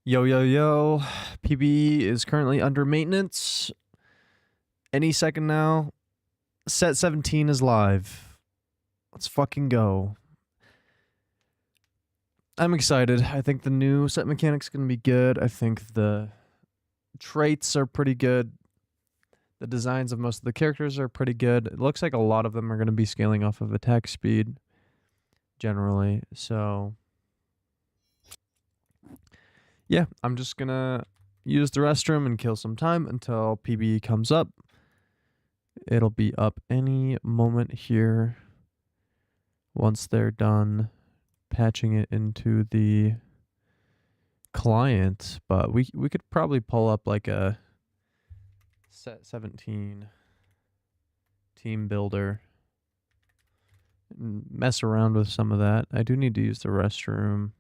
Yo, yo, yo. PB is currently under maintenance. Any second now. Set 17 is live. Let's fucking go. I'm excited. I think the new set mechanic's going to be good. I think the traits are pretty good. The designs of most of the characters are pretty good. It looks like a lot of them are going to be scaling off of attack speed generally. So, yeah, I'm just going to use the restroom and kill some time until PB comes up. It'll be up any moment here once they're done patching it into the client. But we could probably pull up like a set 17 team builder and mess around with some of that. I do need to use the restroom.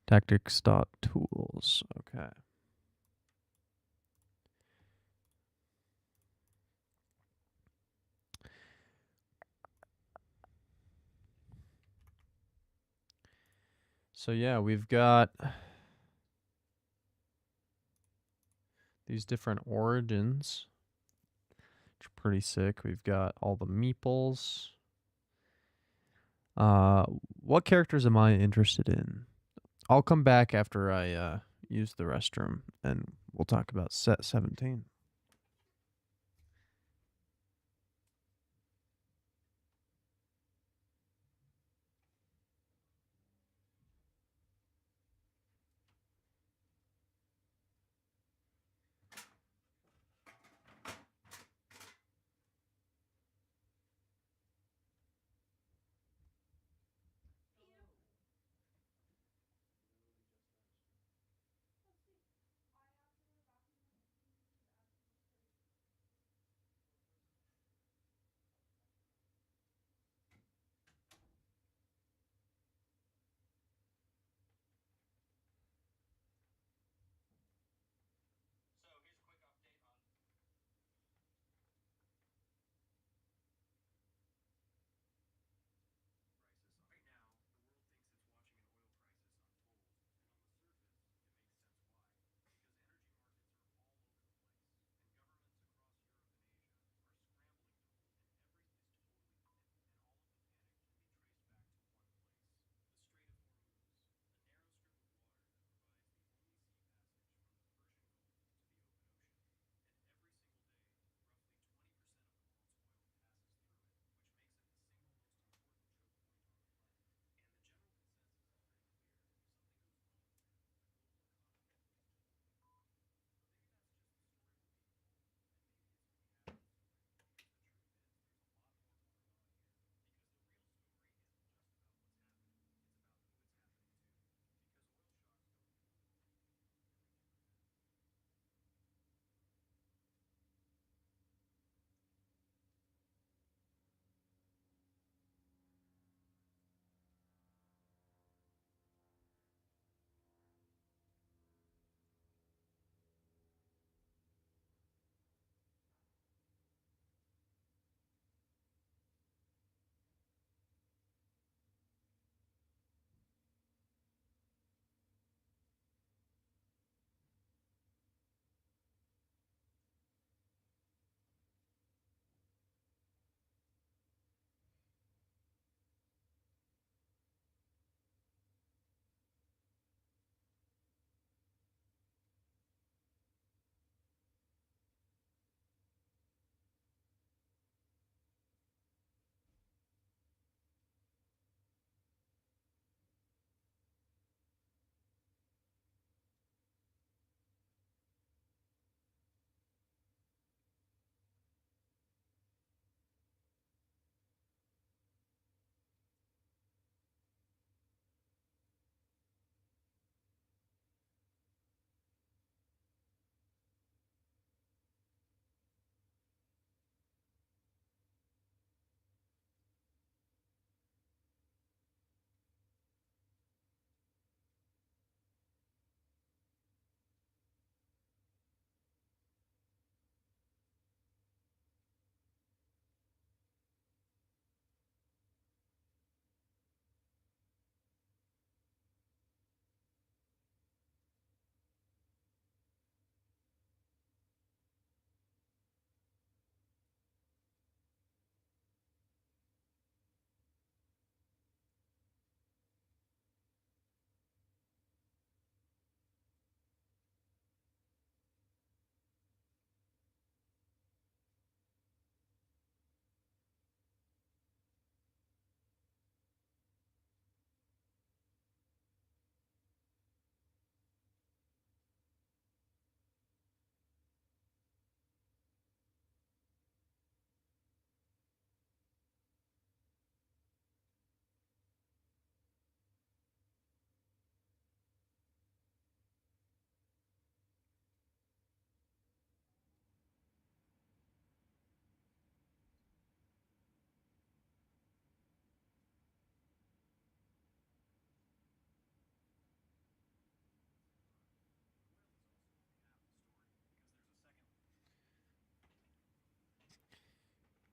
Tactics.tools. Okay. So yeah, we've got these different origins, which are pretty sick. We've got all the meeples. What characters am I interested in? I'll come back after I use the restroom, and we'll talk about set 17.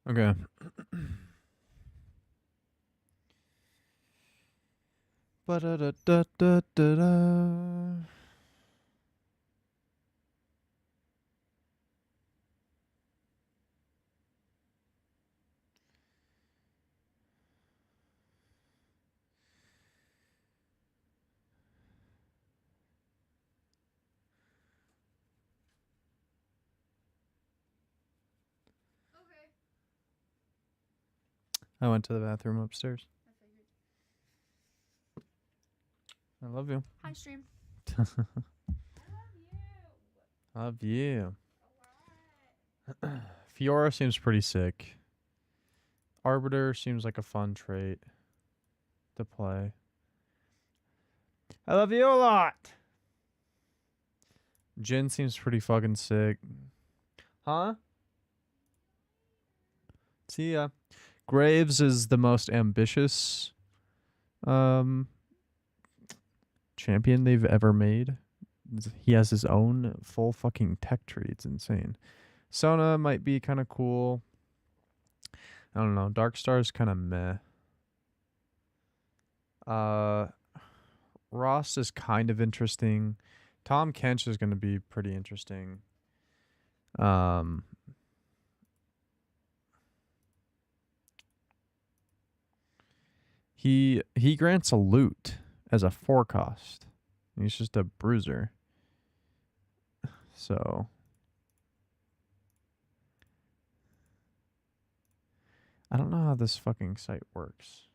Okay. Ba-da-da-da-da-da-da. I went to the bathroom upstairs. I love you. Hi, stream. Love you. Fiora seems pretty sick. Arbiter seems like a fun trait to play. I love you a lot. Jin seems pretty fucking sick. Huh? See ya. Graves is the most ambitious champion they've ever made. He has his own full fucking tech tree. It's insane. Sona might be kind of cool. I don't know. Darkstar's kind of meh. Ross is kind of interesting. Tom Kench is going to be pretty interesting. He grants a loot as a 4 cost. He's just a bruiser. So I don't know how this fucking site works.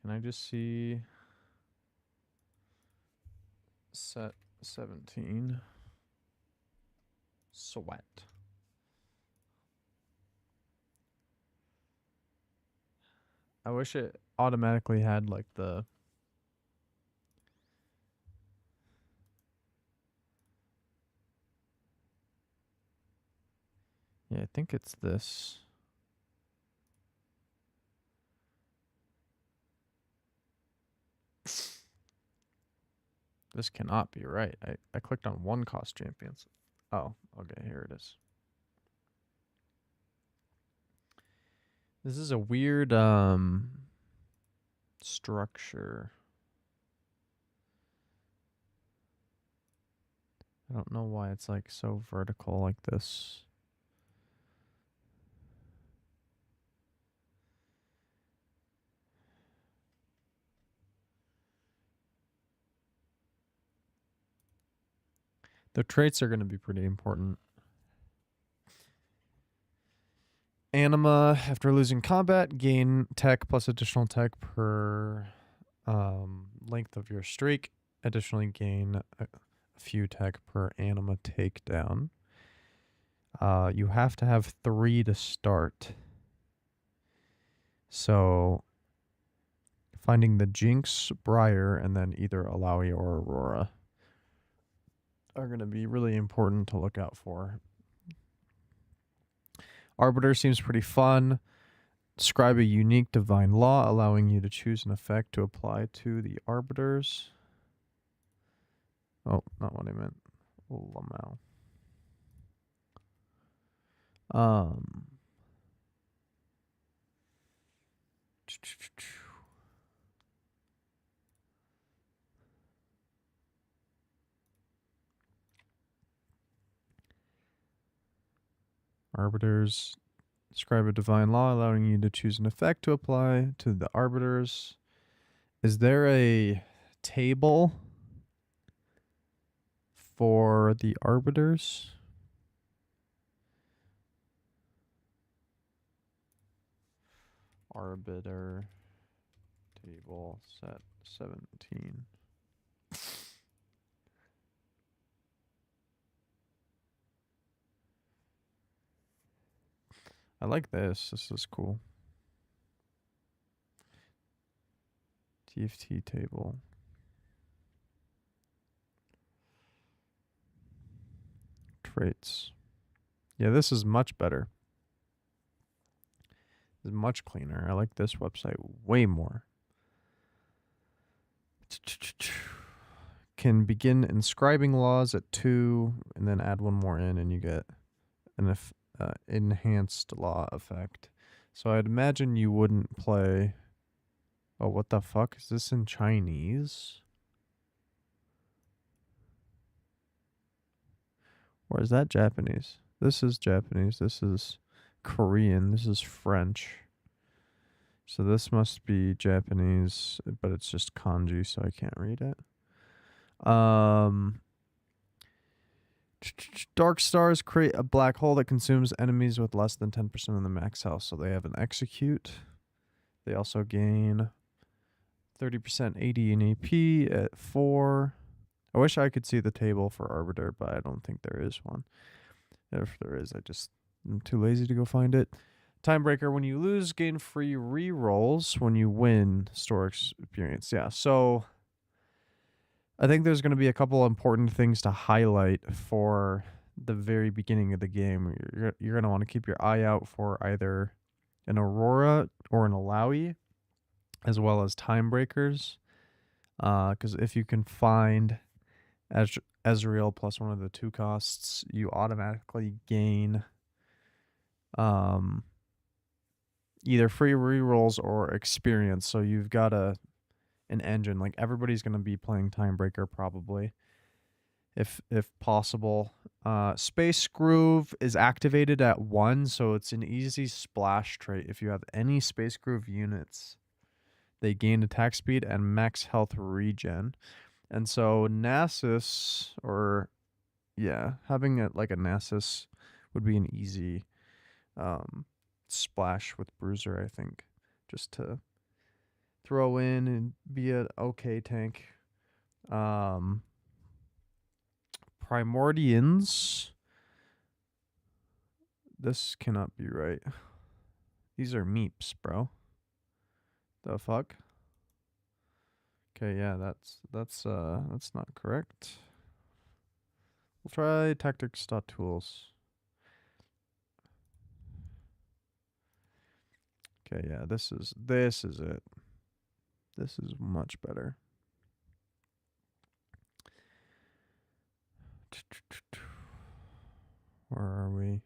Can I just see set 17? Sweat. I wish it automatically had like the I think it's this. This cannot be right. I clicked on 1 cost champions. Oh, okay, here it is. This is a weird structure. I don't know why it's like so vertical like this. The traits are going to be pretty important. Anima, after losing combat, gain tech plus additional tech per length of your streak. Additionally, gain a few tech per anima takedown. You have to have 3 to start. So, finding the Jinx, Briar, and then either Alawi or Aurora are going to be really important to look out for. Arbiter seems pretty fun. Describe a unique divine law, allowing you to choose an effect to apply to the arbiters. Oh, not what I meant. Lamau. Arbiters. Describe a divine law, allowing you to choose an effect to apply to the arbiters. Is there a table for the arbiters? Arbiter table set 17. I like this. This is cool. TFT table. Traits. Yeah, this is much better. This is much cleaner. I like this website way more. can begin inscribing laws at 2, and then add one more in, and you get an enhanced law effect. So I'd imagine you wouldn't play... Oh, what the fuck? Is this in Chinese? Or is that Japanese? This is Japanese. This is Korean. This is French. So this must be Japanese, but it's just kanji, so I can't read it. Dark stars create a black hole that consumes enemies with less than 10% of the max health. So they have an execute. They also gain 30% AD and AP at 4. I wish I could see the table for Arbiter, but I don't think there is one. If there is, I'm too lazy to go find it. Timebreaker, when you lose, gain free rerolls. When you win, store experience. Yeah, so I think there's going to be a couple important things to highlight for the very beginning of the game. You're going to want to keep your eye out for either an Aurora or an Alawi, as well as Timebreakers. Because if you can find Ezreal plus one of the 2 costs, you automatically gain either free rerolls or experience. So you've got an engine. Like, everybody's going to be playing Timebreaker probably, if possible. Space Groove is activated at 1, so it's an easy splash trait. If you have any Space Groove units, they gain attack speed and max health regen. And so Nasus, having it like a Nasus would be an easy splash with Bruiser, I think, just to throw in and be an okay tank. Primordians. This cannot be right. These are meeps, bro. The fuck? Okay, yeah, that's not correct. We'll try tactics.tools. Okay, yeah, this is it. This is much better. Where are we?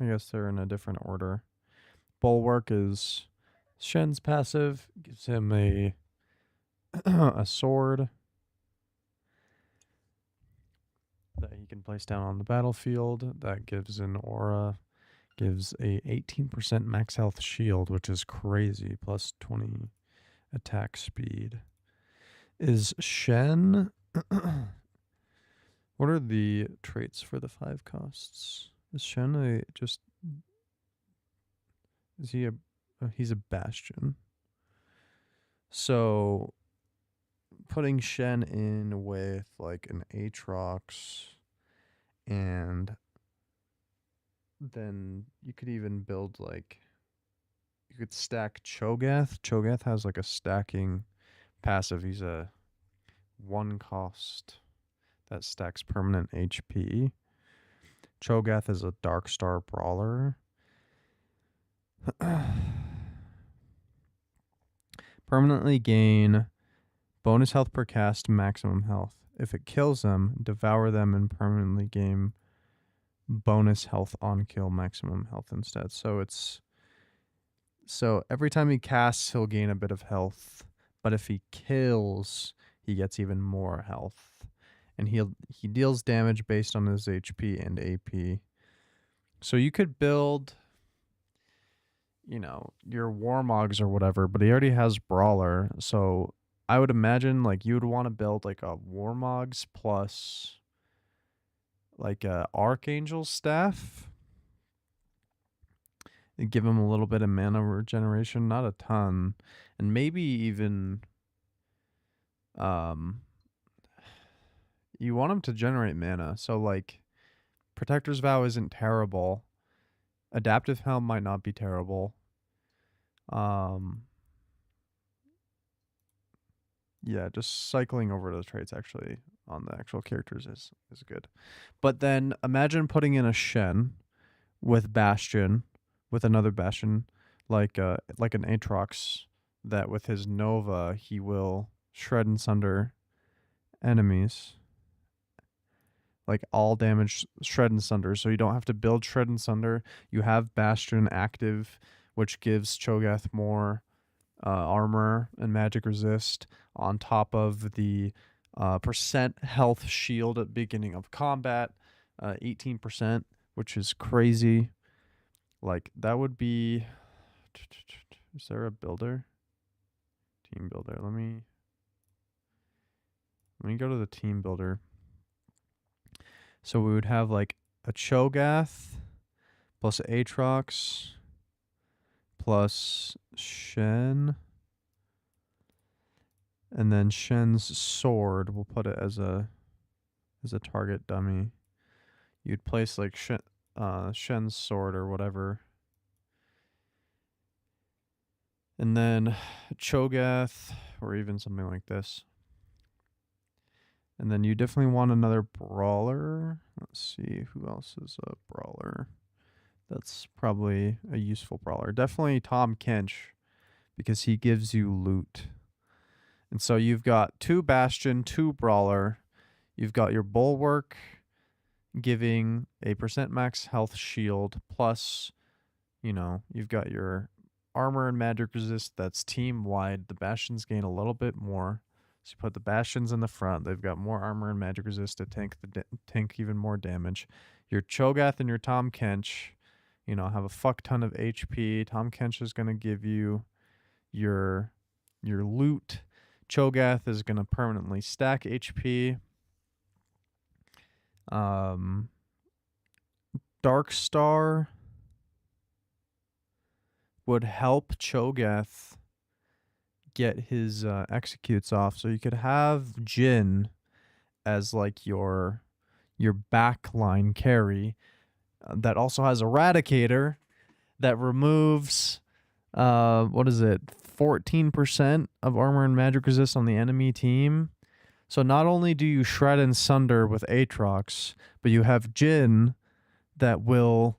I guess they're in a different order. Bulwark is Shen's passive, gives him a a sword that he can place down on the battlefield. That gives an aura, gives a 18% max health shield, which is crazy, plus 20 attack speed. Is Shen... What are the traits for the 5 costs? Is Shen he's a Bastion. So putting Shen in with like an Aatrox, and then you could even build like, you could stack Cho'Gath. Cho'Gath has like a stacking passive. He's a 1 cost that stacks permanent HP. Cho'Gath is a Darkstar Brawler. Permanently gain bonus health per cast, maximum health. If it kills them, devour them and permanently gain bonus health on kill, maximum health instead. So every time he casts, he'll gain a bit of health, but if he kills, he gets even more health. And he deals damage based on his HP and AP. So you could build, your Warmogs or whatever, but he already has Brawler. So I would imagine like you would want to build like a Warmogs plus like a Archangel staff. And give him a little bit of mana regeneration, not a ton. And maybe even you want him to generate mana. So like Protector's Vow isn't terrible. Adaptive Helm might not be terrible. Yeah, just cycling over the traits actually on the actual characters is good. But then imagine putting in a Shen with Bastion, with another Bastion, like an Aatrox, that with his Nova he will shred and sunder enemies. Like all damage shred and sunder. So you don't have to build shred and sunder. You have Bastion active, which gives Cho'Gath more armor and magic resist on top of the percent health shield at the beginning of combat, 18%, which is crazy. Like that would be. Is there a builder? Team builder. Let me go to the team builder. So we would have like a Cho'Gath plus Aatrox plus Shen. And then Shen's sword, we'll put it as a target dummy. You'd place like Shen's sword or whatever. And then Cho'Gath, or even something like this. And then you definitely want another brawler. Let's see, who else is a brawler? That's probably a useful brawler. Definitely Tahm Kench, because he gives you loot. And so you've got 2 Bastion, 2 brawler. You've got your Bulwark giving a percent max health shield, plus, you know, you've got your armor and magic resist that's team wide. The Bastions gain a little bit more. So you put the Bastions in the front. They've got more armor and magic resist to tank even more damage. Your Cho'Gath and your Tahm Kench, you know, have a fuck ton of HP. Tahm Kench is going to give you your loot. Cho'Gath is going to permanently stack HP. Darkstar would help Cho'Gath get his executes off. So you could have Jhin as like your backline carry that also has Eradicator that removes what is it, 14% of armor and magic resist on the enemy team. So not only do you shred and sunder with Aatrox, but you have Jhin that will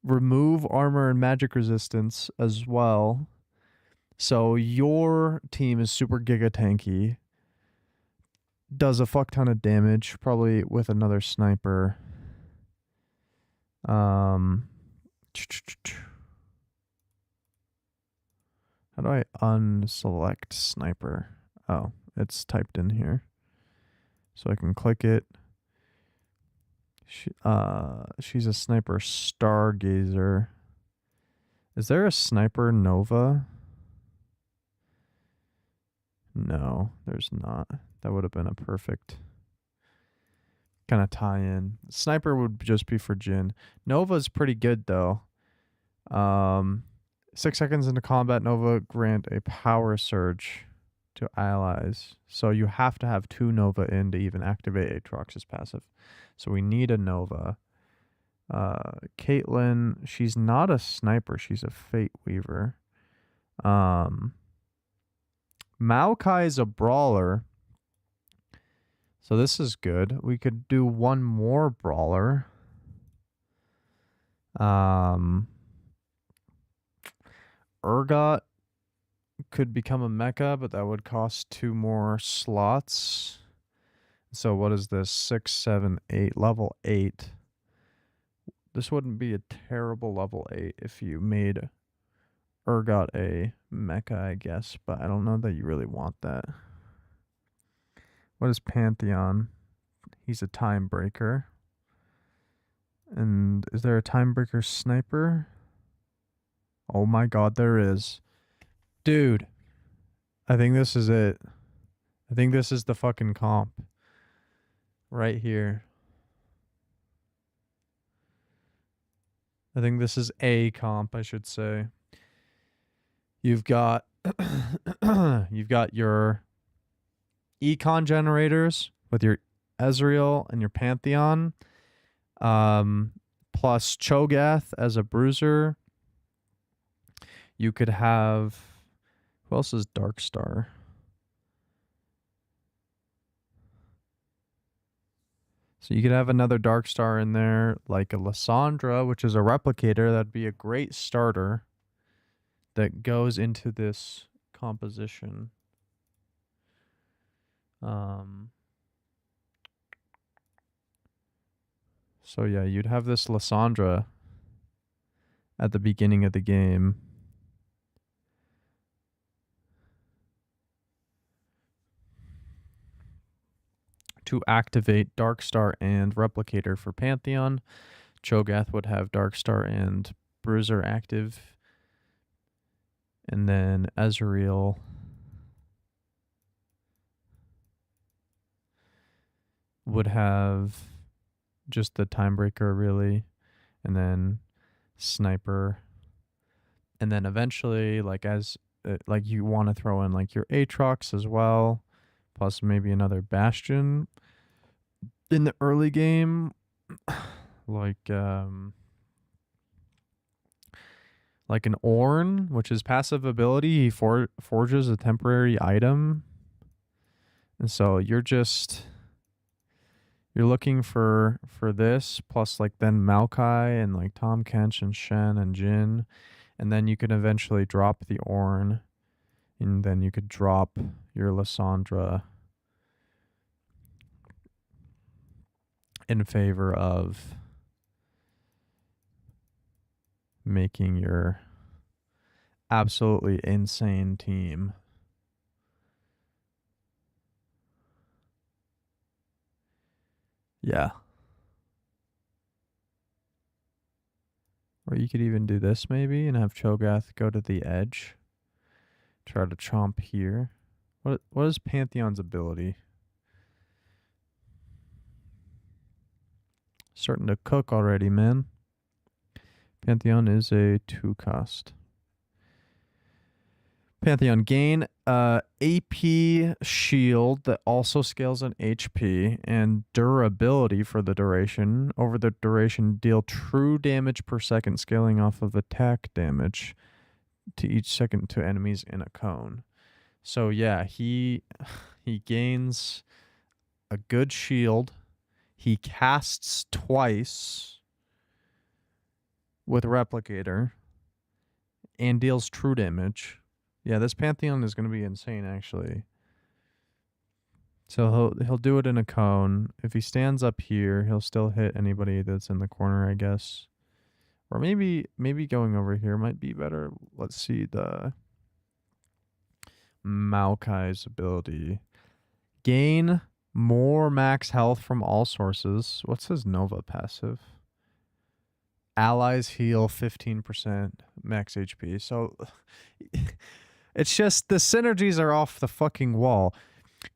remove armor and magic resistance as well. So your team is super giga tanky, does a fuck ton of damage, probably with another sniper. How do I unselect sniper? Oh, it's typed in here. So I can click it. She's a sniper stargazer. Is there a sniper Nova? No, there's not. That would have been a perfect kind of tie-in. Sniper would just be for Jhin. Nova's pretty good though. 6 seconds into combat, Nova grant a power surge to allies. So you have to have 2 Nova in to even activate Aatrox's passive. So we need a Nova. Caitlyn, she's not a sniper. She's a Fate Weaver. Maokai is a brawler. So this is good. We could do one more brawler. Urgot could become a mecha, but that would cost 2 more slots. So what is this? 6, 7, 8, level 8. This wouldn't be a terrible level 8 if you made Urgot a mecha, I guess, but I don't know that you really want that. What is Pantheon? He's a time breaker. And is there a time breaker sniper? Oh my god, there is. Dude, I think this is it. I think this is the fucking comp. Right here. I think this is a comp, I should say. You've got your econ generators with your Ezreal and your Pantheon, plus Cho'Gath as a bruiser. You could have, who else is Darkstar? So you could have another Dark Star in there, like a Lysandra, which is a replicator. That'd be a great starter that goes into this composition. So yeah, you'd have this Lysandra at the beginning of the game. To activate Darkstar and Replicator for Pantheon. Cho'Gath would have Darkstar and Bruiser active. And then Ezreal would have just the Timebreaker, really. And then Sniper. And then eventually, like you want to throw in like your Aatrox as well, plus maybe another Bastion in the early game, like an Ornn, which is passive ability. He forges a temporary item, and so you're looking for this, plus like then Maokai and like Tahm Kench and Shen and Jhin. And then you can eventually drop the Ornn, and then you could drop your Lysandra in favor of making your absolutely insane team. Yeah. Or you could even do this maybe and have Cho'Gath go to the edge. Try to chomp here. What is Pantheon's ability? Starting to cook already, man. Pantheon is a 2-cost. Pantheon gain AP shield that also scales on HP and durability for the duration. Over the duration, deal true damage per second, scaling off of attack damage to each second to enemies in a cone. So yeah, he gains a good shield. He casts twice with Replicator and deals true damage. Yeah, this Pantheon is going to be insane, actually. So he'll do it in a cone. If he stands up here, he'll still hit anybody that's in the corner, I guess. Or maybe going over here might be better. Let's see the Maokai's ability. Gain more max health from all sources. What's his Nova passive? Allies heal 15% max HP. So it's just the synergies are off the fucking wall.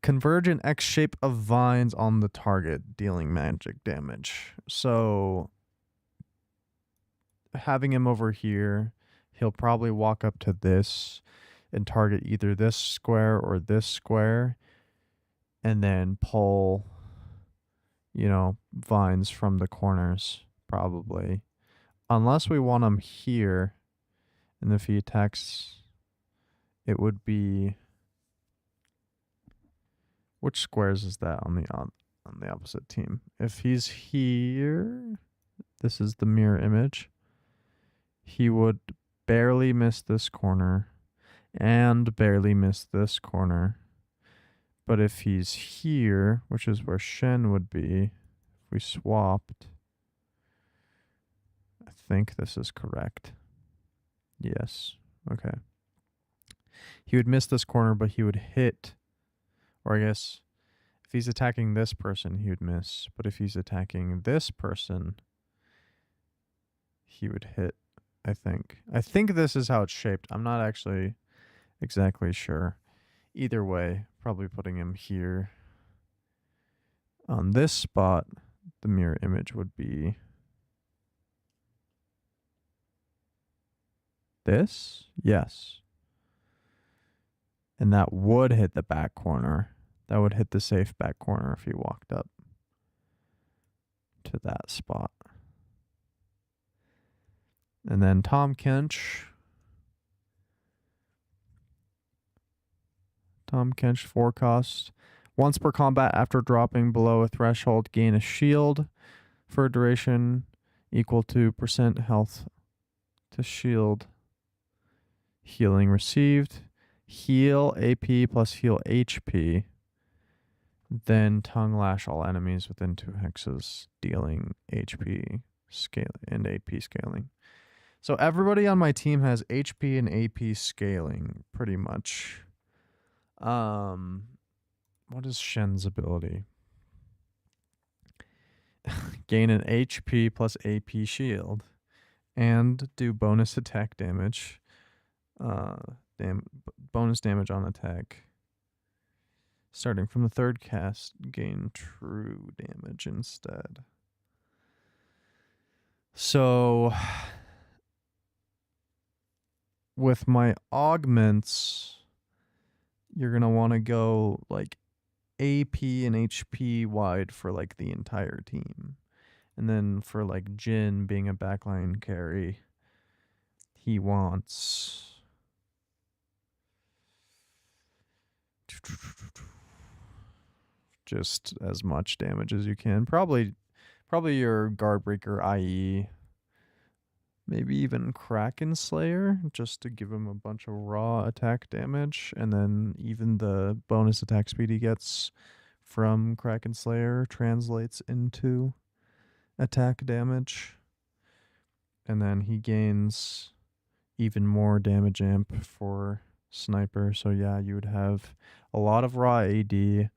Converge an X shape of vines on the target, dealing magic damage. So having him over here, he'll probably walk up to this and target either this square or this square, and then pull, vines from the corners, probably. Unless we want him here, and if he attacks, it would be... Which squares is that on the opposite team? If he's here, this is the mirror image. He would barely miss this corner and barely miss this corner. But if he's here, which is where Shen would be, if we swapped, I think this is correct. Yes. Okay. He would miss this corner, but he would hit, or I guess if he's attacking this person, he would miss. But if he's attacking this person, he would hit, I think. I think this is how it's shaped. I'm not actually exactly sure. Either way, probably putting him here. On this spot, the mirror image would be this. Yes. And that would hit the back corner. That would hit the safe back corner if he walked up to that spot. And then Tahm Kench. Tahm Kench 4-cost. Once per combat after dropping below a threshold, gain a shield for a duration equal to % health to shield. Healing received. Heal AP plus heal HP. Then tongue lash all enemies within 2 hexes, dealing HP scale and AP scaling. So everybody on my team has HP and AP scaling, pretty much. What is Shen's ability? Gain an HP plus AP shield and do bonus attack damage. Bonus damage on attack. Starting from the 3rd cast, gain true damage instead. So with my augments, you're going to want to go like AP and HP wide for like the entire team. And then for like Jin being a backline carry, he wants just as much damage as you can. Probably your guard breaker, IE, maybe even Kraken Slayer, just to give him a bunch of raw attack damage, and then even the bonus attack speed he gets from Kraken Slayer translates into attack damage. And then he gains even more damage amp for sniper. So yeah, you would have a lot of raw AD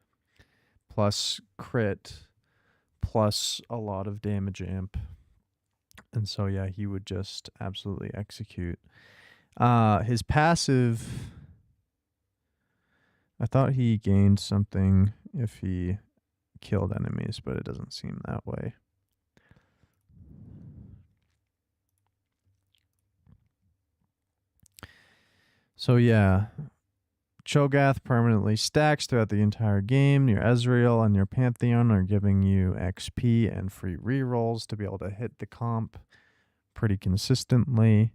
plus crit plus a lot of damage amp. And so yeah, he would just absolutely execute. His passive, I thought he gained something if he killed enemies, but it doesn't seem that way. So yeah, Cho'Gath permanently stacks throughout the entire game. Your Ezreal and your Pantheon are giving you XP and free rerolls to be able to hit the comp pretty consistently.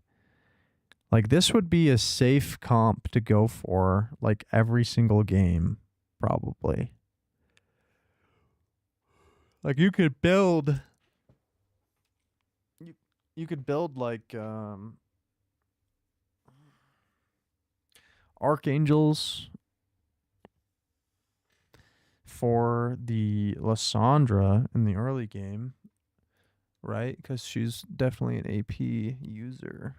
Like, this would be a safe comp to go for, like, every single game, probably. Like, you could build... You could build, like, Archangels for the Lissandra in the early game, right? Because she's definitely an AP user.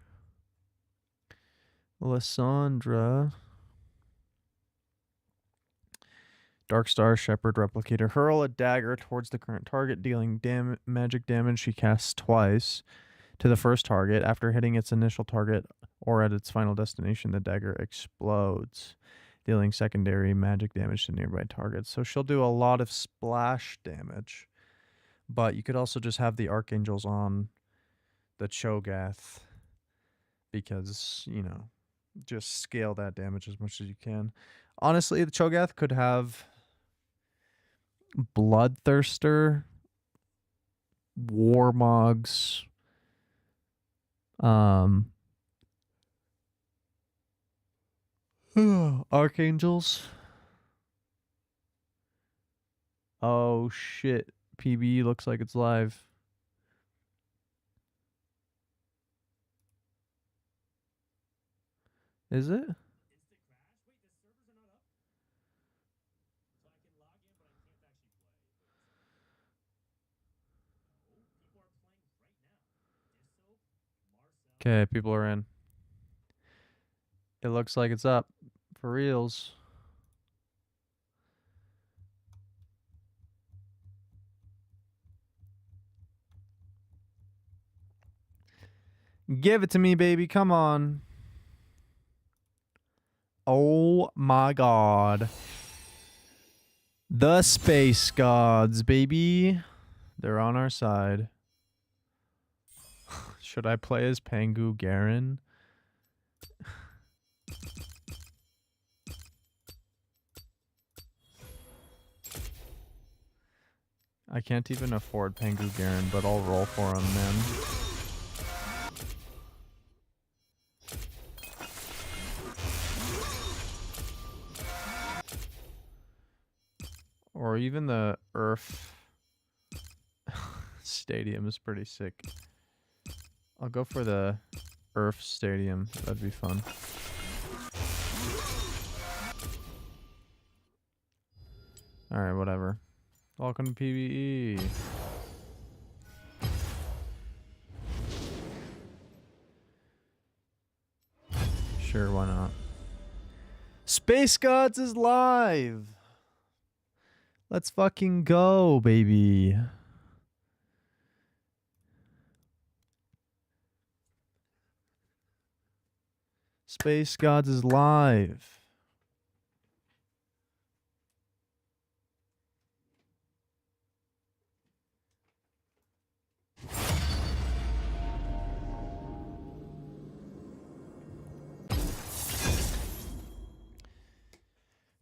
Lissandra. Darkstar, Shepherd, Replicator. Hurl a dagger towards the current target, dealing magic damage she casts twice to the first target. After hitting its initial target or at its final destination, the dagger explodes, dealing secondary magic damage to nearby targets. So she'll do a lot of splash damage. But you could also just have the Archangels on the Cho'Gath because, you know, just scale that damage as much as you can. Honestly, the Cho'Gath could have Bloodthirster, Warmogs, Archangels. Oh shit, PB looks like it's live. Is it? Okay, people are in. It looks like it's up for reals. Give it to me, baby. Come on. Oh my god. The space gods, baby. They're on our side. Should I play as Pangu Garen? I can't even afford Pangu Garen, but I'll roll for him, man. Or even the Earth Stadium is pretty sick. I'll go for the Earth Stadium. That'd be fun. Alright, whatever. Welcome to PvE. Sure, why not? Space Gods is live! Let's fucking go, baby. Space Gods is live.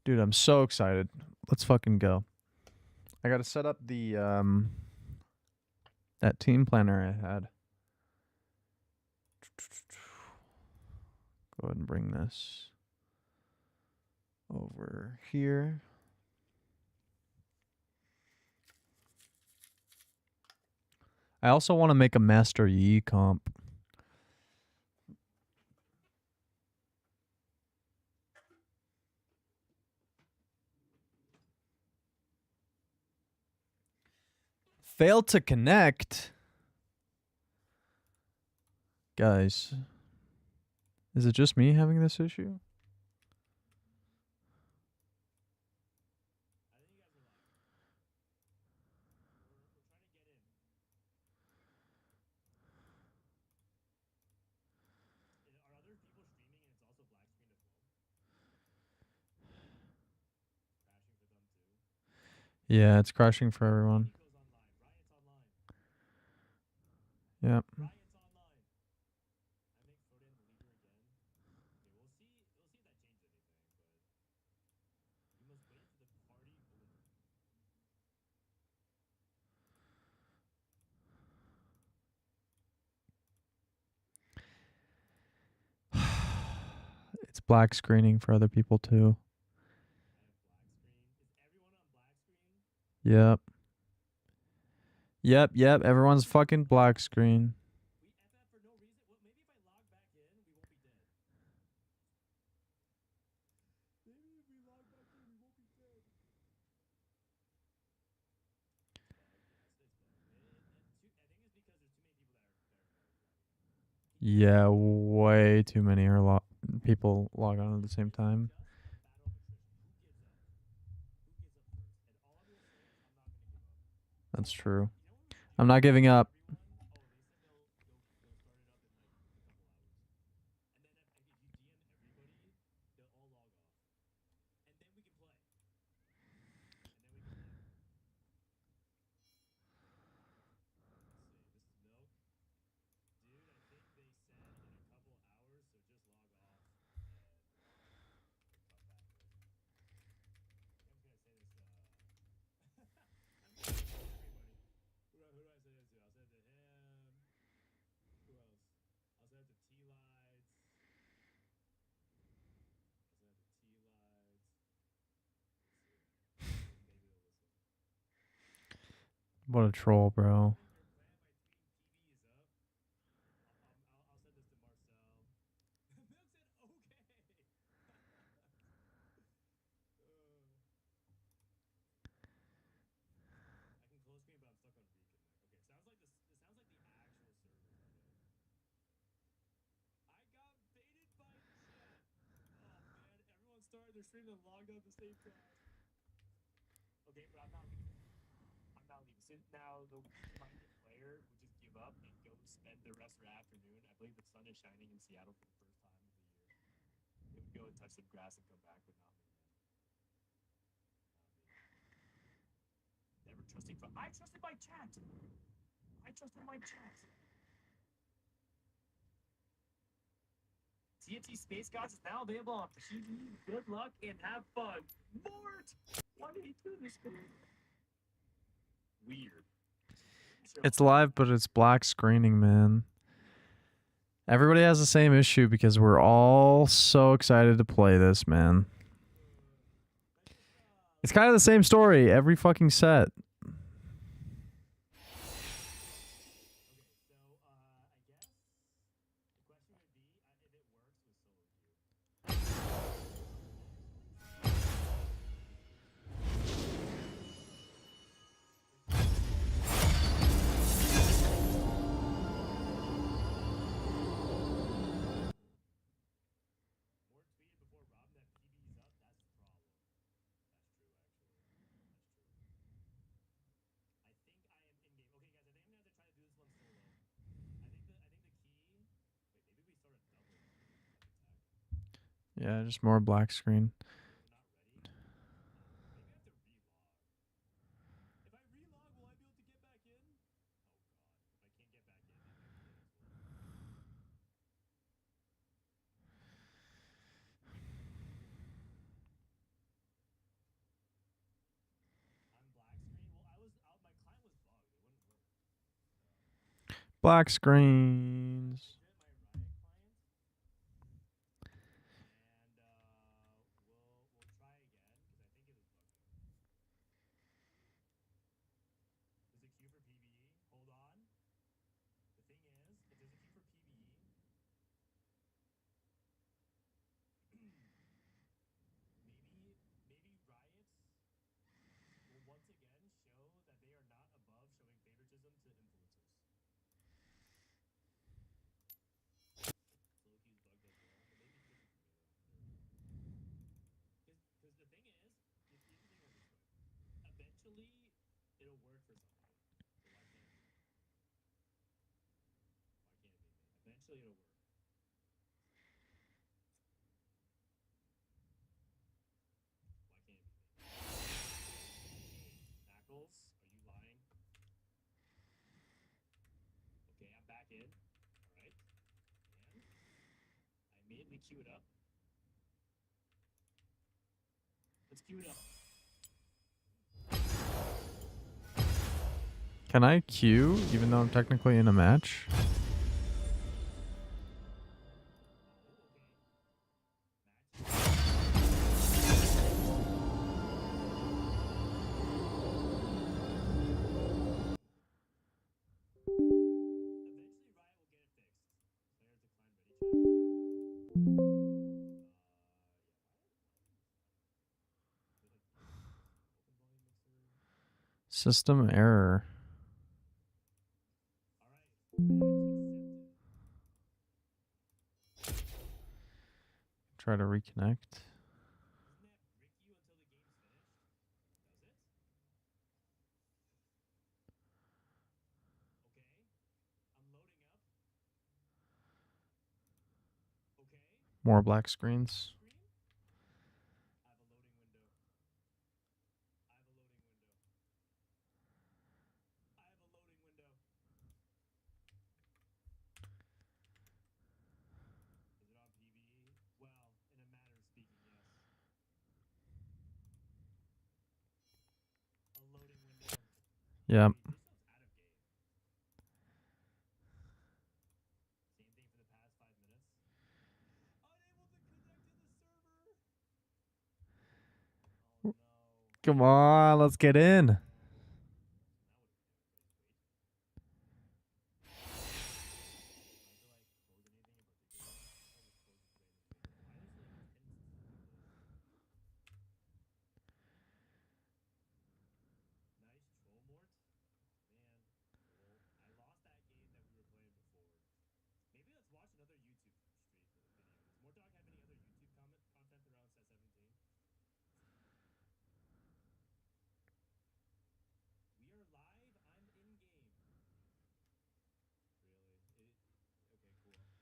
Dude, I'm so excited. Let's fucking go. I gotta set up the that team planner I had. Go ahead and bring this over here. I also want to make a Master Yi comp. Failed to connect. Guys, is it just me having this issue? Yeah, it's crashing for everyone. Yep. It's black screening for other people too. Yep. Yep. Everyone's fucking black screen. Yeah, way too many people log on at the same time. That's true. I'm not giving up. What a troll, bro. TFT Space Gods is now available on PvE. Good luck and have fun. Mort! Why did he do this to me? Weird. It's live, but it's black screening, man. Everybody has the same issue because we're all so excited to play this, man. It's kind of the same story every fucking set. Okay, so I guess the question would be if it works with solo queue. More tweeted before Robin that PB's up. That's the problem. That's true, actually. That's true. I think I am in game. Okay, guys, I think I'm gonna have to try to do this one solo. I think the key. Wait, maybe we start a double attack. Yeah, just more black screen. We're not ready. Maybe I have to relog. If I relog, will I be able to get back in? Oh god. If I can't get back in, that might be it as well. On black screen. Well, I was out. My client was bugged. It wouldn't work. Black screens. Legit, my Riot client. And we'll try again because I think it was bugging. There's a queue for PvE. Hold on. The thing is, if there's a queue for PvE, maybe Riot will once again show that they are not above showing favoritism to influencers. Solo queue's bugged as well. It may be glitchy for me though. Because the thing is, you have to think of it this way. Eventually, it'll work for somebody. So why can't it be me? Why can't it be me? Eventually, it'll work. Why can't it be me? Knuckles, are you lying? Okay, I'm back in. Alright. And I immediately queue it up. Let's queue it up. Can I queue even though I'm technically in a match? Eventually, Riot will get it fixed. Players decline ready chat. System error. Try to reconnect. Doesn't that brick you until the game's finished? Does it? Okay. I'm loading up. Okay. More black screens. Screen? I have a loading window. I have a loading window. I have a loading window. Is it on PvE? Well, in a matter of speaking, yes. A loading window. Yeah. Wait, this one's out of game. Same thing for the past 5 minutes. Unable to connect to the server. Oh no. Come on, let's get in. Maybe let's watch another YouTube video. Does Mortdog have any other YouTube content around set 17? We are live. I'm in game. Really? Okay, cool. Happy for you.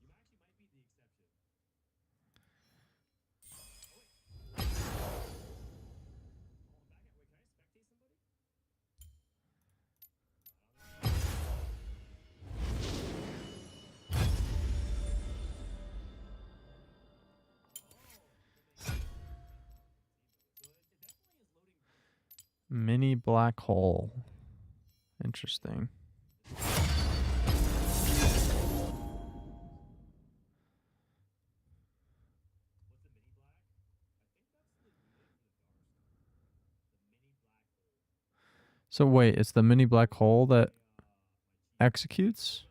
You actually might be the exception. Oh wait. Oh, I'm back at. Wait, can I spectate somebody? Mini black hole. Interesting. What's the mini black? I think that's legit for the dark So wait, it's the mini black hole that executes?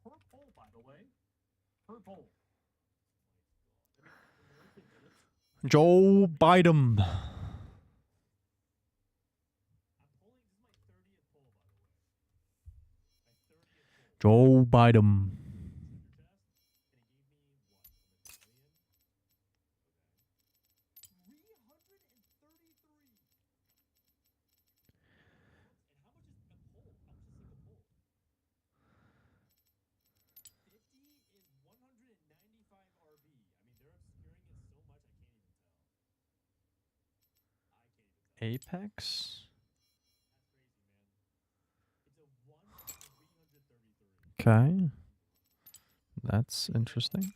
Per poll, by the way. Per poll. Joe Biden. Joe Biden. Apex? Okay. That's interesting.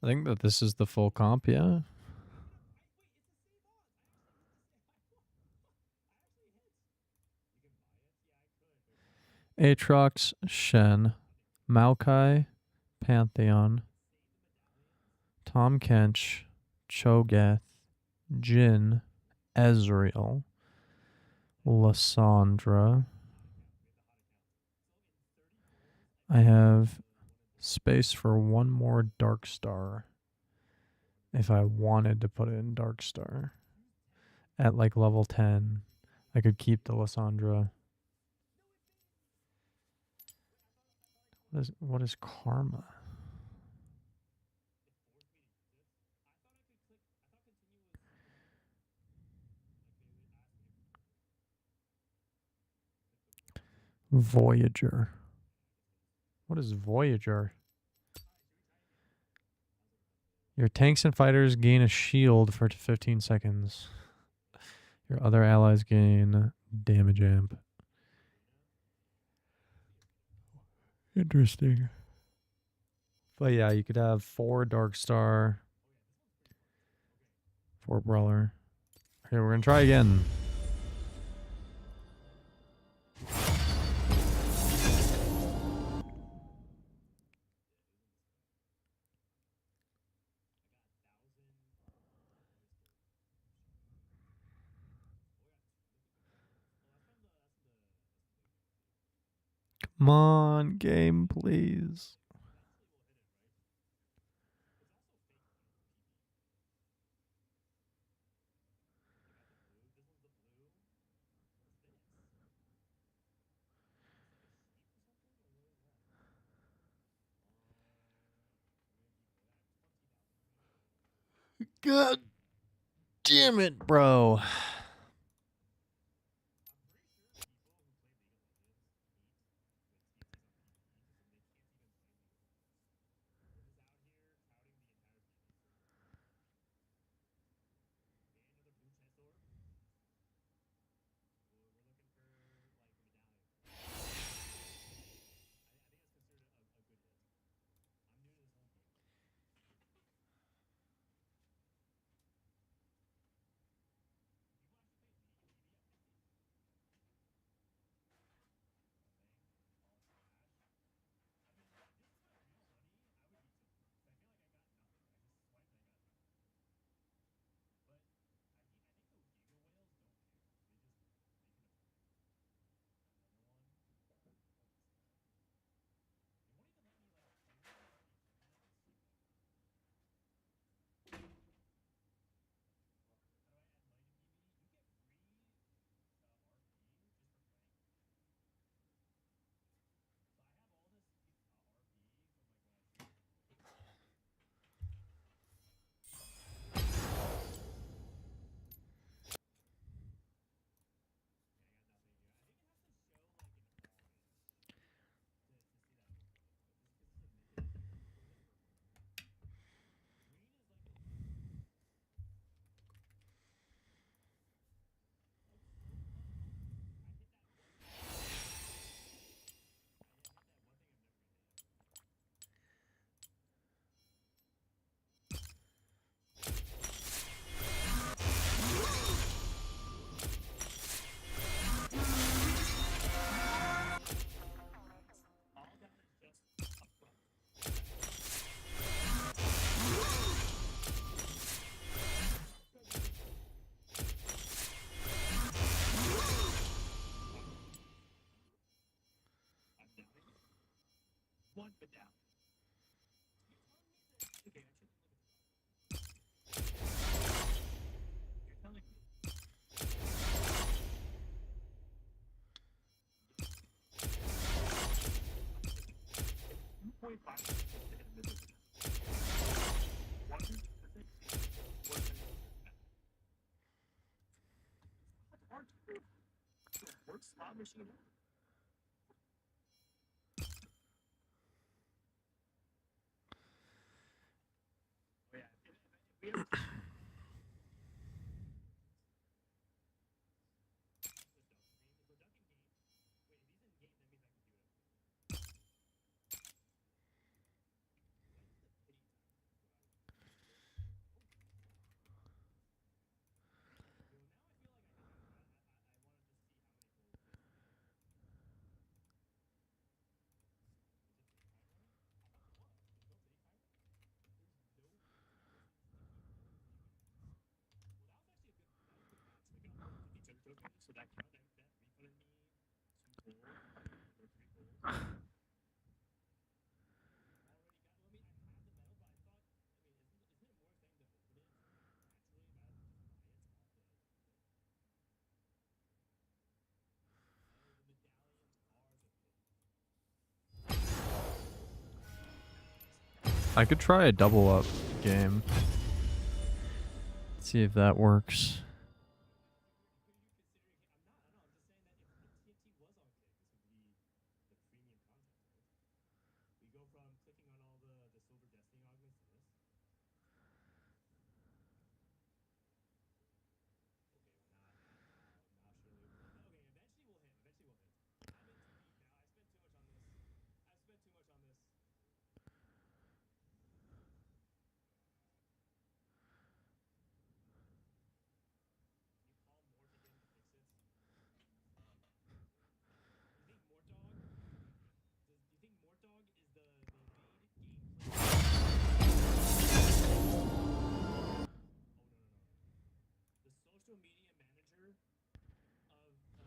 I think that this is the full comp, yeah. Aatrox, Shen, Maokai, Pantheon, Tom Kench, Cho'Gath, Jin, Ezreal, Lysandra. I have space for one more Dark Star if I wanted to put in Dark Star. At like level 10, I could keep the Lysandra. What is Karma? Voyager. What is Voyager? Your tanks and fighters gain a shield for 15 seconds. Your other allies gain damage amp. Interesting. But yeah, you could have 4 Dark Star, 4 Brawler. Okay, we're gonna try again. Come on, game, please. God damn it, bro. So that refunded me 2 gold or 3 gold. Already got. Well, I mean, I have the medal, but I thought. I mean, isn't it more exciting to open it naturally rather than just buy it off the? Oh, the medallions are the pity. I could try a double up game. See if that works. I'm not. I know. I'm just saying that if TFT was on Kick, this would be the premium content, right? We go from clicking on all the silver destiny augments to this. Okay, well not now. Now surely. Okay, eventually we'll hit. Eventually we'll hit. I'm in too deep now. I spent too much on this. I've spent too much on this. Can you call Mort again to fix it? You think Mort Dog? Do you think Mort Dog is the lead gameplay? Oh no. The social media manager of TFT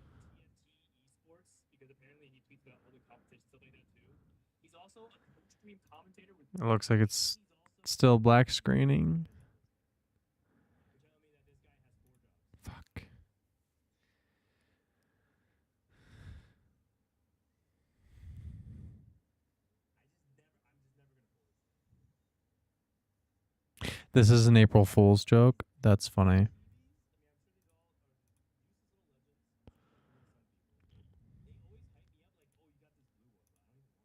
esports, because apparently he tweets about all the competition stuff like that too. He's also a Twitch stream commentator with. It looks like it's He's also still black screening. You're telling me that this guy has 4 jobs. Fuck. I'm just never gonna pull this. This is an April Fool's joke. That's funny. TVs? I mean, I'm sure these all are useless little legends.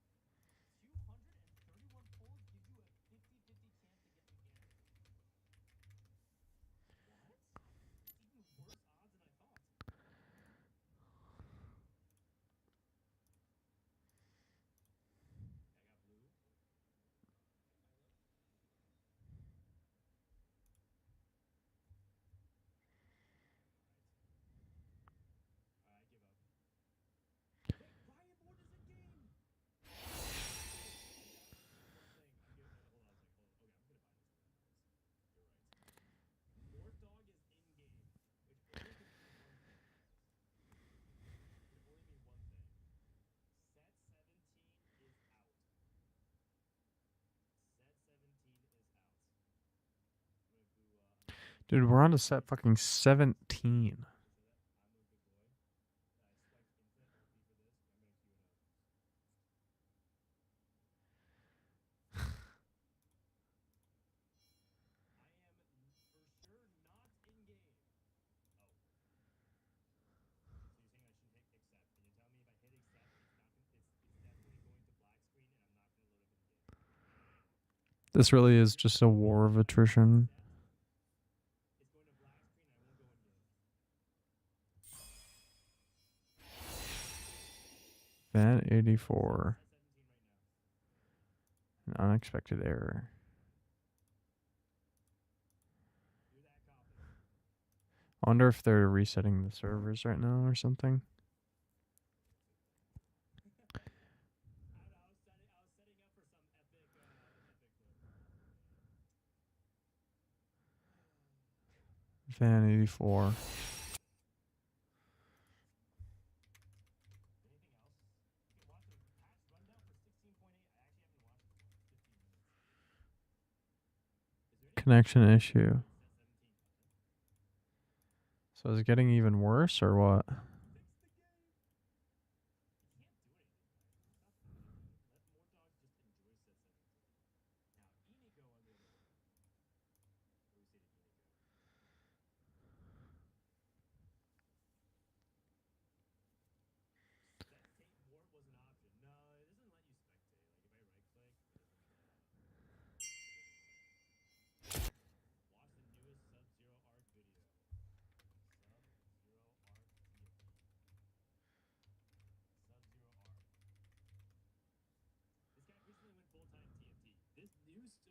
Maybe to some people. They always hype me up like, oh, you got this blue one, but I don't even want that. 231 pulls gives you a 50-50 chance to get mechanic. What? That's even worse odds than I thought. I got blue. Okay, Milo. Alright, give up. Wait, Riot Board is in game! Okay, I'm gonna do one thing. Hold on a second. Okay, I'm gonna buy this. You're right. Mort Dog is in game, which only could mean one thing, guys. It could only mean one thing. Set 17 is out. Set 17 is out. I'm gonna do. Dude, we're on to set fucking 17. I'm a good boy. I spiked infinite LP for this. I'm gonna queue it up. I am for sure not in game. Oh. So you're saying I shouldn't hit accept, and you're telling me if I hit accept, it's not gonna, it's definitely going to black screen, and I'm not gonna load up in game. This really is just a war of attrition. It's going to black screen. I won't go in game. Van 84. Set 17 right now. An unexpected error. You're that confident. I wonder if they're resetting the servers right now or something. I don't know. I was setting up for some epic flip. Van 84. Anything else? Okay, watch the patch rundown for 16.8. I actually haven't watched it for 15 minutes. Is there any Connection issue. set 17 content? So is it getting even worse or what? Fix the game. You can't do anything, guys. It's not doing anything. Let Mort Dog just enjoy set 17. Now, Inigo, on the other hand. What do we say to Inigo?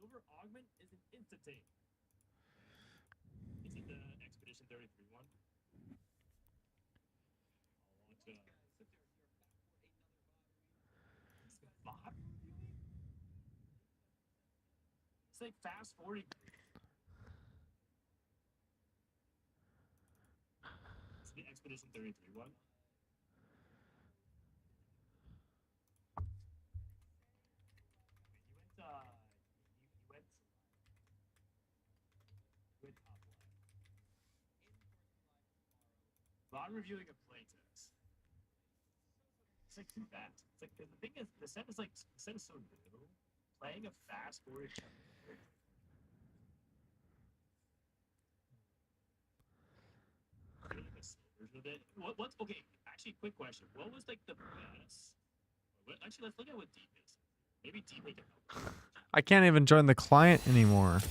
silver augment is an instantate. Is it the Expedition 33 one? I'll watch bot reviewing? It's like fast forwarding. It's the Expedition 33 one. You went top left. But I'm reviewing a playtest. It's like too bad. It's like the thing is the set is so new. Playing a fast forward. Version of it. What's okay? Actually, quick question. What was like the best? Actually, let's look at what deep is. Maybe deep can help. I can't even join the client anymore.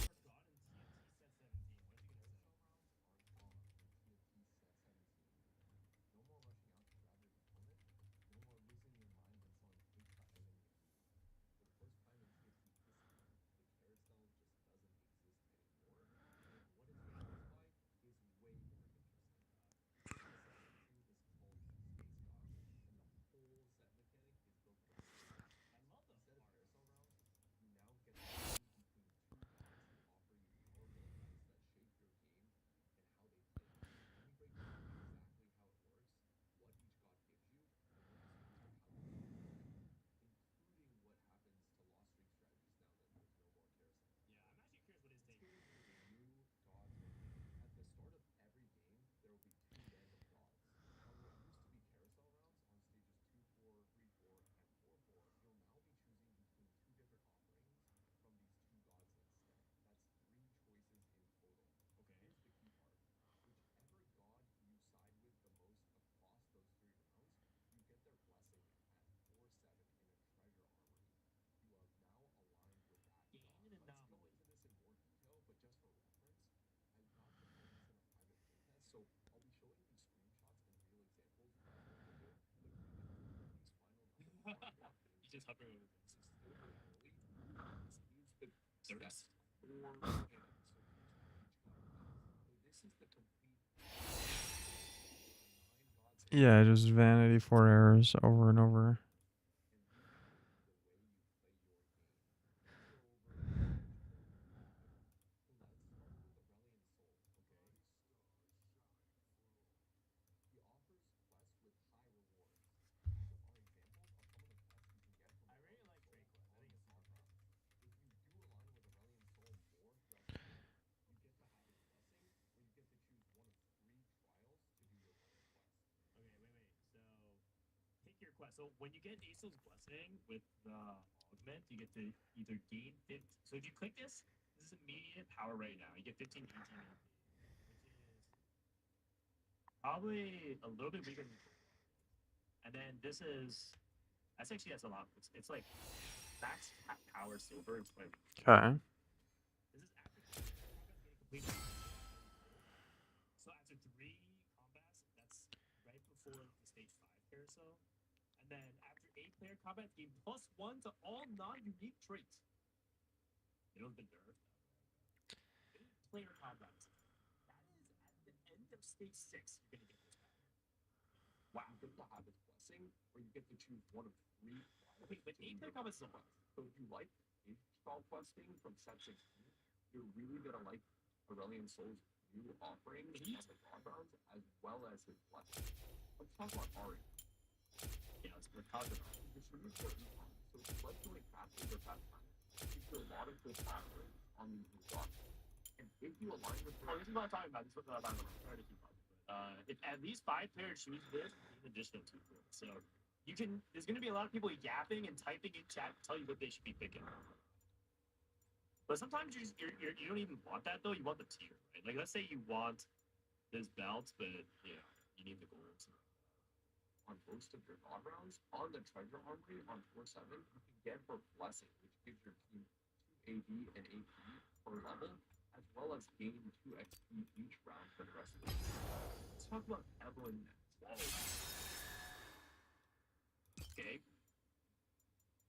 He's just hovering over this. Yeah, just vanity for errors over and over. I really like Trade Quest. I think it's super fun. Okay, wait. So pick your quest. So when you get Aesol's Blessing with the augment, you get to either gain 50. So if you click this, this is immediate power right now. You get 15, 18 AP, which is probably a little bit weaker than gold. And then this is that's a lot. It's like max power silver. It's quite. Okay. This is after combat's getting completed. So after 3 combats, that's right before the stage 5 carousel. And then after 8-player combat, gain +1 to all non-unique traits. It was been nerfed. 8-player combat. That is at the end of stage 6, you're gonna get this power. Wow. You get to have its blessing, or you get to choose one of 3. Okay, but 8-player combat is a lot. So if you like install questing from set 16, you're really gonna like Aurelian Soul's new offerings on the background, as well as his blessing. Let's talk about Ari. Yeah, it's with Kazan. So if you like doing captures or pastimes, you do a lot of good pattern on these new dots. And if you align with this is what I'm talking about. This is what I'm trying to keep up. If at least 5 players choose this, in addition to 2 players. So you can there's gonna be a lot of people yapping and typing in chat to tell you what they should be picking. But sometimes you don't even want that though. You want the tier, right? Like let's say you want this belt, but you need the gold. On most of your god rounds, on the treasure armory on 4-7, you can get for blessing, which gives your team 2 AD and AP per level, as well as gain 2 XP each round for the rest of the game. Let's talk about Evelyn next. Okay.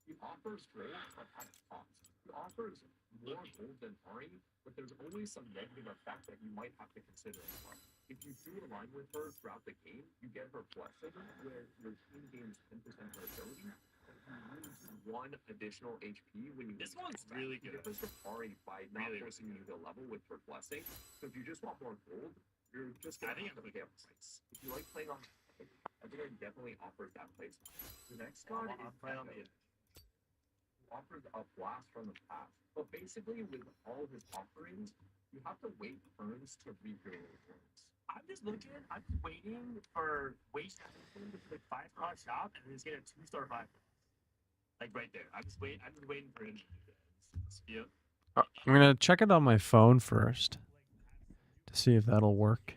He offers gold but has cost. He offers more gold than Ari, but there's always some negative effect that you might have to consider as well. If you do align with her throughout the game, you get her blessing, where your team gains 10% durability, but you lose one additional HP when you. This one's really good. Difference from Ari by not forcing you to level with her blessing. So if you just want more gold, you're just gonna have to pay a price. If you like playing on, everyone definitely offers that place. The next card is playing on the offers a blast from the past. But basically, with all of his offerings, you have to wait turns to reap your rewards. I'm just looking. I'm just waiting for wage to like 5-star shop, and then just get a 2-star 5. Like right there. I'm just waiting. I'm just waiting for him to do that. Yeah. I'm gonna check it on my phone first to see if that'll work.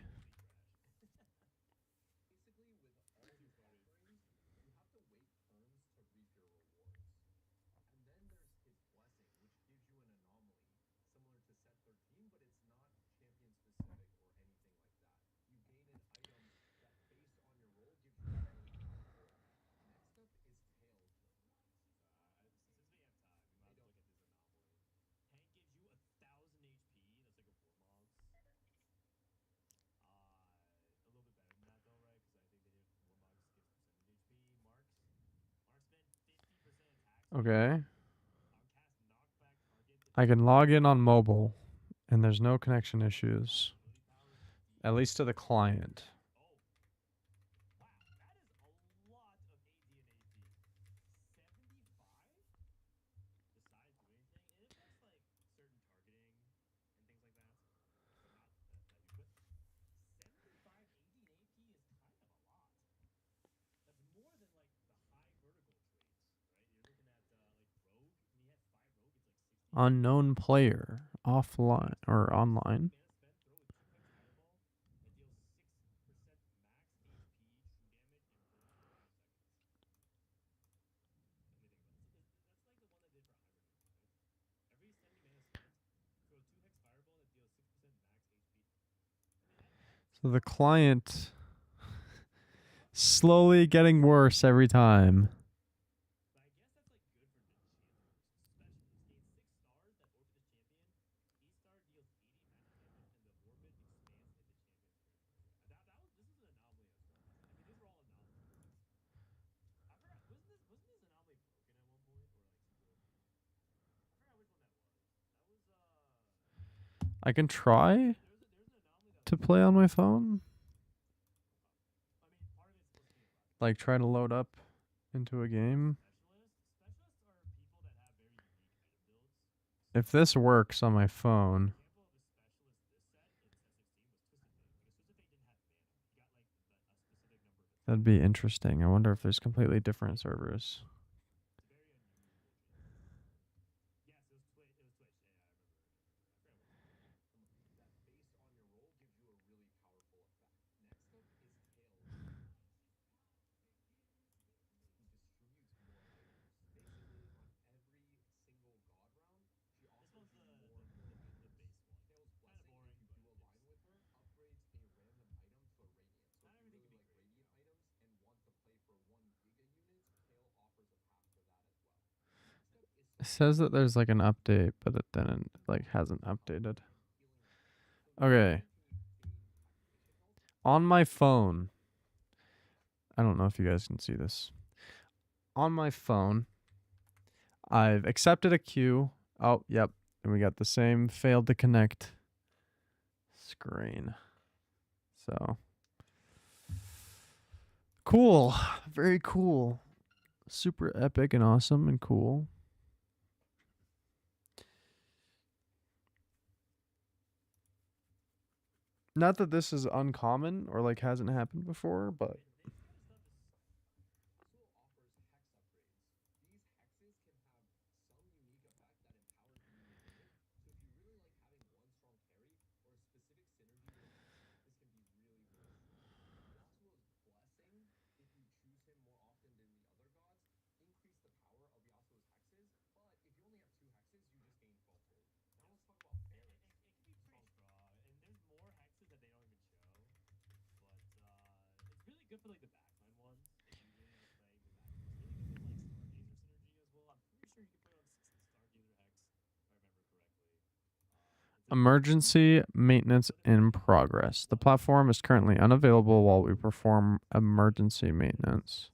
Okay. I can log in on mobile, and there's no connection issues. At least to the client. Unknown player. Offline or online. So the client slowly getting worse every time. I can try to play on my phone. Like try to load up into a game. If this works on my phone, that'd be interesting. I wonder if there's completely different servers. It says that there's like an update, but it then like hasn't updated. Okay. On my phone. I don't know if you guys can see this. On my phone, I've accepted a queue. Oh, yep. And we got the same failed to connect screen. So cool. Very cool. Super epic and awesome and cool. Not that this is uncommon or like hasn't happened before, but Emergency maintenance in progress. The platform is currently unavailable while we perform emergency maintenance.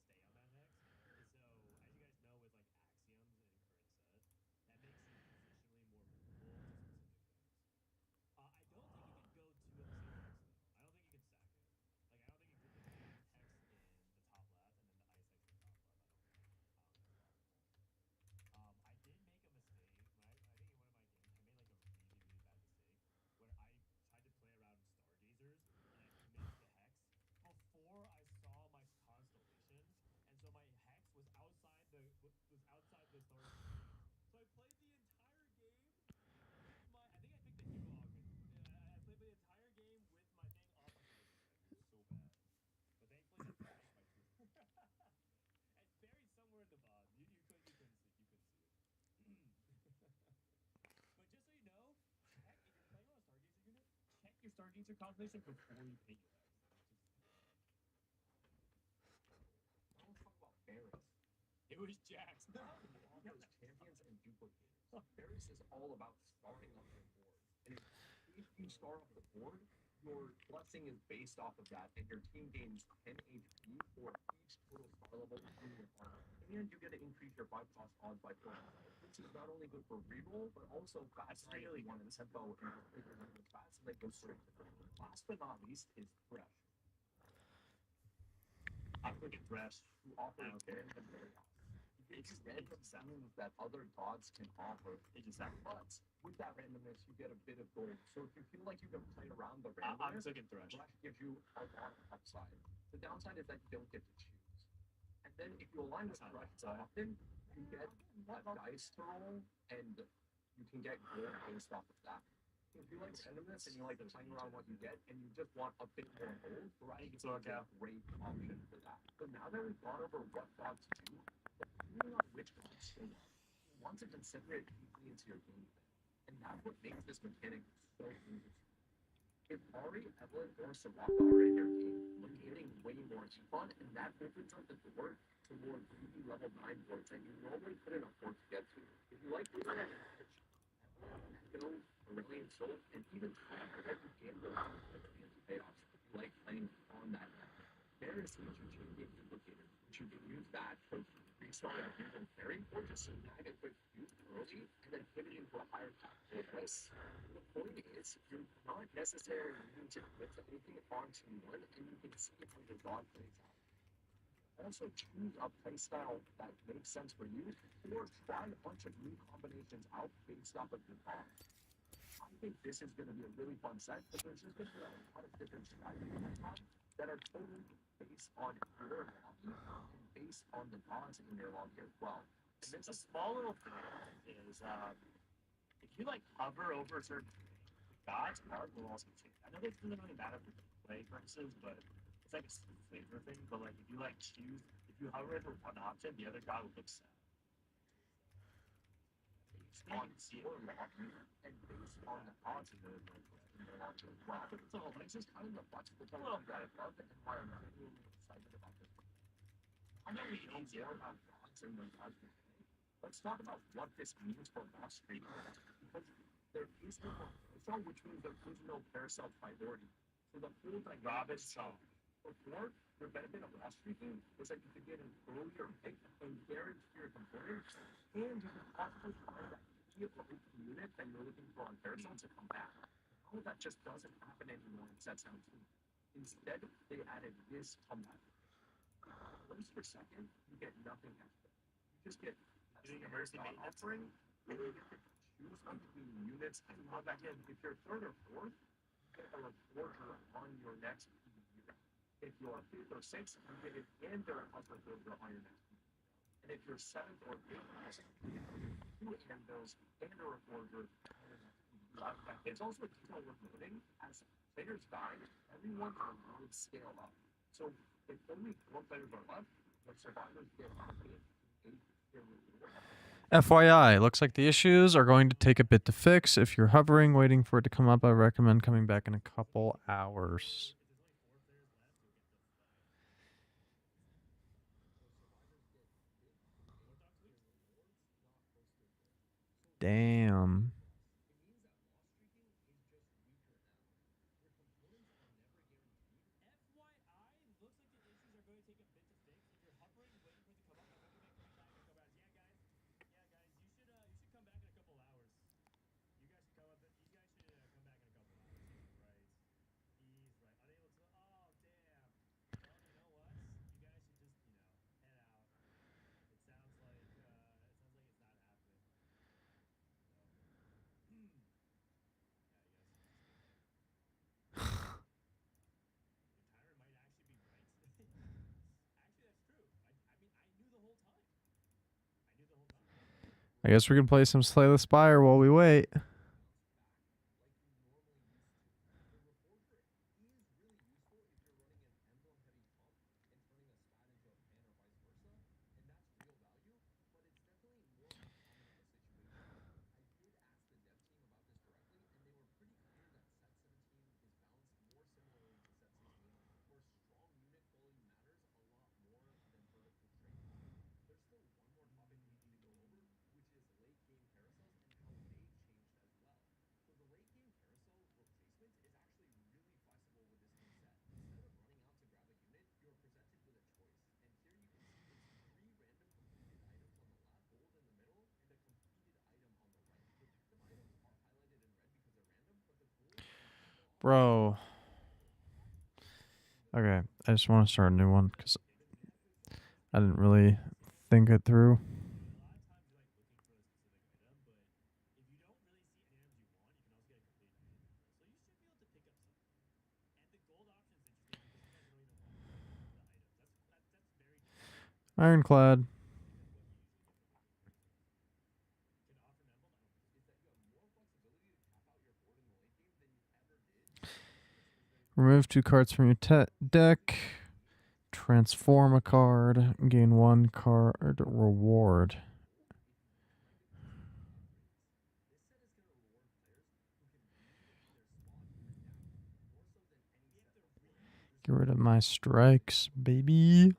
FYI, looks like the issues are going to take a bit to fix. If you're hovering, waiting for it to come up, I recommend coming back in a couple hours. Damn. I guess we can play some Slay the Spire while we wait. Bro. Okay, I just want to start a new one because I didn't really think it through. Ironclad. Remove 2 cards from your deck. Transform a card. Gain 1 card reward. Get rid of my strikes, baby.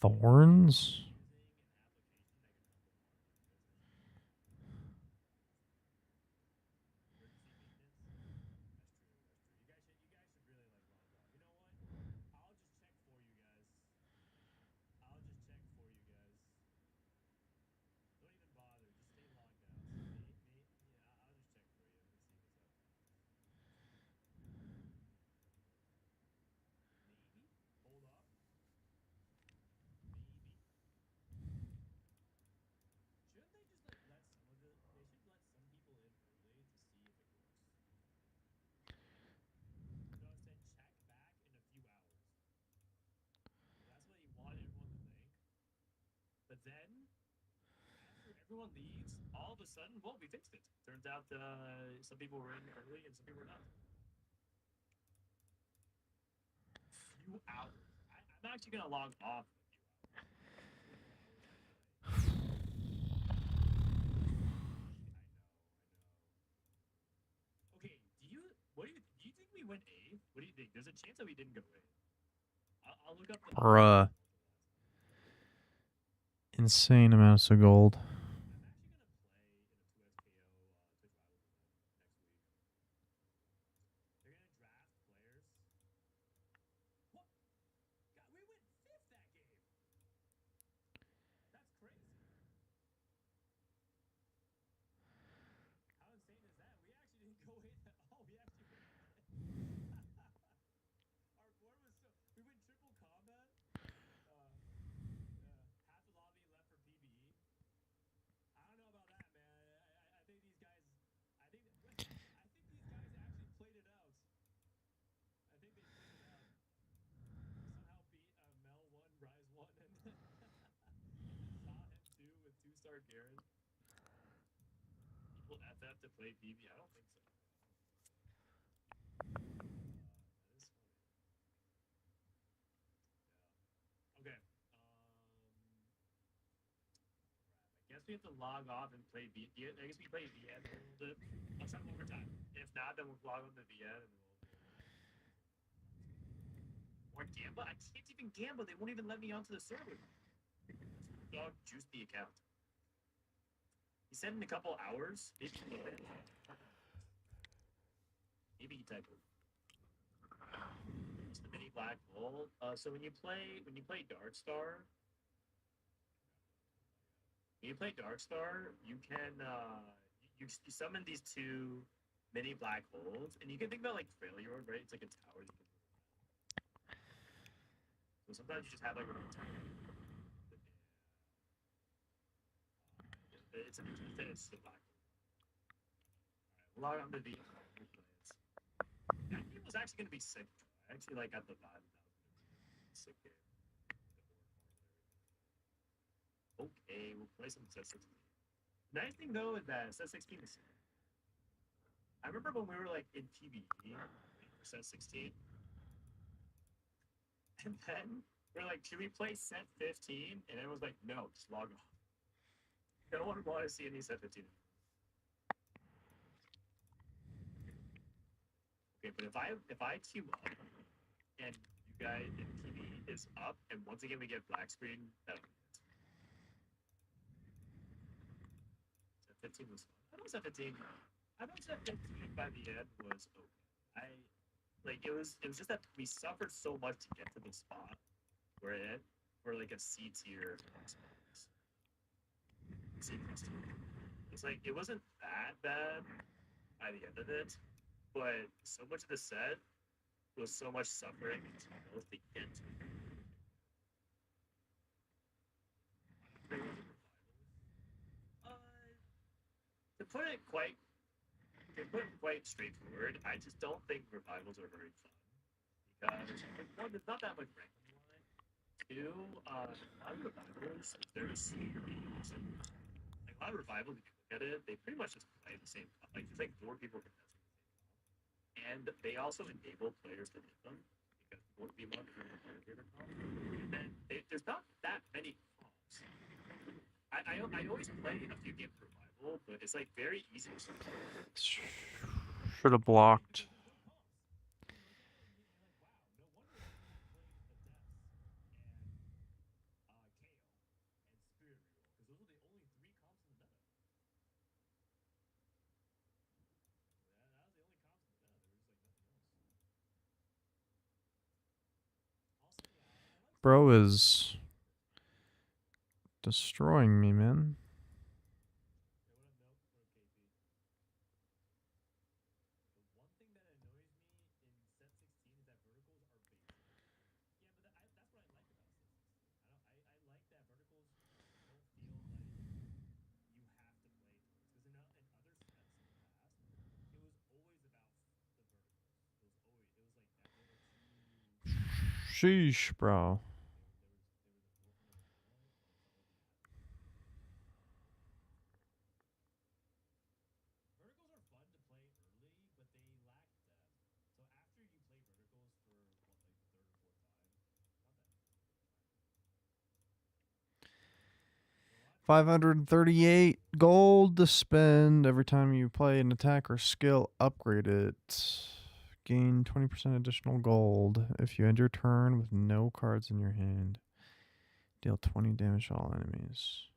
Thorns? Bruh. Insane amounts of gold. maybe type of it's the mini black hole. So when you play Dark Star, you can you summon these two mini black holes, and you can think about like Freljord, right? It's like a tower that you can. So sometimes you just have like a little tower. It's a black hole. Log on to the plans. That game was actually going to be sick. I actually like got the vibe that was going to be a sick game. Okay, we'll play some set 16. Nice thing though is that set 16 is. I remember when we were like in PvE for set 16, and then we're like, should we play set 15? And it was like, no, just log off. No one wanted to see any set 15. Okay, but if I queue up and you guys and PvE is up, and once again we get black screen, that'll be it. Set 15 was fun. I know set 15. I know set 15 by the end was okay. It was just that we suffered so much to get to the spot we're in. We're like a C tier. C plus tier. It's like it wasn't that bad by the end of it, but so much of the set was so much suffering to get to. To put it quite straightforward, I just don't think revivals are very fun because one, there's not that much rank on the line. Two, a lot of revivals, if they're just like a lot of revivals, if you look at it, they pretty much just play the same. Like there's like four people contesting the same comp, and they also enable players to hit them because more people have the favorite comp. And then there's not that many comps. I always play a few games of revival, but it's like very easy to. Should have blocked. Bro is destroying me, man. Sheesh, bro. $538 gold to spend every time you play an attack or skill. Upgrade it. Gain 20% additional gold if you end your turn with no cards in your hand. Deal 20 damage to all enemies.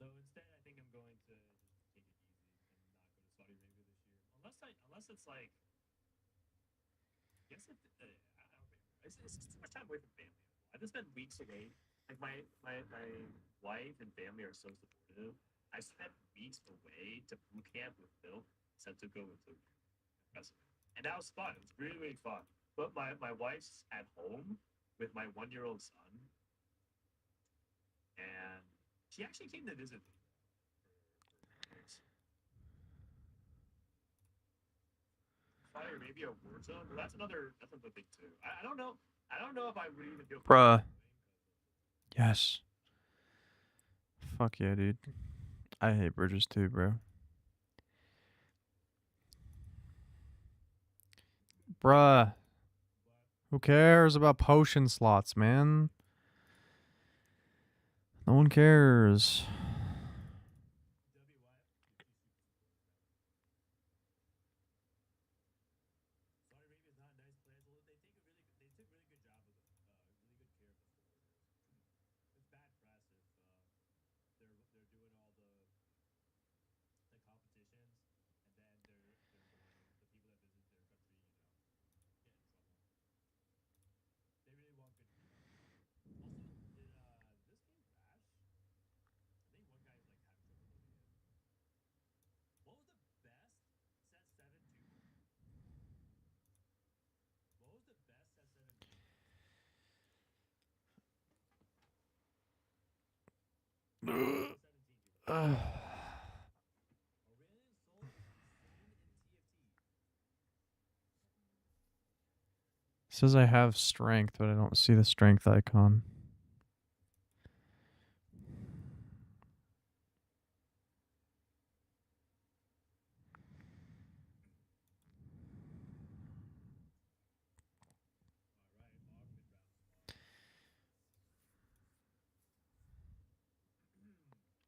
So instead, I think I'm going to just take it easy and not go to Saudi Arabia this year, unless it's like, I guess I don't know. It's just too much time away from family. I just spent weeks away. Like my wife and family are so supportive. I spent weeks away to boot camp with Phil, sent to go with Luke, and that was fun. It was really really fun. But my wife's at home with my 1-year-old son, and she actually came to visit me. Fire maybe a war zone. But that's another thing too. I don't know. I don't know if I would even feel. Bruh. Yes. Fuck yeah, dude. I hate bridges too, bro. Bruh. Who cares about potion slots, man? No one cares. W, what? You're super supportive, man. Saudi Arabia is not nice players. Although they take a really good, they took really good job of the, really good care of the foreigners. It's bad press if they're doing all the competitions, and then they're going the people that visit their country, get in trouble. They really want good people. Also, did this game crash? I think one guy's like having trouble loading in. What was the best set seven two? What was the best set seven two? Set 17 two. Let me see. Aurelian Sol Scene in TFT. Says I have strength, but I don't see the strength icon. All right, our mid-round spot.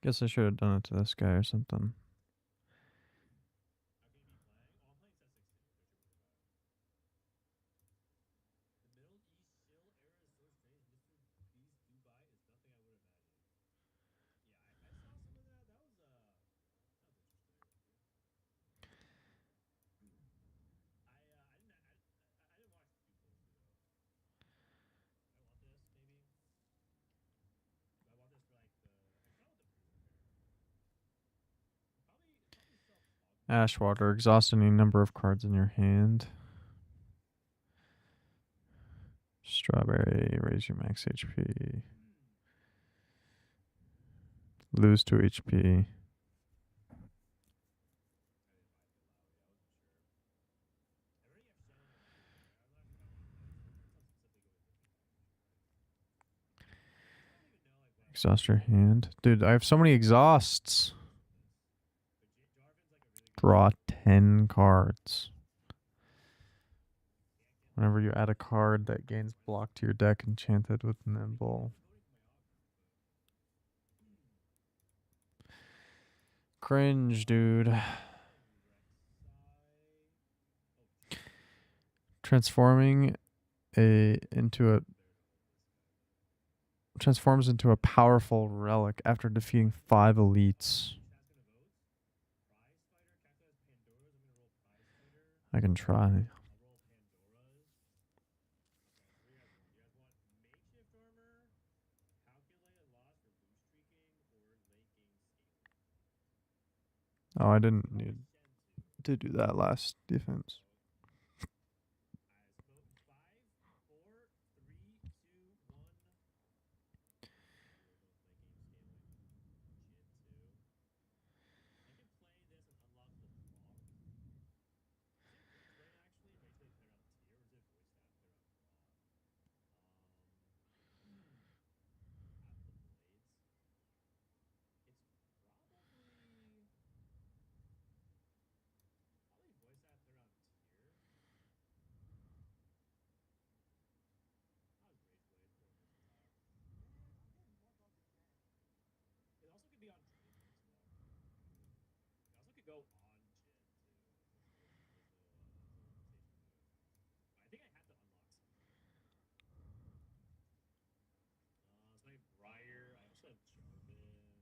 Guess I should have done it to this guy or something. How can you be playing? Oh, I'm playing set 16. Don't you worry about it. The Middle East shill era is so strange. Mr. Beast Dubai is nothing I would imagine. Yeah, I saw some of that. That was interesting. I didn't watch too closely though. Do I want this maybe? Do I want this for like the? I kind of want the berserker. It's probably self augment. Ashwater, exhaust any number of cards in your hand. Strawberry, raise your max HP. Lose 2 HP. I didn't mind the Alawi. I wasn't sure. I already have Shell in my queue, right? I'm not counting this. That's how simply go with different combos, right? I don't even know like what I want Exhaust your here. hand. Dude, I have so many exhausts. But Jarvan's like a really good Draw card. 10 cards. Can't get Whenever lucky. you add a card that gains What is block to your deck, enchanted with I don't even know Nimble. who's voting for my augment, but Cringe, dude. Rek'Sai. Oh, Jhin. Transforming into a There's a homeless guy. transforms into a powerful relic after defeating 5 elites. Any chat's gonna vote? Prize fighter. Cactus has Pandora's. I'm gonna roll prize fighter. I can try. I'll roll Pandora's. Okay, what do you guys want? You guys want makeshift armor, calculated loss for blue streaking, or late game scaling? Oh, I didn't Probably need Shen too. to do that last defense. Alright, let's vote in 5, 4, 3, 2, 1. Ooh, we're going late game scaling. Jhin too. I can play this and unlock the block. Is it rage blade actually? Rage blade play around tier, or is it voice staff play around claw? At the blades. It's probably voice staff play around tier. How's rage blade? More versatile. It also could be on Draven as well. It also could go on Jhin too as a rotation move. I think I have to unlock something. So I have Briar. I also have Jarvan.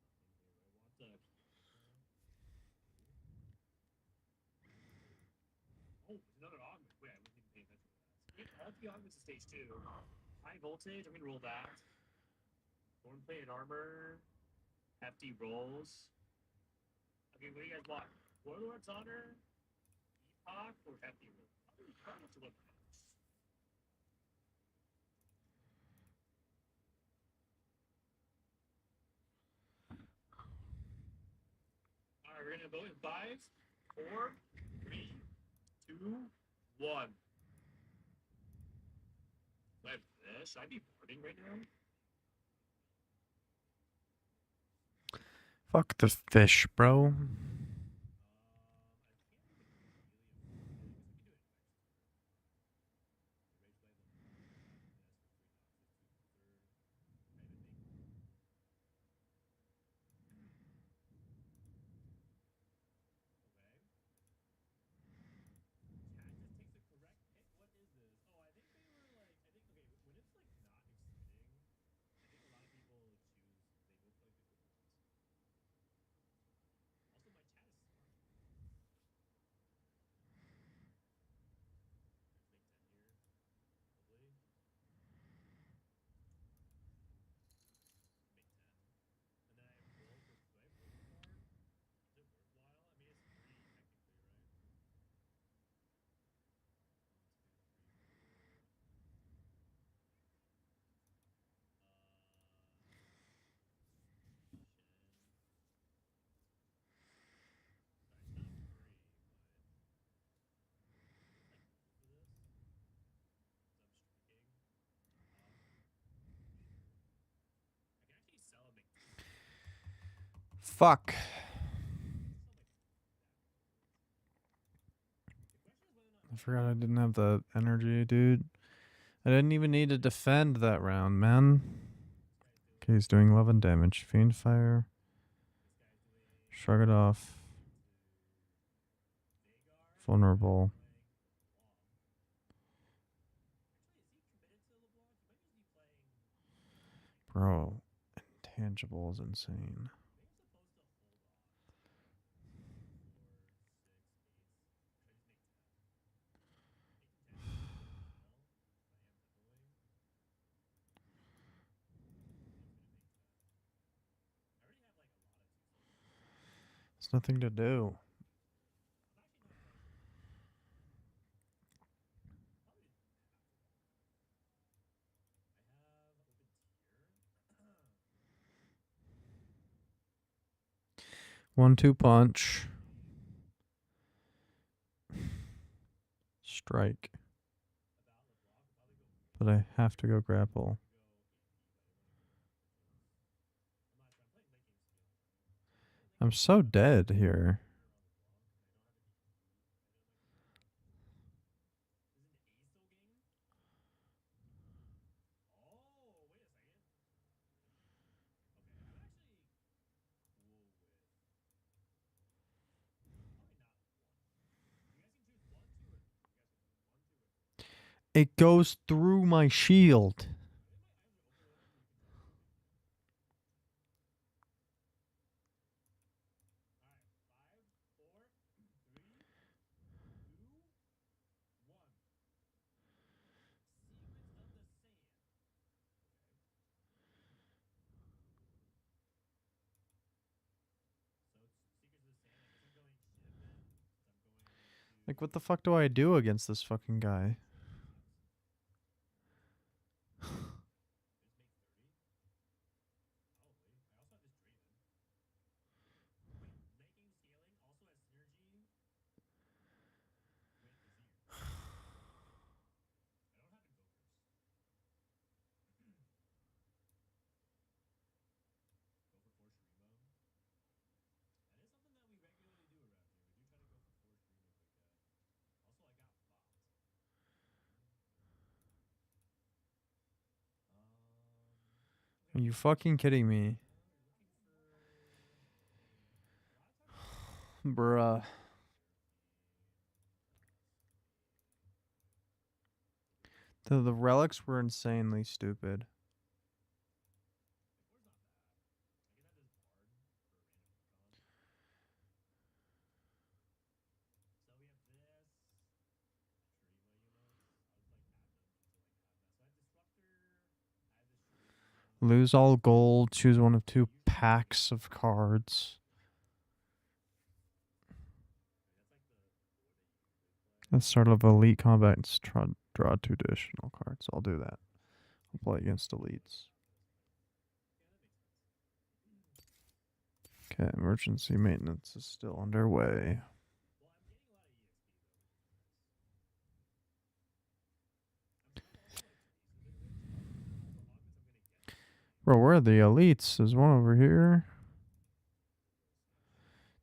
Ogmaw's nothing here. I want to keep this though. Ooh. Oh, it's another augment. Wait, I wasn't even paying attention to that. So we get all 3 augments to stage 2. High voltage. I'm gonna roll that. Thorn plated armor. Hefty rolls. Okay, what do you guys want? Warlord's honor, Epoch, or hefty roll? Probably have to look. All right, we're gonna vote in 5, 4, 3, 2, 1. honest, should I be boarding right now? Fuck the fish, bro. I can't even really afford it. I guess we can do it next turn. The rage blade Fuck. I forgot I didn't have the energy, dude. I didn't even need to defend that round, man. Okay, he's doing 11 damage. Fiend Fire. Shrug it off. Vulnerable. Bro, intangible is insane. There's nothing to do. One-two punch. Strike. But I have to go grapple. I'm so dead here. It goes through my shield. Like, what the fuck do I do against this fucking guy? Are you fucking kidding me? Bruh. The relics were insanely stupid. Lose all gold, choose one of two packs of cards. At the start of Elite Combat, draw two additional cards. I'll do that. I'll play against elites. Okay, emergency maintenance is still underway. Bro, where are the elites? There's one over here.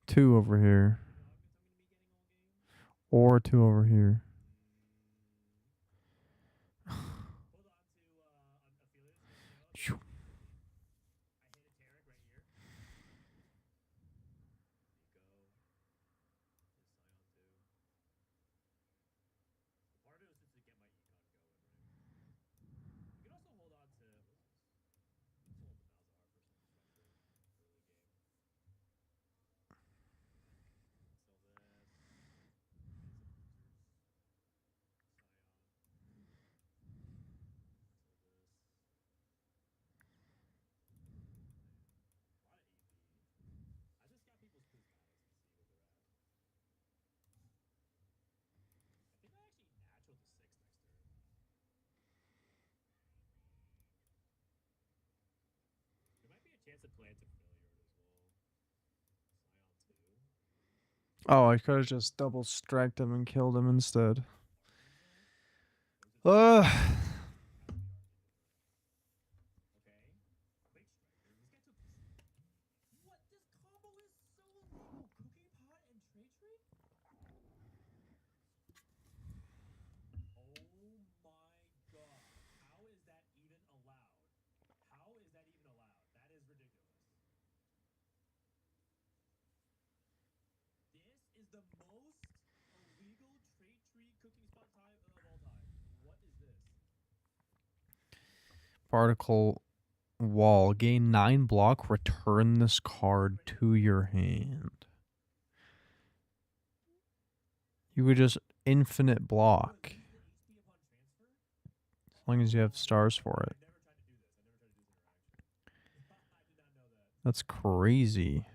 Two over here. Or two over here. Hold on to affiliates. Let's go. I hit a Tarek right here. Nico. Is Scion 2. The part of it was just to get my econ going, right? We can also hold on to what's this? Let's hold the Malzahar for some perspective early game. Sell this. Get some bruisers. Scion. Sell this. A lot of AP. I just got people's prismatics to see where they're at. I think I actually natural to 6 next turn. There might be a chance to play into failure as well. Scion 2. Oh, I could have just double striked him and killed him instead. Arcane though? Or is it Uh, okay. Quick striker. This guy took. What? This combo is so illegal. Cooking pot and trade tree? Oh my god. How is that even allowed? How is that even allowed? That is ridiculous. This is the most illegal trade tree cooking spot time of all time. What is this? particle wall. Gain 9 block. Return this card to your hand. You would just infinite block. As long as you have stars for it. That's crazy.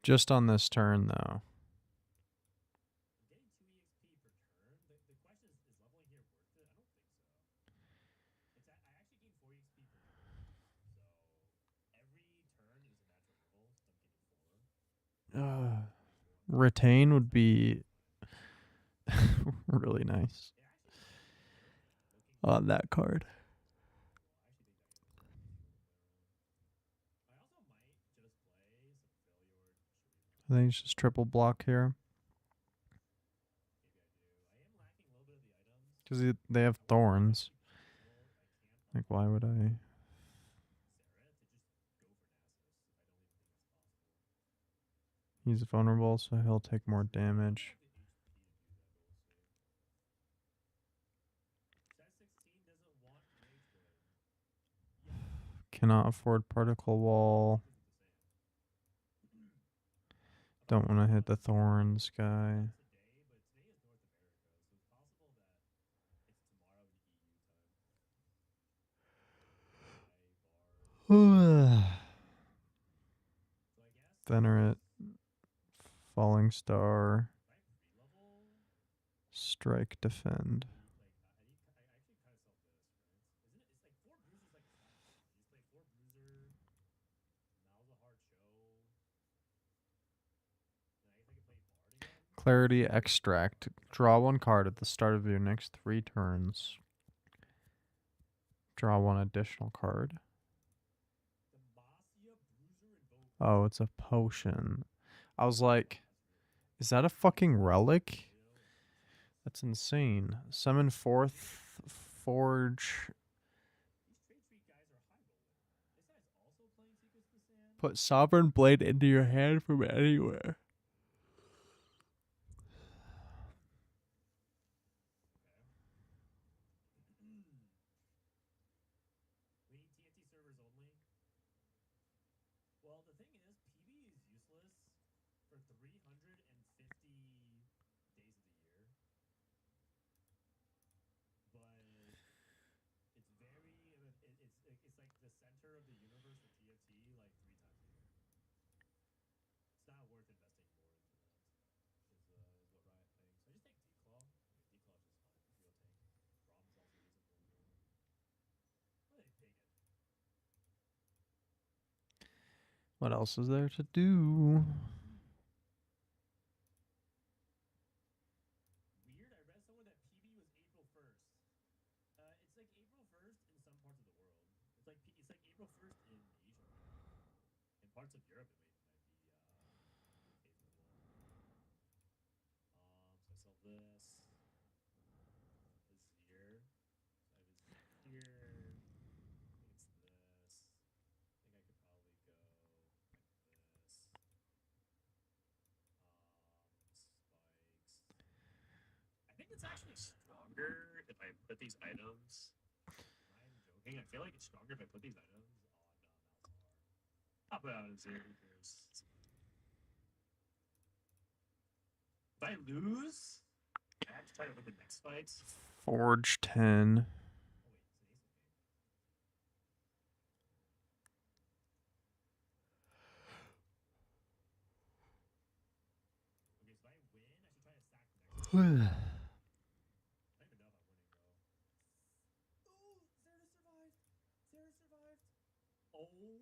Just on this turn, though. Getting 2 EXP per turn. The question is leveling here worth it? I don't think so. I actually gain 4 EXP per turn. So every turn is a natural level. So I'm getting 4. Retain would be really nice on that card. I think it's just triple block here. Because they have thorns. Like, why would I? He's vulnerable, so he'll take more damage. Cannot afford particle wall. Don't want to hit the thorns guy. Venerate. Falling Star. Strike, defend. Clarity Extract. Draw 1 card at the start of your next 3 turns. Draw 1 additional card. Oh, it's a potion. I was like, is that a fucking relic? That's insane. Summon 4th Forge. Put Sovereign Blade into your hand from anywhere. We need TFT servers only. Well, the thing is, PB is useless for 350 days of the year. But it's very it's like the center of the universe for TFT like 3 times a year. It's not worth investing What else is there to do? Weird. I read somewhere that PB was April 1st. It's like April 1st in some parts of the world. It's like April 1st in Asia. In parts of Europe, it might be the case as well. So I sell this. Azir. So I have Azir here. I think it's this. I think I could probably go like this. Spikes. I think it's actually stronger if I put these items. I'm joking. I feel like it's stronger if I put these items on Malzahar. I'll put out Azir. Who cares? It's fine. If I lose, I have to try to win the next fight. Forge 10. Oh wait, it's an ace of game. Okay, so if I win, I should try to sack the next one. I don't even know if I'm winning though. Ooh, Zara survived. Zara survived. Oh my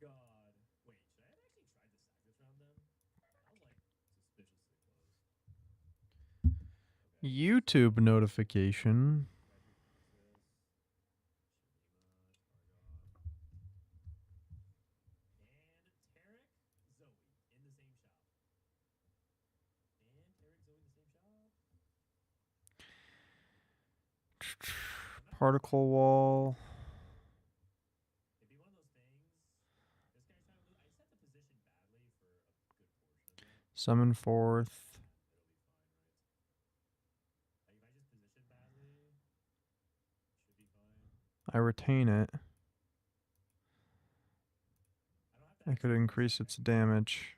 god. Wait, should I have actually tried to sack this round then? That was like suspiciously close. Okay. YouTube notification. Crisis. Shamima, Targon. And Tarek, Zoe in the same shop. And Tarek, Zoe in the same shop. Particle wall. It'd be one of those things. This guy's trying to lose. I set the position badly for a good portion of it. Summon fourth. It'll be fine, right? Like if I just position badly, it should be fine. I retain it. I don't have to. I could increase its damage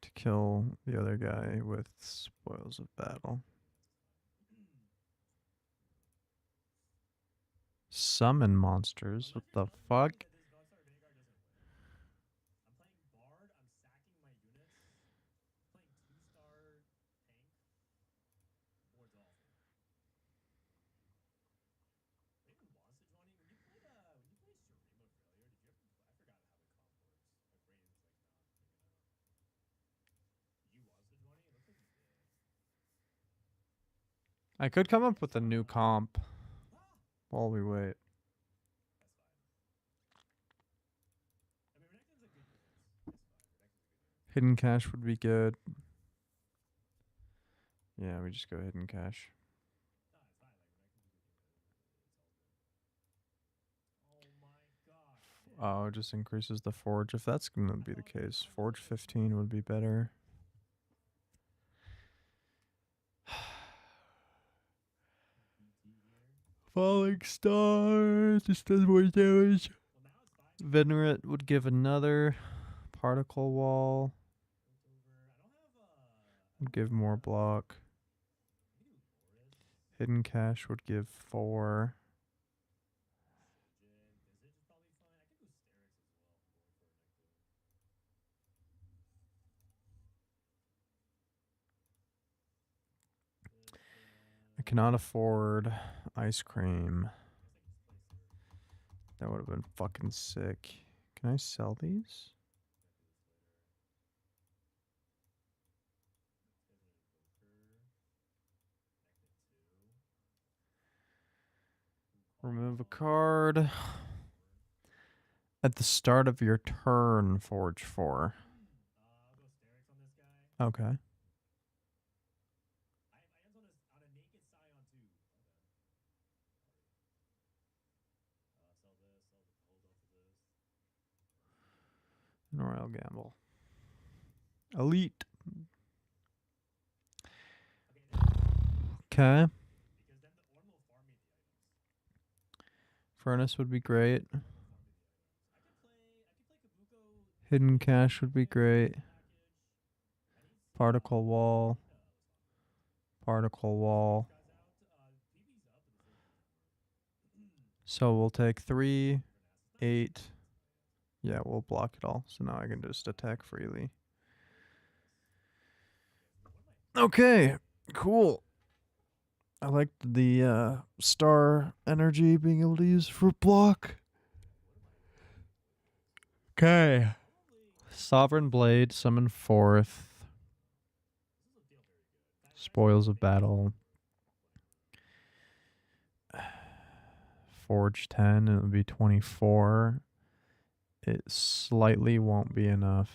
to kill the other guy with spoils of battle. Summon monsters. What the fuck? This Darkstar Vanguard doesn't win. I'm playing Bard. I'm sacking my units. I'm playing 2-star tank. Board's awful. Anyone wants to join me? When you play Shurima Failure, did you ever? I forgot how the comp works. My brain's like not picking up. Did you want to join me? It looks like you did. I could come up with a new comp while we wait. That's fine. I mean, Renekton's a good unit. It's fine. Renekton's a good unit. Hidden cache would be good. Yeah, we just go hidden cache. No, it's fine. Like Renekton's a good unit. It's all good. Oh my god. Oh, it just increases the forge. If that's going to be the case, forge 15 would be better. Falling star. This does more damage. Well, now it's fine. Venerate would give another particle wall. I don't have Would give more block. I can do Loris. Hidden cache would give 4. Visage is probably fine. I could go Sterix as well. I'm going for a Nectar. I cannot afford ice cream. I guess I can just play Seraph. That would have been fucking sick. Can I sell these? Remove a card. At the start of your turn, forge 4. I'll go Sterix on this guy. Okay. I have items on a naked Scion too. Okay. Sell this. Hold on to this. An Royal Gamble. Elite. Okay. Because then the Orn will farm me the items. Furnace would be great. I could play Kabuko. Hidden cache would be great. Particle wall. Particle wall. So we'll take 3, 8. Yeah, we'll block it all. So now I can just attack freely. Okay, cool. I liked the star energy being able to use for block. Okay. Sovereign Blade, summon 4th. Spoils of Battle. Forge 10, it would be 24. It slightly won't be enough.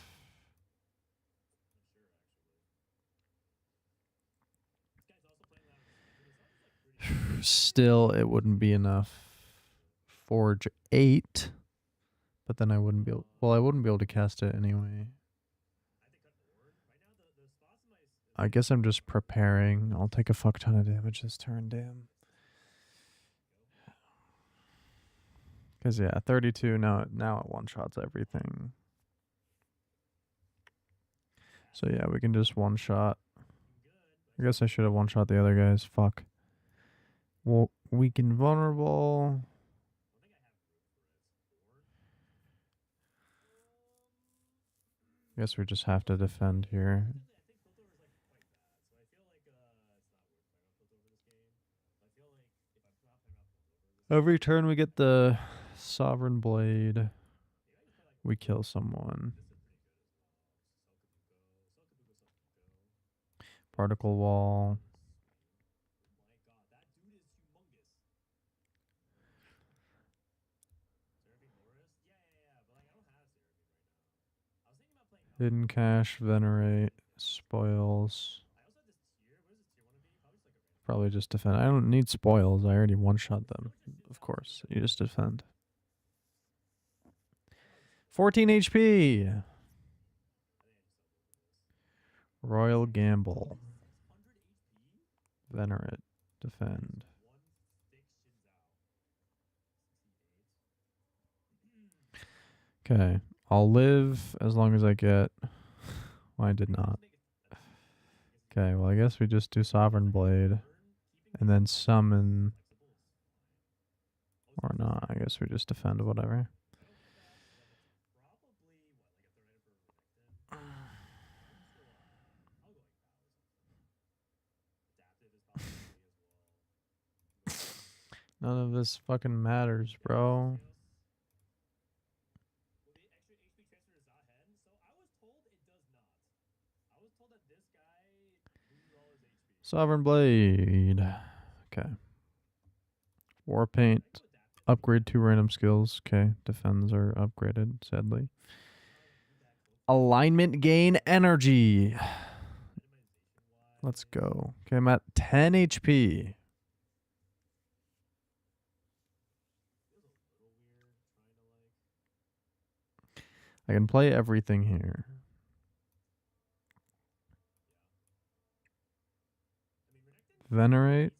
Still, it wouldn't be enough. Forge 8. But then I wouldn't be able... Well, I wouldn't be able to cast it anyway. I guess I'm just preparing. I'll take a fuck ton of damage this turn, damn. Because, yeah, 32, now it one-shots everything. So, yeah, we can just one-shot. I guess I should have one-shot the other guys. Fuck. Well, weaken vulnerable. I guess we just have to defend here. Every turn we get the Sovereign Blade. We kill someone. Particle Wall. Hidden Cache, Venerate, Spoils. Probably just defend. I don't need spoils. I already one-shot them. Of course. You just defend. 14 HP. Royal Gamble. Venerate. Defend. Okay. I'll live as long as I get... Well, I did not. Okay, well, I guess we just do Sovereign Blade. And then summon... Or not. I guess we just defend whatever. None of this fucking matters, bro. Sovereign Blade. Okay. Warpaint. Upgrade 2 random skills. Okay. Defends are upgraded, sadly. Alignment gain energy. Let's go. Okay, I'm at 10 HP. I can play everything here. Venerate.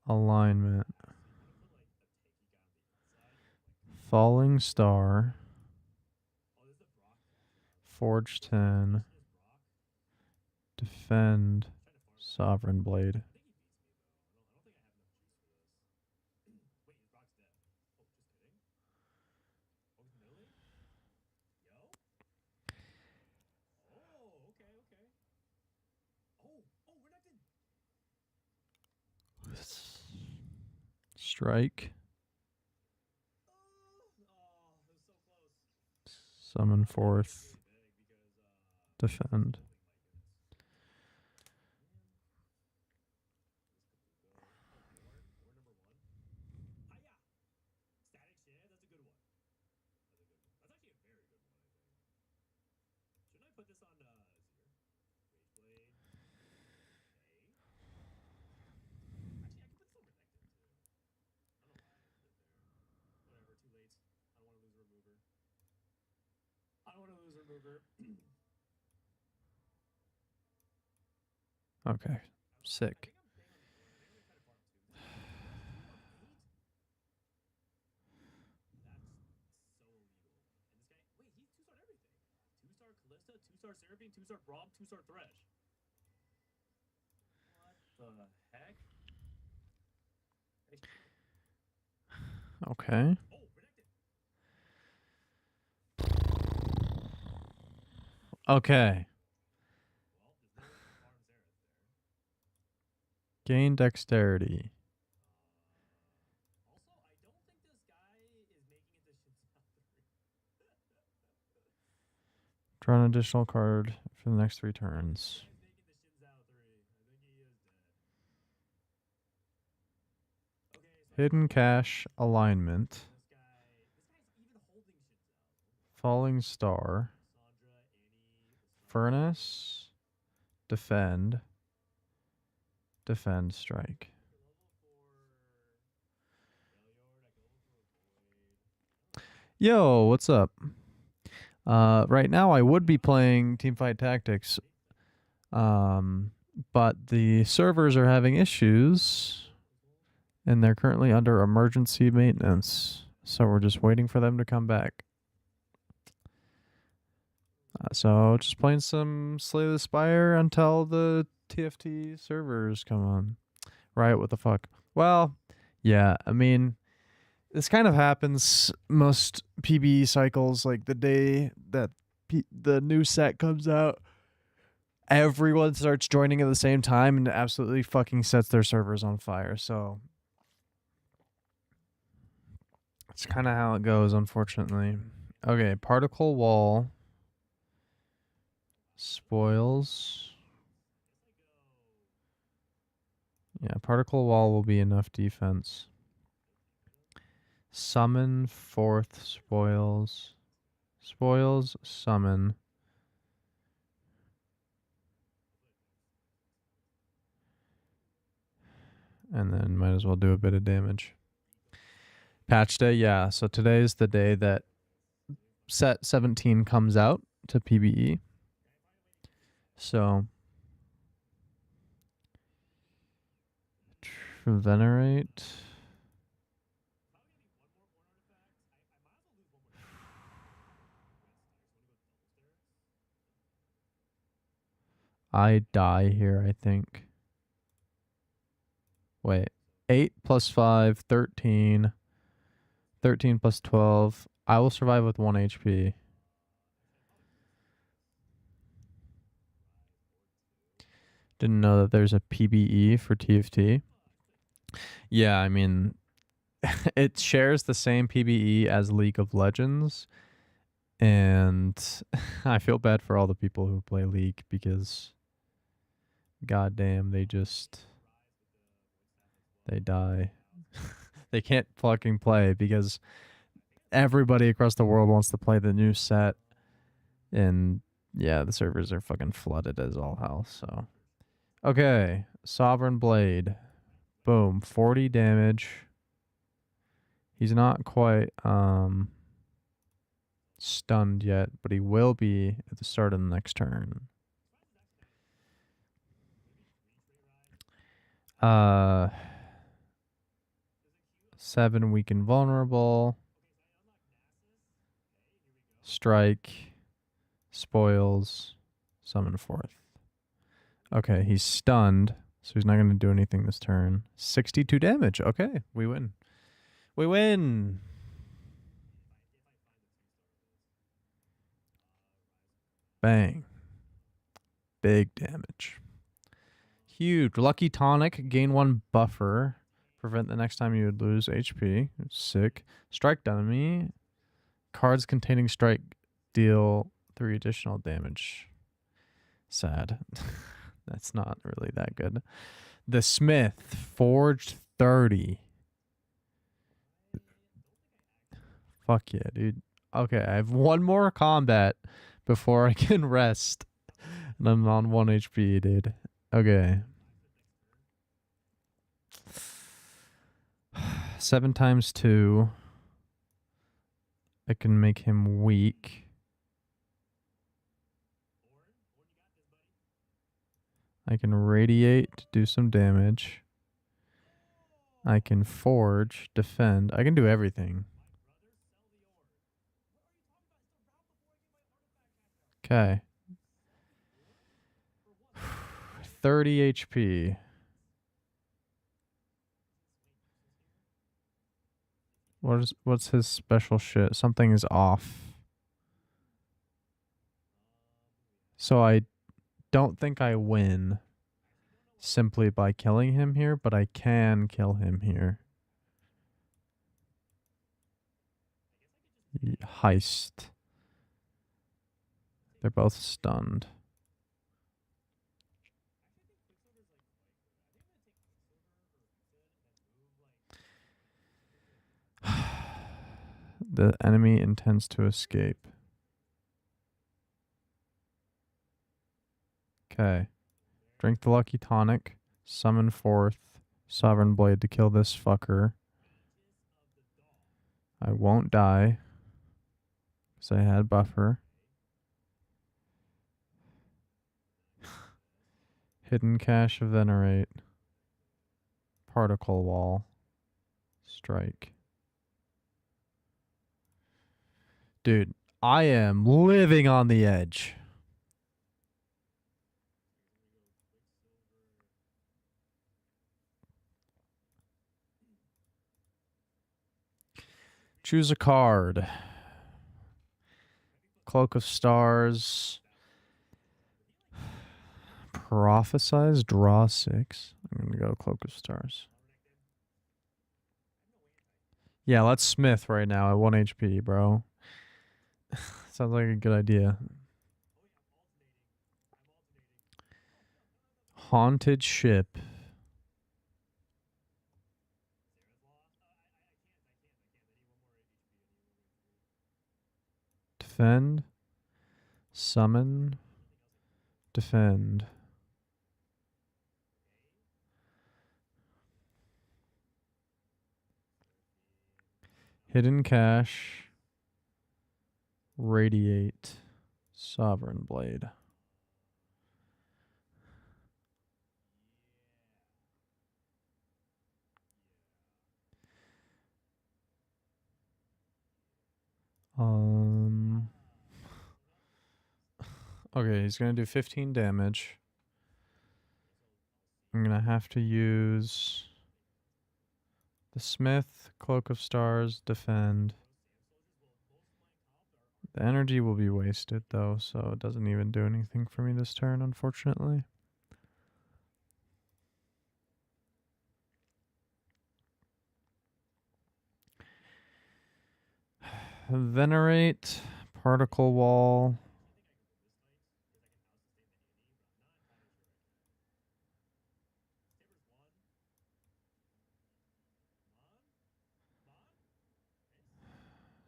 Alignment. Falling Star. Forge 10. Defend. Sovereign Blade. Strike. Summon 4th. Defend. Okay. Sick. Okay. Okay. Gain dexterity. Draw an additional card for the next 3 turns. He's making the Shinzao 3. I think he is dead. Okay, so Hidden Cache Alignment. this guy's even holding Shinzao. Falling Star. Sandra, Annie, Furnace. Defend. Defend, strike. Yo, what's up? Right now I would be playing Teamfight Tactics, but the servers are having issues, and they're currently under emergency maintenance, so we're just waiting for them to come back. So just playing some Slay the Spire until the TFT servers come on. Right, what the fuck? Well, yeah, I mean, this kind of happens most PBE cycles, like the day that the new set comes out, everyone starts joining at the same time and absolutely fucking sets their servers on fire. So it's kind of how it goes, unfortunately. Okay, particle wall. Spoils. Yeah, particle wall will be enough defense. Summon 4th spoils. Spoils, summon. And then might as well do a bit of damage. Patch day, yeah. So today's the day that set 17 comes out to PBE. So Venerate. I die here, I think. Wait. 8 plus 5, 13. 13 plus 12. I will survive with 1 HP. Didn't know that there's a PBE for TFT. Yeah, I mean, it shares the same PBE as League of Legends. And I feel bad for all the people who play League because goddamn, they die. They can't fucking play because everybody across the world wants to play the new set. And yeah, the servers are fucking flooded as all hell. So, okay, Sovereign Blade. Boom, 40 damage. He's not quite stunned yet, but he will be at the start of the next turn. 7 weaken vulnerable. Strike. Spoils. Summon 4th. Okay, he's stunned, so he's not going to do anything this turn. 62 damage. Okay, we win. We win. Bang. Big damage. Huge. Lucky Tonic. Gain 1 buffer. Prevent the next time you would lose HP. Sick. Strike enemy. Cards containing strike deal 3 additional damage. Sad. That's not really that good. The Smith. Forged 30. Fuck yeah, dude. Okay, I have 1 more combat before I can rest. And I'm on 1 HP, dude. Okay. 7 times 2. I can make him weak. I can radiate, do some damage. I can forge, defend. I can do everything. Okay. 30 HP. What's his special shit? Something is off. So I don't think I win simply by killing him here, but I can kill him here. Heist. They're both stunned. The enemy intends to escape. Okay. Drink the lucky tonic. Summon forth Sovereign Blade to kill this fucker. I won't die. Because I had buffer. Hidden Cache of Venerate. Particle Wall. Strike. Dude, I am living on the edge. Choose a card. Cloak of Stars. Prophesize, draw 6. I'm going to go Cloak of Stars. Yeah, let's Smith right now at 1 HP, bro. Sounds like a good idea. Haunted Ship. Defend. Summon. Defend. Hidden Cache. Radiate. Sovereign Blade. Okay, he's gonna do 15 damage. I'm gonna have to use the Smith, Cloak of Stars, defend. The energy will be wasted though, so it doesn't even do anything for me this turn, unfortunately. Venerate, Particle Wall.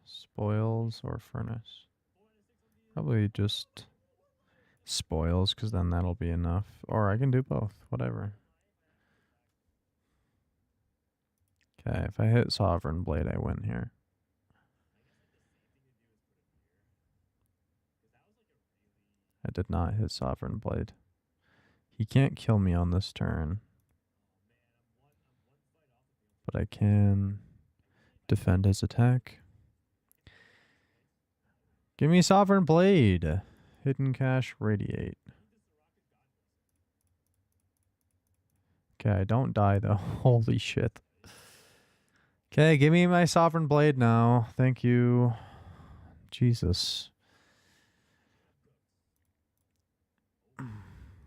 Spoils or Furnace. Probably just Spoils, because then that'll be enough. Or I can do both, whatever. Okay, if I hit Sovereign Blade, I win here. I did not hit Sovereign Blade. He can't kill me on this turn. But I can defend his attack. Give me Sovereign Blade. Hidden Cache, Radiate. Okay, I don't die though. Holy shit. Okay, give me my Sovereign Blade now. Thank you. Jesus.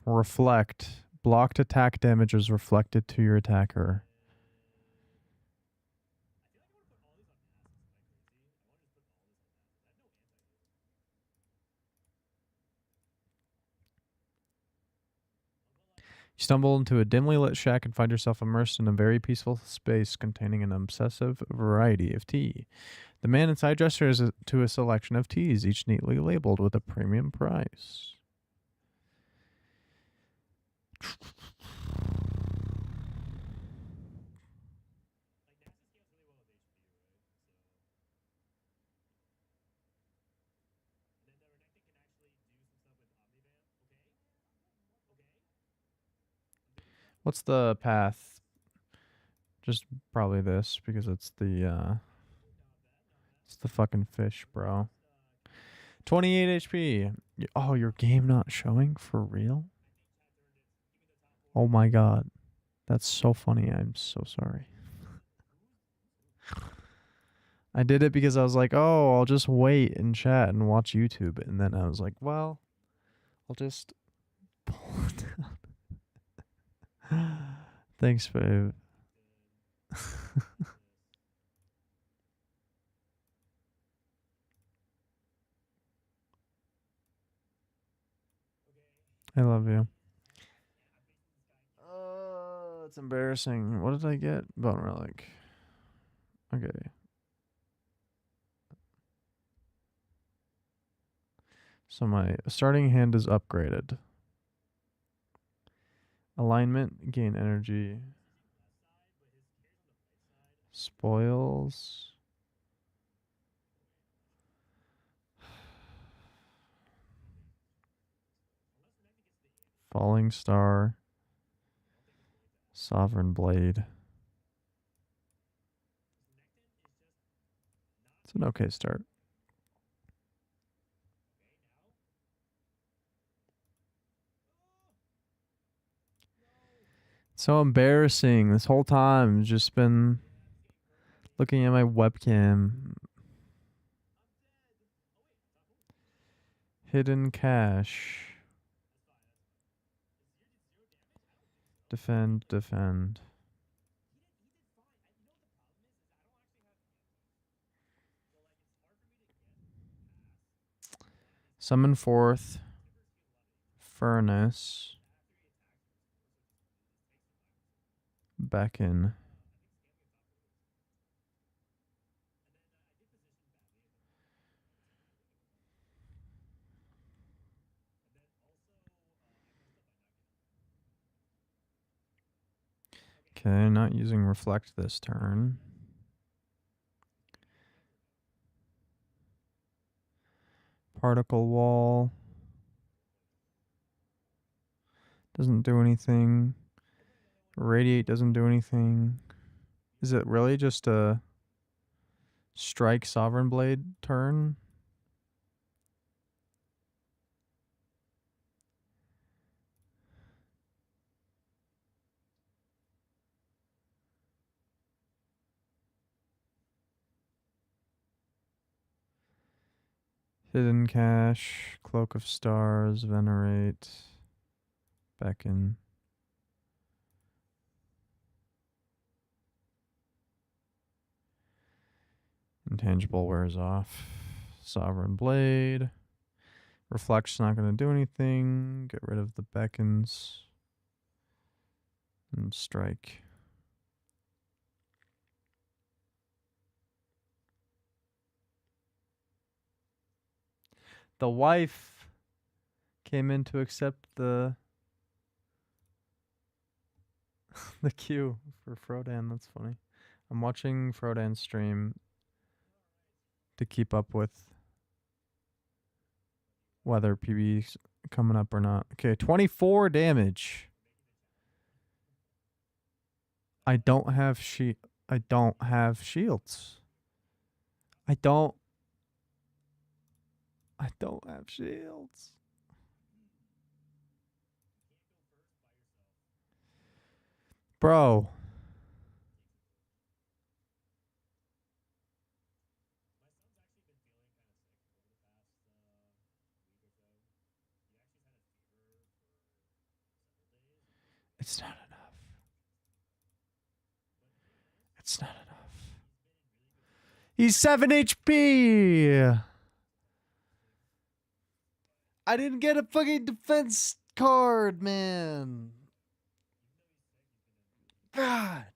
Reflect. Blocked attack damage is reflected to your attacker. You stumble into a dimly lit shack and find yourself immersed in a very peaceful space containing an obsessive variety of tea. The man inside gestures to a selection of teas, each neatly labeled with a premium price. What's the path? Just probably this, because it's the fucking fish, bro. 28 HP. Oh, your game not showing? For real? Oh my god. That's so funny. I'm so sorry. I did it because I was like, oh, I'll just wait and chat and watch YouTube. And then I was like, well, I'll just pull it down. Thanks, babe. I love you. It's embarrassing. What did I get? Bone relic. Okay. So my starting hand is upgraded. Alignment, gain energy. Spoils. Falling Star. Sovereign Blade. It's an okay start. So embarrassing. This whole time, just been looking at my webcam. Hidden cache. Defend, defend. Summon forth. Furnace. Beckon. Okay, not using reflect this turn. Particle wall. Doesn't do anything. Radiate doesn't do anything. Is it really just a strike Sovereign Blade turn? Hidden Cache, Cloak of Stars, Venerate, Beckon. Intangible wears off. Sovereign Blade. Reflect's not going to do anything. Get rid of the Beckons. And strike. The wife came in to accept the the queue for Frodan. That's funny. I'm watching Frodan's stream to keep up with whether PB's coming up or not. Okay, 24 damage. I don't have shields. I don't have shields. Bro. It's not enough. It's not enough. He's 7 HP. I didn't get a fucking defense card, man. God.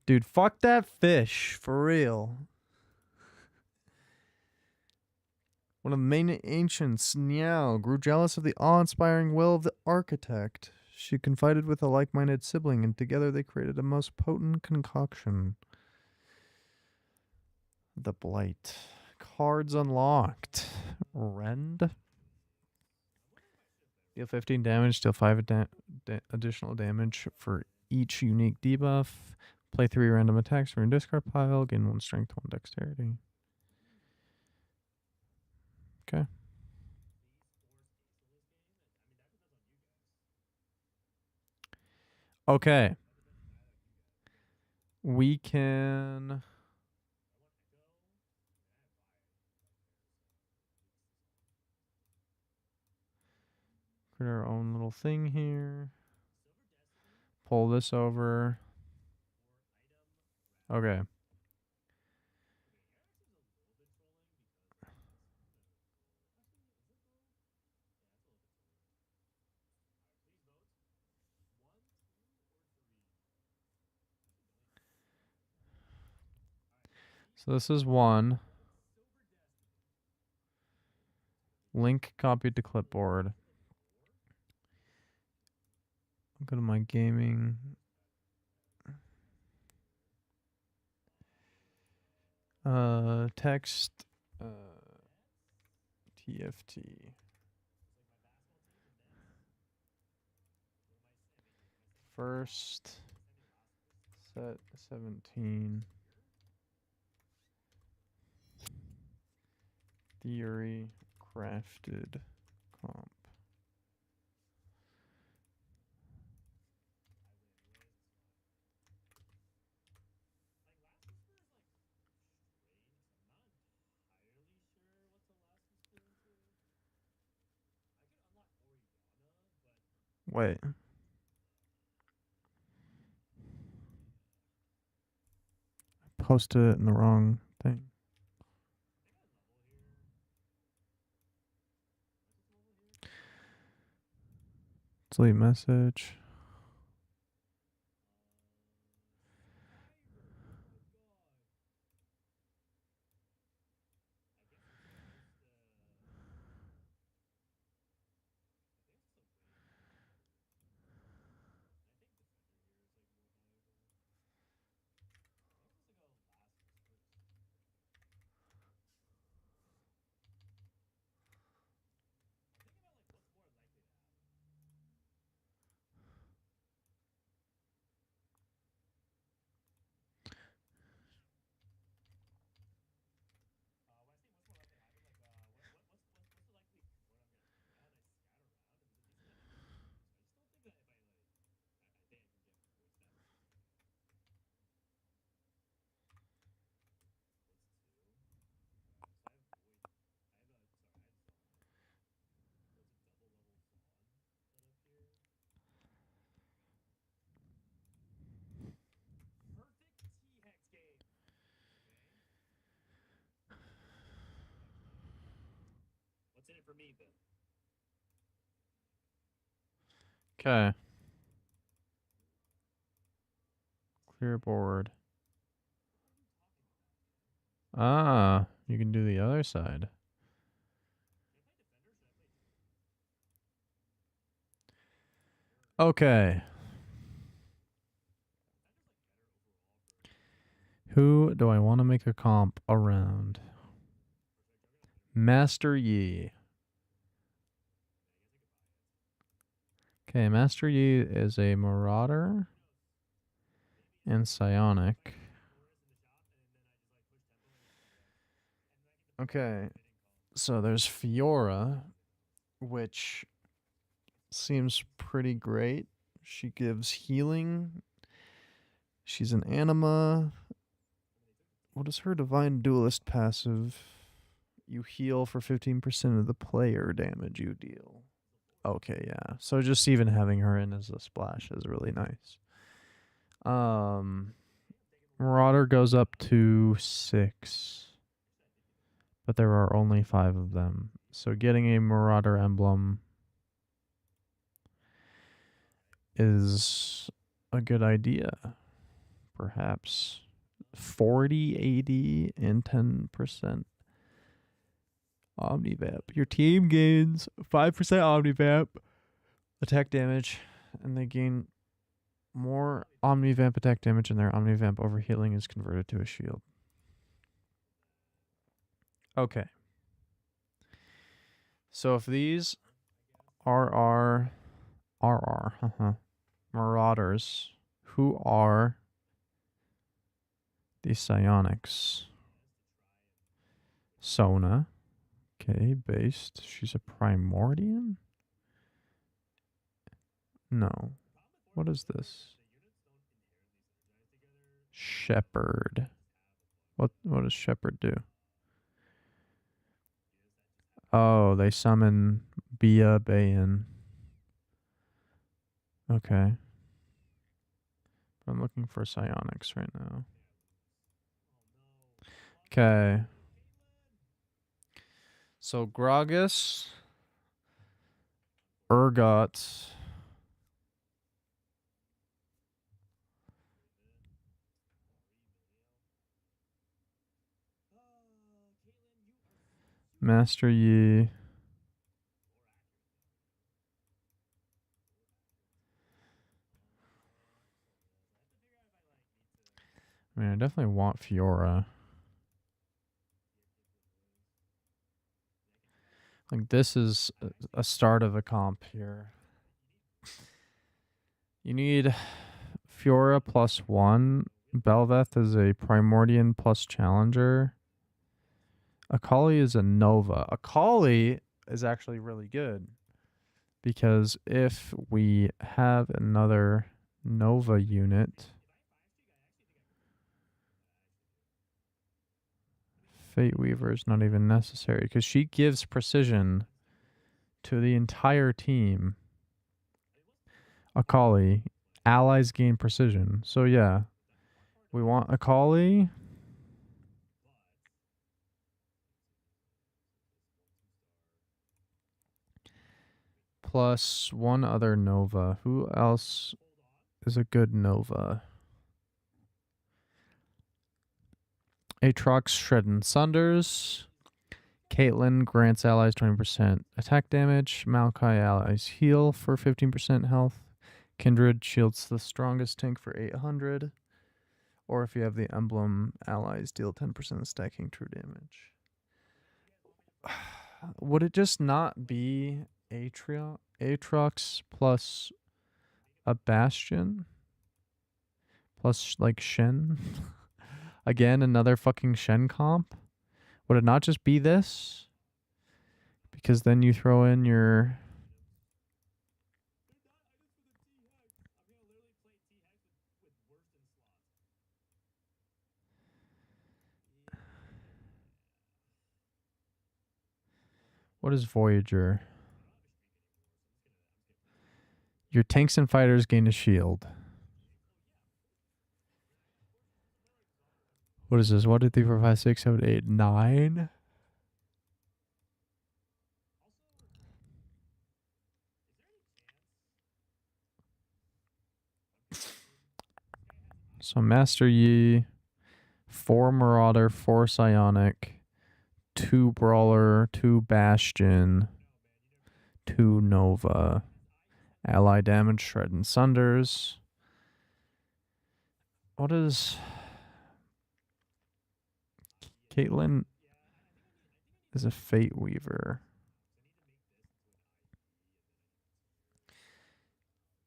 Dude, fuck that fish. For real. One of the main ancients, Niao, grew jealous of the awe-inspiring will of the architect. She confided with a like-minded sibling, and together they created a most potent concoction. The Blight. Cards unlocked. Rend. Deal 15 damage, deal 5 additional damage for each unique debuff. Play 3 random attacks from your discard pile. Gain 1 strength, 1 dexterity. Okay. Okay. We can... create our own little thing here. pull this over. Okay. So this is one. Link copied to clipboard. I'll go to my gaming. Text. TFT. First set 17. Theory crafted comp. Wait. Posted it in the wrong thing. Delete message. What's in it for me, then? Okay. Clear board. Ah, you can do the other side. Okay. Who do I want to make a comp around? Master Yi. Okay, Master Yi is a Marauder and Psionic. Okay, so there's Fiora, which seems pretty great. She gives healing. She's an anima. What is her Divine Duelist passive? You heal for 15% of the player damage you deal. Okay, yeah. So just even having her in as a splash is really nice. Marauder goes up to 6. But there are only 5 of them. So getting a Marauder emblem is a good idea. Perhaps 40, 80, and 10% Omnivamp. Your team gains 5% Omnivamp attack damage, and they gain more Omnivamp attack damage, and their Omnivamp overhealing is converted to a shield. Okay. So if these are our Marauders, who are the Psionics? Sona. Okay, based. She's a Primordian? No. What is this? Shepherd. What does Shepherd do? Oh, they summon Bia Bayan. Okay. looking for psionics right now. Okay. So Gragas, Urgot, Master Yi. I mean, I definitely want Fiora. Like, this is a start of a comp here. You need Fiora +1. Belveth is a Primordian plus Challenger. Akali is a Nova. Akali is actually really good. Because if we have another Nova unit, Fate Weaver is not even necessary because she gives precision to the entire team. Akali, allies gain precision. So yeah, we want Akali. Plus one other Nova. Who else is a good Nova? Aatrox, Shred and Sunders. Caitlyn grants allies 20% attack damage. Maokai allies heal for 15% health. Kindred shields the strongest tank for 800. Or if you have the emblem, allies deal 10% stacking true damage. Would it just not be Aatrox plus a Bastion? Plus, like, Shen? Again, another fucking Shen comp? Would it not just be this? Because then you throw in your... What is Voyager? Your tanks and fighters gain a shield. What is this? 1, 2, 3, 4, 5, 6, 7, 8, 9? So Master Yi, 4 Marauder, 4 Psionic, 2 Brawler, 2 Bastion, 2 Nova. Ally damage, Shred and Sunders. What is... Caitlyn is a Fate Weaver.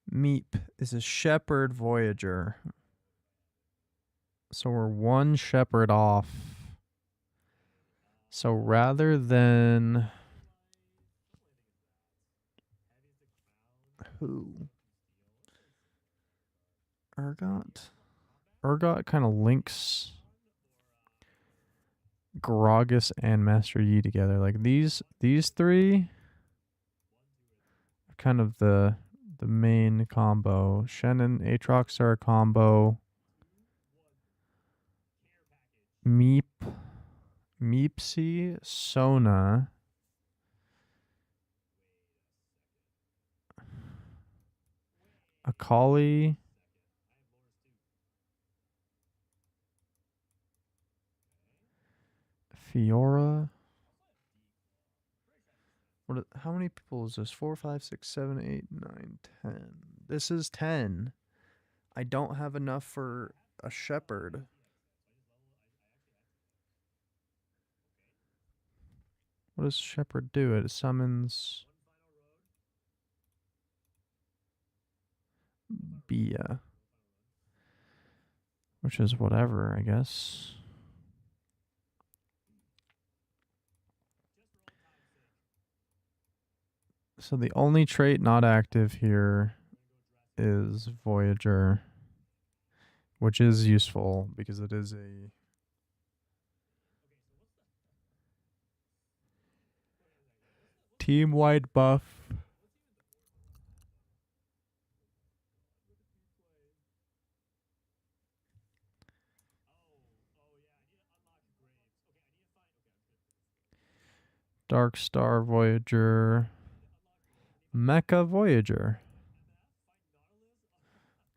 Meep is a Shepherd Voyager. So we're 1 Shepherd off. So rather than... Who? Urgot? Urgot kind of links Gragas and Master Yi together. Like these 3 are kind of the main combo. Shen and Aatrox are a combo. Meepsy, Sona. Akali. Fiora. How many people is this? 4, 5, 6, 7, 8, 9, 10. This is 10. I don't have enough for a shepherd. What does shepherd do? It summons Bia, which is whatever, I guess. So the only trait not active here is Voyager, which is useful because it is a team-wide buff. Dark Star Voyager. Mecha Voyager.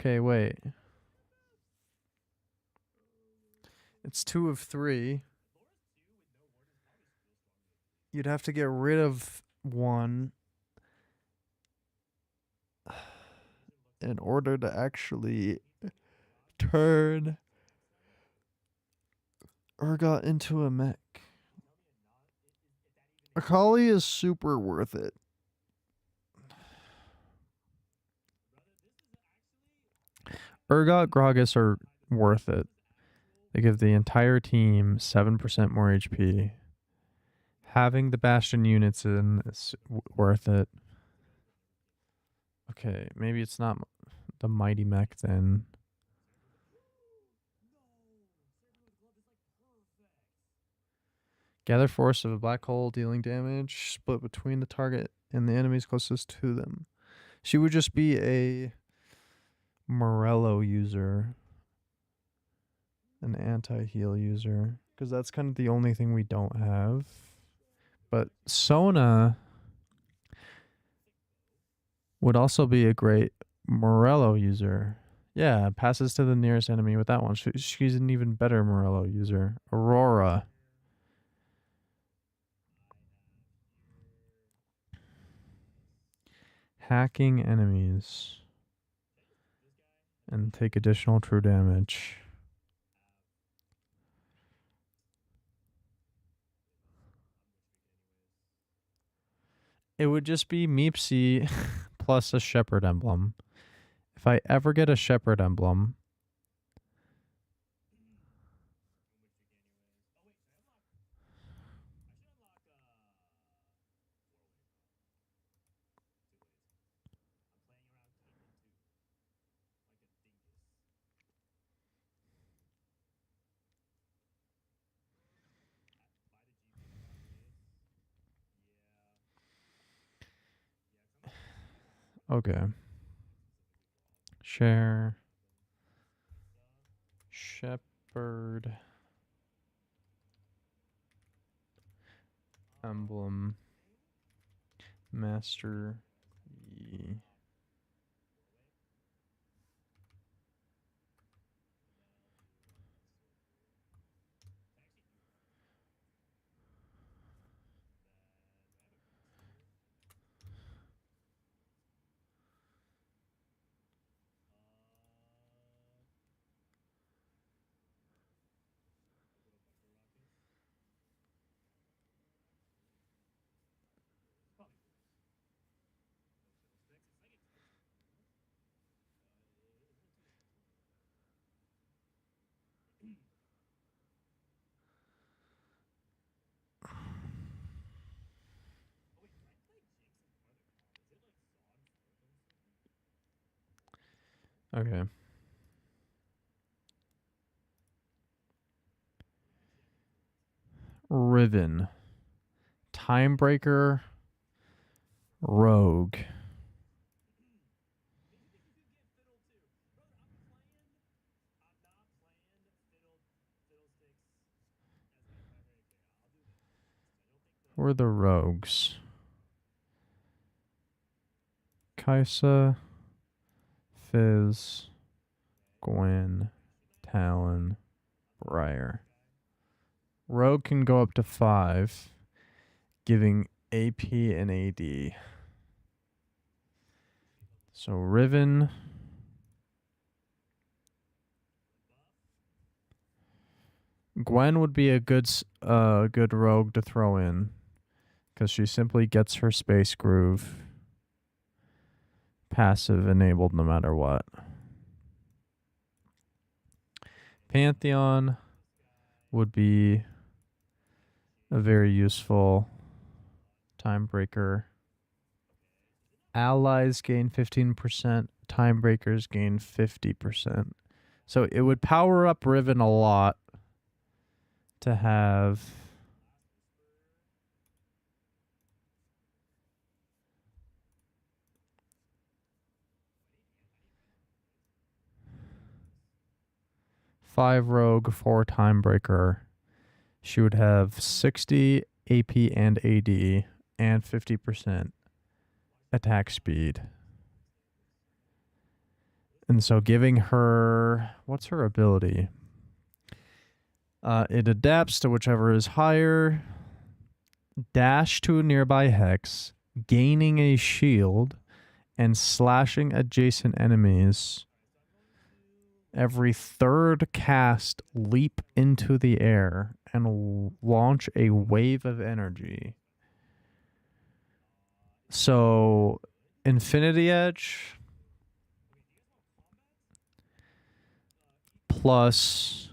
Okay, wait. It's 2 of 3. You'd have to get rid of one in order to actually turn Urgot into a mech. Akali is super worth it. Urgot, Gragas are worth it. They give the entire team 7% more HP. Having the Bastion units in is worth it. Okay, maybe it's not the Mighty Mech then. Gather force of a black hole dealing damage split between the target and the enemies closest to them. She would just be a Morello user. An anti-heal user. Because that's kind of the only thing we don't have. But Sona would also be a great Morello user. Yeah, passes to the nearest enemy with that one. She's an even better Morello user. Aurora. Hacking enemies. And take additional true damage. It would just be Meepsy plus a Shepherd emblem. If I ever get a Shepherd emblem, okay. Share. Shepherd. Emblem. Master. Yi. Okay. Riven. Timebreaker. Rogue. Who are the rogues? Kaisa. Fizz. Gwen. Talon. Briar. Rogue can go up to 5, giving AP and AD. So Riven. Gwen would be a good rogue to throw in, because she simply gets her space groove passive enabled no matter what. Pantheon would be a very useful timebreaker. Allies gain 15%, timebreakers gain 50%. So it would power up Riven a lot to have five rogue, 4 timebreaker. She would have 60 AP and AD and 50% attack speed. And so giving her, what's her ability? It adapts to whichever is higher, dash to a nearby hex, gaining a shield, and slashing adjacent enemies. Every third cast, leap into the air and launch a wave of energy. So, Infinity Edge plus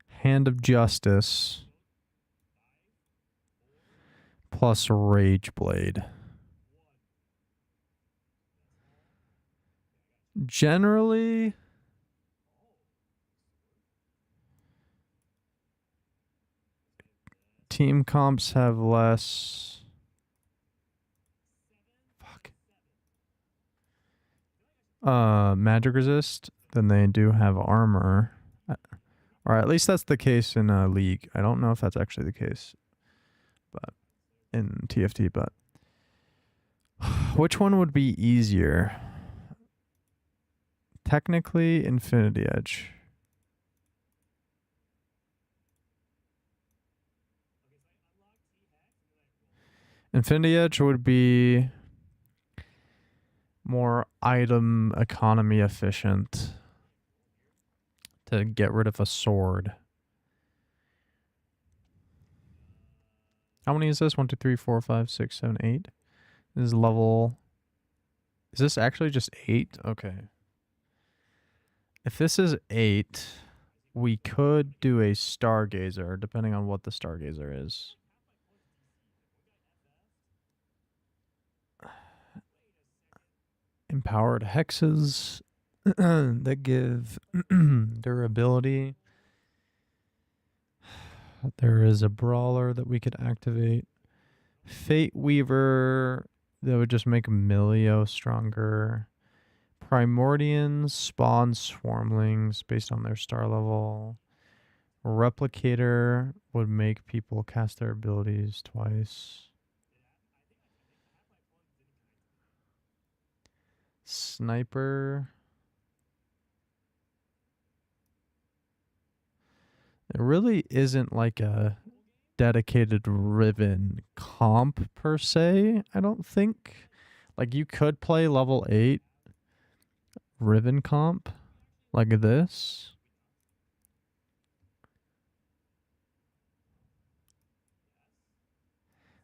Hand of Justice plus Rage Blade. Generally, team comps have less. Fuck. Magic resist than they do have armor. Or at least that's the case in League. I don't know if that's actually the case, but in TFT. But which one would be easier? Technically, Infinity Edge. Infinity Edge would be more item economy efficient to get rid of a sword. How many is this? 1, 2, 3, 4, 5, 6, 7, 8. This is level. Is this actually just 8? Okay. If this is 8, we could do a Stargazer, depending on what the Stargazer is. Empowered hexes that give durability. There is a brawler that we could activate. Fate Weaver that would just make Milio stronger. Primordians spawn swarmlings based on their star level. Replicator would make people cast their abilities twice. Sniper. It really isn't like a dedicated Riven comp per se, I don't think. Like you could play level 8 Riven comp like this.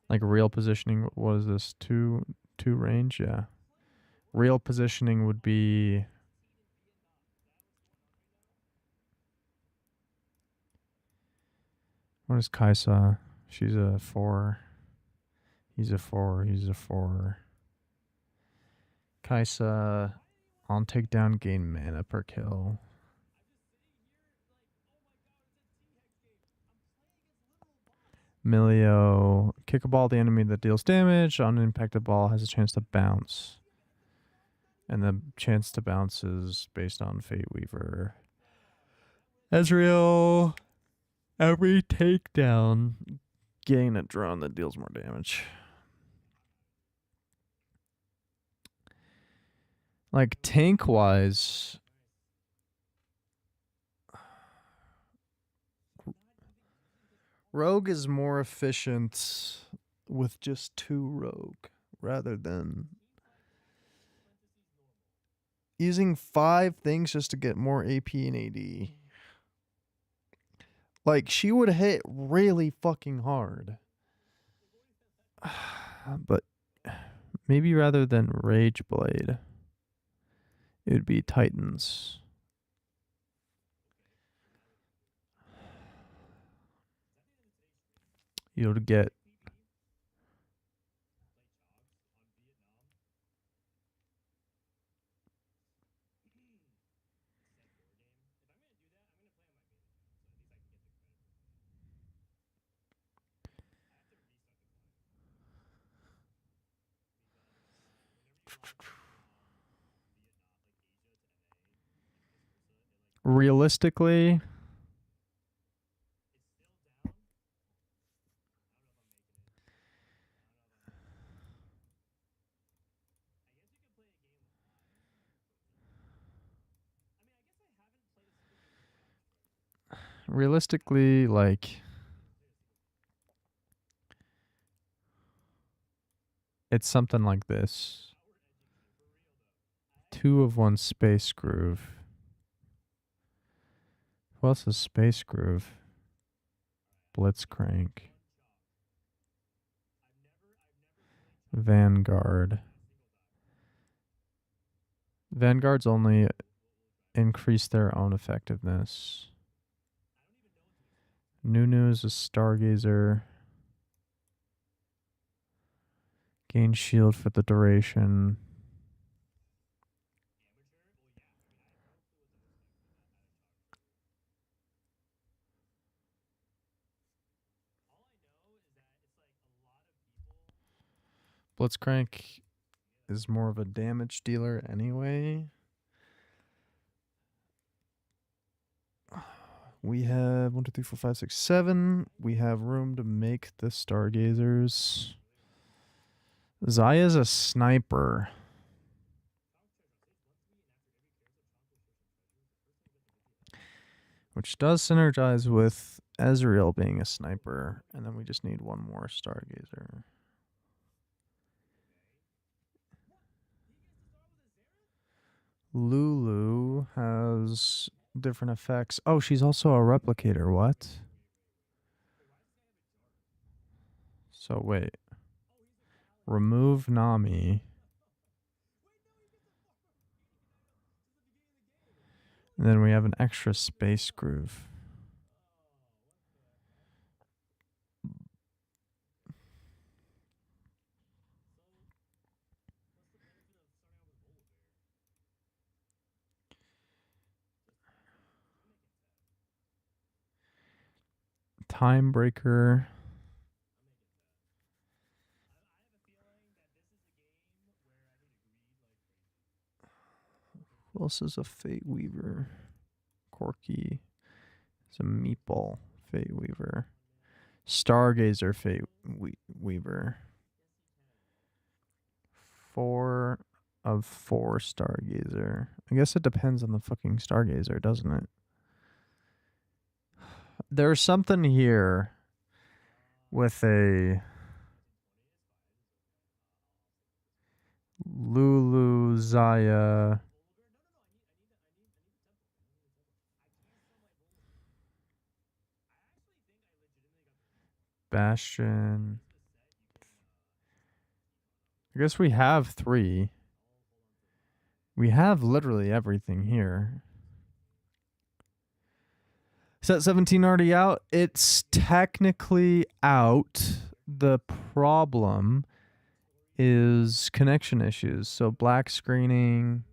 Like real positioning, what is this? Two range? Yeah. Real positioning would be what is Kaisa? She's a 4. He's a 4. He's a 4. Kaisa on takedown, gain mana per kill. Milio, kick a ball at the enemy that deals damage. Unimpacted ball has a chance to bounce. And the chance to bounce is based on Fate Weaver. Ezreal, every takedown, gain a drone that deals more damage. Like tank-wise, Rogue is more efficient with just 2 Rogue rather than using 5 things just to get more AP and AD. Like, she would hit really fucking hard. But maybe rather than Rage Blade, it would be Titans. You'll get realistically, realistically, like, it's something like this. 2 of 1 Space Groove. Who else is Space Groove? Blitzcrank. Vanguard. Vanguard's only increase their own effectiveness. Nunu is a Stargazer. Gain shield for the duration. Blitzcrank is more of a damage dealer anyway. We have 1, 2, 3, 4, 5, 6, 7. We have room to make the Stargazers. Zaya's a sniper. Which does synergize with Ezreal being a sniper. And then we just need one more Stargazer. Lulu has different effects. Oh, she's also a replicator. What? So wait. Remove Nami. And then we have an extra Space Groove. Time Breaker. Who else is a Fate Weaver? Corky. It's a Meatball Fate Weaver. Stargazer Fate Weaver. 4 of 4 Stargazer. I guess it depends on the fucking Stargazer, doesn't it? There's something here with a Lulu, Zaya. Bastion. I guess we have 3. We have literally everything here. Set 17 already out? It's technically out. The problem is connection issues. So black screening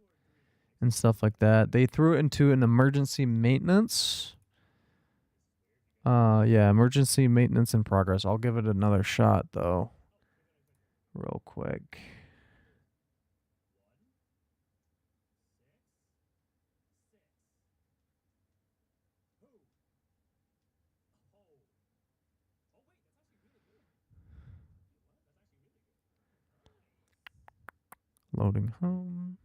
and stuff like that. They threw it into an emergency maintenance. Yeah, emergency maintenance in progress. I'll give it another shot though. Real quick. Loading home.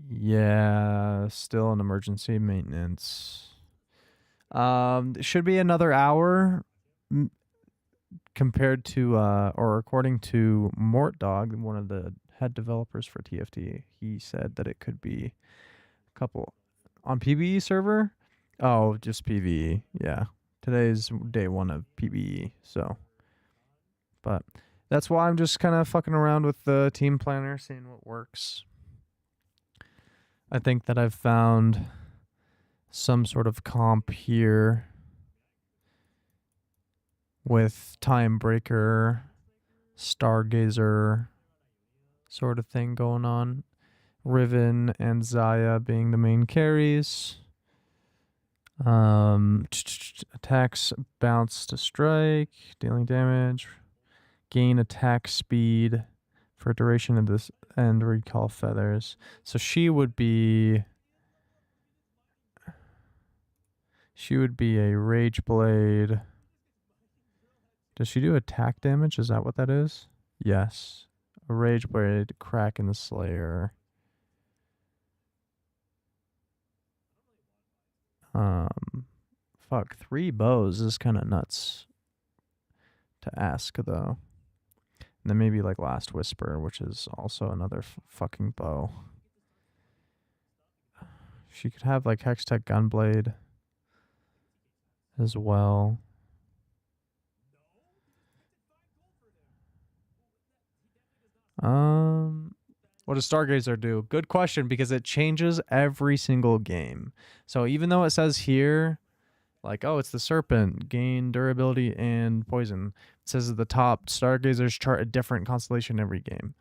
Yeah, still an emergency maintenance. It should be another hour compared to, or according to Mort Dog, one of the head developers for TFT. He said that it could be a couple on PvE server. Oh, just PvE. Yeah. Today's day 1 of PvE. So, but that's why I'm just kind of fucking around with the team planner, seeing what works. I think that I've found some sort of comp here with Time Breaker, Stargazer sort of thing going on. Riven and Zaya being the main carries. Attacks bounce to strike, dealing damage. Gain attack speed for duration of this and recall feathers. So she would be a Rage Blade. Does she do attack damage? Is that what that is? Yes. A Rage Blade, Crack in the Slayer. Fuck, 3 bows is kind of nuts to ask though. And then maybe like Last Whisper, which is also another fucking bow. She could have like Hextech Gunblade as well. What does Stargazer do? Good question, because it changes every single game. So even though it says here, like, oh, it's the Serpent, gain durability and poison. It says at the top, Stargazers chart a different constellation every game.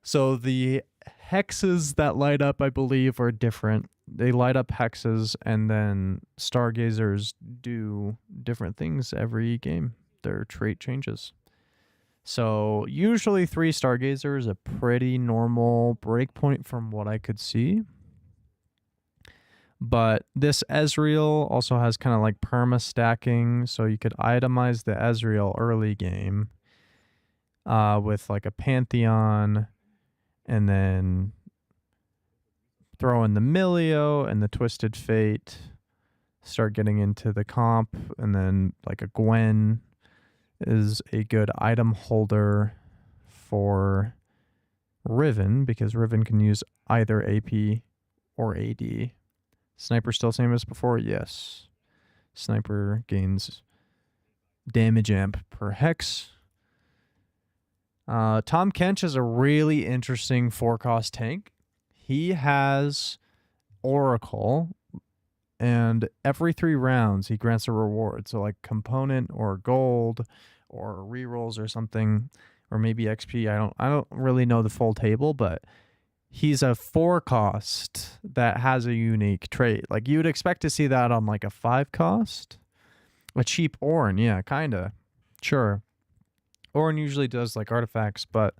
So the hexes that light up, I believe, are different. They light up hexes, and then Stargazers do different things every game. Their trait changes. So usually 3 Stargazer is a pretty normal breakpoint from what I could see. But this Ezreal also has kind of like perma stacking, so you could itemize the Ezreal early game with like a Pantheon, and then throw in the Milio and the Twisted Fate, start getting into the comp, and then like a Gwen is a good item holder for Riven, because Riven can use either AP or AD. Sniper still same as before? Yes. Sniper gains damage amp per hex. Tom Kench is a really interesting 4-cost tank. He has Oracle, and every 3 rounds he grants a reward. So like component or gold or rerolls or something, or maybe XP. I don't really know the full table, but he's a 4-cost that has a unique trait. Like you would expect to see that on like a 5-cost. A cheap Ornn, yeah, kinda. Sure. Ornn usually does like artifacts, but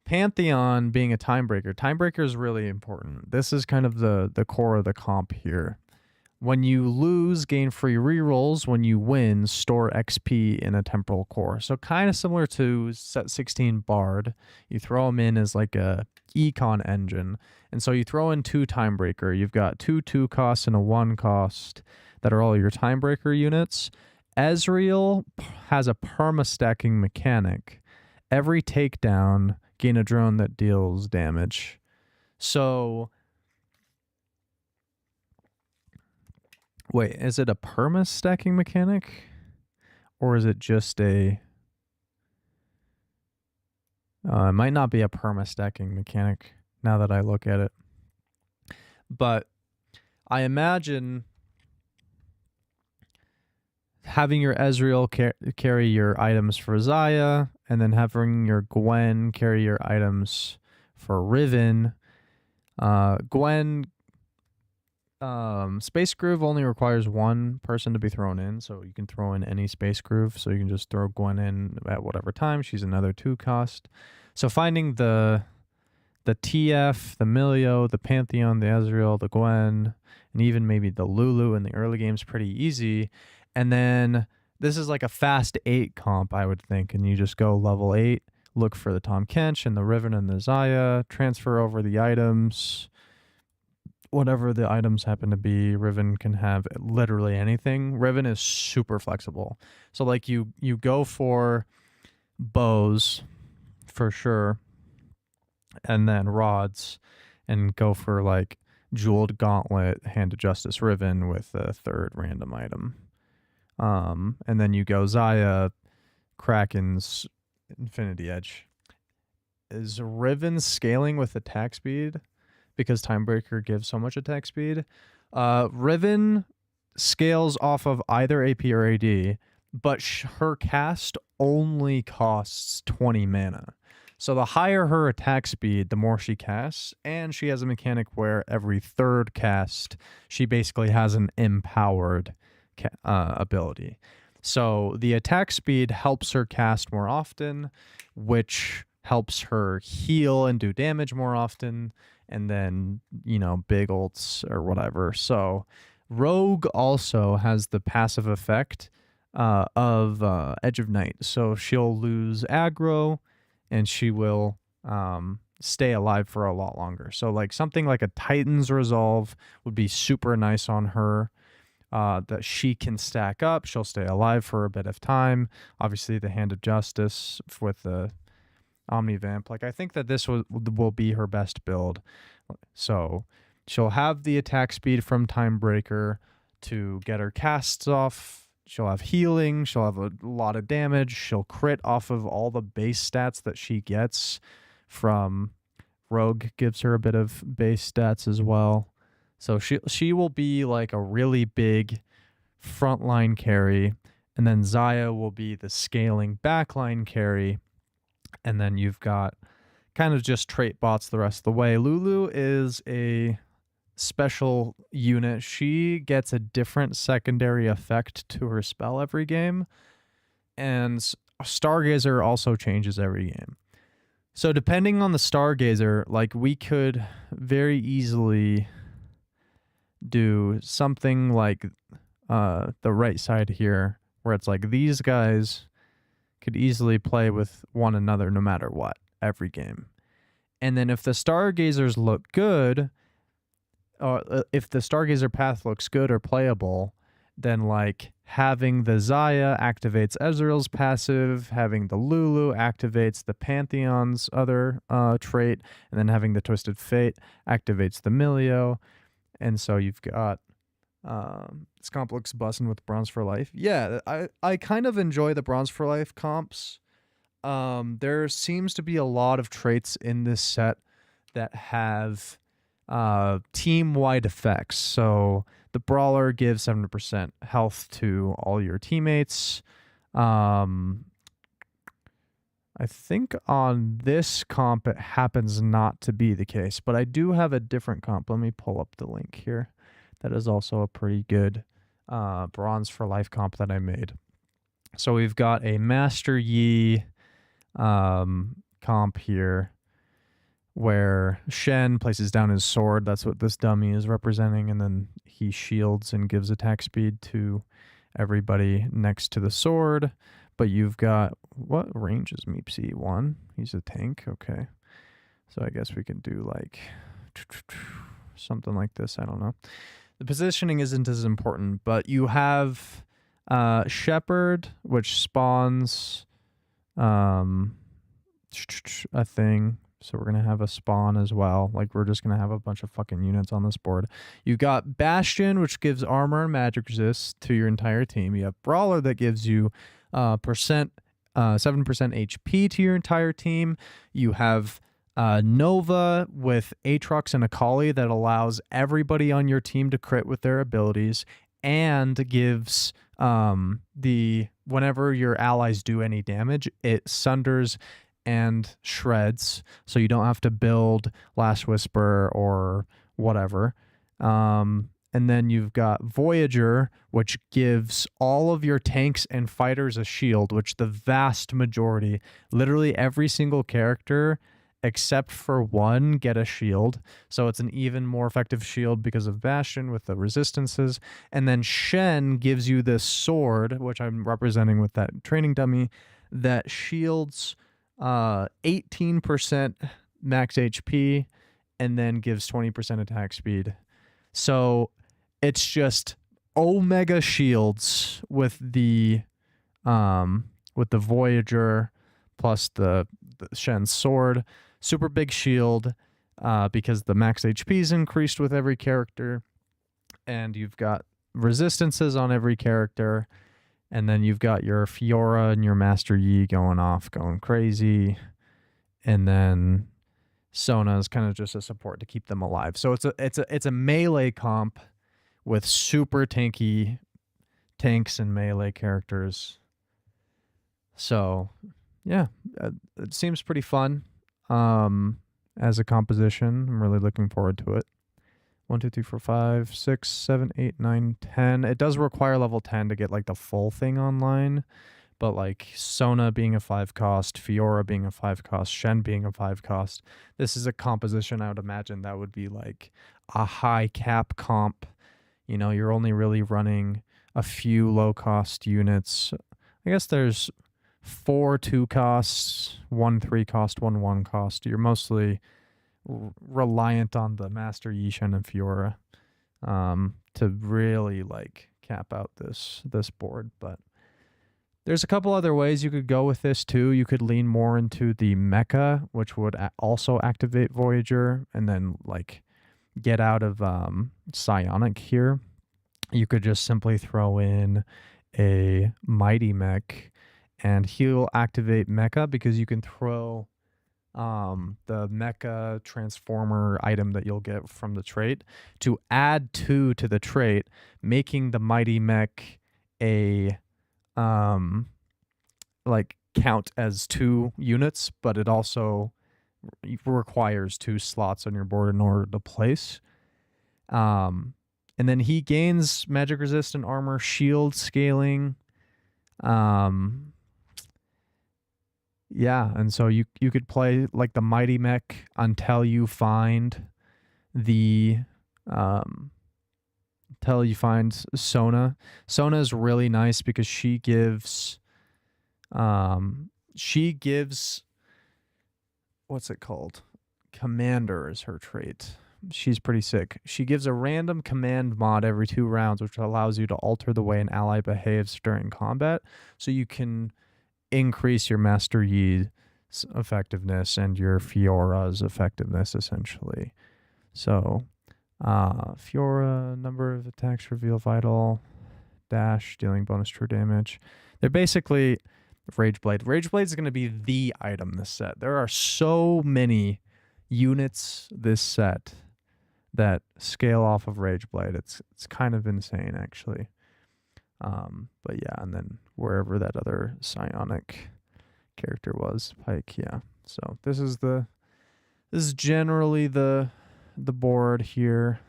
Pantheon being a timebreaker. Timebreaker is really important. This is kind of the core of the comp here. When you lose, gain free rerolls. When you win, store XP in a temporal core. So kind of similar to set 16 Bard. You throw them in as like a econ engine. And so you throw in 2 timebreaker. You've got 2 2-costs and a 1-cost that are all your timebreaker units. Ezreal has a perma stacking mechanic. Every takedown, gain a drone that deals damage. So wait, is it a perma stacking mechanic? Or is it just a... it might not be a perma stacking mechanic now that I look at it. But I imagine having your Ezreal carry your items for Xayah, and then having your Gwen carry your items for Riven. Gwen... Space Groove only requires 1 person to be thrown in, so you can throw in any Space Groove, so you can just throw Gwen in at whatever time. She's another 2-cost. So finding the TF, the Milio, the Pantheon, the Ezreal, the Gwen, and even maybe the Lulu in the early game is pretty easy. And then this is like a fast 8 comp, I would think, and you just go level 8, look for the Tom Kench and the Riven and the Xayah, transfer over the items. Whatever the items happen to be, Riven can have literally anything. Riven is super flexible. So like you go for bows for sure, and then rods, and go for like Jeweled Gauntlet, Hand of Justice Riven with a 3rd random item. And then you go Xayah, Kraken's Infinity Edge. Is Riven scaling with attack speed? Because Timebreaker gives so much attack speed. Riven scales off of either AP or AD, but her cast only costs 20 mana. So the higher her attack speed, the more she casts, and she has a mechanic where every 3rd cast, she basically has an empowered ability. So the attack speed helps her cast more often, which helps her heal and do damage more often, and then, big ults or whatever. So Rogue also has the passive effect of Edge of Night. So she'll lose aggro, and she will stay alive for a lot longer. So like something like a Titan's Resolve would be super nice on her. that she can stack up. She'll stay alive for a bit of time. Obviously, the Hand of Justice with the Omnivamp. Like, I think that this will be her best build. So she'll have the attack speed from Timebreaker to get her casts off. She'll have healing. She'll have a lot of damage. She'll crit off of all the base stats that she gets from Rogue. Gives her a bit of base stats as well. So she will be like a really big frontline carry. And then Zaya will be the scaling backline carry. And then you've got kind of just trait bots the rest of the way. Lulu is a special unit. She gets a different secondary effect to her spell every game, and Stargazer also changes every game. So depending on the Stargazer, like, we could very easily do something like the right side here, where it's like these guys could easily play with one another no matter what every game. And then if the Stargazers look good, if the Stargazer path looks good or playable, then like having the Zaya activates Ezreal's passive, having the Lulu activates the Pantheon's other trait, and then having the Twisted Fate activates the Milio. And so you've got this comp looks bussin' with Bronze for Life. Yeah, I kind of enjoy the Bronze for Life comps. There seems to be a lot of traits in this set that have team-wide effects. So the Brawler gives 70% health to all your teammates. I think on this comp it happens not to be the case, but I do have a different comp. Let me pull up the link here. That is also a pretty good Bronze for Life comp that I made. So we've got a Master Yi comp here, where Shen places down his sword. That's what this dummy is representing. And then he shields and gives attack speed to everybody next to the sword. But you've got, what range is Meepsy? 1? He's a tank. Okay. So I guess we can do like something like this. I don't know. The positioning isn't as important, but you have Shepherd, which spawns a thing. So we're going to have a spawn as well. Like, we're just going to have a bunch of fucking units on this board. You've got Bastion, which gives armor and magic resist to your entire team. You have Brawler that gives you 7% HP to your entire team. You have Nova with Aatrox and Akali that allows everybody on your team to crit with their abilities, and gives whenever your allies do any damage, it sunders and shreds, so you don't have to build Last Whisper or whatever. And then you've got Voyager, which gives all of your tanks and fighters a shield, which the vast majority, literally every single character except for one, get a shield. So it's an even more effective shield because of Bastion with the resistances. And then Shen gives you this sword, which I'm representing with that training dummy, that shields 18% max HP and then gives 20% attack speed. So it's just omega shields with the Voyager plus the Shen sword. Super big shield because the max HP is increased with every character, and you've got resistances on every character. And then you've got your Fiora and your Master Yi going off, going crazy. And then Sona is kind of just a support to keep them alive. So it's a melee comp with super tanky tanks and melee characters. So yeah, it seems pretty fun as a composition. I'm really looking forward to it. 1, 2, 3, 4, 5, 6, 7, 8, 9, 10. It does require level 10 to get like the full thing online. But like Sona being a 5 cost, Fiora being a 5 cost, Shen being a 5 cost, this is a composition I would imagine that would be like a high cap comp. You know, you're only really running a few low cost units. I guess there's 4 2 costs, 1 3 cost, 1 1 cost. You're mostly reliant on the Master Yi, Shen, and Fiora to really like cap out this board, but there's a couple other ways you could go with this too. You could lean more into the mecha, which would also activate Voyager, and then like get out of psionic here. You could just simply throw in a mighty mech, and he'll activate mecha because you can throw the mecha transformer item that you'll get from the trait to add 2 to the trait, making the mighty mech a like count as 2 units, but it also requires 2 slots on your board in order to place. And then he gains magic resistant armor, shield scaling. Yeah, and so you could play like the mighty mech until you find the until you find Sona. Sona is really nice because she gives what's it called? Commander is her trait. She's pretty sick. She gives a random command mod every 2 rounds, which allows you to alter the way an ally behaves during combat. So you can increase your Master Yi's effectiveness and your Fiora's effectiveness, essentially. So, Fiora, number of attacks reveal vital, dash, dealing bonus true damage. They're basically Rageblade. Rageblade is going to be the item this set. There are so many units this set that scale off of Rageblade. It's kind of insane, actually. But yeah, and then wherever that other psionic character was, Pike, yeah. So this is generally the board here.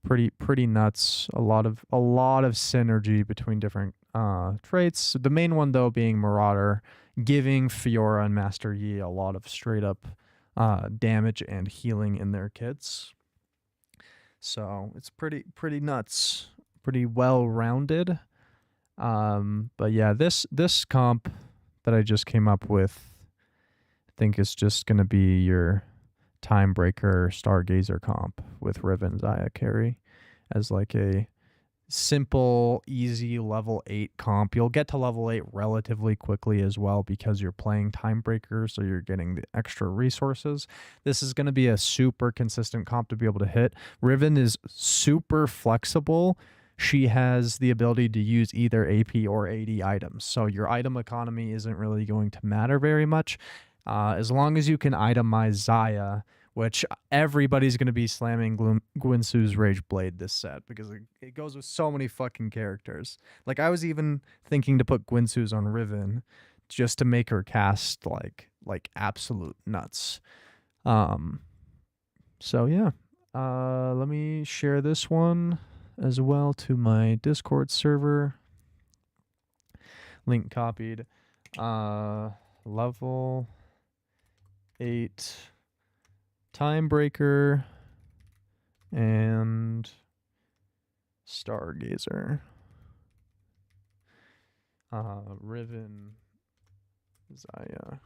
Pretty nuts. A lot of synergy between different traits. The main one though being Marauder, giving Fiora and Master Yi a lot of straight up damage and healing in their kits. So it's pretty nuts. Pretty well rounded. But yeah, this comp that I just came up with, I think is just gonna be your Timebreaker Stargazer comp with Riven Zaya carry as like a simple, easy level 8 comp. You'll get to level 8 relatively quickly as well because you're playing Timebreaker, so you're getting the extra resources. This is going to be a super consistent comp to be able to hit. Riven is super flexible. She has the ability to use either AP or AD items, so your item economy isn't really going to matter very much. As long as you can itemize Zaya, which everybody's going to be slamming Gwinsu's Rageblade this set because it goes with so many fucking characters. Like, I was even thinking to put Gwinsu's on Riven just to make her cast like absolute nuts. So yeah, let me share this one as well to my Discord server. Link copied. Level 8 Timebreaker and Stargazer. Riven Zaya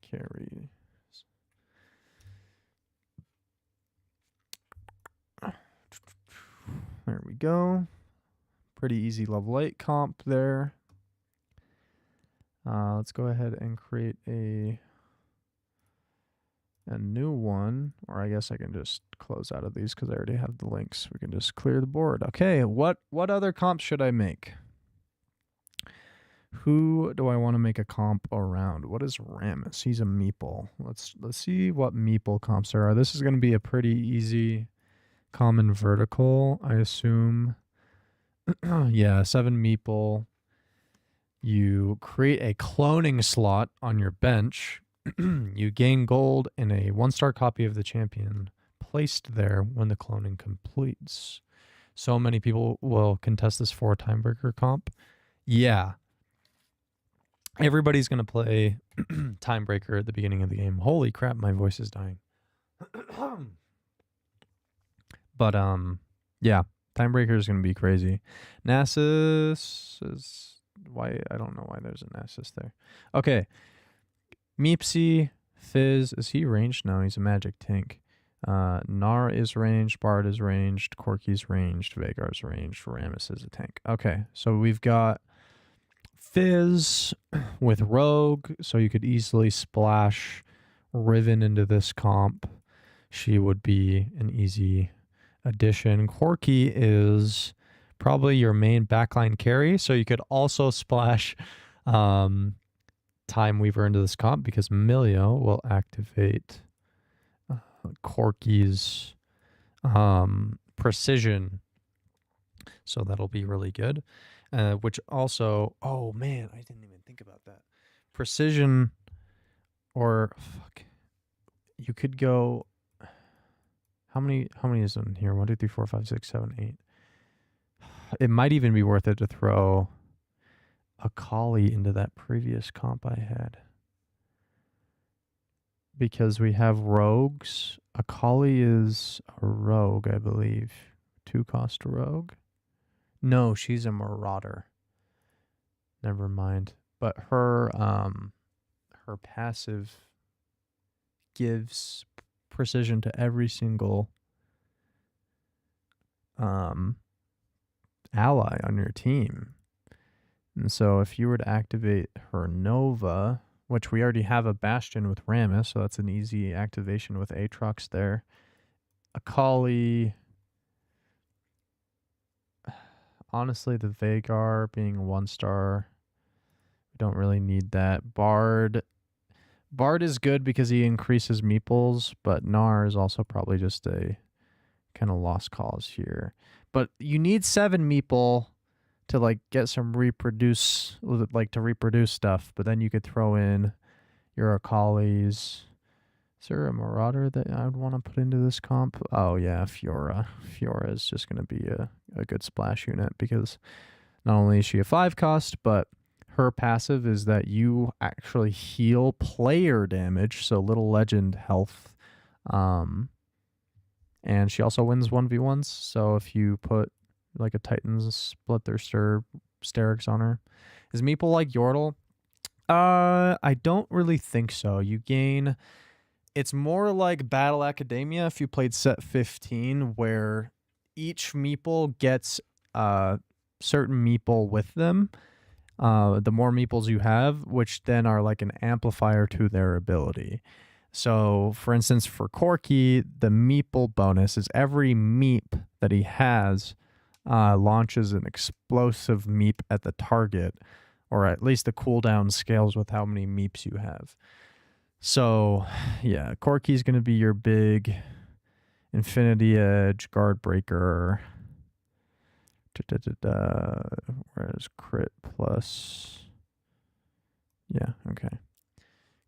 carry. There we go. Pretty easy level 8 comp there. Let's go ahead and create a new one, or I guess I can just close out of these because I already have the links. We can just clear the board. Okay, what other comps should I make? Who do I want to make a comp around? What is Rammus? He's a meeple. Let's see what meeple comps there are. This is going to be a pretty easy common vertical, I assume. Yeah, 7 meeple. You create a cloning slot on your bench. You gain gold in a 1-star copy of the champion placed there when the cloning completes. So many people will contest this for a Timebreaker comp. Yeah. Everybody's going to play Timebreaker at the beginning of the game. Holy crap, my voice is dying. But yeah, Timebreaker is going to be crazy. Nasus is why I don't know why there's a Nasus there. Okay. Meepsy, Fizz, is he ranged? No, he's a magic tank. Gnar is ranged, Bard is ranged, Corki's ranged, Vhagar's ranged, Rammus is a tank. Okay, so we've got Fizz with Rogue, so you could easily splash Riven into this comp. She would be an easy addition. Corki is probably your main backline carry, so you could also splash Time Weaver into this comp because Milio will activate Corki's precision, so that'll be really good. Which also, oh man, I didn't even think about that. Precision, or fuck, you could go. How many is in here? 1, 2, 3, 4, 5, 6, 7, 8. It might even be worth it to throw a Kali into that previous comp I had, because we have rogues. A Kali is a rogue, I believe. 2-cost rogue. No, she's a marauder. Never mind. But her passive gives precision to every single ally on your team. And so if you were to activate her Nova, which we already have a Bastion with Rammus, so that's an easy activation with Aatrox there. Akali, honestly, the Vhagar being a 1-star, we don't really need that. Bard is good because he increases meeples, but Gnar is also probably just a kind of lost cause here. But you need 7 meeple to like get some reproduce stuff, but then you could throw in your Akalis. Is there a Marauder that I would want to put into this comp? Oh yeah, Fiora. Fiora is just going to be a good splash unit because not only is she a 5-cost, but her passive is that you actually heal player damage, so little legend health. And she also wins 1v1s, so if you put like a Titans split their Sterix on her. Is Meeple like Yordle? I don't really think so. You gain... It's more like Battle Academia if you played set 15, where each Meeple gets certain Meeple with them. The more Meeples you have, which then are like an amplifier to their ability. So, for instance, for Corki, the Meeple bonus is every Meep that he has launches an explosive Meep at the target, or at least the cooldown scales with how many Meeps you have. So, yeah, Corki's going to be your big Infinity Edge, Guard Breaker. Whereas crit plus... Yeah, okay.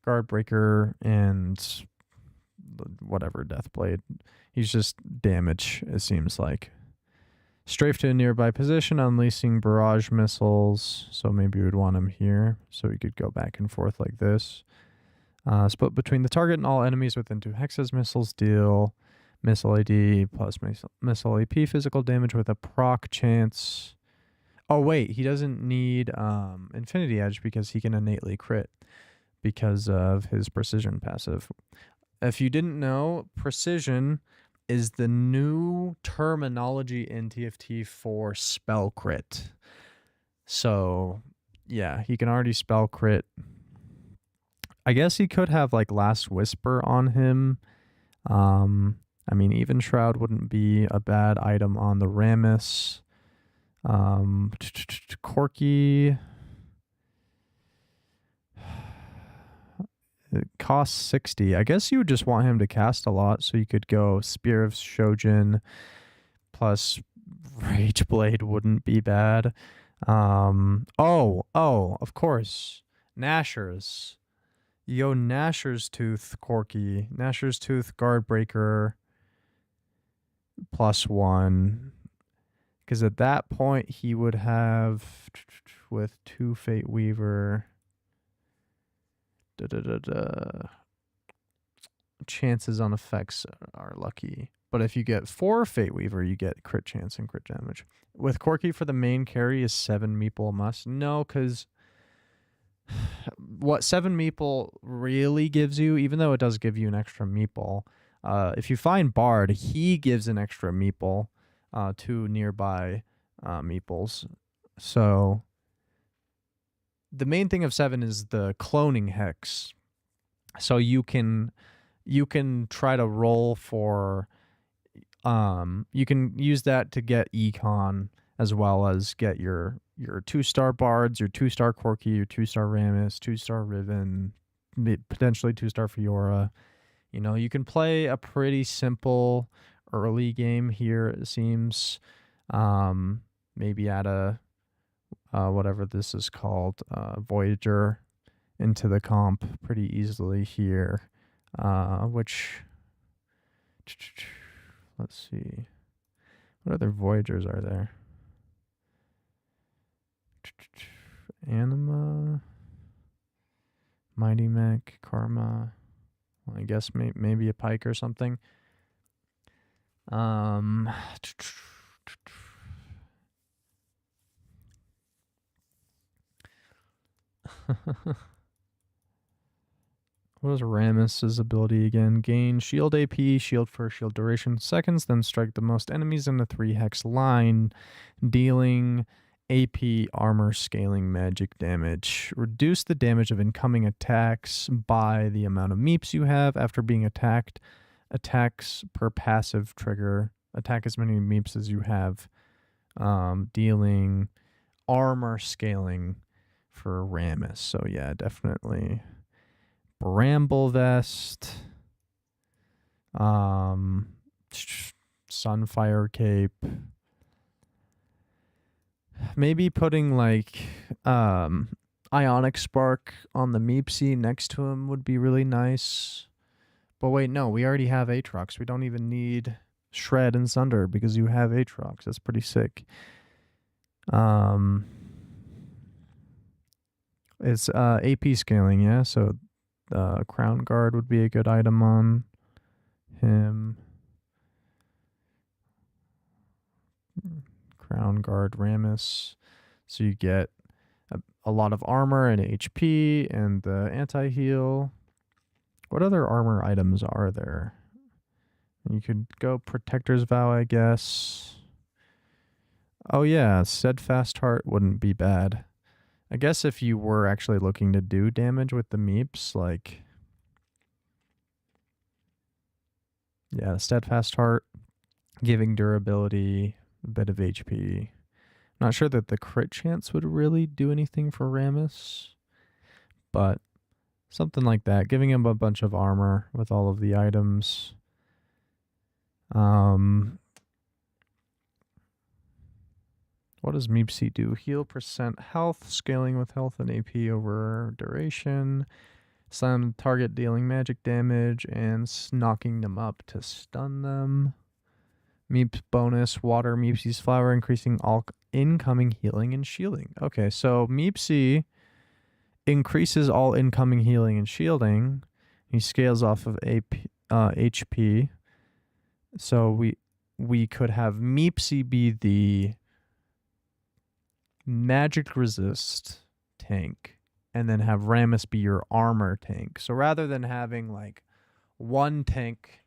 Guard Breaker and whatever Deathblade. He's just damage, it seems like. Strafe to a nearby position, unleashing barrage missiles. So maybe you would want him here. So he could go back and forth like this. Split between the target and all enemies within 2 hexes. Missiles deal missile AD plus missile AP physical damage with a proc chance. Oh wait, he doesn't need Infinity Edge because he can innately crit because of his precision passive. If you didn't know, precision is the new terminology in TFT for spell crit. So, yeah, he can already spell crit. I guess he could have like Last Whisper on him. I mean, Even Shroud wouldn't be a bad item on the Rammus. Corki. It costs 60. I guess you would just want him to cast a lot, so you could go Spear of Shojin plus Rage Blade wouldn't be bad. Oh, of course. Nashor's. You go Nashor's Tooth, Corki. Nashor's Tooth, Guard Breaker +1. Because at that point, he would have, with 2 Fate Weaver... chances on effects are lucky. But if you get 4 Fate Weaver, you get crit chance and crit damage. With Corki for the main carry is 7 meeple a must. No, because what 7 meeple really gives you, even though it does give you an extra meeple, If you find Bard, he gives an extra meeple to nearby meeples. So the main thing of 7 is the cloning hex. So you can try to roll for you can use that to get econ as well as get your 2-star bards, your 2-star Corky, your 2-star Rammus, 2-star Riven, potentially 2-star Fiora. You know, you can play a pretty simple early game here, it seems. Maybe add a whatever this is called, Voyager into the comp pretty easily here. Which let's see. What other Voyagers are there? Anima, Mighty Mech, Karma. Well, I guess maybe a Pike or something. What is Rammus's ability again? Gain shield AP, shield for shield duration seconds, then strike the most enemies in the 3-hex line, dealing AP armor scaling magic damage. Reduce the damage of incoming attacks by the amount of meeps you have after being attacked. Attacks per passive trigger. Attack as many meeps as you have. Dealing armor scaling for Rammus. So yeah, definitely Bramble Vest, Sunfire Cape. Maybe putting like Ionic Spark on the Meepsy next to him would be really nice. But wait, no, we already have Aatrox. We don't even need Shred and Sunder because you have Aatrox. That's pretty sick. It's AP scaling, yeah, so Crown Guard would be a good item on him. Crown Guard Rammus. So you get a lot of armor and HP and the anti-heal. What other armor items are there? You could go Protector's Vow, I guess. Oh yeah, Steadfast Heart wouldn't be bad. I guess if you were actually looking to do damage with the meeps, like, yeah, Steadfast Heart, giving durability, a bit of HP. Not sure that the crit chance would really do anything for Rammus, but something like that, giving him a bunch of armor with all of the items. What does Meepsy do? Heal percent health, scaling with health and AP over duration. Slam target dealing magic damage and knocking them up to stun them. Meep bonus, water Meepsy's flower, increasing all incoming healing and shielding. Okay, so Meepsy increases all incoming healing and shielding. He scales off of HP. So we could have Meepsy be the magic resist tank and then have Rammus be your armor tank. So rather than having like one tank,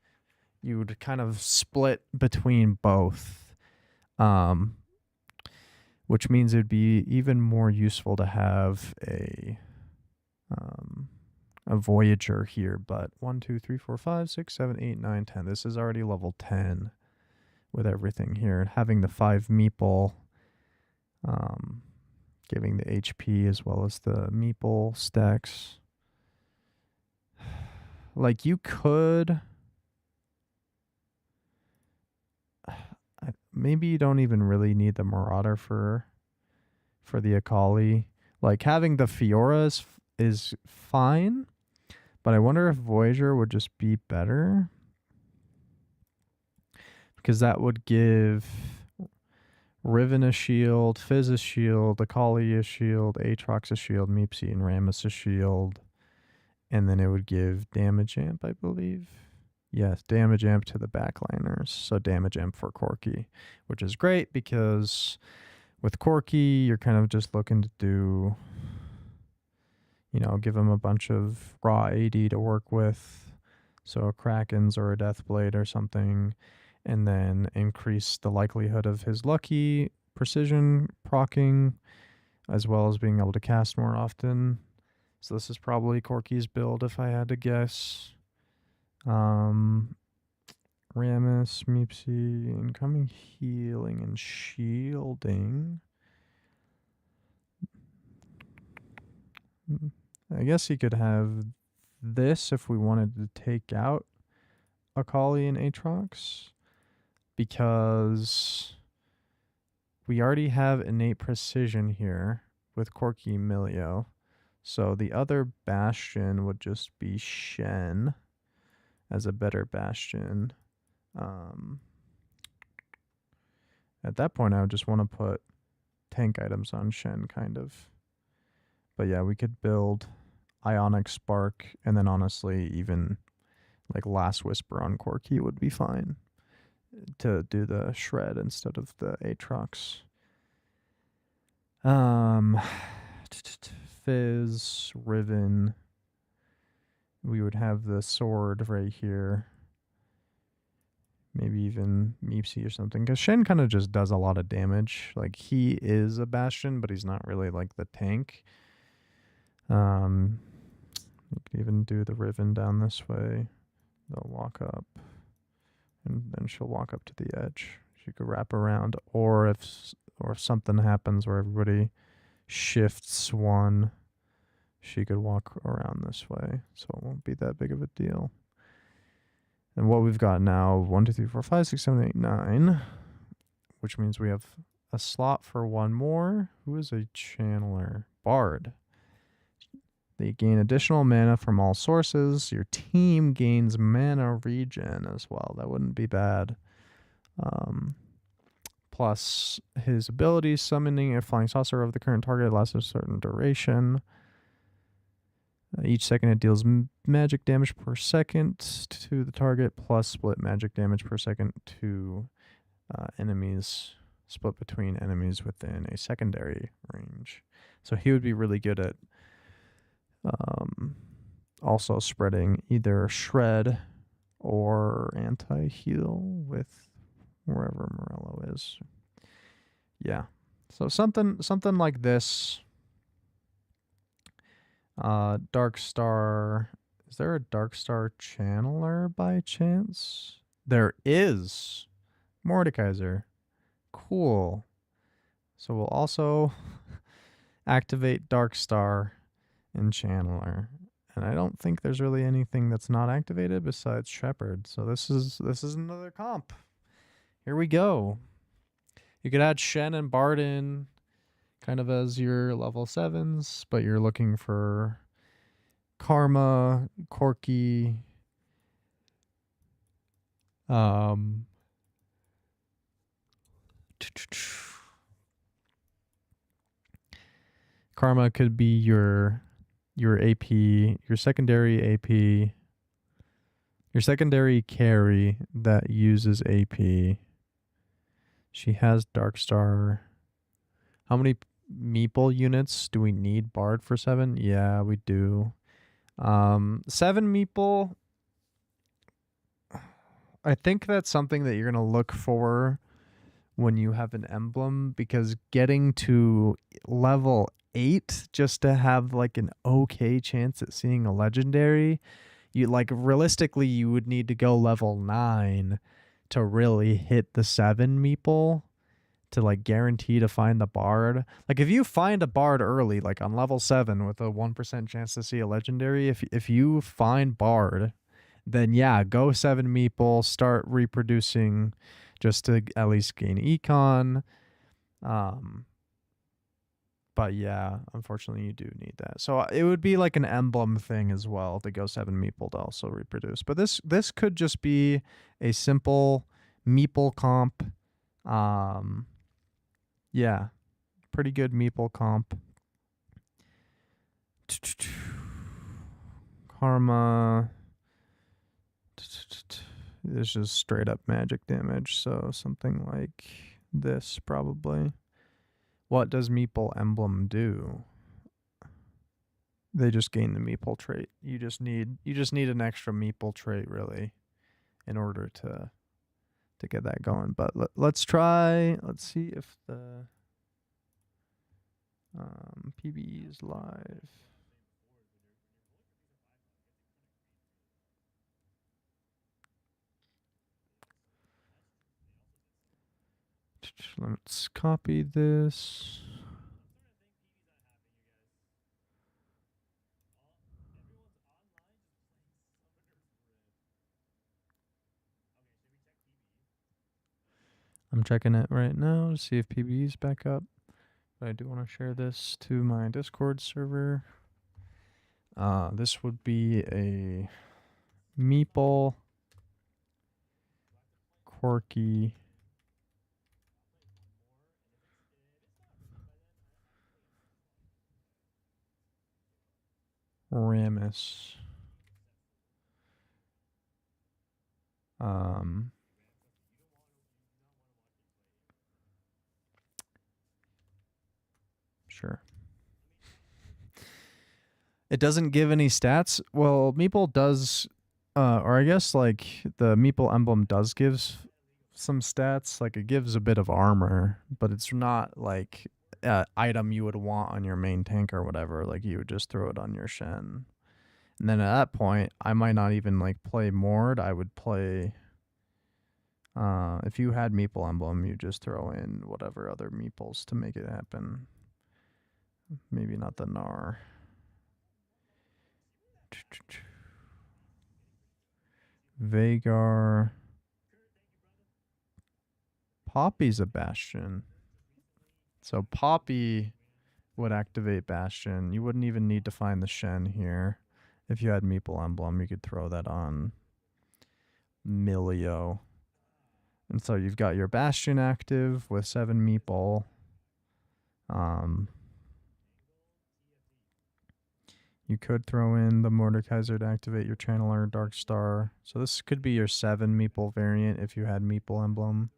you would kind of split between both, which means it'd be even more useful to have a Voyager here. But 1, 2, 3, 4, 5, 6, 7, 8, 9, 10. This is already level 10 with everything here. Having the 5 meeple, giving the HP as well as the meeple stacks. Like you could, maybe you don't even really need the Marauder for the Akali. Like having the Fiora is fine, but I wonder if Voyager would just be better, because that would give Riven a shield, Fizz a shield, Akali a shield, Aatrox a shield, Meepsy and Rammus a shield, and then it would give damage amp, I believe. Yes, damage amp to the backliners, so damage amp for Corky, which is great because with Corky, you're kind of just looking to do, you know, give him a bunch of raw AD to work with. So a Kraken's or a Deathblade or something, and then increase the likelihood of his lucky precision procking, as well as being able to cast more often. So this is probably Corky's build if I had to guess. Rammus, Meepsy, incoming healing and shielding. I guess he could have this if we wanted to take out Akali and Aatrox, because we already have innate precision here with Corky Milio. So the other Bastion would just be Shen as a better Bastion. At that point, I would just want to put tank items on Shen, kind of. But yeah, we could build Ionic Spark, and then honestly, even like Last Whisper on Corky would be fine to do the shred instead of the Aatrox. Fizz, Riven. We would have the sword right here. Maybe even Meepsy or something. Because Shen kind of just does a lot of damage. Like, he is a Bastion, but he's not really like the tank. You could even do the Riven down this way. They'll walk up. And then she'll walk up to the edge. She could wrap around. Or if something happens where everybody shifts one, she could walk around this way. So it won't be that big of a deal. And what we've got now, 1, 2, 3, 4, 5, 6, 7, 8, 9, which means we have a slot for one more. Who is a channeler? Bard. They gain additional mana from all sources. Your team gains mana regen as well. That wouldn't be bad. Plus his ability, summoning a flying saucer of the current target lasts a certain duration. Each second it deals magic damage per second to the target, plus split magic damage per second to enemies, split between enemies within a secondary range. So he would be really good at also spreading either shred or anti-heal with wherever Morello is. Yeah. So something like this. Dark Star. Is there a Dark Star channeler by chance? There is. Mordekaiser. Cool. So we'll also activate Dark Star and channeler. And I don't think there's really anything that's not activated besides Shepherd. So this is another comp. Here we go. You could add Shen and Bard in kind of as your level 7s, but you're looking for Karma, Corky, Karma could be your AP, your secondary AP, your secondary carry that uses AP. She has Dark Star. How many Meeple units do we need? Bard for 7? Yeah, we do. 7 Meeple. I think that's something that you're going to look for when you have an emblem, because getting to level 8 just to have like an okay chance at seeing a legendary, you like realistically you would need to go level 9 to really hit the 7 Meeple to like guarantee to find the Bard. Like if you find a Bard early, like on level 7 with a 1% chance to see a legendary, if you find Bard, then yeah, go 7 Meeple, start reproducing just to at least gain econ. But yeah, unfortunately you do need that. So it would be like an emblem thing as well to go 7 Meeple to also reproduce. But this could just be a simple Meeple comp. Yeah, pretty good Meeple comp. Karma. This is straight up magic damage, so something like this probably. What does Meeple Emblem do? they just gain the meeple trait. You just need an extra meeple trait really in order to get that going. But let's try. Let's see if the PB is live. Let's copy this. I'm checking it right now to see if PB is back up. But I do want to share this to my Discord server. This would be a meeple quirky Ramus. Sure. It doesn't give any stats. Well, Meeple does, or I guess like the Meeple emblem does give some stats. Like it gives a bit of armor, but it's not like an item you would want on your main tank or whatever. Like you would just throw it on your Shen. And then at that point, I might not even like play Mord. I would play. If you had Meeple emblem, you just throw in whatever other Meeples to make it happen. Maybe not the Gnar. Vagar. Poppy's a Bastion. So Poppy would activate Bastion. You wouldn't even need to find the Shen here. If you had Meeple emblem, you could throw that on Milio. And so you've got your Bastion active with 7 Meeple. You could throw in the Mordekaiser to activate your Channeler Dark Star. So this could be your 7 Meeple variant if you had Meeple emblem.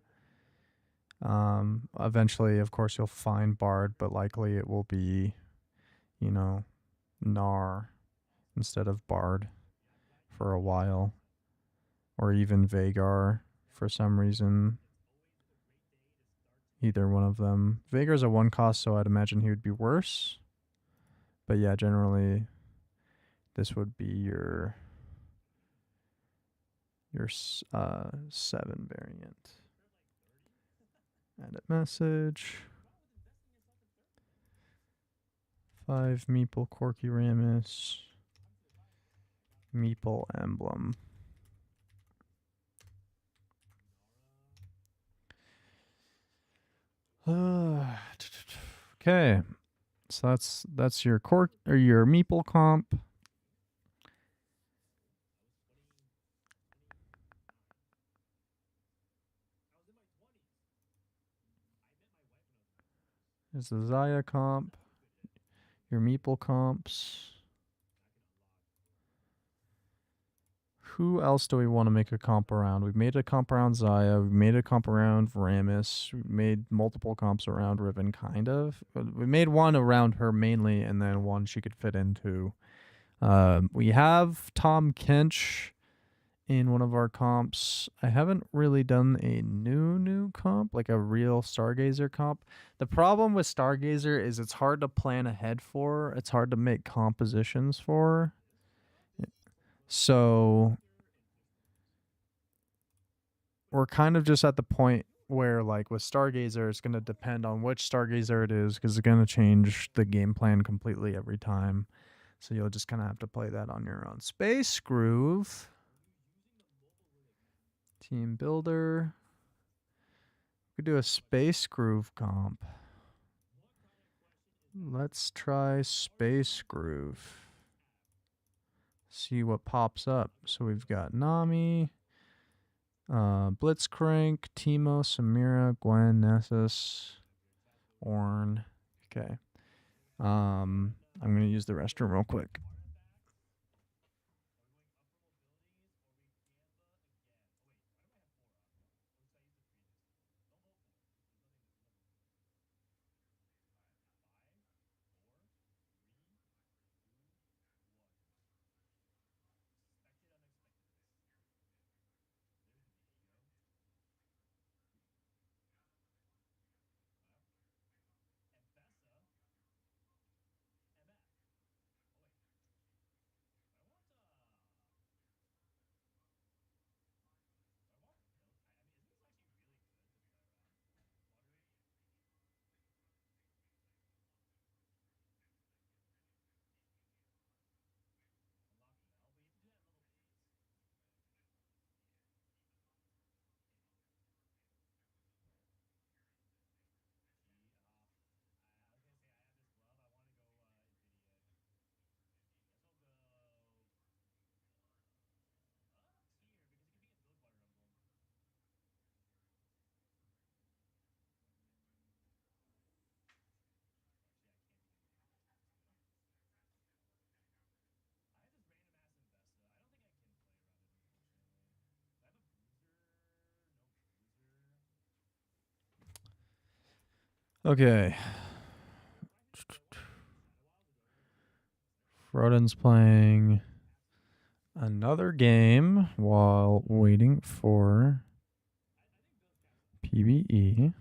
Eventually, of course, you'll find Bard, but likely it will be, you know, Gnar instead of Bard for a while. Or even Vagar for some reason. Either one of them. Vagar's a 1 cost, so I'd imagine he would be worse. But yeah, generally, this would be your 7 variant. Edit message. 5 Meeple Corky Ramus. Meeple emblem. Okay. So that's your or your Meeple comp. There's the Zaya comp. Your Meeple comps. Who else do we want to make a comp around? We've made a comp around Zaya. We've made a comp around Ramus. We've made multiple comps around Riven, kind of. We made one around her mainly, and then one she could fit into. We have Tom Kench in one of our comps. I haven't really done a new comp, like a real Stargazer comp. The problem with Stargazer is it's hard to plan ahead for. It's hard to make compositions for. So we're kind of just at the point where, like with Stargazer, it's going to depend on which Stargazer it is, because it's going to change the game plan completely every time. So you'll just kind of have to play that on your own. Space Groove. Team Builder. We could do a Space Groove comp. Let's try Space Groove. See what pops up. So we've got Nami, Blitzcrank, Teemo, Samira, Gwen, Nessus, Ornn. Okay. I'm going to use the restroom real quick. Okay. Froden's playing another game while waiting for PBE.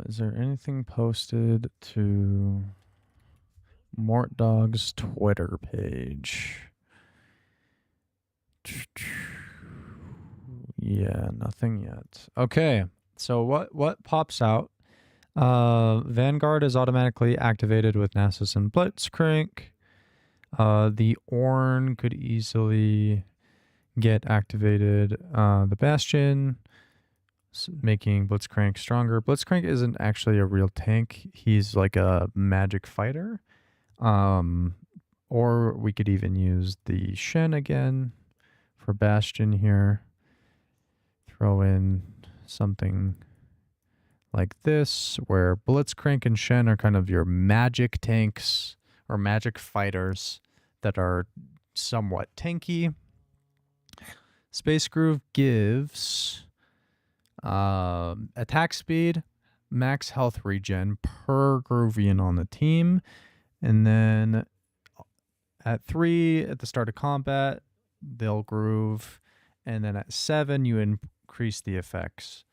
Is there anything posted to Mort Dog's Twitter page? Yeah, nothing yet. Okay, so what pops out? Vanguard is automatically activated with Nasus and Blitzcrank. The Ornn could easily get activated. The Bastion, making Blitzcrank stronger. Blitzcrank isn't actually a real tank. He's like a magic fighter. Or we could even use the Shen again for Bastion here. Throw in something like this, where Blitzcrank and Shen are kind of your magic tanks or magic fighters that are somewhat tanky. Space Groove gives attack speed, max health regen per Groovian on the team, and then at 3 at the start of combat, they'll groove, and then at 7 you increase the effects.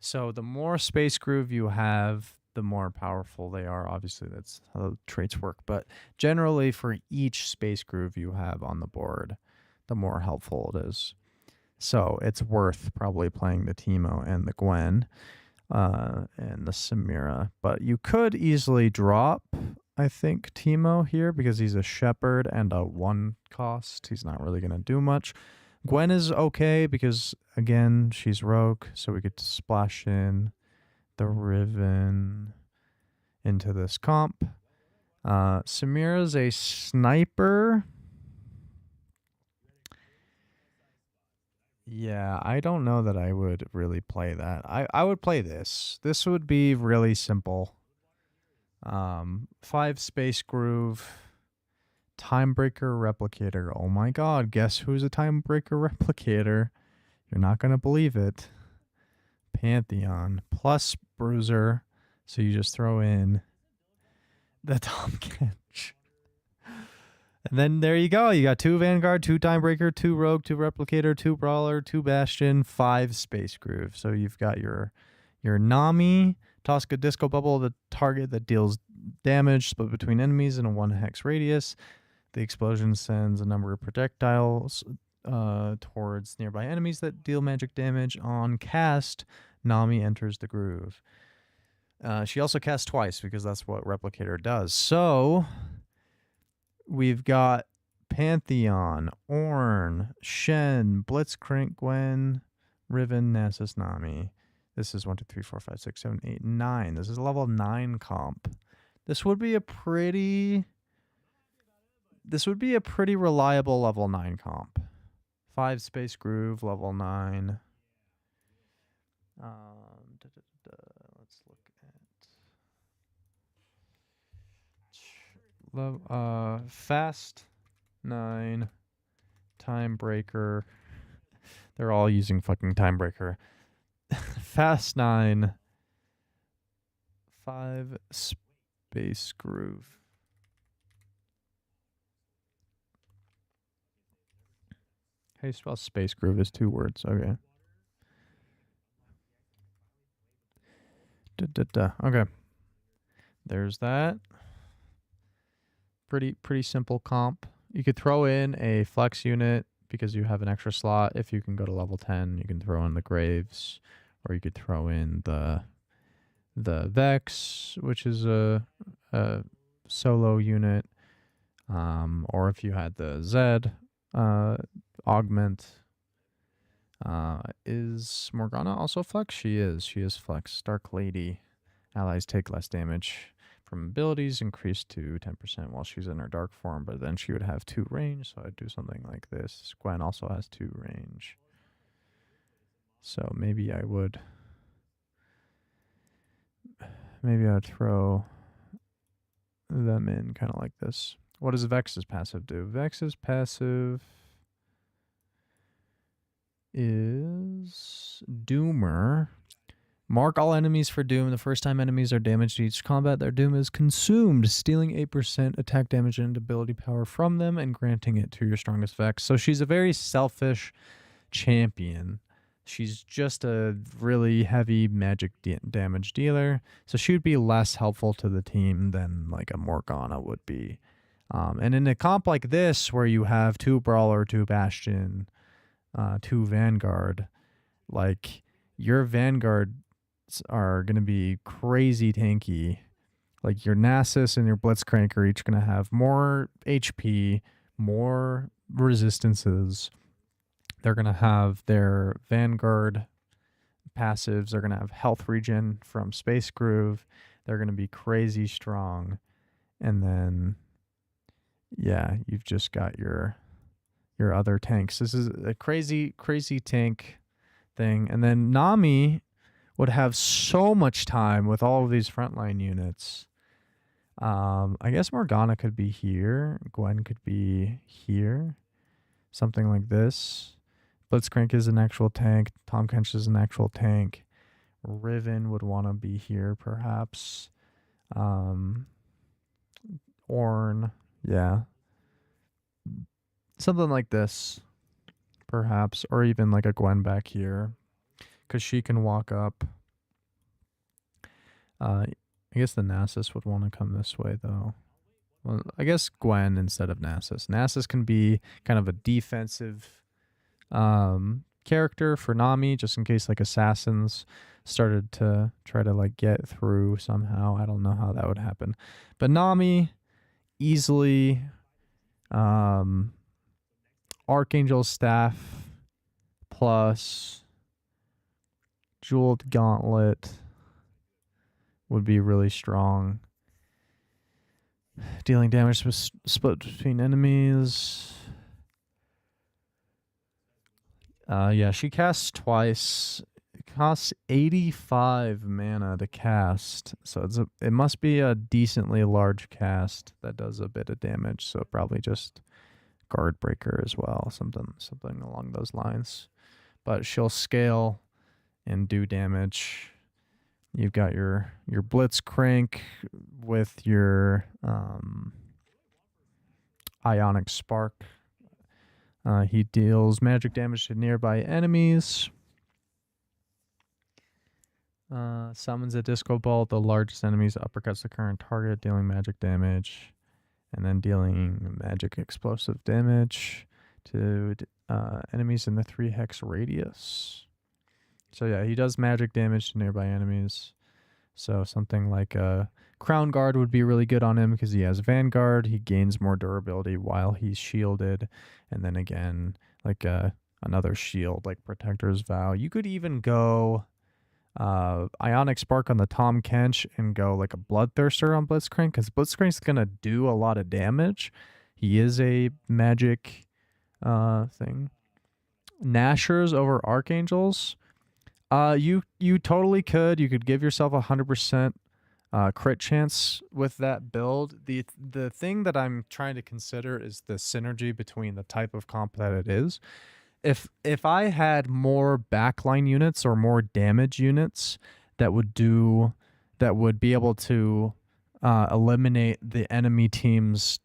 So the more Space Groove you have, the more powerful they are. Obviously, that's how the traits work. But generally, for each Space Groove you have on the board, the more helpful it is. So it's worth probably playing the Teemo and the Gwen and the Samira. But you could easily drop, I think, Teemo here because he's a Shepherd and a 1 cost. He's not really going to do much. Gwen is okay because, again, she's rogue, so we could splash in the Riven into this comp. Samira's a sniper. Yeah, I don't know that I would really play that. I would play this. This would be really simple. 5 Space Groove. Timebreaker Replicator. Oh my god, guess who's a Timebreaker Replicator? You're not going to believe it. Pantheon plus Bruiser. So you just throw in the Tom Kench. And then there you go. You got 2 Vanguard, 2 Timebreaker, 2 Rogue, 2 Replicator, 2 Brawler, 2 Bastion, 5 Space Groove. So you've got your Nami, Tosca Disco Bubble, the target that deals damage split between enemies in a 1 hex radius. The explosion sends a number of projectiles towards nearby enemies that deal magic damage. On cast, Nami enters the groove. She also casts twice because that's what Replicator does. So we've got Pantheon, Ornn, Shen, Blitzcrank, Gwen, Riven, Nasus, Nami. This is 1, 2, 3, 4, 5, 6, 7, 8, 9. This is a level 9 comp. This would be a pretty reliable level 9 comp. 5 Space Groove, level 9. Let's look at Fast 9, Timebreaker. They're all using fucking Timebreaker. Fast 9, 5 Space Groove. How do you spell Space Groove? Is 2 words. Okay. Okay. There's that. Pretty simple comp. You could throw in a flex unit because you have an extra slot. If you can go to level 10, you can throw in the Graves, or you could throw in the Vex, which is a solo unit. Or if you had the Zed augment. Is Morgana also flex? She is. She is flex. Dark Lady. Allies take less damage from abilities, increased to 10% while she's in her dark form, but then she would have 2 range, so I'd do something like this. Gwen also has 2 range. So maybe I would throw them in kind of like this. What does Vex's passive do? Vex's passive is Doomer. Mark all enemies for Doom. The first time enemies are damaged each combat, their Doom is consumed, stealing 8% attack damage and ability power from them and granting it to your strongest effects. So she's a very selfish champion. She's just a really heavy magic damage dealer. So she would be less helpful to the team than like a Morgana would be. And in a comp like this, where you have 2 Brawler, 2 Bastion, 2 Vanguard, like your Vanguard are going to be crazy tanky. Like your Nasus and your Blitzcrank are each going to have more HP, more resistances. They're going to have their Vanguard passives. They're going to have health regen from Space Groove. They're going to be crazy strong. And then, yeah, you've just got your other tanks. This is a crazy, crazy tank thing. And then Nami would have so much time with all of these frontline units. I guess Morgana could be here. Gwen could be here. Something like this. Blitzcrank is an actual tank. Tahm Kench is an actual tank. Riven would want to be here, perhaps. Ornn, yeah. Something like this, perhaps. Or even like a Gwen back here. Because she can walk up. I guess the Nasus would want to come this way, though. Well, I guess Gwen instead of Nasus. Nasus can be kind of a defensive character for Nami, just in case like assassins started to try to like get through somehow. I don't know how that would happen. But Nami, easily Archangel's Staff plus Jeweled Gauntlet would be really strong. Dealing damage was split between enemies. Yeah, she casts twice. It costs 85 mana to cast, so it must be a decently large cast that does a bit of damage. So probably just Guard Breaker as well, something along those lines. But she'll scale and do damage. You've got your Blitzcrank with your Ionic Spark. He deals magic damage to nearby enemies. Summons a Disco Ball. The largest enemies uppercuts the current target, dealing magic damage. And then dealing magic explosive damage to enemies in the 3 hex radius. So yeah, he does magic damage to nearby enemies. So something like a Crown Guard would be really good on him because he has Vanguard. He gains more durability while he's shielded. And then again, like another shield like Protector's Vow. You could even go Ionic Spark on the Tahm Kench and go like a Bloodthirster on Blitzcrank, because Blitzcrank's going to do a lot of damage. He is a magic thing. Nashers over Archangels. You totally could. You could give yourself 100% crit chance with that build. The thing that I'm trying to consider is the synergy between the type of comp that it is. If I had more backline units or more damage units that would be able to eliminate the enemy team's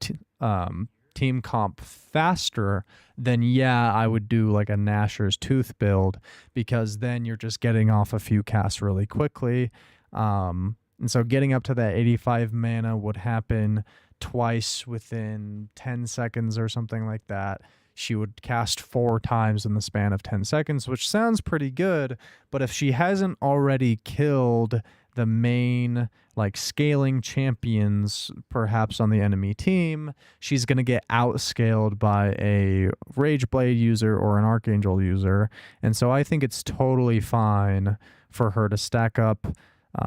team comp faster, then yeah, I would do like a Nashor's Tooth build, because then you're just getting off a few casts really quickly. And so getting up to that 85 mana would happen twice within 10 seconds or something like that. She would cast 4 times in the span of 10 seconds, which sounds pretty good. But if she hasn't already killed the main like scaling champions perhaps on the enemy team, she's going to get outscaled by a Rage Blade user or an Archangel user. And so I think it's totally fine for her to stack up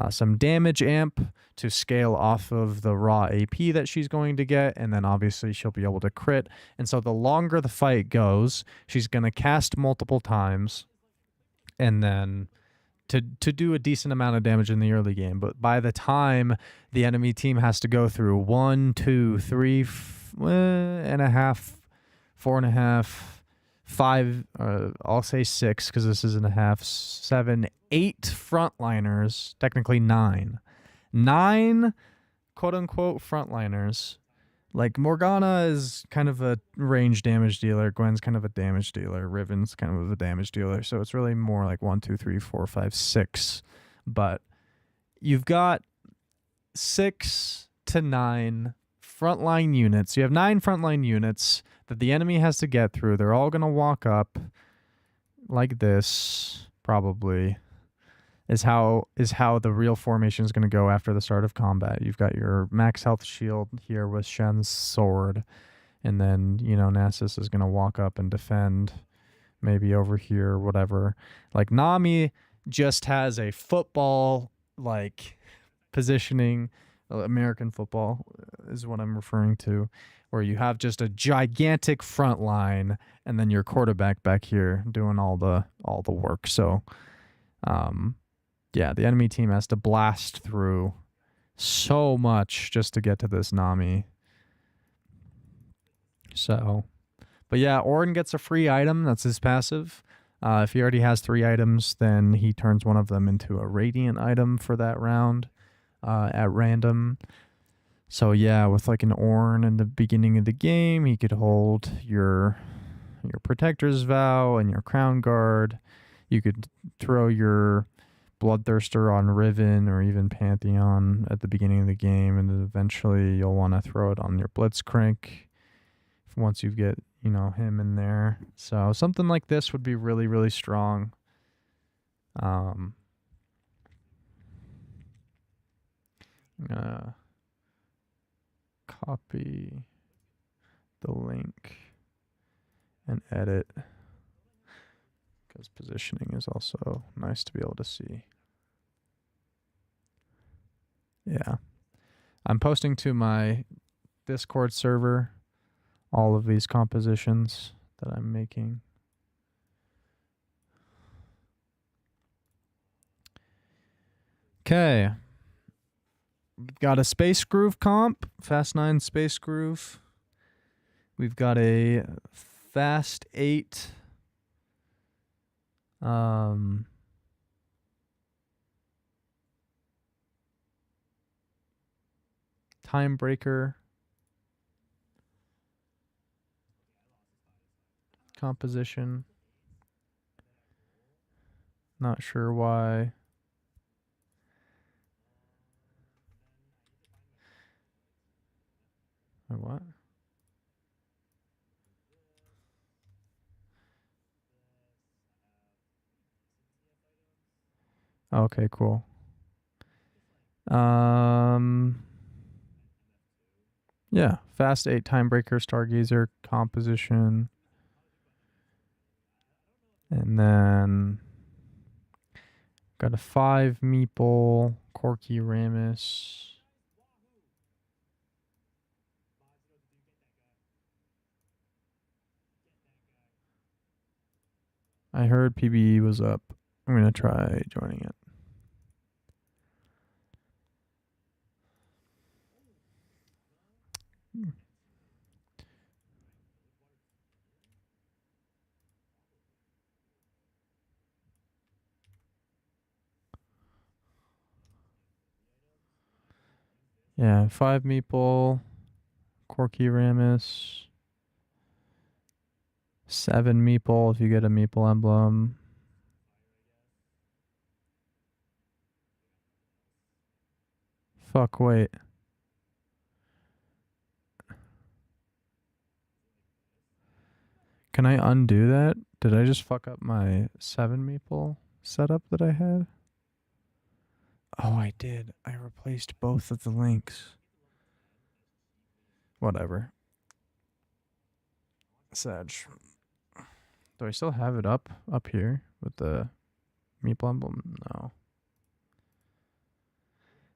some damage amp to scale off of the raw AP that she's going to get, and then obviously she'll be able to crit. And so the longer the fight goes, she's going to cast multiple times and then to do a decent amount of damage in the early game. But by the time the enemy team has to go through 1, 2, 3 and a half, 4.5, 5, I'll say 6 because this isn't a half, 7, 8 frontliners, technically 9. 9 quote unquote frontliners. Like Morgana is kind of a range damage dealer, Gwen's kind of a damage dealer, Riven's kind of a damage dealer. So it's really more like 1, 2, 3, 4, 5, 6. But you've got 6 to 9 frontline units. You have 9 frontline units that the enemy has to get through. They're all going to walk up like this, probably, is how the real formation is going to go after the start of combat. You've got your max health shield here with Shen's sword, and then, you know, Nasus is going to walk up and defend maybe over here, whatever. Like, Nami just has a football, like, positioning. American football is what I'm referring to, where you have just a gigantic front line and then your quarterback back here doing all the work. So yeah, the enemy team has to blast through so much just to get to this Nami. So, but yeah, Orin gets a free item. That's his passive. If he already has 3 items, then he turns one of them into a radiant item for that round at random. So yeah, with like an Ornn in the beginning of the game, he could hold your Protector's Vow and your Crown Guard. You could throw your Bloodthirster on Riven or even Pantheon at the beginning of the game, and then eventually you'll want to throw it on your Blitzcrank once you get, you know, him in there. So something like this would be really, really strong. Copy the link and edit, because positioning is also nice to be able to see. Yeah. I'm posting to my Discord server all of these compositions that I'm making. Okay. We've got a Space Groove comp, Fast 9 Space Groove. We've got a Fast 8 Timebreaker composition. Not sure why. What? Okay, cool. Yeah, Fast 8 Timebreaker Stargazer composition. And then got a 5 Meeple Corky Ramus. I heard PBE was up. I'm going to try joining it. Yeah, 5 Meeple, Corky Ramus, 7 Meeple if you get a Meeple emblem. Fuck, wait. Can I undo that? Did I just fuck up my 7 Meeple setup that I had? Oh, I did. I replaced both of the links. Whatever. Sedge. Do I still have it up here with the Meeple emblem? No.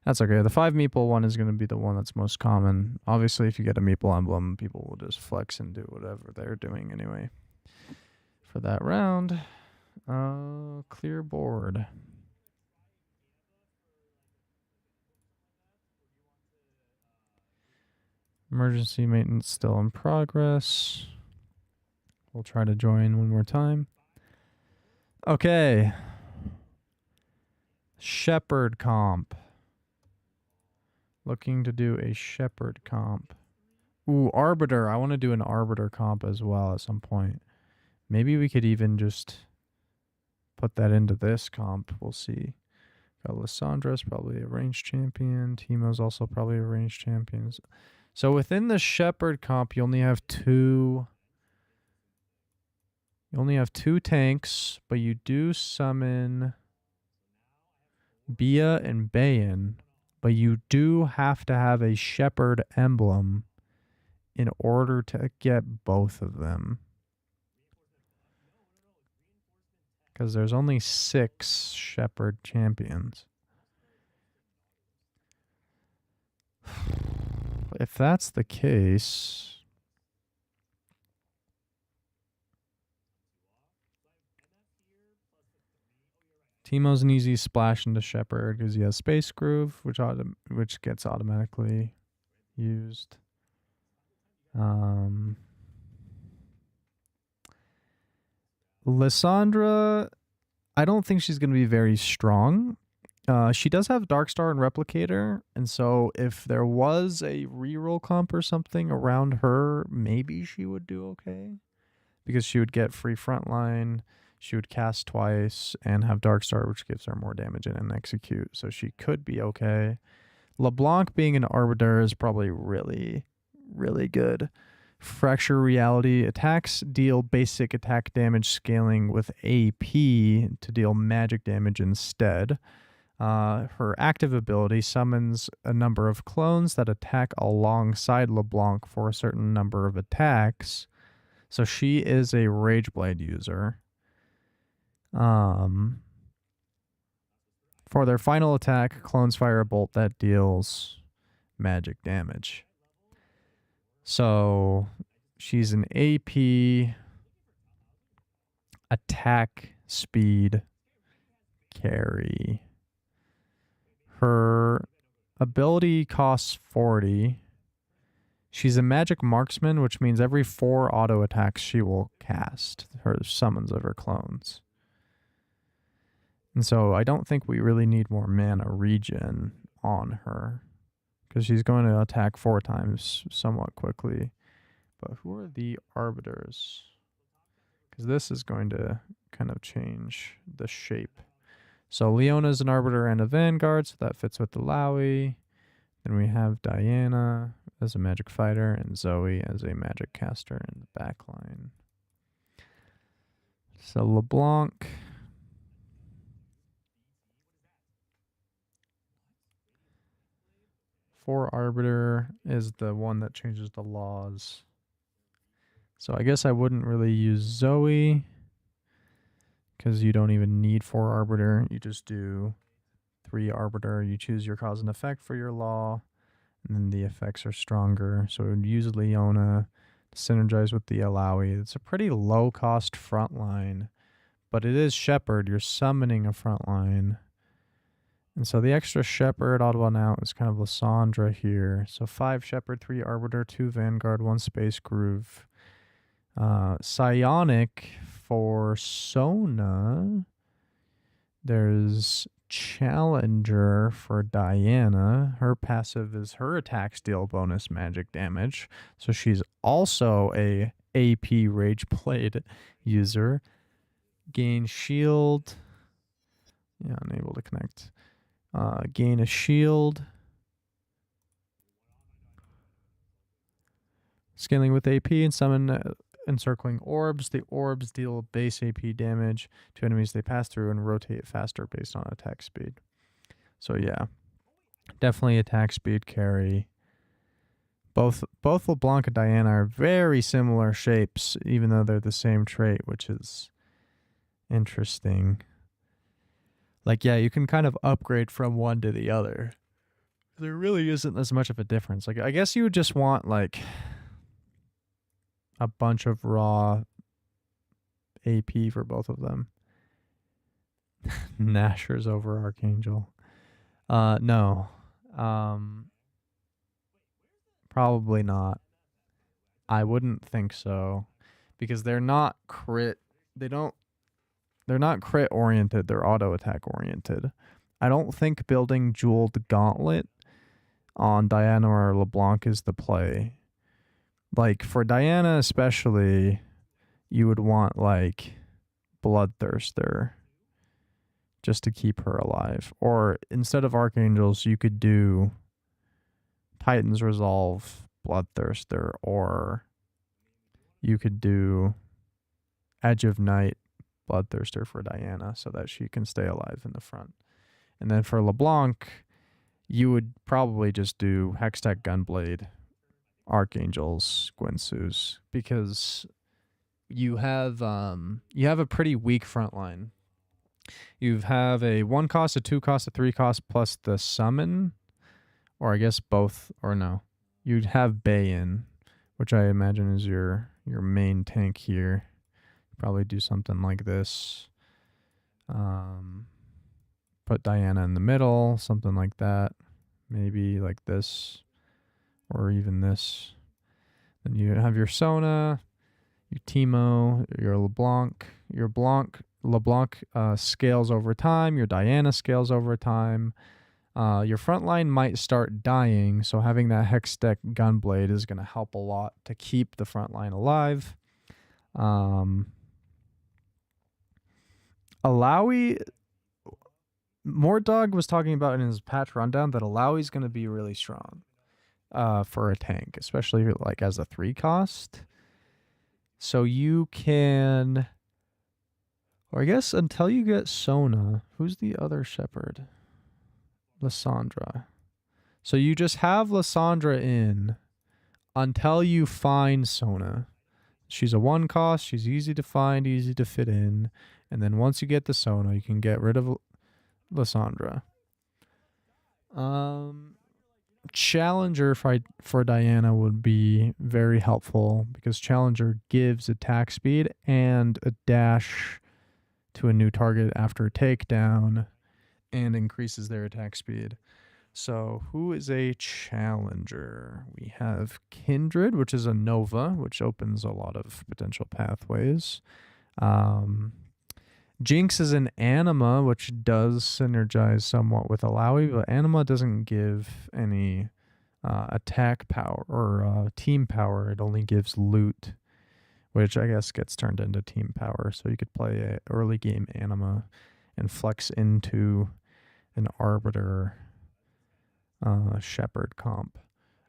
That's okay. The 5 Meeple one is going to be the one that's most common. Obviously, if you get a Meeple emblem, people will just flex and do whatever they're doing anyway. For that round, clear board. Emergency maintenance still in progress. We'll try to join one more time. Okay. Shepherd comp. Looking to do a Shepherd comp. Ooh, Arbiter. I want to do an Arbiter comp as well at some point. Maybe we could even just put that into this comp. We'll see. Got Lyssandra's probably a ranged champion. Teemo's also probably a ranged champion. So within the Shepherd comp, you only have two. You only have two tanks, but you do summon Bia and Bayan. But you do have to have a Shepherd emblem in order to get both of them. Because there's only 6 Shepherd champions. If that's the case, Teemo's an easy splash into Shepherd because he has Space Groove, which gets automatically used. Lysandra, I don't think she's going to be very strong. She does have Darkstar and Replicator, and so if there was a reroll comp or something around her, maybe she would do okay. Because she would get free frontline, she would cast twice, and have Darkstar, which gives her more damage in and execute, so she could be okay. LeBlanc being an Arbiter is probably really, really good. Fracture Reality attacks deal basic attack damage scaling with AP to deal magic damage instead. Her active ability summons a number of clones that attack alongside LeBlanc for a certain number of attacks. So she is a Rageblade user. For their final attack, clones fire a bolt that deals magic damage. So she's an AP attack speed carry. Her ability costs 40. She's a magic marksman, which means every 4 auto attacks she will cast her summons of her clones. And so I don't think we really need more mana regen on her, because she's going to attack 4 times somewhat quickly. But who are the Arbiters? Because this is going to kind of change the shape. So Leona's an Arbiter and a Vanguard, so that fits with the Lowy. Then we have Diana as a magic fighter and Zoe as a magic caster in the back line. So LeBlanc. For Arbiter is the one that changes the laws. So I guess I wouldn't really use Zoe, because you don't even need 4 Arbiter. You just do 3 Arbiter. You choose your cause and effect for your law, and then the effects are stronger. So I would use Leona to synergize with the Alawi. It's a pretty low-cost frontline, but it is Shepherd. You're summoning a frontline. And so the extra Shepherd odd one out is kind of Lysandra here. So 5 Shepherd, 3 Arbiter, 2 Vanguard, 1 Space Groove. Psionic for Sona. There's Challenger for Diana. Her passive is her attacks deal bonus magic damage. So she's also a AP Rageblade user. Gain shield. Yeah, unable to connect. Gain a shield. Scaling with AP and summon encircling orbs. The orbs deal base AP damage to enemies they pass through and rotate faster based on attack speed. So yeah, definitely attack speed carry. Both LeBlanc and Diana are very similar shapes, even though they're the same trait, which is interesting. Like, yeah, you can kind of upgrade from one to the other. There really isn't as much of a difference. Like, I guess you would just want, like, a bunch of raw AP for both of them. Nashor's over Archangel. No. Probably not. I wouldn't think so. because they're not crit. They don't. They're not crit oriented. They're auto attack oriented. I don't think building Jeweled Gauntlet on Diana or LeBlanc is the play. Like for Diana especially, you would want like Bloodthirster just to keep her alive. Or instead of Archangels, you could do Titan's Resolve, Bloodthirster, or you could do Edge of Night, Bloodthirster for Diana so that she can stay alive in the front. And then for LeBlanc, you would probably just do Hextech Gunblade, Archangels, Guinsus, because you have a pretty weak front line. You have a 1 cost, a 2 cost, a 3 cost plus the summon, or I guess both, or no. You'd have Bayon, which I imagine is your main tank here. Probably do something like this. Put Diana in the middle, something like that. Maybe like this, or even this. Then you have your Sona, your Teemo, your LeBlanc. Your LeBlanc scales over time. Your Diana scales over time. Your front line might start dying, so having that Hextech Gunblade is going to help a lot to keep the front line alive. Alawi, Mordog was talking about in his patch rundown that Alawi's going to be really strong for a tank, especially like as a 3 cost. So you can, or I guess until you get Sona, who's the other shepherd? Lysandra. So you just have Lysandra in until you find Sona. She's a 1 cost. She's easy to find, easy to fit in. And then once you get the Sona, you can get rid of Lysandra. Challenger for Diana would be very helpful because Challenger gives attack speed and a dash to a new target after a takedown and increases their attack speed. So who is a challenger? We have Kindred, which is a Nova, which opens a lot of potential pathways. Jinx is an Anima, which does synergize somewhat with Alawi, but Anima doesn't give any attack power or team power. It only gives loot, which I guess gets turned into team power. So you could play a early game Anima and flex into an Arbiter Shepherd comp.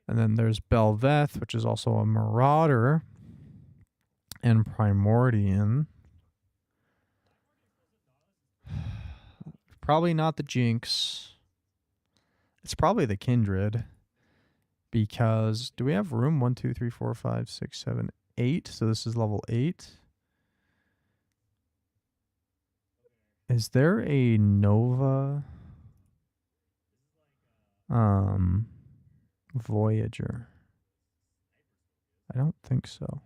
And then there's Belveth, which is also a Marauder, and Primordian. Probably not the Jinx. It's probably the Kindred. Because do we have room? 1, 2, 3, 4, 5, 6, 7, 8. So this is level 8. Is there a Nova Voyager? I don't think so.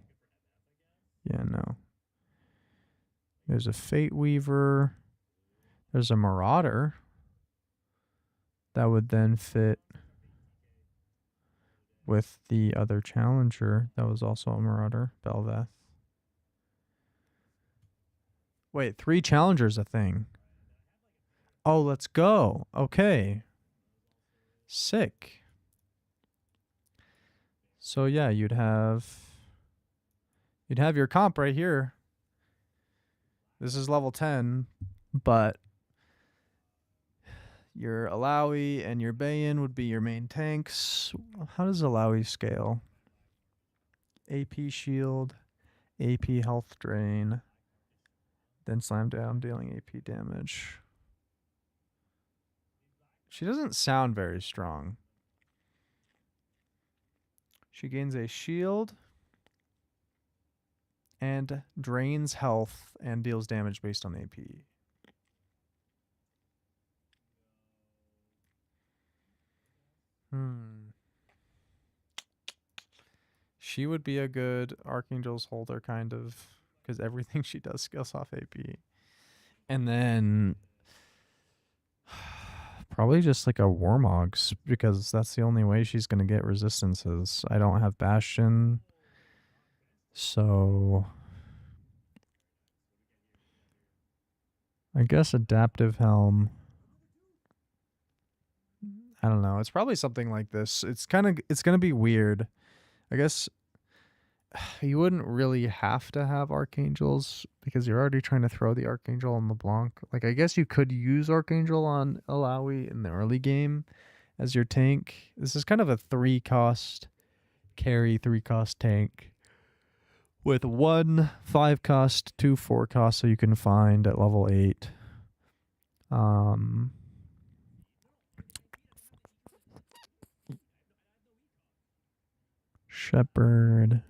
Yeah, no. There's a Fate Weaver. There's a Marauder that would then fit with the other challenger that was also a Marauder, Belveth. Wait, 3 challengers a thing. Oh, let's go. Okay. Sick. So yeah, you'd have your comp right here. This is level 10, but your Alawi and your Bayon would be your main tanks. How does Alawi scale? AP shield, AP health drain, then slam down, dealing AP damage. She doesn't sound very strong. She gains a shield and drains health and deals damage based on AP. She would be a good Archangel's holder, kind of, because everything she does scales off AP. And then probably just like a Warmogs, because that's the only way she's going to get resistances. I don't have Bastion, so I guess adaptive helm. I don't know. It's probably something like this. It's going to be weird. I guess you wouldn't really have to have archangels because you're already trying to throw the archangel on LeBlanc. Like, I guess you could use archangel on Alawi in the early game as your tank. This is kind of a 3-cost carry, 3-cost tank with 1 5-cost, 2 4-cost, so you can find at level 8. Shepherd.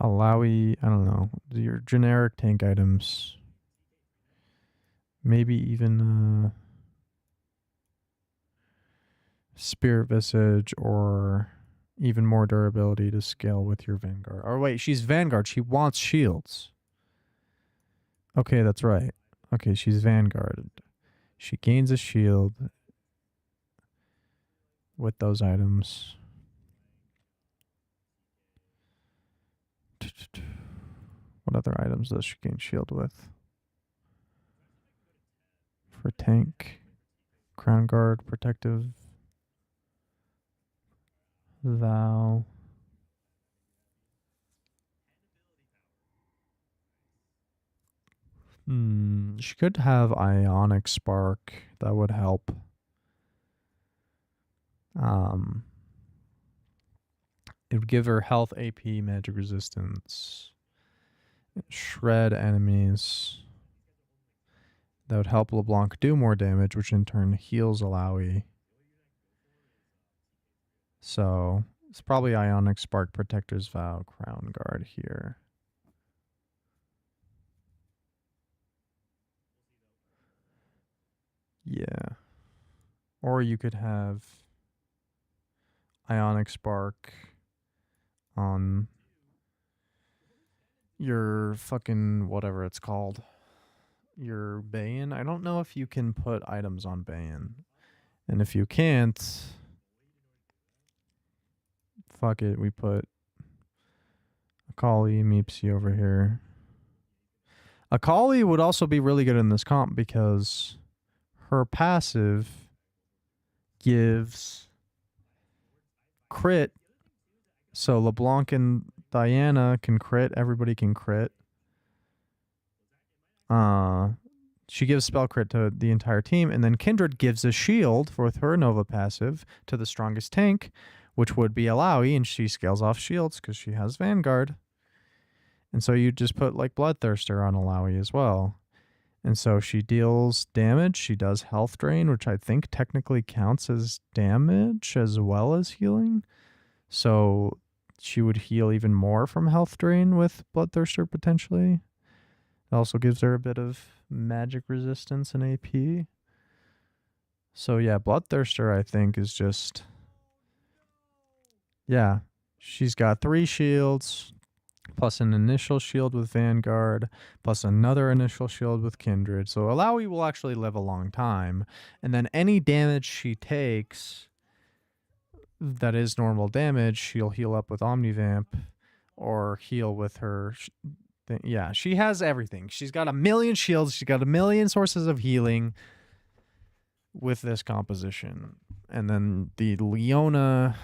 Alawi, I don't know. Your generic tank items. Maybe even Spirit Visage or even more durability to scale with your Vanguard. Or wait, she's Vanguard. She wants shields. Okay, that's right. Okay, she's Vanguarded. She gains a shield with those items. What other items does she gain shield with? For tank, Crown Guard, Protective Vow. She could have Ionic Spark. That would help. It would give her health, AP, magic resistance, shred enemies. That would help LeBlanc do more damage, which in turn heals Alawi. So it's probably Ionic Spark, Protector's Vow, Crown Guard here. Yeah. Or you could have Ionic Spark on your fucking whatever it's called. Your Bayon. I don't know if you can put items on Bayon. And if you can't, fuck it, we put Akali Meepsy over here. Akali would also be really good in this comp because her passive gives crit. So LeBlanc and Diana can crit. Everybody can crit. She gives spell crit to the entire team, and then Kindred gives a shield with her Nova passive to the strongest tank, which would be Alawi, and she scales off shields because she has Vanguard. And so you just put like Bloodthirster on Alawi as well. And so she deals damage. She does health drain, which I think technically counts as damage as well as healing. So she would heal even more from health drain with Bloodthirster potentially. It also gives her a bit of magic resistance and AP. So yeah, Bloodthirster I think is just... Yeah, she's got 3 shields, plus an initial shield with Vanguard, plus another initial shield with Kindred. So Alawi will actually live a long time. And then any damage she takes that is normal damage, she'll heal up with Omnivamp or heal with her... Yeah, she has everything. She's got 1,000,000 shields. She's got 1,000,000 sources of healing with this composition. And then the Leona...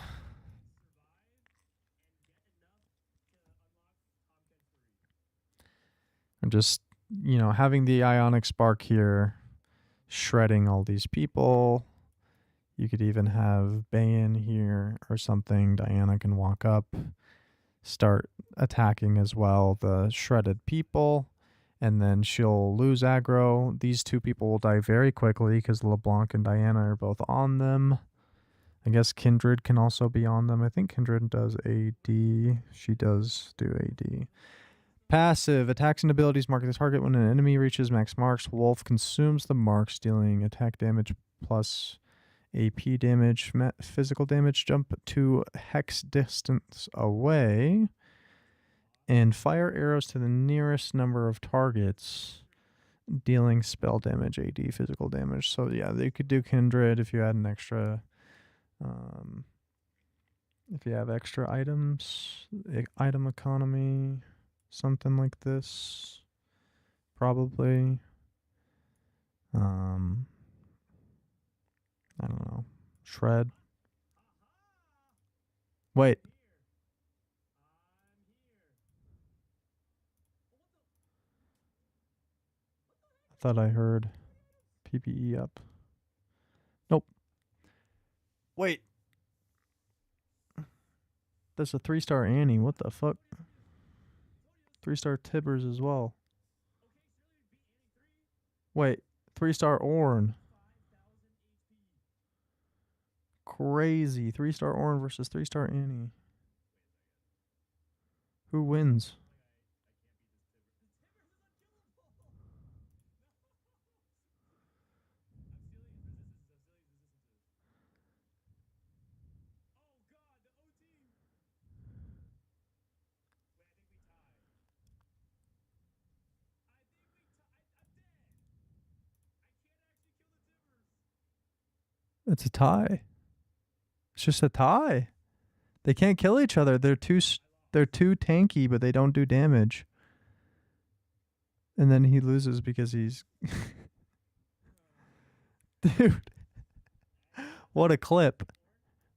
And just, you know, having the Ionic Spark here, shredding all these people. You could even have Bayon here or something. Diana can walk up, start attacking as well the shredded people, and then she'll lose aggro. These 2 people will die very quickly because LeBlanc and Diana are both on them. I guess Kindred can also be on them. I think Kindred does AD. She does do AD. Passive. Attacks and abilities mark the target when an enemy reaches max marks. Wolf consumes the marks, dealing attack damage plus AP damage, physical damage, jump to hex distance away, and fire arrows to the nearest number of targets, dealing spell damage, AD, physical damage. So yeah, they could do Kindred if you add an extra... if you have extra items, item economy. something like this, probably. I don't know. Shred. Wait. I thought I heard PPE up. Nope. Wait. There's a 3-star Annie. What the fuck? 3-star Tibbers as well. Wait. 3-star Orn. Crazy. 3-star Orn versus 3-star Annie. Who wins? It's a tie. It's just a tie. They can't kill each other. They're too tanky, but they don't do damage. And then he loses because he's dude. What a clip.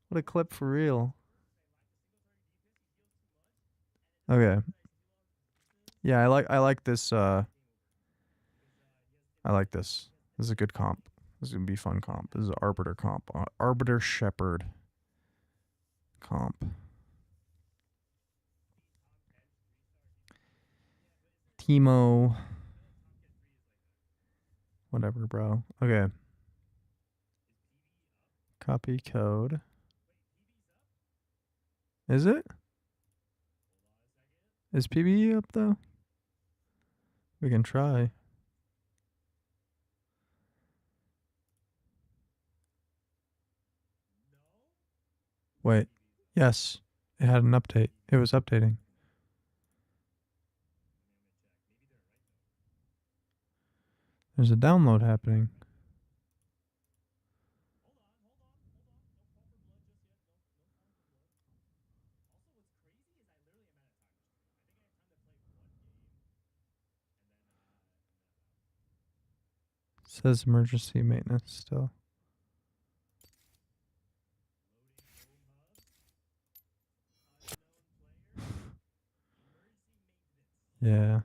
What a clip for real. Okay. Yeah, I like this I like this. This is a good comp. This is gonna be a fun comp. This is an Arbiter comp. Arbiter Shepherd comp. Teemo. Whatever, bro. Okay. Copy code. Is it? Is PBE up though? We can try. Wait. Yes. It had an update. It was updating. There's a download happening. Says emergency maintenance still. Yeah.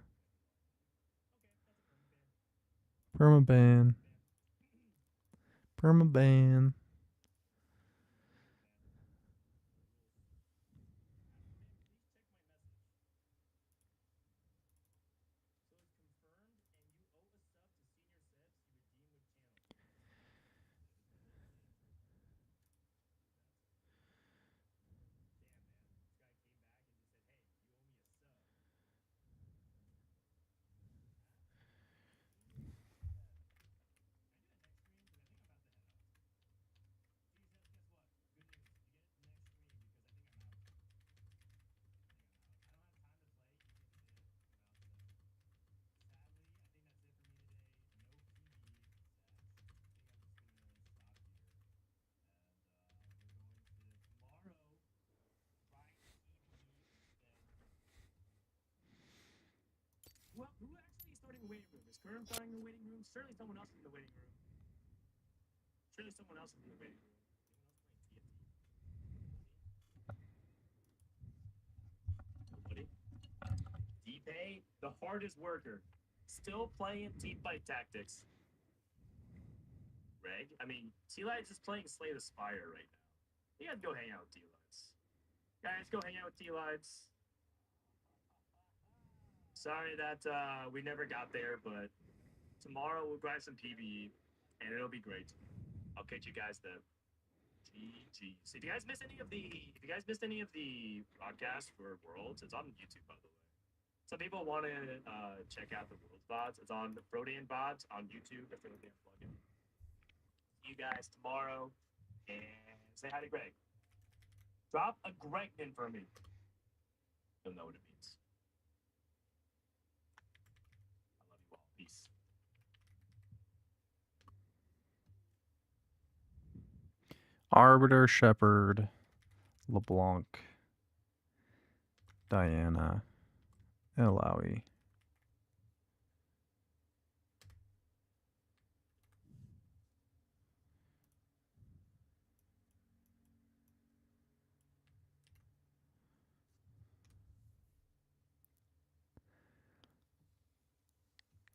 Permaban. Permaban. Well, who actually is starting a waiting room? Is Kerm starting a waiting room? Surely someone else is in the waiting room. Surely someone else is in the waiting room. Nobody. D-Pay, the hardest worker, still playing Teamfight Tactics. Reg, I mean, T-Lights is playing Slay the Spire right now. You guys go hang out with T-Lights. Guys, go hang out with T-Lights. Sorry that we never got there, but tomorrow we'll grind some PvE, and it'll be great. I'll catch you guys then. GG's. If you guys missed any of the broadcasts for Worlds, it's on YouTube, by the way. Some people want to check out the Worlds bots. It's on the Frodan bots on YouTube. If they're looking at plugin. See you guys tomorrow, and say hi to Greg. Drop a Greg in for me. You'll know what it means. I love you all. Peace. Arbiter Shepherd. LeBlanc. Diana. Alawi.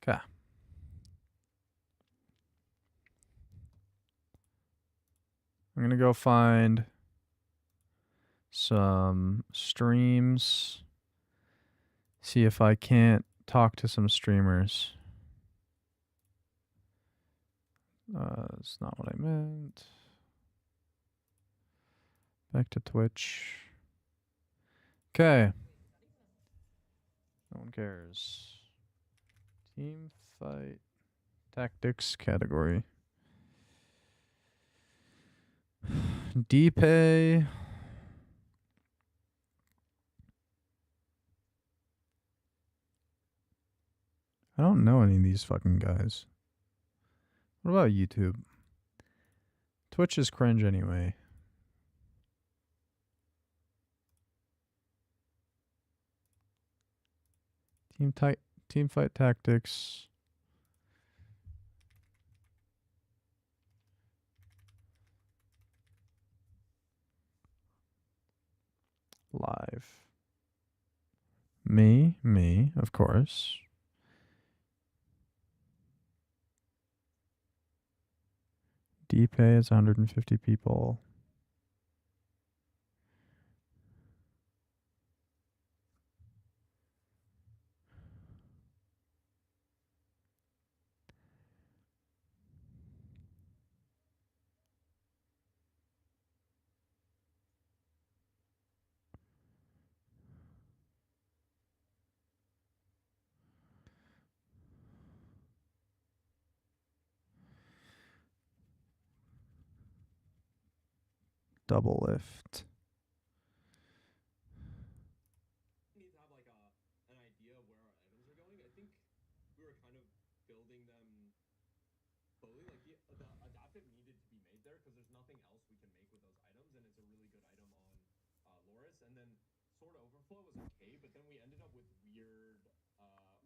Okay. I'm gonna go find some streams. See if I can't talk to some streamers. That's not what I meant. Back to Twitch. Okay. No one cares. Teamfight Tactics category. D-Pay. I don't know any of these fucking guys. What about YouTube? Twitch is cringe anyway. Teamfight Tactics. Live. Me, of course. D-Pay is 150 people. Double lift. Need to have like an idea of where our items are going. I think we were kind of building them slowly. Like the adaptive needed to be made there because there's nothing else we can make with those items, and it's a really good item on Loris. And then Sword Overflow was okay, but then we ended up with weird.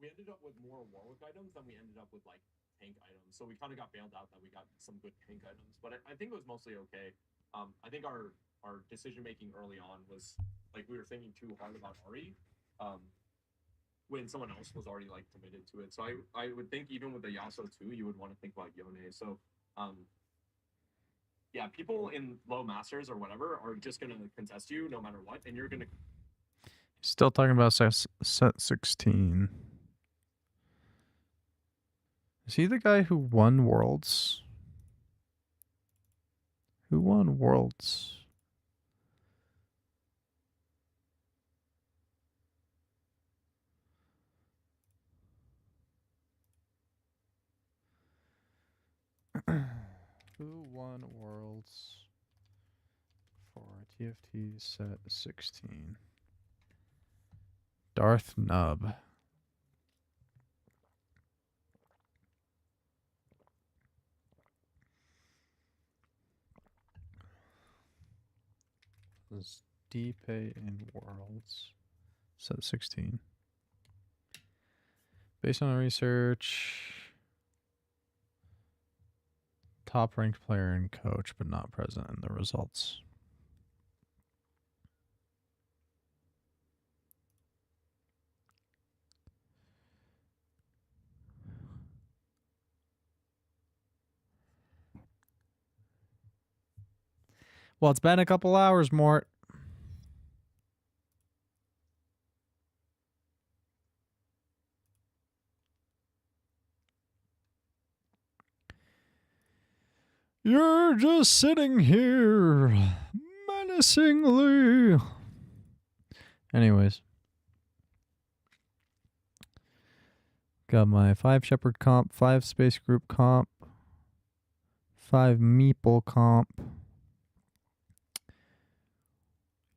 We ended up with more Warwick items than we ended up with like tank items. So we kind of got bailed out that we got some good tank items, but I think it was mostly okay. I think our decision making early on was like we were thinking too hard about Ari, when someone else was already like committed to it. So I would think even with the Yasuo too, you would want to think about Yone. So yeah, people in low masters or whatever are just gonna contest you no matter what, and you're gonna. Still talking about set 16. Is he the guy who won Worlds? Who won Worlds? Who won Worlds for TFT set 16? Darth Nub. This D-Pay in Worlds set 16. Based on research, top ranked player and coach, but not present in the results. Well, it's been a couple hours, Mort. You're just sitting here menacingly. Anyways. Got my 5 Shepherd comp, 5 Space Group comp, 5 Meeple comp,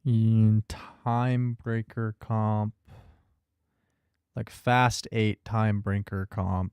and Time Breaker comp, like Fast 8 Time Breaker comp.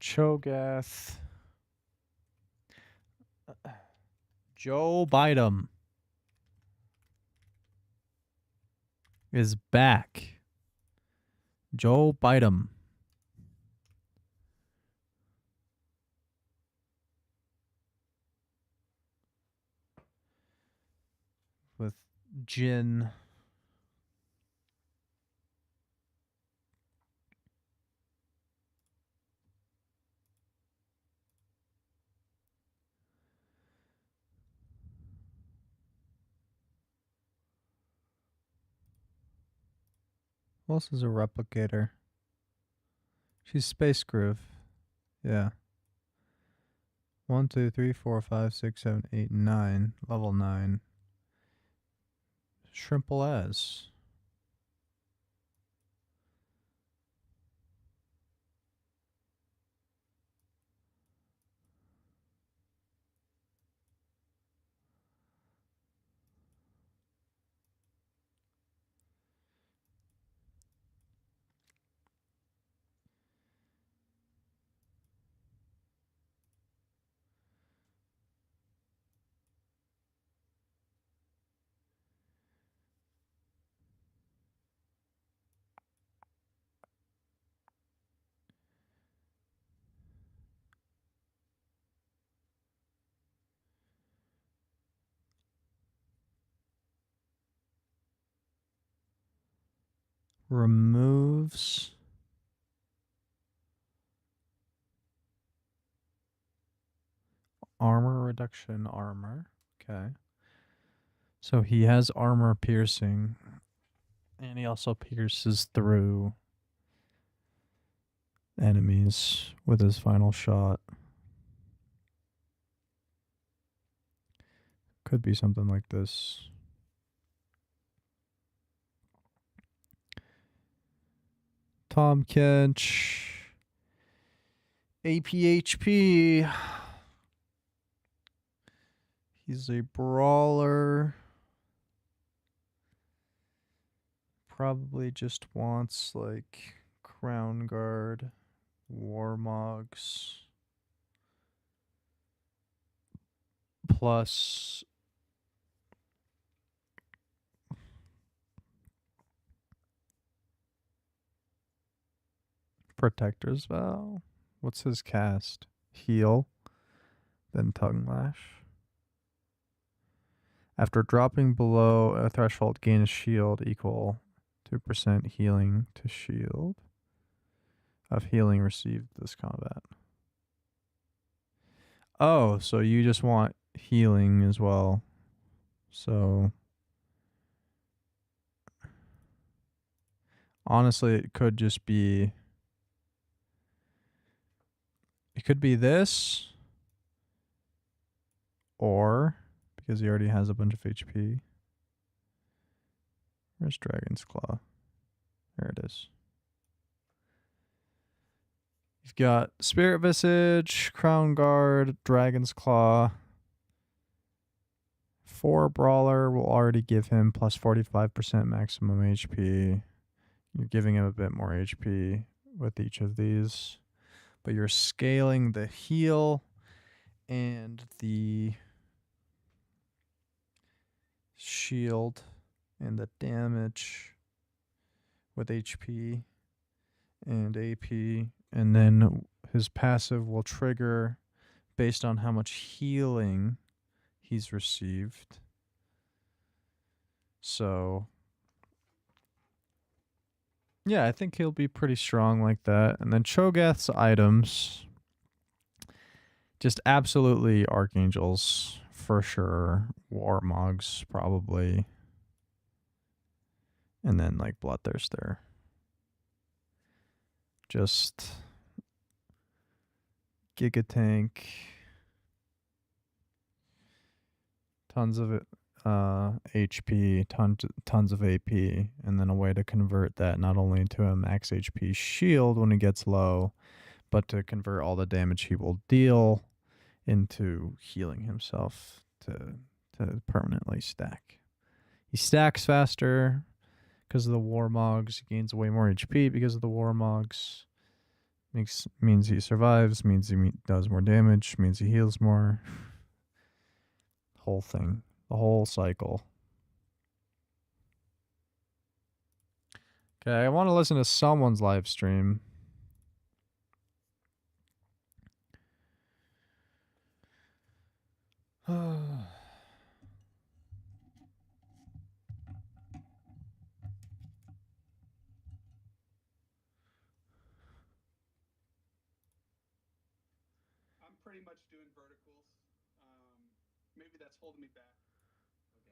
Cho'Gath. Joe Biden is back. Joe Biden. With Jin. Who else is a replicator? She's Space Groove. Yeah. 1, 2, 3, 4, 5, 6, 7, 8, 9. Level 9. Shrimple as. Removes armor reduction armor. Okay. So he has armor piercing. And he also pierces through enemies with his final shot. Could be something like this. Tom Kench. APHP. He's a brawler. Probably just wants like Crown Guard, Warmogs, plus Protector's Vow. What's his cast? Heal, then Tongue Lash. After dropping below a threshold, gain a shield equal 2% healing to shield of healing received this combat. Oh, so you just want healing as well. So honestly, it could just be... It could be this, or, because he already has a bunch of HP. Where's Dragon's Claw? There it is. You've got Spirit Visage, Crown Guard, Dragon's Claw. 4 Brawler will already give him plus 45% maximum HP. You're giving him a bit more HP with each of these. But you're scaling the heal and the shield and the damage with HP and AP. And then his passive will trigger based on how much healing he's received. So yeah, I think he'll be pretty strong like that. And then Cho'Gath's items, just absolutely Archangels for sure. Warmogs probably. And then like Bloodthirster. Just Giga Tank. Tons of HP, tons of AP, and then a way to convert that not only to a max HP shield when it gets low, but to convert all the damage he will deal into healing himself to permanently stack. He stacks faster because of the Warmogs. He gains way more HP because of the Warmogs. Means he survives. Means he does more damage. Means he heals more. Whole thing, the whole cycle. Okay, I want to listen to someone's live stream. I'm pretty much doing verticals. Maybe that's holding me back. Okay.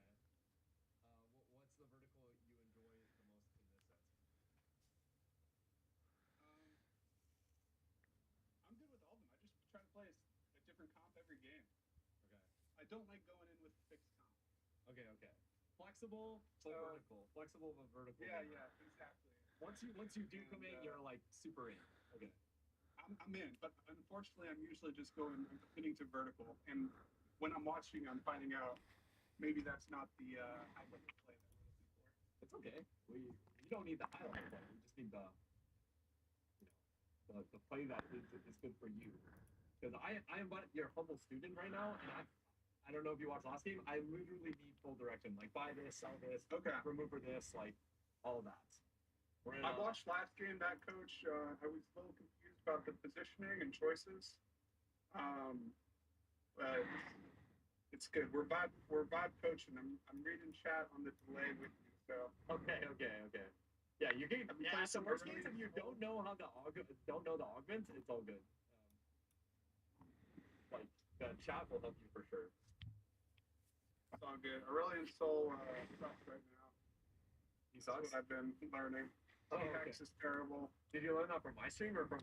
What's the vertical you enjoy the most in this set? I'm good with all of them. I just try to play a different comp every game. Okay. I don't like going in with fixed comp. Okay. Flexible but vertical. Flexible but vertical. Yeah, exactly. Once you do commit, you're like super in. Okay. I'm in, but unfortunately, I'm usually just I'm committing to vertical, and when I'm watching, I'm finding out maybe that's not the high level play that we're looking for. It's okay. You don't need the high level play. You just need the play that is good for you. Because I am your humble student right now, and I don't know if you watched last game. I literally need full direction. Like buy this, sell this, okay, remove this, like all that. I watched last game back, coach. I was a little confused about the positioning and choices. It's good. We're vibe coaching. I'm reading chat on the delay with you. So okay. Yeah, you can. Yeah, some worst case if you don't know the augments, it's all good. Like the chat will help you for sure. It's all good. Aurelian Soul sucks right now. He sucks. That's what I've been learning. Oh, okay. Is terrible. Did you learn that from my stream or from?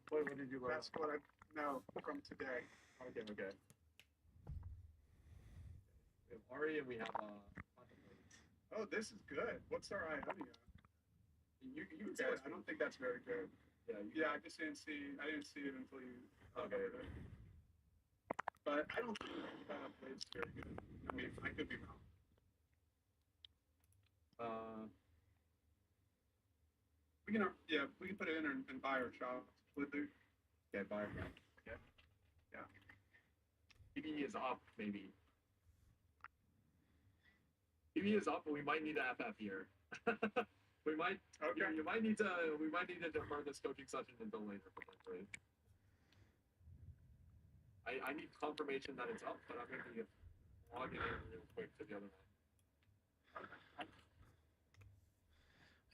what did you learn? That's what I know from today. Okay. We have Ari and we have Oh, this is good. What's our Ionia? You okay, I don't think that's very good. Yeah. I just didn't see. I didn't see it until you. Okay. But I don't think it's very good. I mean, I could be wrong. We can put it in and buy our shop with it. Okay, buy. Yeah. PB is up, maybe. PB is up, but we might need to FF here. we might. Okay. You might need to. We might need to defer this coaching session until later, potentially. I need confirmation that it's up, but I'm gonna be logging in real quick to the other one.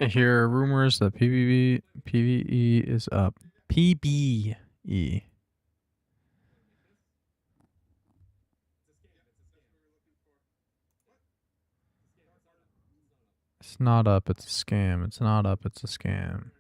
I hear rumors that PvE is up. PBE. It's not up, it's a scam. It's not up, it's a scam.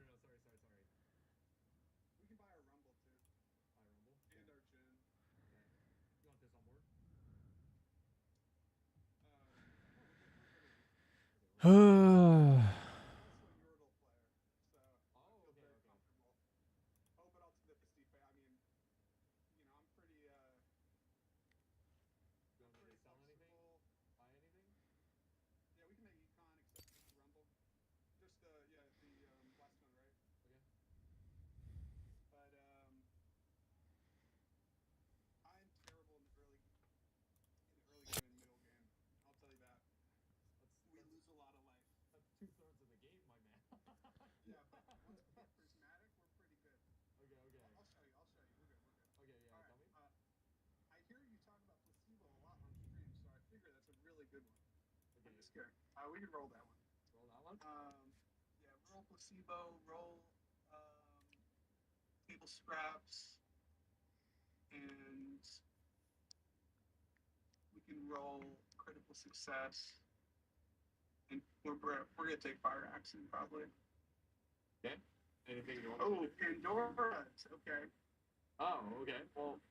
We can roll that one. Roll placebo, roll table scraps, and we can roll critical success. And we're gonna take fire action probably. Okay. Anything you want? Oh, Pandora. Okay. Oh, okay. Well,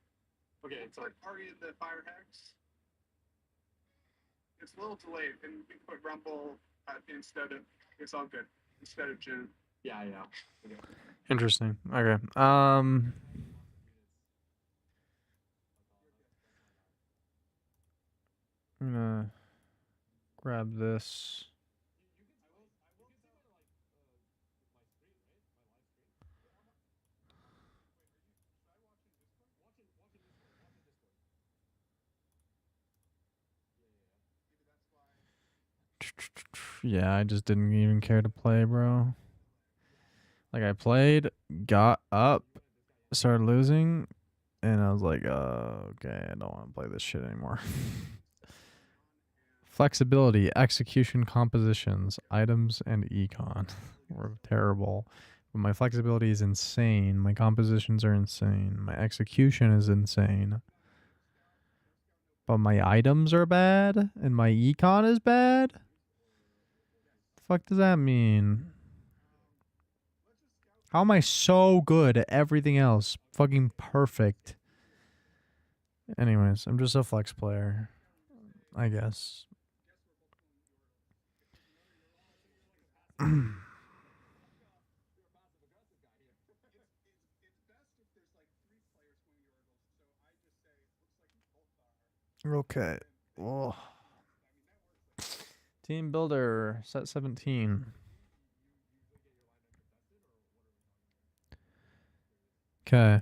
okay. It's like Ari in the fire hex. It's a little delayed, and we put Rumble instead of. It's all good. Instead of June. Yeah. Okay. Interesting. Okay. I'm gonna grab this. Yeah, I just didn't even care to play, bro. Like, I played, got up, started losing, and I was like, okay, I don't want to play this shit anymore. Flexibility, execution, compositions, items, and econ were terrible. But my flexibility is insane. My compositions are insane. My execution is insane. But my items are bad, and my econ is bad? The fuck does that mean? How am I so good at everything else? Fucking perfect. Anyways, I'm just a flex player, I guess. Okay. Oh. Team builder, set 17. Okay.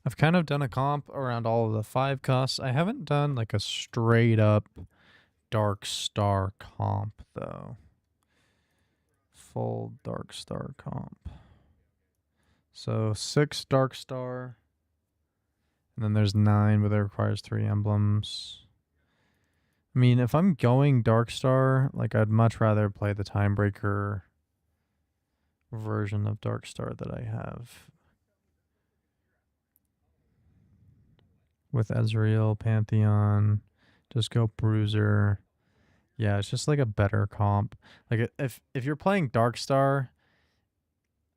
I've kind of done a comp around all of the 5 costs. I haven't done like a straight up Dark Star comp though. Full Dark Star comp. So 6 Dark Star. And then there's 9, but that requires 3 emblems. I mean, if I'm going Dark Star, like I'd much rather play the Timebreaker version of Dark Star that I have. With Ezreal, Pantheon, just go Bruiser. Yeah, it's just like a better comp. Like if you're playing Dark Star,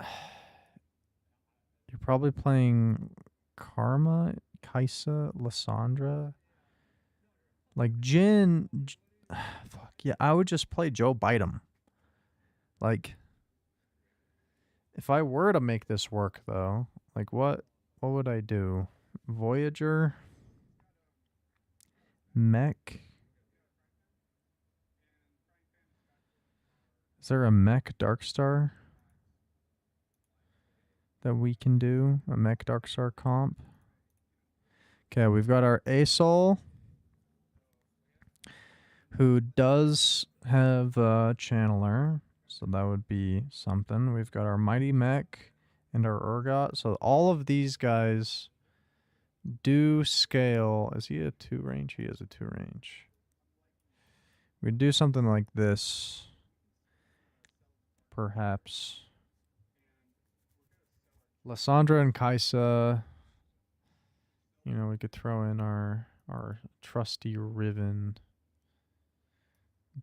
you're probably playing Karma, Kaisa, Lissandra. Like Jin, fuck yeah, I would just play Joe Biden. Like, if I were to make this work though, like what would I do? Voyager, Mech. Is there a Mech Darkstar that we can do? A Mech Darkstar comp? Okay, we've got our Asol, who does have a Channeler, so that would be something. We've got our Mighty Mech and our Urgot. So all of these guys do scale. Is he a 2 range? He is a 2 range. We'd do something like this, perhaps. Lissandra and Kaisa. You know, we could throw in our trusty Riven,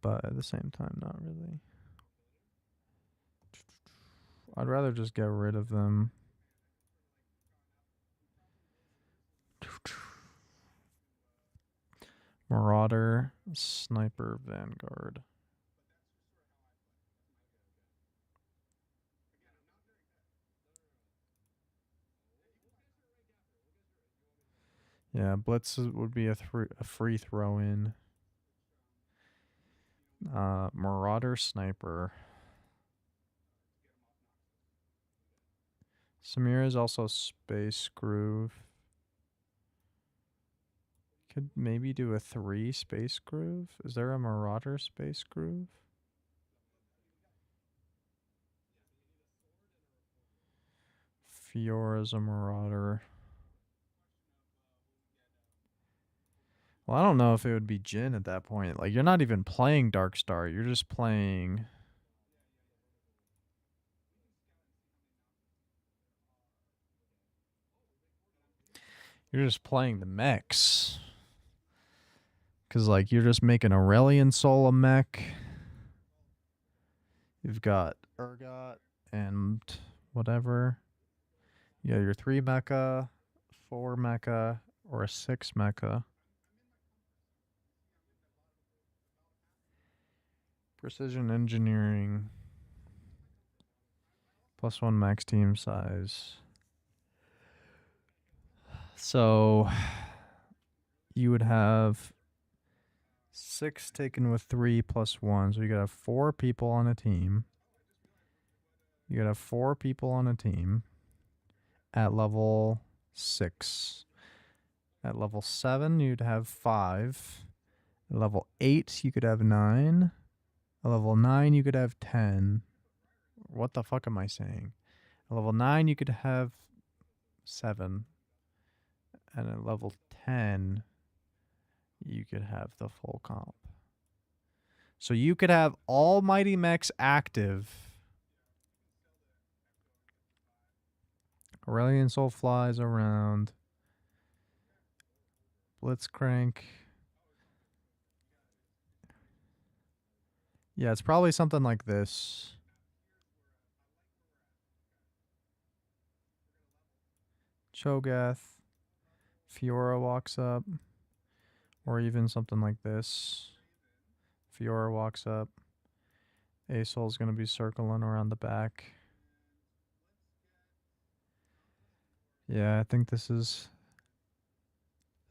but at the same time, not really. I'd rather just get rid of them. Marauder, Sniper, Vanguard. Yeah, Blitz would be a free throw in. Marauder, Sniper. Samira is also Space Groove. Could maybe do a 3 Space Groove. Is there a Marauder Space Groove? Fiora's a Marauder. Well, I don't know if it would be Jin at that point. Like, you're not even playing Darkstar. You're just playing... You're just playing the mechs. Because, like, you're just making Aurelion Soul a mech. You've got Urgot and whatever. Yeah, your 3 mecha, 4 mecha, or a 6 mecha. Precision engineering. +1 max team size. So you would have 6 taken with 3 plus 1. So you could have 4 people on a team. You could have 4 people on a team at level 6. At level 7, you'd have 5. At level 8, you could have 9. At level 9, you could have 10. What the fuck am I saying? At level 9, you could have 7. And at level 10, you could have the full comp. So you could have all Mighty Mechs active. Aurelian Soul flies around. Blitzcrank. Yeah, it's probably something like this. Cho'Gath. Fiora walks up. Or even something like this. Fiora walks up. Asol's going to be circling around the back. Yeah, I think this is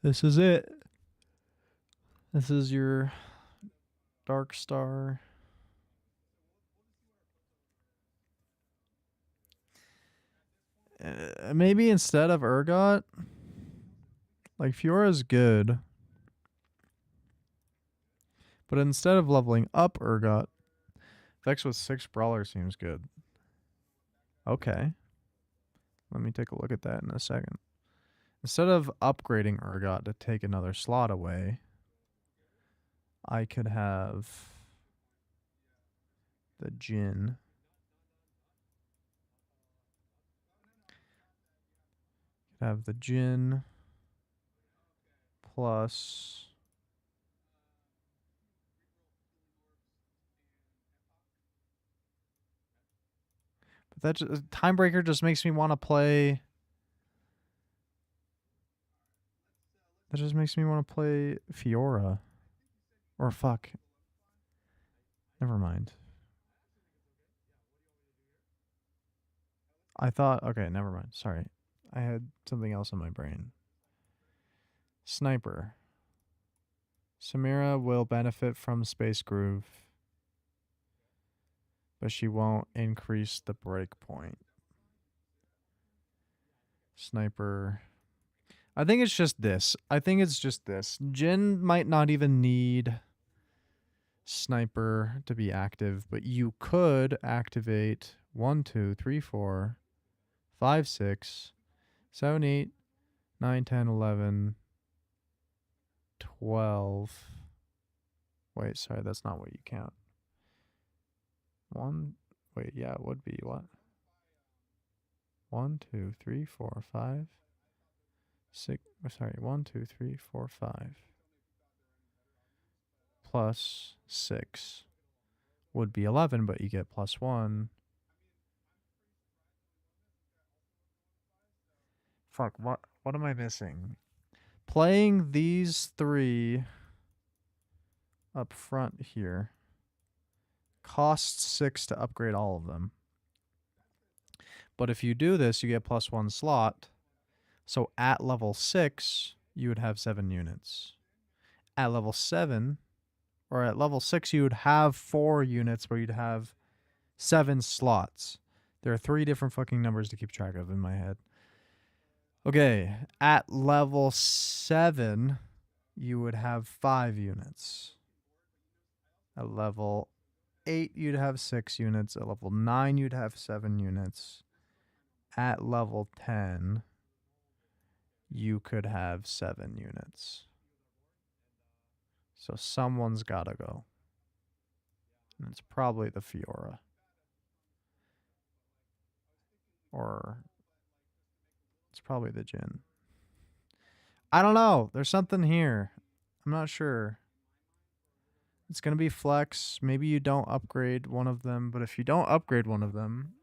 it. This is your Dark Star. Maybe instead of Urgot, like Fiora's good, but instead of leveling up Urgot, Vex with 6 Brawler seems good. Okay. Let me take a look at that in a second. Instead of upgrading Urgot to take another slot away, I could have the Jhin. Could have the Jhin plus... But that just, Timebreaker just makes me want to play... That just makes me want to play Fiora. Or fuck. Never mind. I thought... Okay, never mind. Sorry. I had something else in my brain. Sniper. Samira will benefit from Space Groove, but she won't increase the breakpoint. Sniper. I think it's just this. Jhin might not even need Sniper to be active, but you could activate 1, 2, 3, 4, 5, 6, 7, 8, 9, 10, 11, 12. Wait, sorry, that's not what you count. 1, wait, yeah, it would be what? 1, 2, 3, 4, 5, 6. Sorry, 1, 2, 3, 4, 5. Plus 6 would be 11, but you get plus 1. Fuck, what am I missing? Playing these 3 up front here costs 6 to upgrade all of them. But if you do this, you get plus 1 slot. So at level 6, you would have 7 units. At level 7, or at level 6, you would have 4 units where you'd have 7 slots. There are 3 different fucking numbers to keep track of in my head. Okay, at level 7, you would have 5 units. At level 8, you'd have 6 units. At level 9, you'd have 7 units. At level 10, you could have 7 units. So someone's got to go. And it's probably the Fiora. Or it's probably the Jhin. I don't know. There's something here. I'm not sure. It's going to be flex. Maybe you don't upgrade one of them. But if you don't upgrade one of them...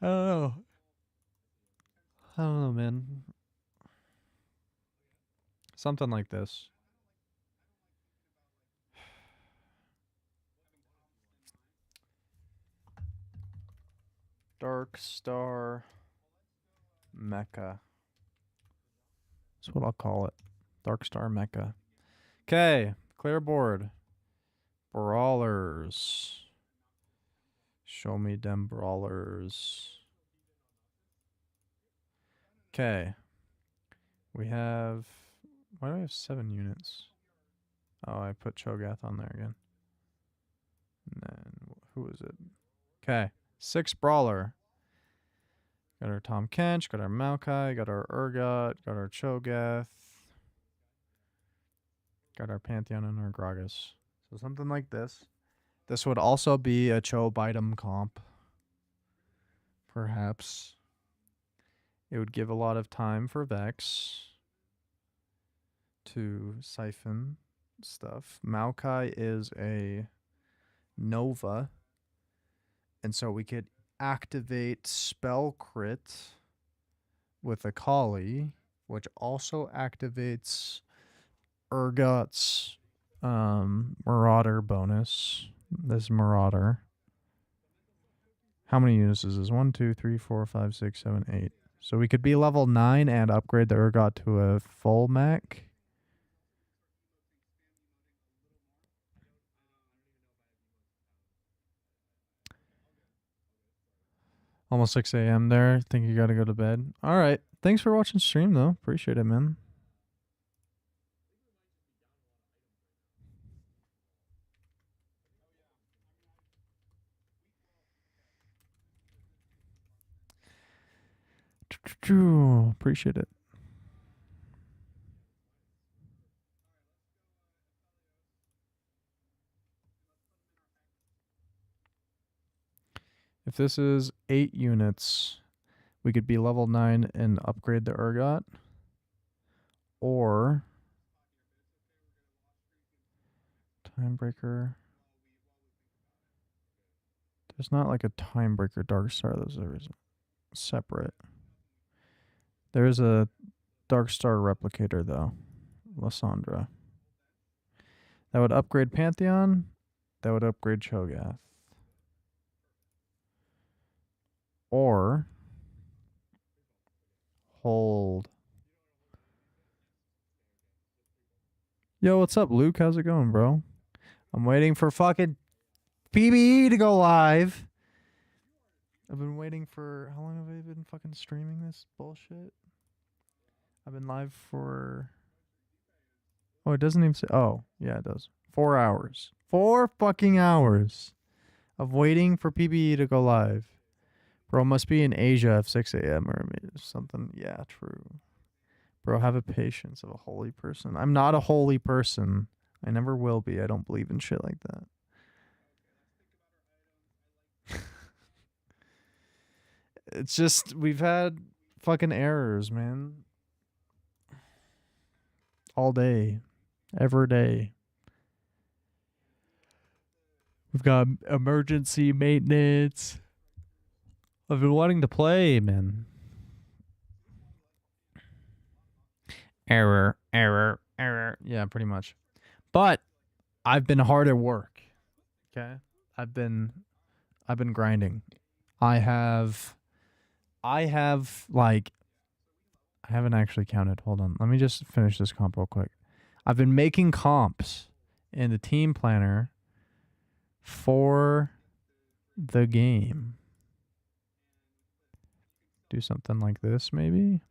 I don't know. I don't know, man. Something like this. Dark Star Mecha. That's what I'll call it. Dark Star Mecha. Okay, clear board. Brawlers. Show me them brawlers. Okay. We have... Why do I have 7 units? Oh, I put Cho'Gath on there again. And then, who is it? Okay. 6 brawler. Got our Tom Kench, got our Maokai, got our Urgot, got our Cho'Gath. Got our Pantheon and our Gragas. So something like this. This would also be a Cho Bidem comp. Perhaps. It would give a lot of time for Vex to siphon stuff. Maokai is a Nova. And so we could activate Spell Crit with a Kali, which also activates Urgot's Marauder bonus. This Marauder. How many units is this? 1, 2, 3, 4, 5, 6, 7, 8. So we could be level 9 and upgrade the Urgot to a full mech. Almost 6 a.m. there. Think you gotta go to bed. All right. Thanks for watching stream, though. Appreciate it, man. Appreciate it. If this is 8 units, we could be level 9 and upgrade the Urgot. Or Timebreaker. There's not like a Timebreaker Dark Star. Those are separate. There's a Dark Star Replicator, though. Lysandra. That would upgrade Pantheon. That would upgrade Cho'Gath. Or hold. Yo, what's up, Luke? How's it going, bro? I'm waiting for fucking PBE to go live. I've been waiting for... How long have I been fucking streaming this bullshit? I've been live for... Oh, it doesn't even say... Oh, yeah, it does. 4 hours. 4 fucking hours of waiting for PBE to go live. Bro, must be in Asia at 6 a.m. or something. Yeah, true. Bro, have a patience of a holy person. I'm not a holy person. I never will be. I don't believe in shit like that. It's just, we've had fucking errors, man. All day. Every day. We've got emergency maintenance. I've been wanting to play, man. Error, error, error. Yeah, pretty much. But I've been hard at work. Okay? I've been grinding. I haven't actually counted. Hold on. Let me just finish this comp real quick. I've been making comps in the team planner for the game. Do something like this, maybe?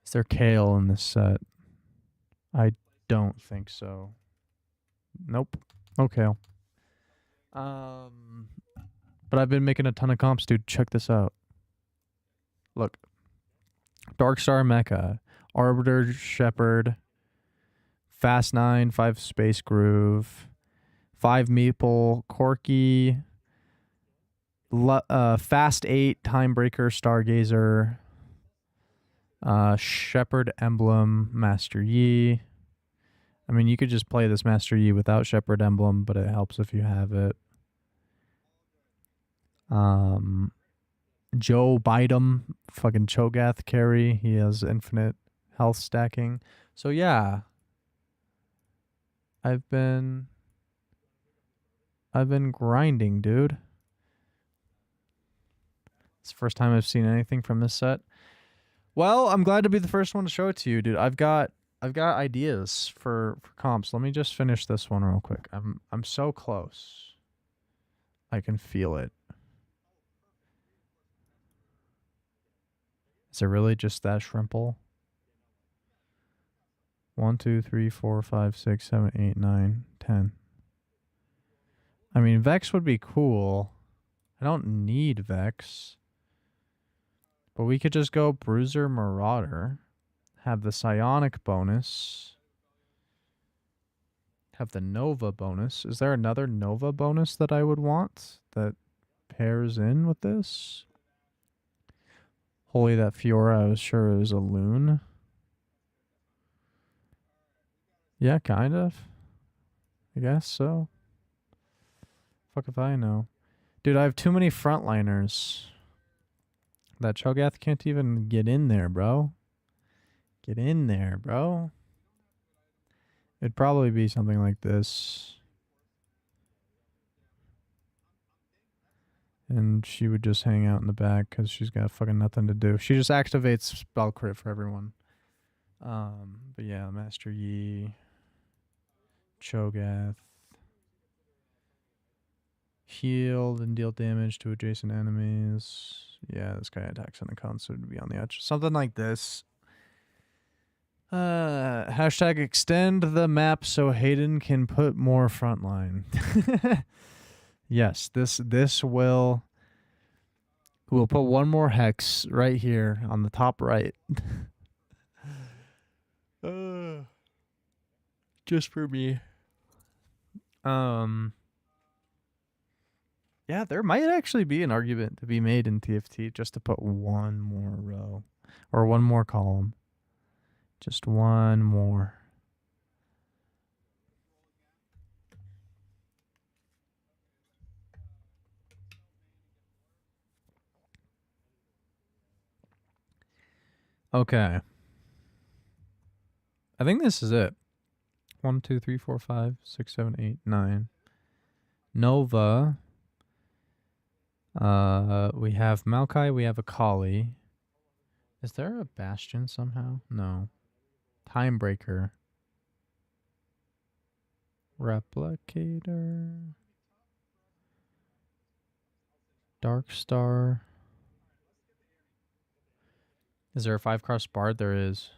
Is there kale in this set? I don't think so. Nope. No kale. But I've been making a ton of comps, dude. Check this out. Look. Darkstar Mecha, Arbiter Shepherd, Fast 9, 5 Space Groove, 5 Meeple, Corky, Fast 8, Timebreaker, Stargazer, Shepherd Emblem, Master Yi. I mean, you could just play this Master Yi without Shepherd Emblem, but it helps if you have it. Joe Bidem, fucking Cho'Gath carry. He has infinite health stacking. So yeah, I've been grinding, dude. It's the first time I've seen anything from this set. Well, I'm glad to be the first one to show it to you, dude. I've got ideas for comps. Let me just finish this one real quick. I'm so close. I can feel it. Is it really just that shrimple? 1, 2, 3, 4, 5, 6, 7, 8, 9, 10. I mean, Vex would be cool. I don't need Vex. But we could just go Bruiser Marauder. Have the Psionic bonus. Have the Nova bonus. Is there another Nova bonus that I would want that pairs in with this? Holy, that Fiora, I was sure it was a loon. Yeah, kind of. I guess so. Fuck if I know. Dude, I have too many frontliners. That Cho'Gath can't even get in there, bro. Get in there, bro. It'd probably be something like this. And she would just hang out in the back because she's got fucking nothing to do. She just activates spell crit for everyone. But yeah, Master Yi, Cho'Gath. Heal and deal damage to adjacent enemies. Yeah, this guy attacks on the cone, so it'd be on the edge. Something like this. Hashtag extend the map so Hayden can put more frontline. Yes, this will. We'll put one more hex right here on the top right. Just for me. Yeah, there might actually be an argument to be made in TFT just to put one more row or one more column. Just one more. Okay. I think this is it. 1, 2, 3, 4, 5, 6, 7, 8, 9. Nova. We have Maokai, we have Akali. Is there a Bastion somehow? No. Timebreaker. Replicator. Dark Star. Is there a 5-cost Bard? There is.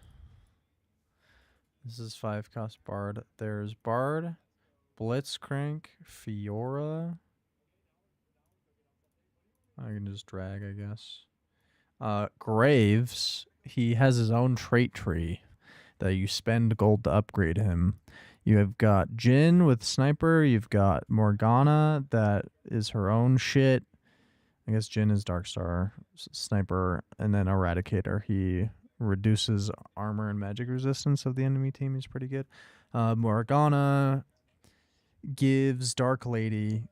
This is 5-cost Bard. There's Bard, Blitzcrank, Fiora. I can just drag, I guess. Graves, he has his own trait tree that you spend gold to upgrade him. You have got Jhin with Sniper. You've got Morgana that is her own shit. I guess Jhin is Darkstar, Sniper, and then Eradicator. He reduces armor and magic resistance of the enemy team. He's pretty good. Morgana gives Dark Lady,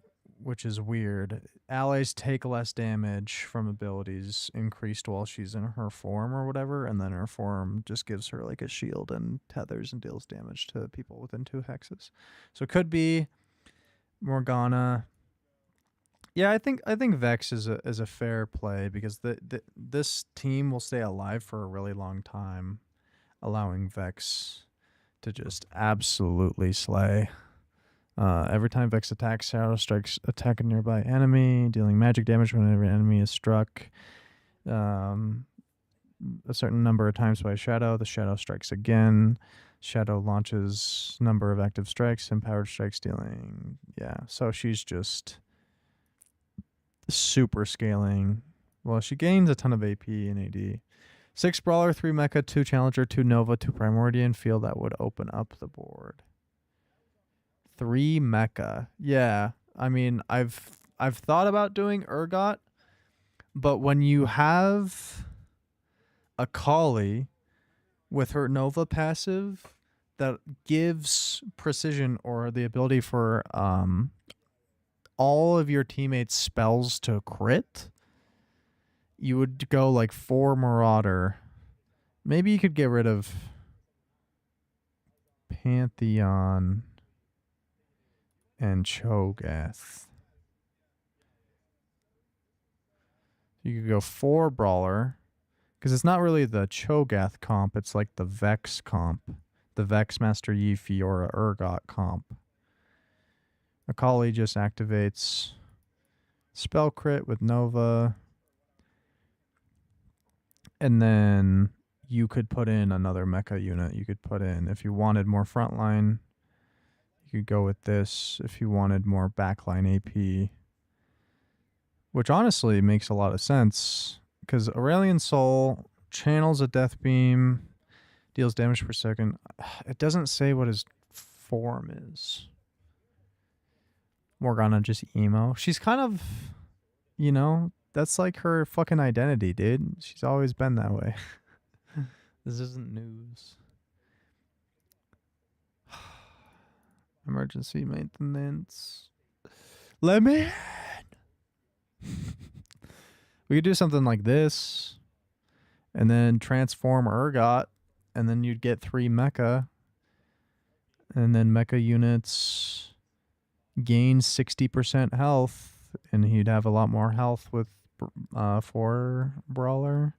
which is weird. Allies take less damage from abilities increased while she's in her form or whatever, and then her form just gives her like a shield and tethers and deals damage to people within 2 hexes. So it could be Morgana. Yeah, I think Vex is a fair play because this team will stay alive for a really long time, allowing Vex to just absolutely slay. Every time Vex attacks, Shadow strikes attack a nearby enemy, dealing magic damage whenever an enemy is struck a certain number of times by Shadow. The Shadow strikes again. Shadow launches number of active strikes, empowered strikes dealing. Yeah, so she's just super scaling. Well, she gains a ton of AP and AD. 6 Brawler, 3 Mecha, 2 Challenger, 2 Nova, 2 Primordian. Feel that would open up the board. 3 Mecha. Yeah, I mean, I've thought about doing Urgot, but when you have a Kali with her Nova passive that gives precision or the ability for all of your teammates' spells to crit, you would go like 4 Marauder. Maybe you could get rid of Pantheon and Cho'Gath. You could go 4 Brawler. Because it's not really the Cho'Gath comp, it's like the Vex comp. The Vex Master Yi Fiora Urgot comp. Akali just activates Spell Crit with Nova. And then you could put in another mecha unit. You could put in, if you wanted more frontline, you could go with this. If you wanted more backline AP, which honestly makes a lot of sense. Because Aurelion Soul channels a Death Beam, deals damage per second. It doesn't say what his form is. Morgana just emo. She's kind of, you know, that's like her fucking identity, dude. She's always been that way. This isn't news. Emergency maintenance. Let me in. We could do something like this. And then transform Urgot. And then you'd get 3 mecha. And then mecha units gain 60% health. And he'd have a lot more health with 4 Brawler.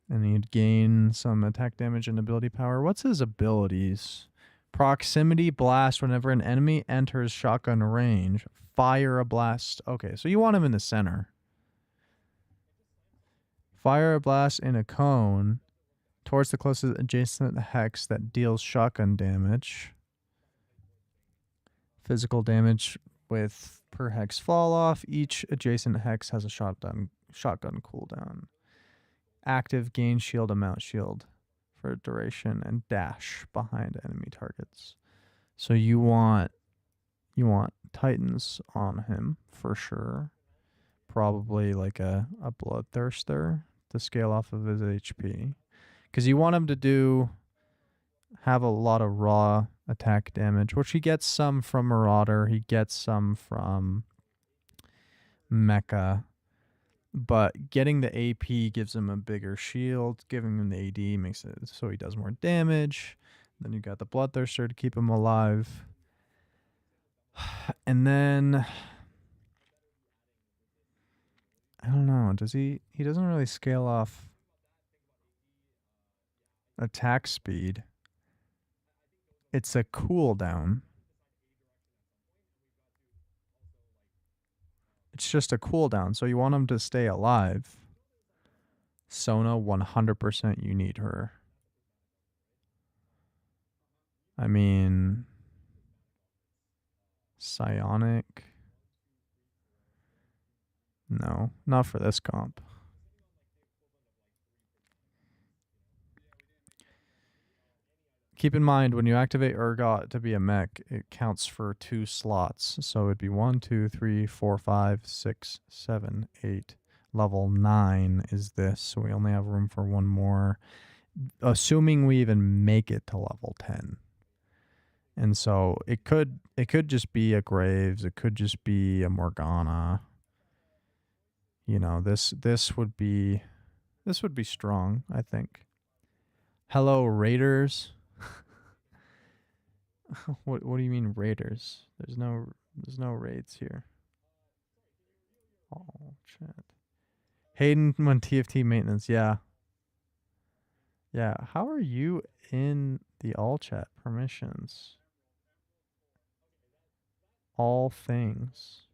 And he'd gain some attack damage and ability power. What's his abilities? Proximity blast whenever an enemy enters shotgun range. Fire a blast. Okay, so you want him in the center. Fire a blast in a cone towards the closest adjacent hex that deals shotgun damage. Physical damage with per hex fall off. Each adjacent hex has a shotgun cooldown. Active gain shield amount shield for duration and dash behind enemy targets. So you want Titans on him for sure. Probably like a Bloodthirster to scale off of his HP. Because you want him to have a lot of raw attack damage, which he gets some from Marauder, he gets some from Mecha. But getting the AP gives him a bigger shield. Giving him the AD makes it so he does more damage. Then you got the Bloodthirster to keep him alive. And then I don't know. Does he doesn't really scale off attack speed. It's a cooldown. It's just a cooldown, so you want him to stay alive. Sona, 100% you need her. I mean, Psionic. No, not for this comp. Keep in mind, when you activate Urgot to be a mech, it counts for 2 slots. So it'd be 1, 2, 3, 4, 5, 6, 7, 8. Level 9 is this, so we only have room for 1 more. Assuming we even make it to level 10. And so it could just be a Graves, it could just be a Morgana. You know, this would be strong, I think. Hello, Raiders. What do you mean Raiders? There's no raids here. Oh, chat. Hayden on TFT maintenance, yeah. Yeah, how are you in the all chat permissions? All things.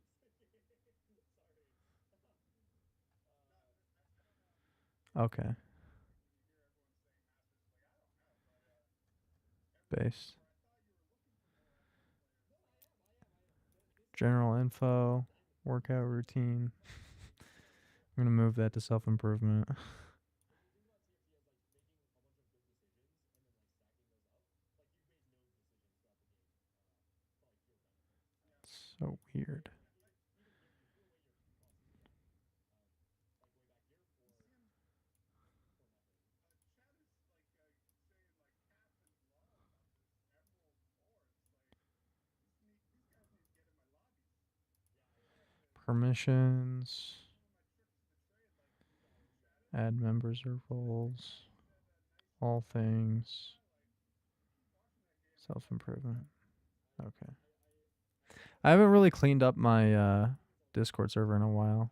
Okay. Base. General info, workout routine. I'm going to move that to self-improvement. So weird. Permissions. Add members or roles. All things. Self-improvement. Okay. I haven't really cleaned up my Discord server in a while.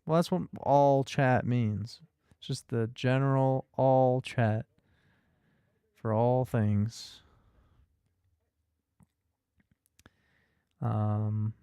Well, that's what all chat means. It's just the general all chat for all things. Um,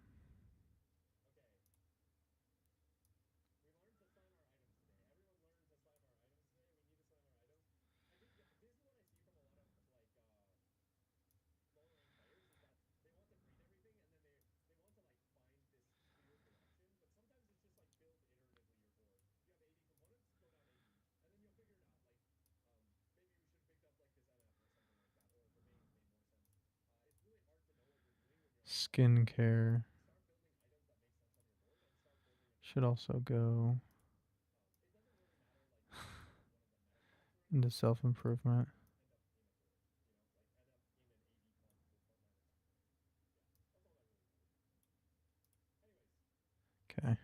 skincare should also go into self-improvement. Okay.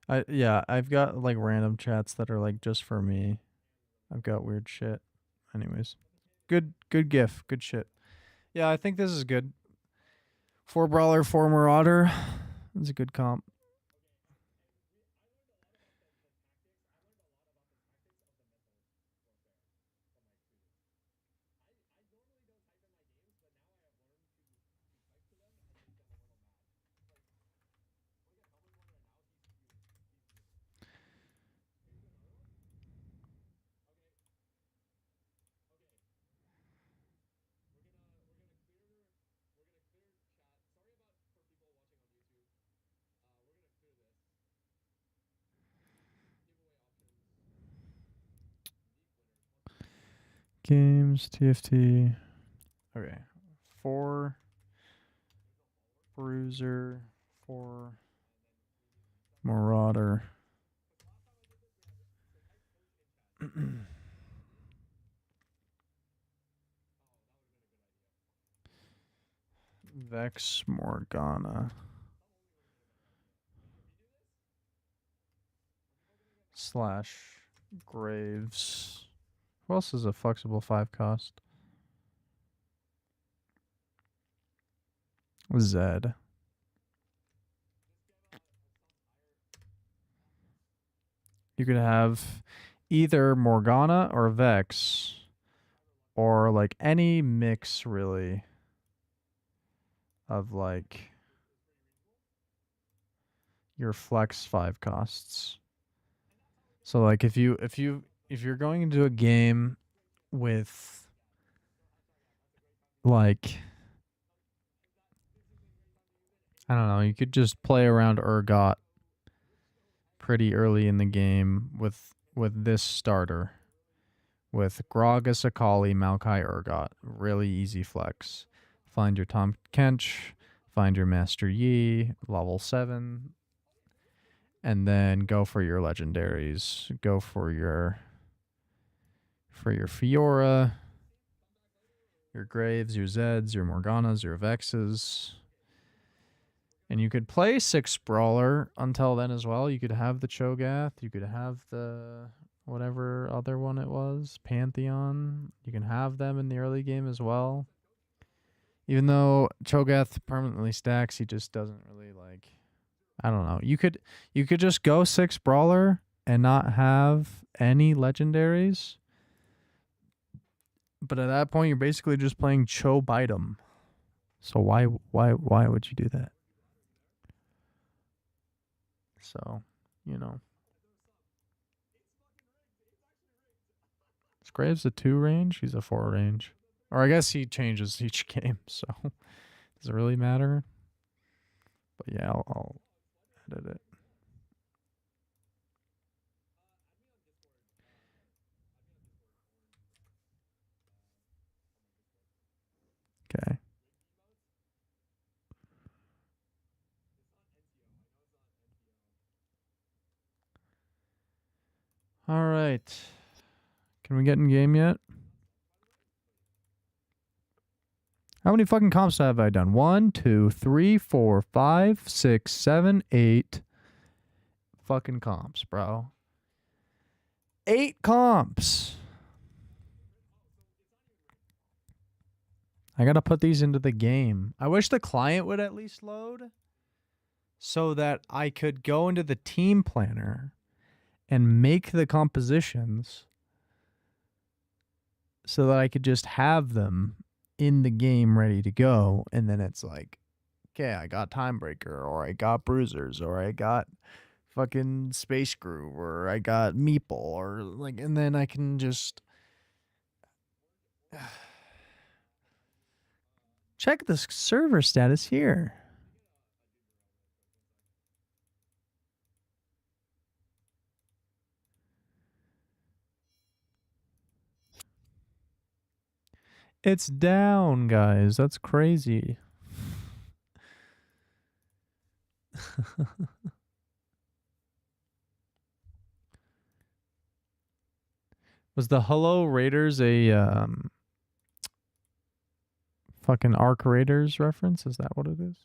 I've got like random chats that are like just for me. I've got weird shit. Anyways, good gif, good shit. Yeah, I think this is good. 4 brawler, 4 marauder. That's a good comp. Games, TFT. Okay. 4 bruiser, 4 marauder. Vex Morgana / Graves. Who else is a flexible 5 cost? Zed. You could have either Morgana or Vex, or like any mix really of like your flex 5 costs. So like if you're going into a game with like, I don't know, you could just play around Urgot pretty early in the game with this starter. With Gragas, Akali, Maokai, Urgot. Really easy flex. Find your Tom Kench, find your Master Yi, level 7, and then go for your legendaries. Go for your Fiora, your Graves, your Zeds, your Morganas, your Vexes. And you could play 6 Brawler until then as well. You could have the Cho'Gath. You could have the whatever other one it was, Pantheon. You can have them in the early game as well. Even though Cho'Gath permanently stacks, he just doesn't really like, I don't know. You could just go 6 Brawler and not have any legendaries. But at that point, you're basically just playing Cho Bite 'em. So why would you do that? So, you know. Is Graves a 2 range? He's a 4 range. Or I guess he changes each game, so does it really matter? But yeah, I'll edit it. Okay. All right. Can we get in game yet? How many fucking comps have I done? 1, 2, 3, 4, 5, 6, 7, 8 fucking comps, bro. 8 comps. I gotta put these into the game. I wish the client would at least load. so that I could go into the team planner and make the compositions so that I could just have them in the game ready to go. And then it's like, okay, I got Timebreaker, or I got Bruisers, or I got fucking Space Groove, or I got Meeple, or like, and then I can just check the server status here. It's down, guys. That's crazy. Was the Hello Raiders a fucking Arc Raiders reference? Is that what it is?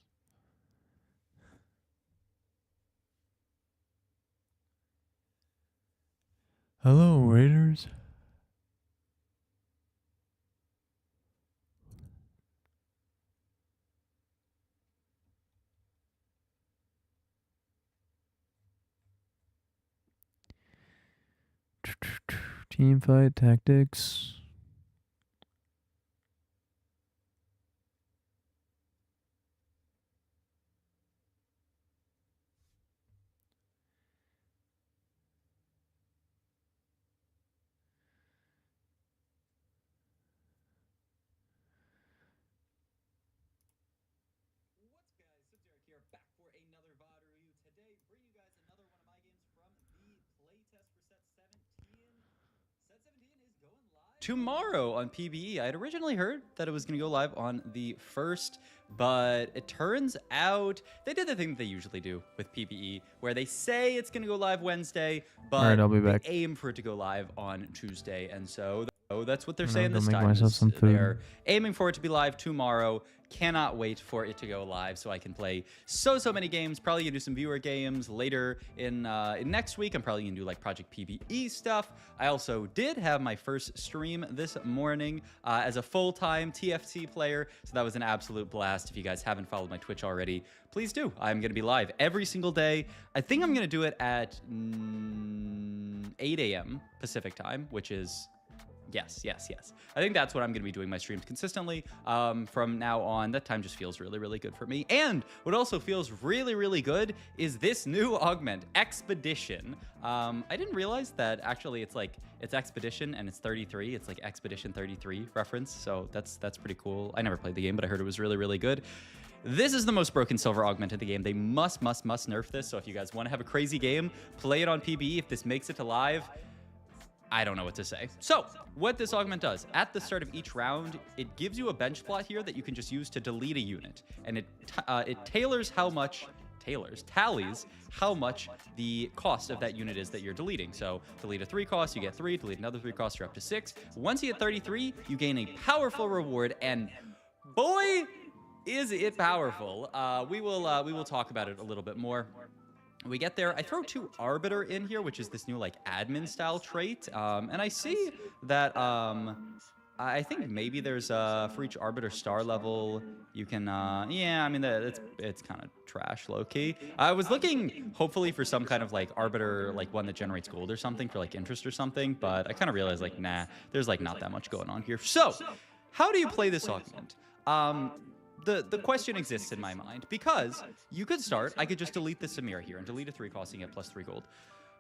Hello, Raiders. Teamfight Tactics. What's guys? Subderek here, back for another VOD review. Today, bring you guys another one of my games from the playtest for Set 17. Set 17 is going live tomorrow on PBE. I had originally heard that it was going to go live on the 1st, but it turns out they did the thing that they usually do with PBE, where they say it's going to go live Wednesday, but All right, I'll be they back. aim for it to go live on Tuesday, and so that's what they're And saying I'm this gonna make time. myself is some food. They're aiming for it to be live tomorrow. Cannot wait for it to go live so I can play so many games. Probably gonna do some viewer games later in next week. I'm probably gonna do like Project PBE stuff. I also did have my first stream this morning as a full-time TFT player, so that was an absolute blast. If you guys haven't followed my Twitch already, please do. I'm gonna be live every single day. I think I'm gonna do it at 8 a.m. Pacific time, which is Yes. I think that's what I'm going to be doing my streams consistently from now on. That time just feels really good for me. And what also feels really good is this new augment, Expedition. I didn't realize that actually it's Expedition and it's 33. It's like Expedition 33 reference. So that's pretty cool. I never played the game, but I heard it was really good. This is the most broken silver augment in the game. They must nerf this. So if you guys want to have a crazy game, play it on PBE. If this makes it to live, I don't know what to say. So, what this augment does, at the start of each round, it gives you a bench plot here that you can just use to delete a unit. And it tallies how much the cost of that unit is that you're deleting. So, delete a 3 cost, you get 3, delete another 3 cost, you're up to 6. Once you hit 33, you gain a powerful reward, and boy, is it powerful. We will talk about it a little bit more. We get there. I throw 2 Arbiter in here, which is this new like admin style trait, and I see that I think maybe there's for each Arbiter star level you can yeah, I mean it's kind of trash low key. I was looking hopefully for some kind of like Arbiter, like one that generates gold or something for like interest or something, but I kind of realized like nah, there's like not that much going on here. So how do you play this augment? The question exists in my mind, because you could start, I could just delete the Samir here and delete a 3 cost and get plus 3 gold.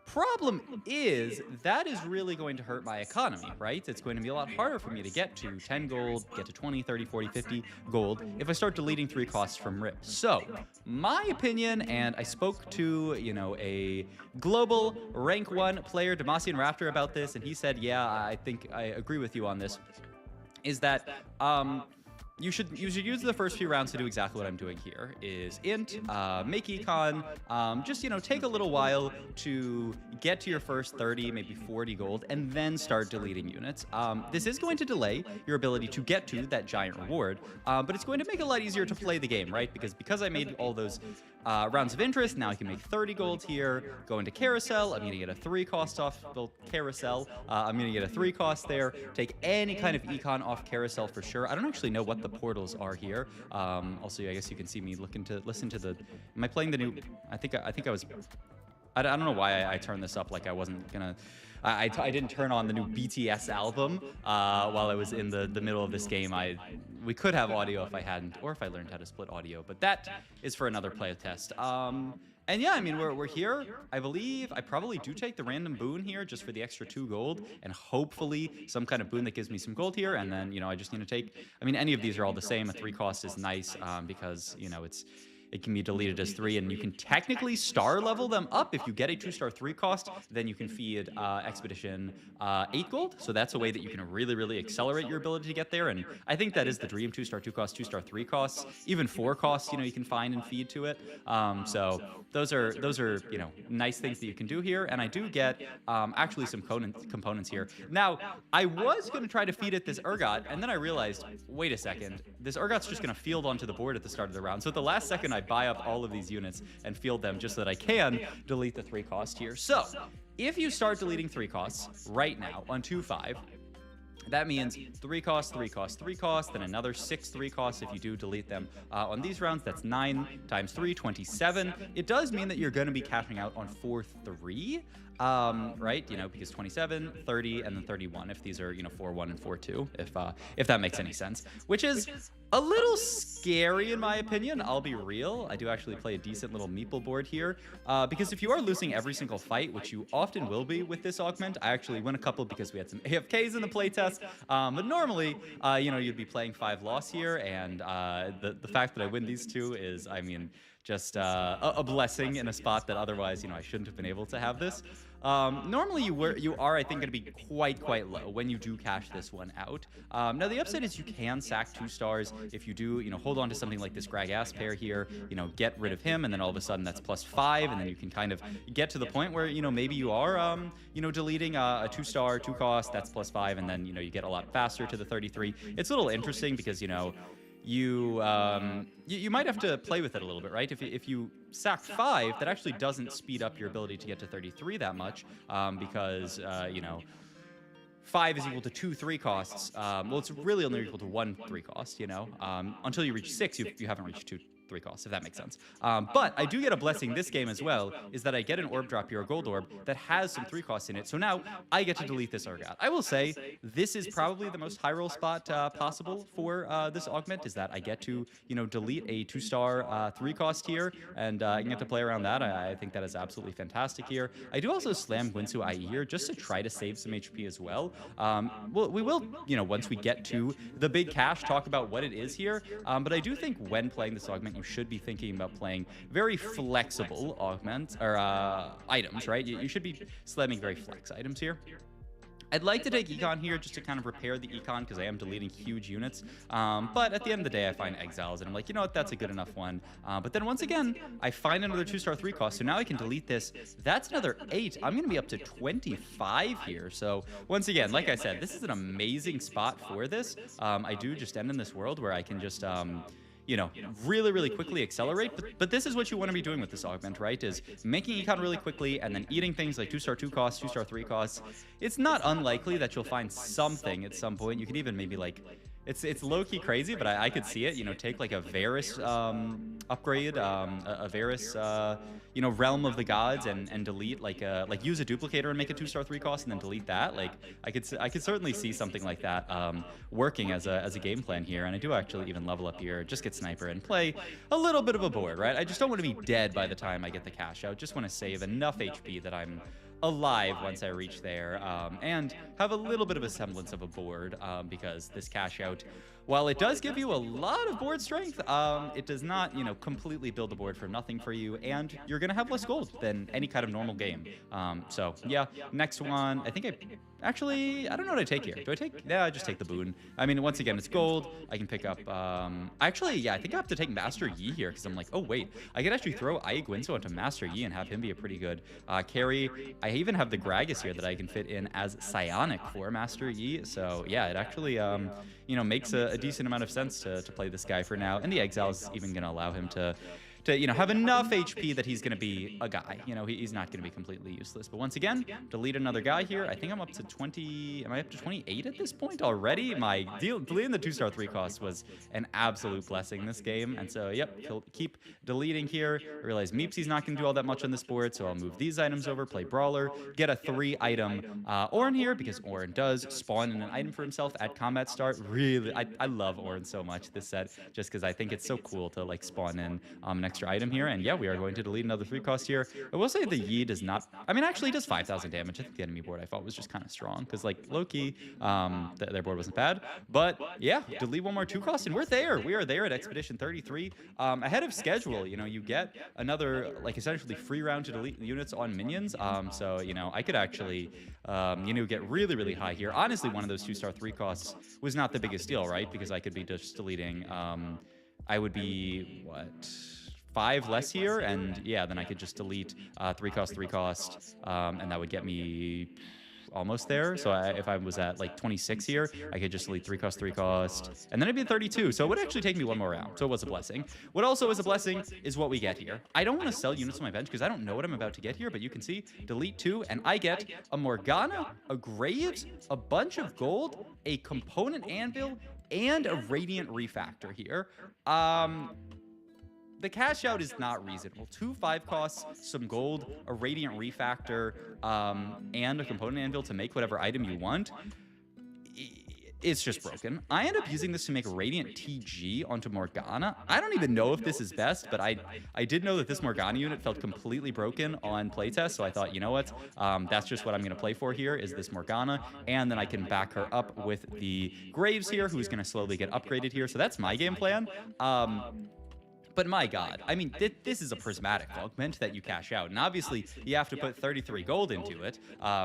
Problem is, that is really going to hurt my economy, right? It's going to be a lot harder for me to get to 10 gold, get to 20, 30, 40, 50 gold if I start deleting 3 costs from RIP. So, my opinion, and I spoke to, you know, a global rank 1 player, Demacian Raptor, about this, and he said, yeah, I think I agree with you on this, is that, you should use the first few rounds to do exactly what I'm doing here, is int, make econ, just, you know, take a little while to get to your first 30, maybe 40 gold, and then start deleting units. This is going to delay your ability to get to that giant reward, but it's going to make it a lot easier to play the game, right? Because I made all those Rounds of interest, now I can make 30 gold here. Go into carousel, I'm going to get a 3 cost off the carousel. I'm going to get a 3 cost there. Take any kind of econ off carousel for sure. I don't actually know what the portals are here. Also, I guess you can see me listen to the... Am I playing the new... I think I was... I don't know why I turned this up like I wasn't gonna... I didn't turn on the new BTS album while I was in the middle of this game. We could have audio if I hadn't, or if I learned how to split audio, but that is for another play test. And yeah, I mean, we're here. I believe I probably do take the random boon here just for the extra 2 gold, and hopefully some kind of boon that gives me some gold here, and then, you know, I just need to take... I mean, any of these are all the same. A 3 cost is nice because, you know, it can be deleted as 3, and you can technically star level them up. If you get a 2-star 3 cost, then you can feed Expedition 8 gold. So that's a way that you can really, really accelerate your ability to get there. And I think that is the dream: 2-star 2 costs, 2-star 3 costs, even 4 costs. You know, you can find and feed to it. So those are you know, nice things that you can do here. And I do get actually some components here. Now I was going to try to feed it this Urgot, and then I realized, wait a second, this Urgot's just going to field onto the board at the start of the round. So at the last second, I buy up all of these units and field them just so that I can delete the 3 cost here. So if you start deleting 3 costs right now on 2-5, that means 3 costs, 3 costs, 3 costs, then another 6 3 costs if you do delete them on these rounds. That's 9 times 3, 27. It does mean that you're going to be cashing out on 4-3, right? You know, because 27, 30, and then 31 if these are, you know, 4-1 and 4-2, if that makes any sense, which is a little scary in my opinion. I'll be real. I do actually play a decent little meeple board here because if you are losing every single fight, which you often will be with this augment, I actually win a couple because we had some AFKs in the playtest, but normally, you know, you'd be playing 5 loss here, and the fact that I win these 2 is, I mean, just a blessing in a spot that otherwise, you know, I shouldn't have been able to have this. Normally you are, I think, going to be quite low when you do cash this one out. Now the upside is you can sack 2 stars if you do, you know, hold on to something like this Gragass pair here, you know, get rid of him, and then all of a sudden that's +5, and then you can kind of get to the point where, you know, maybe you are, you know, deleting a 2-star 2 cost, that's +5, and then, you know, you get a lot faster to the 33. It's a little interesting because, you know, you might have to play with it a little bit, right? If you sack 5, that actually doesn't speed up your ability to get to 33 that much, because you know, 5 is equal to 2 3 costs. Well, it's really only equal to 1 3 cost, you know, until you reach 6, you haven't reached 2 3 costs, if that makes sense. But I do get a blessing this game as well, is that I get an orb drop here, a gold orb, that has some 3 costs in it. So now I get to delete this Urgot. I will say, this is probably the most high roll spot possible for this augment, is that I get to, you know, delete a 2-star 3 cost here, and I can get to play around that. I think that is absolutely fantastic here. I do also slam Guinsu IE here, just to try to save some HP as well. We will, you know, once we get to the big cash, talk about what it is here. But I do think when playing this augment, you should be thinking about playing very flexible augments or items, right? You should be slamming very flex items here. I'd like to take econ here just to kind of repair the econ because I am deleting huge units. But at the end of the day, I find exiles and I'm like, you know what, that's a good enough one. But then once again, I find another 2-star 3 cost. So now I can delete this. That's another 8. I'm going to be up to 25 here. So once again, like I said, this is an amazing spot for this. I do just end in this world where I can just... you know, really quickly accelerate, but this is what you want to be doing with this augment, right? Is making econ really quickly and then eating things like 2-star 2 costs, 2-star 3 costs. It's not unlikely that you'll find something at some point. You can even maybe like, it's low-key crazy, but I could see it, you know, take like a Varus upgrade, a Varus, you know, Realm of the Gods and delete like use a duplicator and make a 2-star 3 cost and then delete that. Like I could certainly see something like that working as a game plan here. And I do actually even level up here, just get sniper and play a little bit of a board, right? I just don't want to be dead by the time I get the cash out. Just want to save enough HP that I'm alive once I reach there, and have a little bit of a semblance of a board, because this cash out, while it does give you a lot of board strength, it does not, you know, completely build the board for nothing for you, and you're gonna have less gold than any kind of normal game. So yeah, next one, I think I don't know what I take here. Do I take? Yeah, I just take the boon. I mean, once again, it's gold. I can pick up, actually, yeah, I think I have to take Master Yi here, because I'm like, oh wait, I could actually throw Ai Guinso onto Master Yi and have him be a pretty good carry. I even have the Gragas here that I can fit in as Psionic for Master Yi, so yeah, it actually, you know, makes a decent amount of sense to play this guy for now, and the Exile is even going to allow him to to, you know, have enough HP that he's going to be a guy. You know, he's not going to be completely useless. But once again, delete another guy here. I think I'm up to 20. Am I up to 28 at this point already? My deleting the 2-star 3 cost was an absolute blessing this game. And so, yep, keep deleting here. I realize Meepsy's not going to do all that much on this board, so I'll move these items over, play Brawler, get a 3-item Orin here, because Orin does spawn in an item for himself at combat start. Really, I love Orin so much this set, just because I think it's so cool to like spawn in an extra item here. And yeah, we are going to delete another 3 cost here. I will say the Yi does not, I mean, actually he does 5,000 damage. I think the enemy board I thought was just kind of strong, because like low-key, their board wasn't bad. But yeah, delete one more 2 cost, and we're there. We are there at Expedition 33. Ahead of schedule, you know, you get another, like, essentially free round to delete units on minions. So, you know, I could actually, you know, get really, really high here. Honestly, one of those 2-star 3 costs was not the biggest deal, right? Because I could be just deleting, I would be, what, 5 less here, and yeah, then I could just delete 3 cost, and that would get me almost there. So if I was at like 26 here, I could just delete 3 cost, and then it'd be 32. So it would actually take me one more round. So it was a blessing. What also is a blessing is what we get here. I don't want to sell units on my bench because I don't know what I'm about to get here, but you can see delete 2, and I get a Morgana, a Graves, a bunch of gold, a component anvil, and a Radiant Refactor here. The cash out is not reasonable. 2 5 costs, some gold, a Radiant Refactor, and a component anvil to make whatever item you want. It's just broken. I end up using this to make Radiant TG onto Morgana. I don't even know if this is best, but I did know that this Morgana unit felt completely broken on playtest, so I thought, you know what, that's just what I'm going to play for here, is this Morgana, and then I can back her up with the Graves here, who's going to slowly get upgraded here. So that's my game plan. But my god, I mean, this is a prismatic augment that you cash out. And obviously, you have to put 33 gold into it,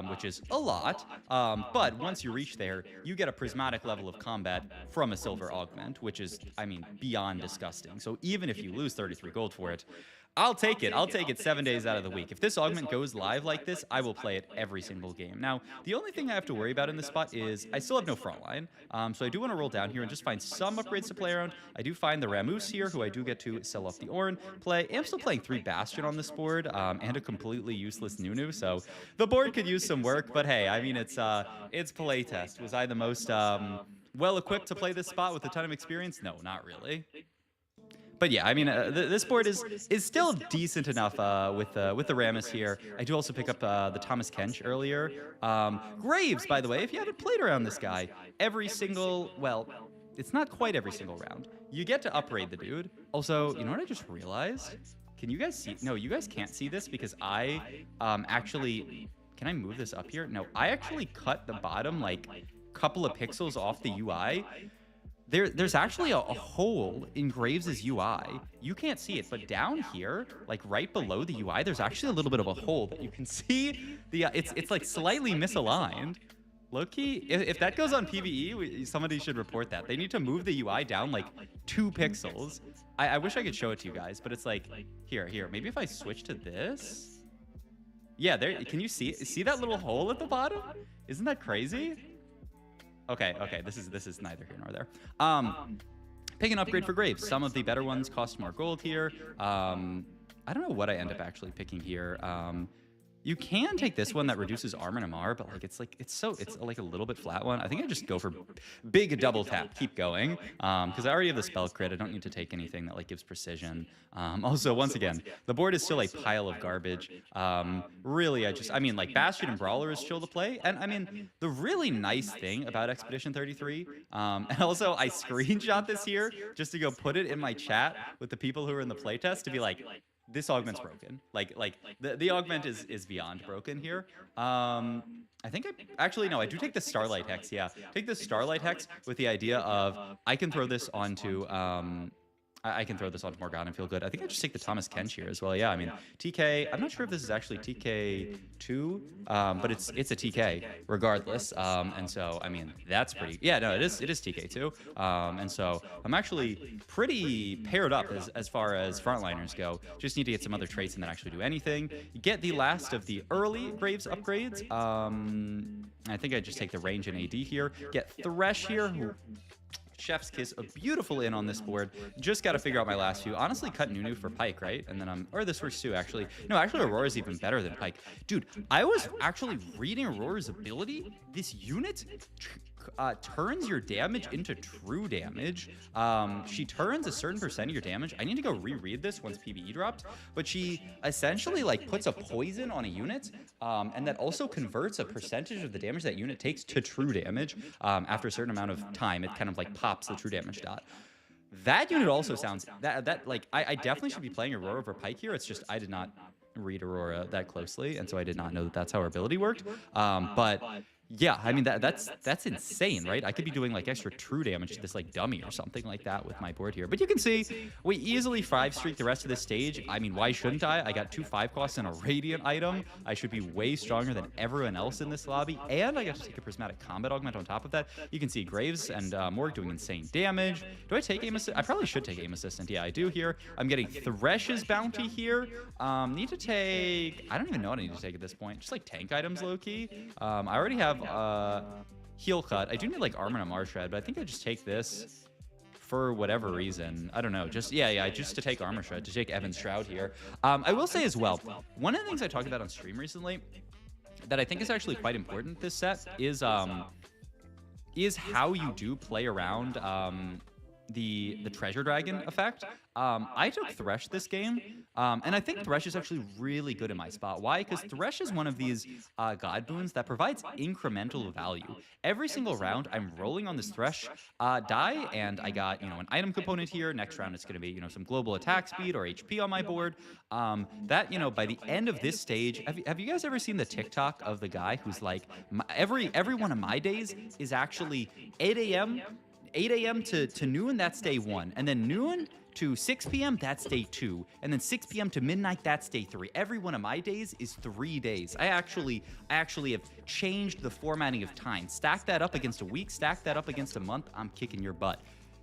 which is a lot. But once you reach there, you get a prismatic level of combat from a silver augment, which is, I mean, beyond disgusting. So even if you lose 33 gold for it, I'll take it. I'll take it 7 days out of the week. If this augment goes live like this, I will play it every single game. Now, the only thing I have to worry about in this spot is I still have no front line. So I do want to roll down here and just find some upgrades to play around. I do find the Rammus here, who I do get to sell off the Orin play. I'm still playing 3 Bastion on this board, and a completely useless Nunu. So the board could use some work, but hey, I mean, it's playtest. Was I the most well-equipped to play this spot with a ton of experience? No, not really. But yeah, I mean, this board is still decent enough with the Rammus here. I do also pick up the Thomas Kench earlier. Graves, by the way, if you haven't played around this guy, every single, well, it's not quite every single round. You get to upgrade the dude. Also, you know what I just realized? Can you guys see? No, you guys can't see this because I actually, can I move this up here? No, I actually cut the bottom like couple of pixels off the UI. There's actually a hole in Graves' UI. You can't see it, but down here, like right below the UI, there's actually a little bit of a hole that you can see. It's like slightly misaligned. Low-key, if that goes on PvE, somebody should report that. They need to move the UI down like 2 pixels. I wish I could show it to you guys, but it's like, here. Maybe if I switch to this. Yeah, there. Can you see that little hole at the bottom? Isn't that crazy? Okay, this is neither here nor there. Pick an upgrade for Graves. Some of the better ones cost more gold here. I don't know what I end up actually picking here. You can take this one that reduces armor and MR, but like it's like a little bit flat one. I think I just go for big double tap, keep going, because I already have the spell crit. I don't need to take anything that like gives precision. Also, once again, the board is still a pile of garbage. Really, I mean, like Bastion and Brawler is chill to play, and I mean the really nice thing about Expedition 33, and also I screenshot this here just to go put it in my chat with the people who are in the playtest to be like, this augment's broken. Like the augment is beyond broken here. I think actually no, I do take the Starlight Hex. Yeah, take the Starlight Hex with the idea of I can throw this onto I can throw this onto Morgana and feel good. I think I just take the Thomas Kench here as well. Yeah, I mean, TK, I'm not sure if this is actually TK2, but it's a TK regardless. And so, I mean, that's pretty, yeah, no, it is TK2. And so I'm actually pretty paired up as far as frontliners go. Just need to get some other traits and then actually do anything. You get the last of the early Graves upgrades. I think I just take the range and AD here. Get Thresh here, who Chef's kiss, a beautiful in on this board. Just got to figure out my last few. Honestly, cut Nunu for Pike, right? And then or this works too, actually. No, actually, Aurora's even better than Pike. Dude, I was actually reading Aurora's ability. This unit turns your damage into true damage. She turns a certain percent of your damage. I need to go reread this once PvE dropped, but she essentially like puts a poison on a unit, and that also converts a percentage of the damage that unit takes to true damage. After a certain amount of time, it kind of like pops the true damage dot. That unit also sounds that like I definitely should be playing Aurora over Pike here. It's just I did not read Aurora that closely, and so I did not know that that's how her ability worked. But yeah, I mean that's insane, right? I could be doing like extra true damage to this like dummy or something like that with my board here. But you can see we easily 5-streak the rest of this stage. I mean, why shouldn't I? I got 2 5 costs and a Radiant item. I should be way stronger than everyone else in this lobby, and I got to take a Prismatic Combat Augment on top of that. You can see Graves and Morg doing insane damage. Do I take Aim Assist? I probably should take Aim Assistant. Yeah, I do here. I'm getting Thresh's bounty here. Need to take... I don't even know what I need to take at this point. Just like tank items, low-key. I already have Heal Cut. I do need like Armor and a Marshred, but I think I just take this for whatever reason. I don't know. Just just to take Armor Shred, to take Evan's Shroud here. I will say as well, one of the things I talked about on stream recently that I think is actually quite important this set is how you do play around the Treasure Dragon effect. I took Thresh this game, and I think Thresh is actually really good in my spot. Why? Because Thresh is one of these god boons that provides incremental value. Every single round, I'm rolling on this Thresh die, and I got, an item component here. Next round, it's going to be, some global attack speed or HP on my board. That, by the end of this stage, have you guys ever seen the TikTok of the guy who's like, every one of my days is actually 8 a.m. to noon, that's day 1. And then noon to 6 p.m., that's day 2. And then 6 p.m. to midnight, that's day 3. Every one of my days is 3 days. I actually have changed the formatting of time. Stack that up against a week, stack that up against a month, I'm kicking your butt.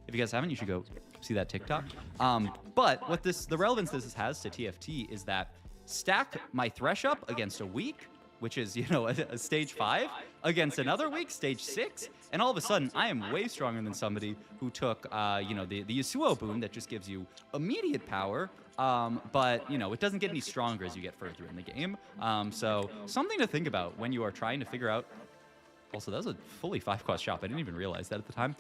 If you guys haven't, you should go see that TikTok. But what the relevance this has to TFT is that stack my Thresh up against a week, which is, a stage 5, against another week, stage 6, and all of a sudden, I am way stronger than somebody who took, the Yasuo boon that just gives you immediate power, but, it doesn't get any stronger as you get further in the game. So something to think about when you are trying to figure out... Also, that was a fully 5-cost shop. I didn't even realize that at the time.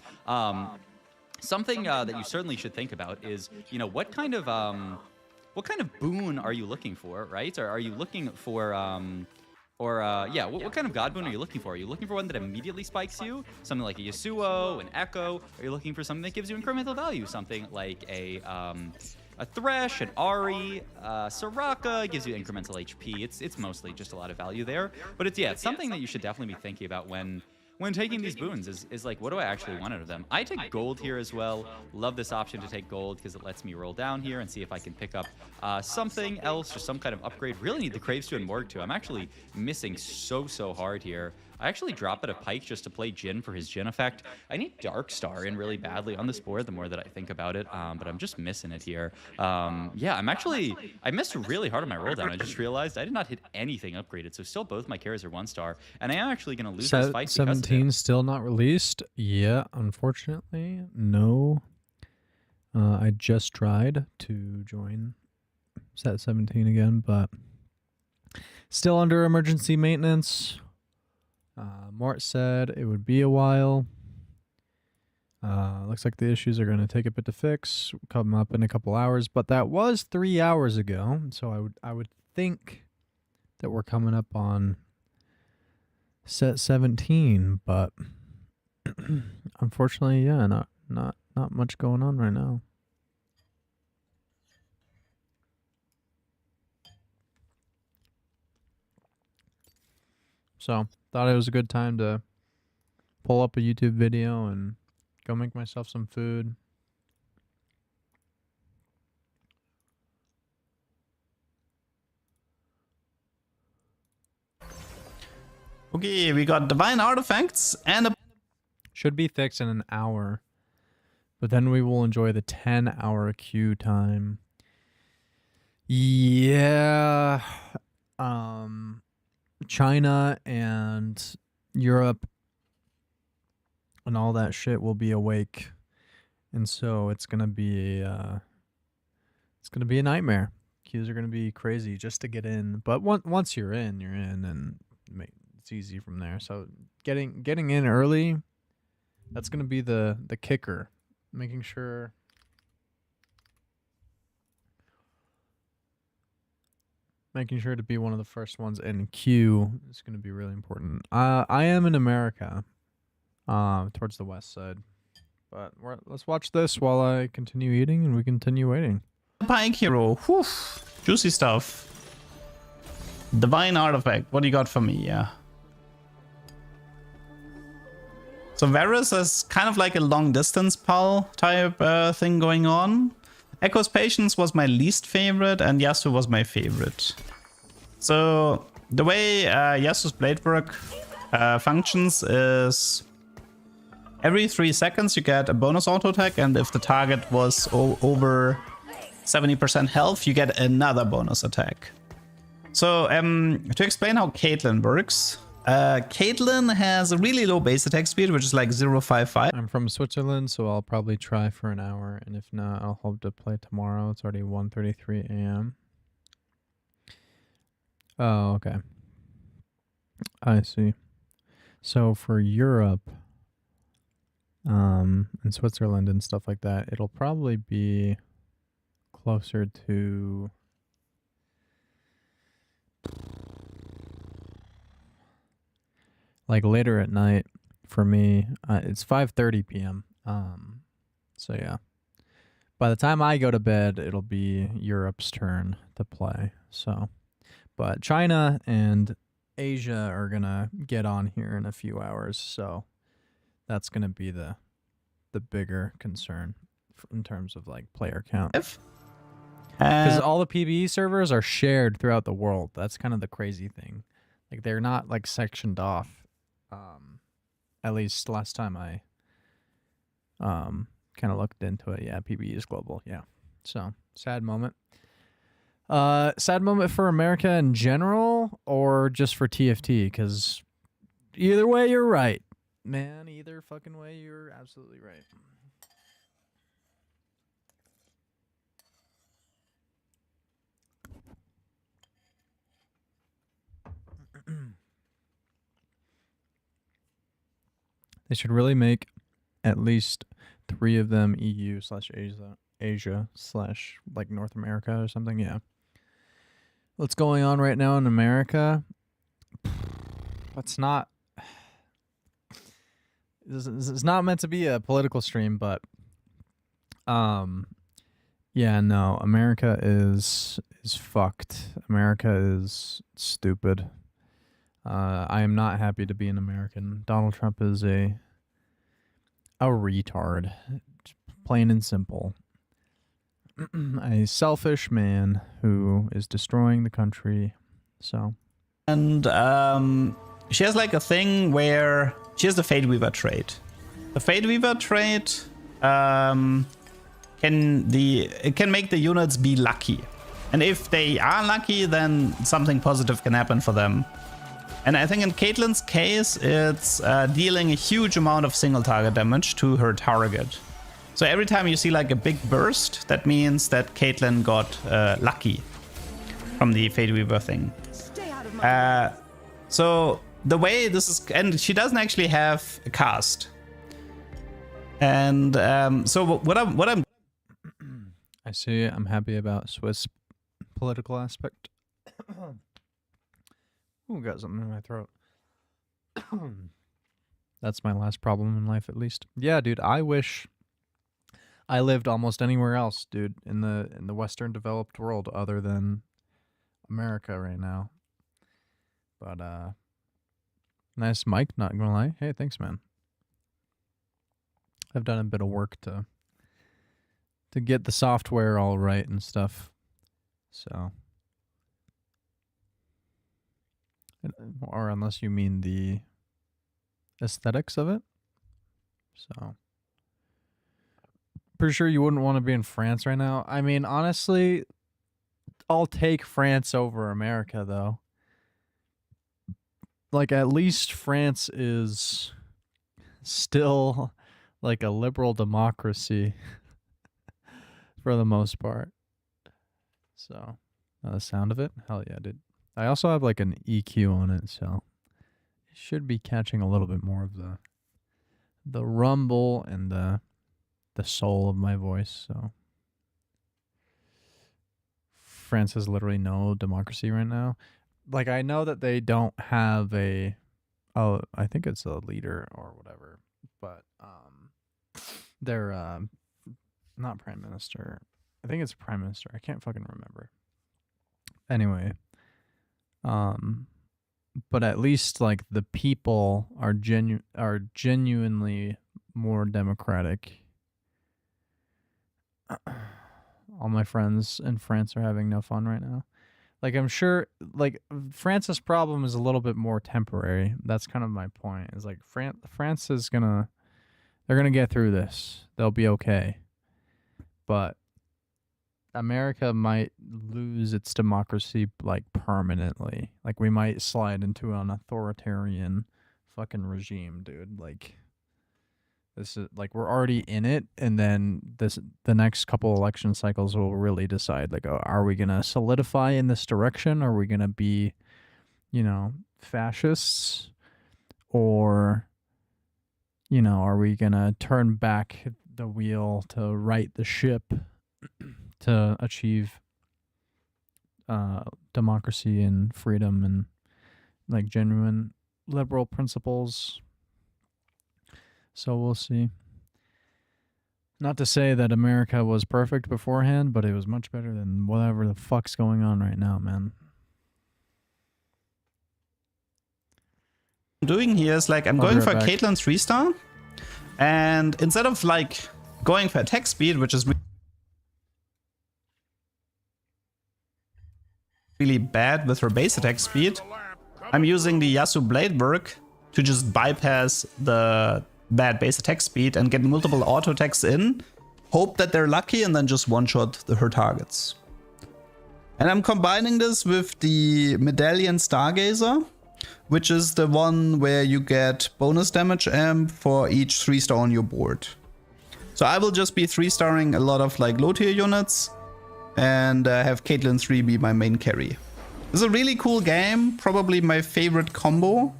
Something that you certainly should think about is, what kind of boon are you looking for, right? Or are you looking for... what kind of god boon are you looking for? Are you looking for one that immediately spikes you? Something like a Yasuo, an Echo? Are you looking for something that gives you incremental value? Something like a Thresh, an Ahri, Soraka gives you incremental HP. It's mostly just a lot of value there. But it's something that you should definitely be thinking about when taking these boons is like, what do I actually want out of them? I take gold here as well. Love this option to take gold because it lets me roll down here and see if I can pick up something else or some kind of upgrade. Really need the Craves 2 and Morg 2. I'm actually missing so hard here. I actually drop at a Pike just to play Jhin for his Jhin effect. I need Darkstar in really badly on this board the more that I think about it, but I'm just missing it here. I missed really hard on my roll down. I just realized I did not hit anything upgraded, so still both my carries are 1-star, and I am actually going to lose this fight because of it. 17 still not released? Yeah, unfortunately, no. I just tried to join set 17 again, but still under emergency maintenance. Mort said it would be a while. Looks like the issues are going to take a bit to fix. Come up in a couple hours, but that was 3 hours ago. So I would think that we're coming up on set 17, but unfortunately, yeah, not much going on right now. So thought it was a good time to pull up a YouTube video and go make myself some food. Okay, we got Divine Artifacts and a... Should be fixed in an hour, but then we will enjoy the 10-hour queue time. Yeah. China and Europe and all that shit will be awake And so it's gonna be a nightmare. Queues are gonna be crazy just to get in. But once you're in, and it's easy from there. So getting in early, that's gonna be the kicker. Making sure to be one of the first ones in queue is gonna be really important. I am in America, towards the west side. But let's watch this while I continue eating and we continue waiting. Pike Hero. Whew. Juicy stuff. Divine Artifact. What do you got for me? Yeah. So Varus is kind of like a long distance pal type thing going on. Echo's Patience was my least favorite and Yasuo was my favorite. So the way Yasuo's blade work functions is every 3 seconds you get a bonus auto attack, and if the target was over 70% health, you get another bonus attack. So to explain how Caitlyn works, Caitlyn has a really low base attack speed, which is like 0.55. I'm from Switzerland, so I'll probably try for an hour, and if not, I'll hope to play tomorrow. It's already 1:33 a.m. Oh, okay. I see. So for Europe, and Switzerland and stuff like that, it'll probably be closer to like later at night for me. It's 5:30 p.m. So yeah, by the time I go to bed, it'll be Europe's turn to play. So, but China and Asia are gonna get on here in a few hours, so that's gonna be the bigger concern in terms of like player count. Because all the PvE servers are shared throughout the world. That's kind of the crazy thing. Like they're not like sectioned off. At least last time I kind of looked into it. Yeah, PvE is global. Yeah. So sad moment. Sad moment for America in general, or just for TFT? Because either way, you're right, man. Either fucking way, you're absolutely right. They should really make at least 3 of them EU/Asia / like North America or something. Yeah. What's going on right now in America? It's not. This is not meant to be a political stream, but yeah, no. America is fucked. America is stupid. I am not happy to be an American. Donald Trump is a retard, plain and simple. A selfish man who is destroying the country. So, and she has like a thing where she has the Fate Weaver trait. The Fate Weaver trait can make the units be lucky, and if they are lucky, then something positive can happen for them. And I think in Caitlyn's case, it's dealing a huge amount of single target damage to her target. So every time you see like a big burst, that means that Caitlyn got lucky from the Fate Weaver thing. So the way this is, and she doesn't actually have a cast. And so what I'm I see. I'm happy about Swiss political aspect. Ooh, got something in my throat. That's my last problem in life, at least. Yeah, dude, I wish I lived almost anywhere else, dude, in the Western developed world other than America right now. But nice mic, not gonna lie. Hey, thanks, man. I've done a bit of work to get the software all right and stuff. So, or unless you mean the aesthetics of it. So, pretty sure you wouldn't want to be in France right now. I mean, honestly, I'll take France over America, though. Like, at least France is still, like a liberal democracy for the most part. So, the sound of it, hell yeah, dude. I also have like an EQ on it, so it should be catching a little bit more of the rumble and the soul of my voice. So, France has literally no democracy right now. Like, I know that they don't have I think it's a leader or whatever, but they're not prime minister. I think it's prime minister. I can't fucking remember. Anyway, but at least like the people are genuinely more democratic. All my friends in France are having no fun right now. Like, I'm sure, like, France's problem is a little bit more temporary. That's kind of my point. Is like France is they're gonna get through this. They'll be okay. But America might lose its democracy like permanently. Like, we might slide into an authoritarian fucking regime, dude. Like, this is like, we're already in it, and then the next couple election cycles will really decide, like, oh, are we gonna solidify in this direction? Are we gonna be, fascists, or are we gonna turn back the wheel to right the ship to achieve democracy and freedom and like genuine liberal principles? So we'll see. Not to say that America was perfect beforehand, but it was much better than whatever the fuck's going on right now, man. I'm doing here is like I'm going for Caitlyn's 3-star, and instead of like going for attack speed, which is really bad with her base attack speed, I'm using the Yasuo blade work to just bypass the bad base attack speed and get multiple auto attacks in, hope that they're lucky, and then just one-shot her targets. And I'm combining this with the Medallion Stargazer, which is the one where you get bonus damage amp for each 3-star on your board. So I will just be 3-starring a lot of like low tier units and have Caitlyn 3 be my main carry. It's a really cool game, probably my favorite combo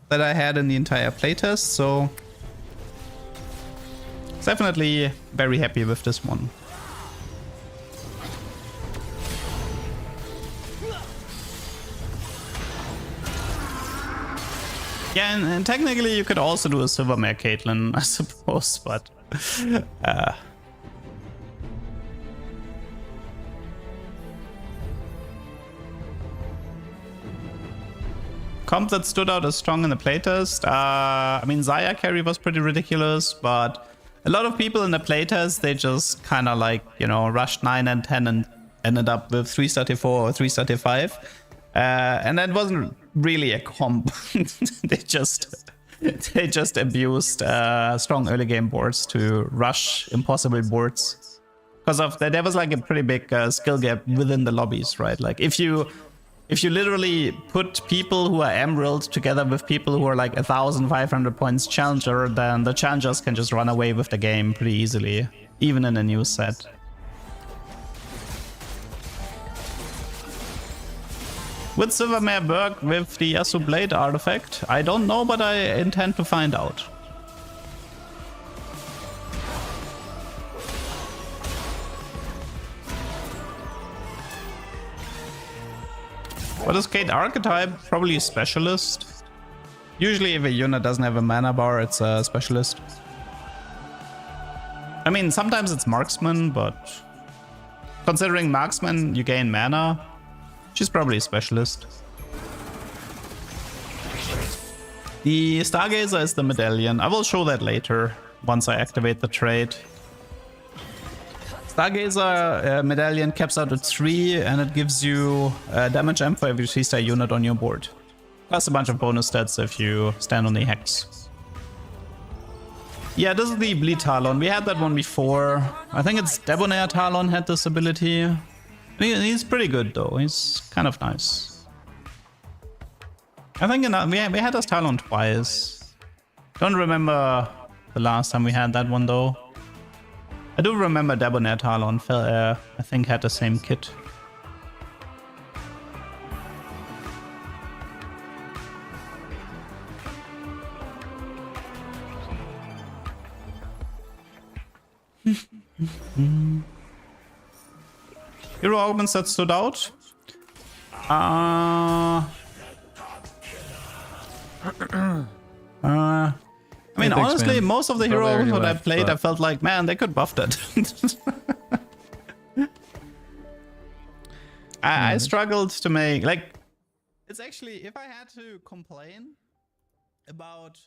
that I had in the entire playtest, so definitely very happy with this one. Yeah, and technically you could also do a Silvermare Caitlyn, I suppose, but comp that stood out as strong in the playtest. I mean, Xayah carry was pretty ridiculous, but a lot of people in the playtest, they just kind of like, rushed 9 and 10 and ended up with 3-star 4 or 3-star 5. And that wasn't really a comp. they just abused strong early game boards to rush impossible boards. Because of that, there was like a pretty big skill gap within the lobbies, right? Like if you literally put people who are emerald together with people who are like 1,500 points challenger, then the challengers can just run away with the game pretty easily, even in a new set. Would Silvermare work with the Yasuo Blade artifact? I don't know, but I intend to find out. What is Kate archetype? Probably a specialist. Usually if a unit doesn't have a mana bar, it's a specialist. I mean, sometimes it's marksman, but considering marksman, you gain mana. She's probably a specialist. The Stargazer is the medallion. I will show that later, once I activate the trait. Stargazer medallion caps out at 3, and it gives you damage amp for every 3-star unit on your board. Plus a bunch of bonus stats if you stand on the hex. Yeah, this is the Bleed Talon. We had that one before. I think it's Debonair Talon had this ability. He's pretty good though, he's kind of nice. I think we had this Talon twice. Don't remember the last time we had that one though. I do remember Debonair Talon, I think had the same kit. Hero augments that stood out. I mean, thanks, honestly, man. most of the Probably hero already augments that I left, played, but- I felt like, man, they could buff that. I struggled to make, like, it's actually, if I had to complain about,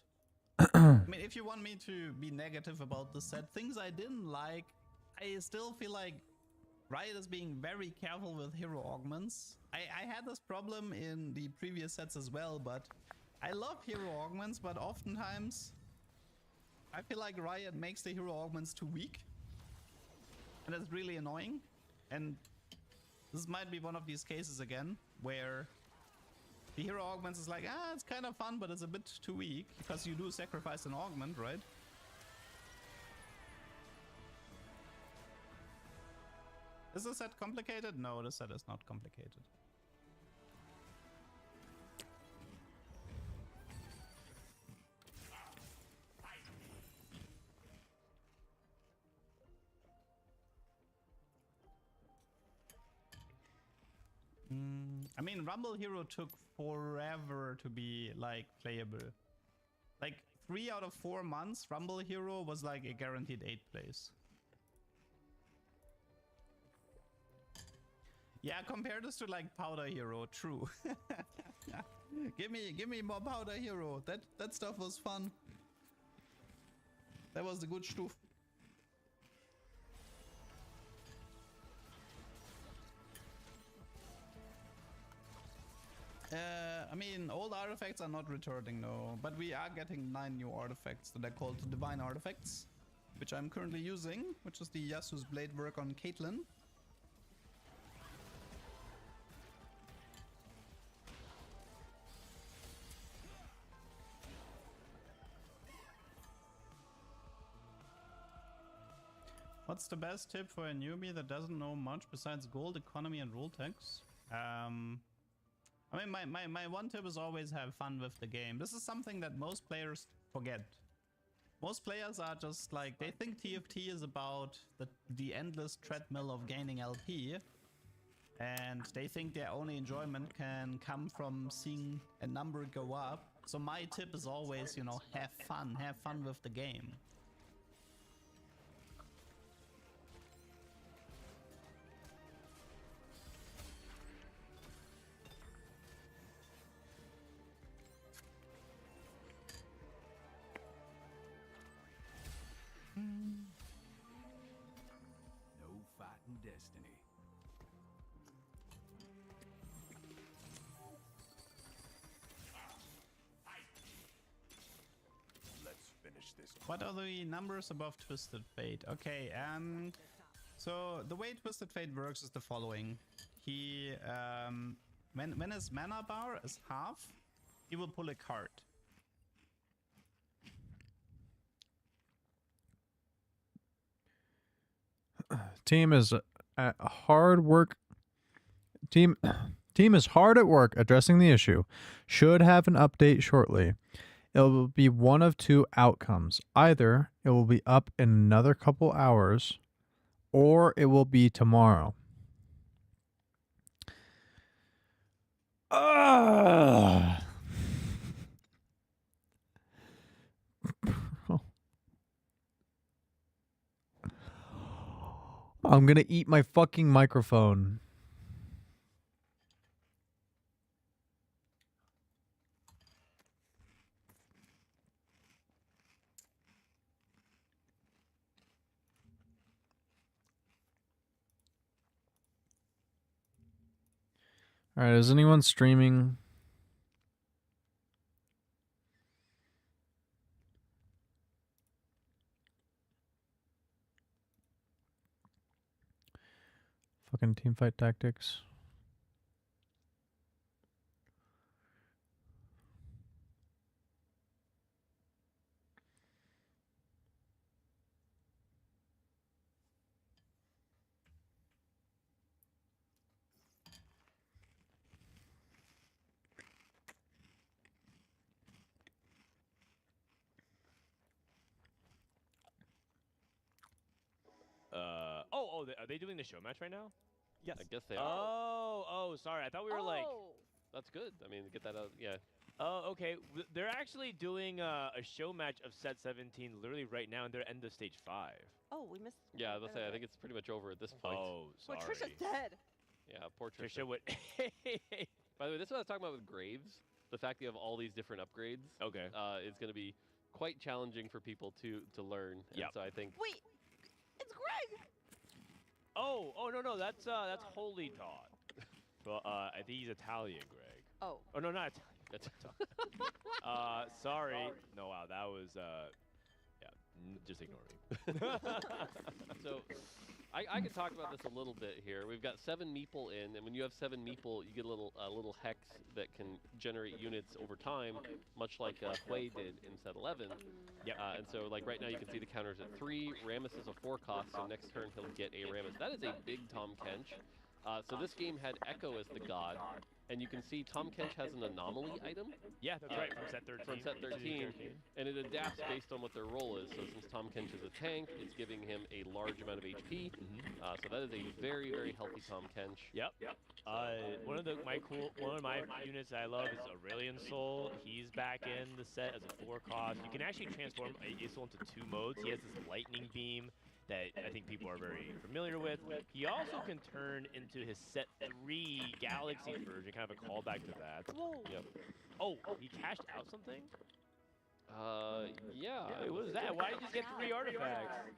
I mean, if you want me to be negative about the set, things I didn't like, I still feel like Riot is being very careful with hero augments. I had this problem in the previous sets as well, but I love hero augments, but oftentimes I feel like Riot makes the hero augments too weak. And it's really annoying. And this might be one of these cases again, where the hero augments is like, it's kind of fun, but it's a bit too weak, because you do sacrifice an augment, right? Is this set complicated? No, this set is not complicated. I mean, Rumble Hero took forever to be, like, playable. Like, 3 out of 4 months, Rumble Hero was, like, a guaranteed 8th place. Yeah, compare this to, like, Powder Hero, true. Give me more Powder Hero. That stuff was fun. That was the good stuff. I mean, old artifacts are not returning, no, but we are getting 9 new artifacts that are called Divine Artifacts, which I'm currently using, which is the Yasuo's Blade work on Caitlyn. What's the best tip for a newbie that doesn't know much besides gold, economy, and rule text? I mean, my one tip is always have fun with the game. This is something that most players forget. Most players are just like, they think TFT is about the endless treadmill of gaining LP. And they think their only enjoyment can come from seeing a number go up. So my tip is always, you know, have fun with the game. No fighting destiny. Let's finish this. What are the numbers above Twisted Fate? Okay, so the way Twisted Fate works is the following. He, when his mana bar is half, he will pull a card. Team is hard work. Team is hard at work addressing the issue. Should have an update shortly. It will be one of 2 outcomes. Either it will be up in another couple hours, or it will be tomorrow. I'm gonna eat my fucking microphone. All right, is anyone streaming? Fucking Teamfight Tactics. Oh, are they doing the show match right now? Yes. I guess they are. Oh, sorry. I thought we were like. That's good. I mean, get that out. Yeah. Oh, okay. They're actually doing a show match of set 17 literally right now, and they're end of stage 5. Oh, we missed. Yeah, let's say I think it's pretty much over at this point. Oh, sorry. Well, Trisha's dead. Yeah, poor Trisha. Trisha would. By the way, this is what I was talking about with Graves. The fact that you have all these different upgrades. Okay. Is going to be quite challenging for people to learn. Yeah. So I think. Wait, it's Greg. Oh, no, that's Holy Todd. Well, I think he's Italian, Greg. Oh. Oh no, not Italian. Sorry. No, wow, that was yeah. Just ignore me. So, I can talk about this a little bit here. We've got 7 meeple in, and when you have 7 meeple, you get a little hex that can generate units over time, much like Hui did in set 11. Yeah. And so, like right now, you can see the counters at 3. Rammus is a 4 cost, so next turn he'll get a Rammus. That is a big Tom Kench. So this game had Echo as the god, and you can see Tom Kench has an anomaly item. Yeah, that's right, from set 13. From set 13, and it adapts based on what their role is. So since Tom Kench is a tank, it's giving him a large amount of HP. So that is a very, very healthy Tom Kench. Yep. One of my units that I love is Aurelian Soul. He's back in the set as a 4 cost. You can actually transform Aesol into 2 modes. He has this lightning beam that I think people are very familiar with. He also can turn into his set 3 Galaxy version, kind of a callback to that. Whoa. Yep. Oh, he cashed out something? Yeah. Wait, what was that? Why did you just get 3 artifacts?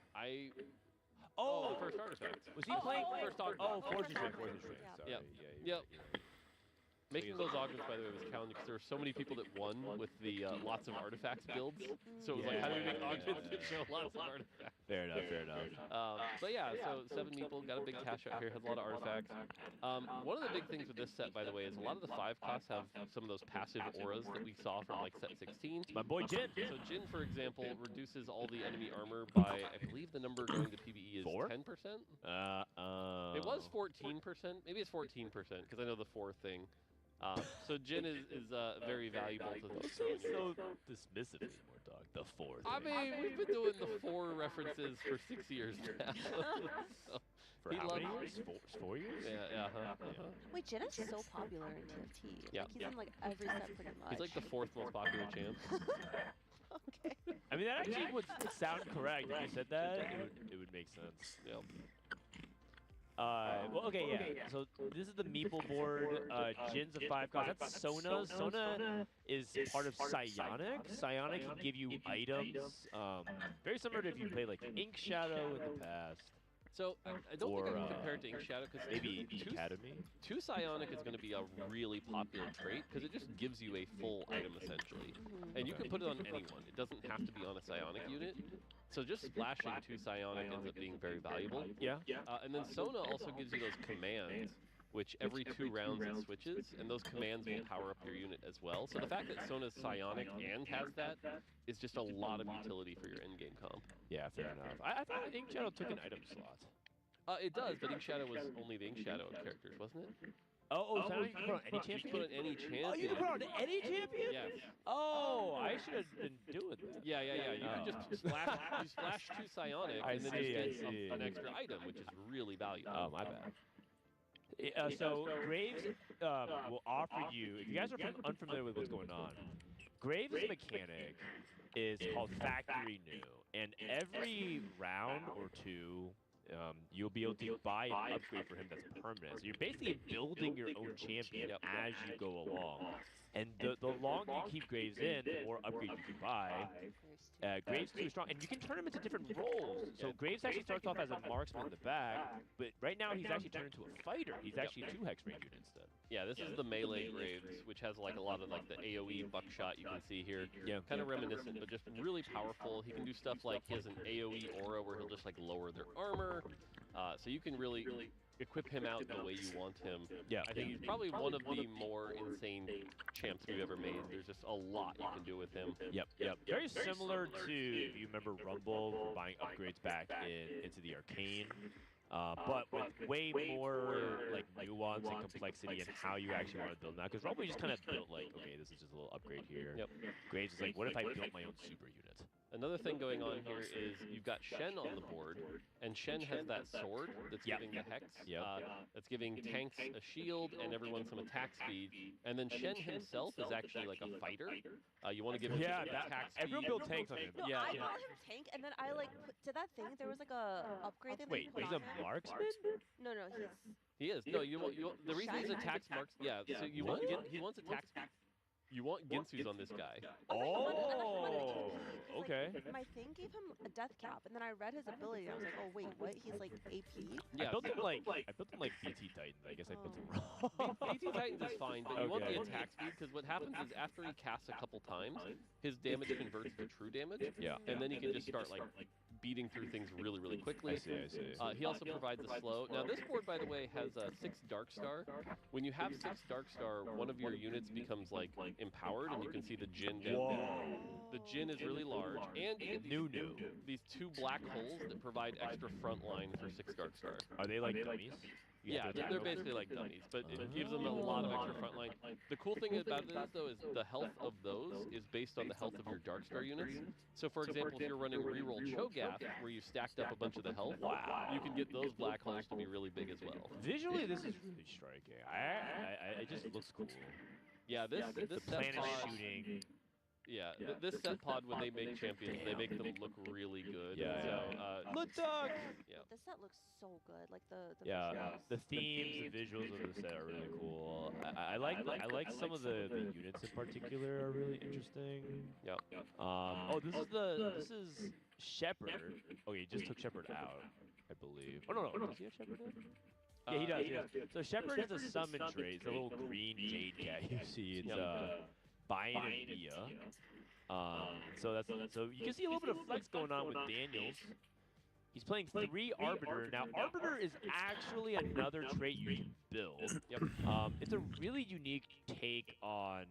Oh, the first artifact. Was he playing first artifact? Oh, Fortune Strike, Fortune Strike. Yeah. Sorry. Yep. Yeah, Yep. Making those augments, by the way, was challenging because there were so many people that won with the lots of artifacts builds. So it was like, how do we make augments that show lots of artifacts? Fair enough. But yeah, so 7 people, got a big cash out here, has a lot of artifacts. One of the big things with this set, by the way, is a lot of the 5 costs have some of those passive auras that we saw from like set 16. My boy Jin. So Jin, for example, reduces all the enemy armor by, I believe the number going to PvE is 4? 10%? It It was 14%. Maybe it's 14% because I know the 4 thing. So Jin is very valuable to the Say it so dismissive anymore, dog. The 4 thing. I mean, we've been doing the 4 references for 6 years now. So For he how loves- many years? 4 years? Yeah. Wait, Jin is so popular in TFT. Yeah. Like, he's in like every set pretty much. He's like the 4th most popular champ. Okay. I mean, that actually would sound correct if you said that. It would make sense. Yep. Well, okay, yeah. So this is the Meeple board. Jin's a 5 cost. That's Sona. Sona is part of Psionic. Psionic can give you items. Very similar to if you played like Ink Shadow in the past. So I don't think I can compare it to Ink Shadow because Maybe Academy. 2 Psionic is going to be a really popular trait because it just gives you a full item essentially, and you can put it on anyone. It doesn't have to be on a Psionic unit. So just splashing 2 Psionic ends up being very valuable. Yeah. And then Sona also gives you those commands, which every 2 rounds it switches, and those commands will power up your unit as well. So the fact that Sona's Psionic and has that is just a lot of utility for your endgame comp. Yeah, fair enough. I thought Ink Shadow took an item slot. It does, but Ink Shadow was only the Ink Shadow characters, wasn't it? Oh, so now you can put on any You champion? put on any champion. Oh, you can put on any champion? Yes. Oh, I should have been doing that. Yeah. You can just splash 2 Psionic I and then see, just I get see. an extra item, which is really valuable. Oh, my bad. So Graves will offer you, if you guys are unfamiliar with what's going on, Graves' mechanic is called Factory New, and every round or 2, you'll be able to buy an upgrade for him that's permanent. So you're basically building your own champion as you go along. And the longer you keep Graves in, the more upgrades you can buy. Graves 2 is strong, and you can turn him into different roles. So Graves actually starts off as a marksman in the back, but right now he's actually turned into a fighter. He's actually a 2 hex range unit instead. Yeah, this is the melee Graves, which has like a lot of like the AoE buckshot you can see here. Yeah. Kind of reminiscent, but just really powerful. He can do stuff like he has an AoE aura where he'll just like lower their armor. So you can really equip him out the way you want him. Yeah. I think he's probably one of the more insane champs we've ever made. There's just a lot you can do with him. Yep. Very similar to, if you remember Rumble buying upgrades back into the Arcane. But with way more like nuance and complexity in how you actually want to build now. Because Rumble just kind of built like, okay, this is just a little upgrade here. Yep. Graves is like, what if I built my own super unit? Another thing going on here is you've got Shen on the board, and Shen has that sword that's giving the hex, that's giving tanks a shield and everyone some attack speed. And then Shen himself is actually like a fighter. You want to give him attack speed. everyone built tanks on him. No, I call him tank, and then I like to that thing. There was like a upgrade thing. Wait, that you he's put a on him. marksman? No, He is. No, the reason he's attacks marks. Yeah, so he wants attack speed. You want Ginsu's on this guy. Oh, okay. My thing gave him a death cap, and then I read his ability, and I was like, oh wait, what? He's like AP? Yeah, I built him like BT Titan. I guess I built him wrong. BT Titans is fine, but you want the attack speed because what happens is after he casts a couple times, his damage converts to true damage. Yeah. And then he can just start like beating through things really, really quickly. I see. He also provides a slow. Now this board, by the way, has 6 Dark Star. When you have 6 Dark Star, one of your units becomes like empowered, and you can see the Jin down there. The Jin is really large, and you get these 2 black holes that provide extra front line for 6 Dark Star. Are they like dummies? Yeah, they're basically like dummies, but it gives them a lot of extra front line. The cool thing about it is, though, is the health of those is based on the health of your Dark Star units. So, for example, if you're running reroll Cho'Gath, where you stacked up a bunch of the health, you can get those black holes to be really big as well. Visually, this is really striking. It just looks cool. Yeah, this Planet set pod, shooting. yeah, this set pod when they make champions, they make them look really good. Yeah, So, Lutuk! yeah. This set looks so good. Like the Yeah, visuals. the themes, the visuals of the set are really cool. I like some of the units in particular are really interesting. Yep. Oh, this is Shepard. Oh, he just took Shepard out, I believe. Oh no, does he have Shepard in? Yeah, he does. Yeah. So Shepard is a summon trait. It's a little green jade cat you see. It's Bayan and Bia. So you can see a little bit of flex going on with Daniels. He's playing 3 Arbiter. Now, Arbiter is actually another trait you can build. Yep. It's a really unique take on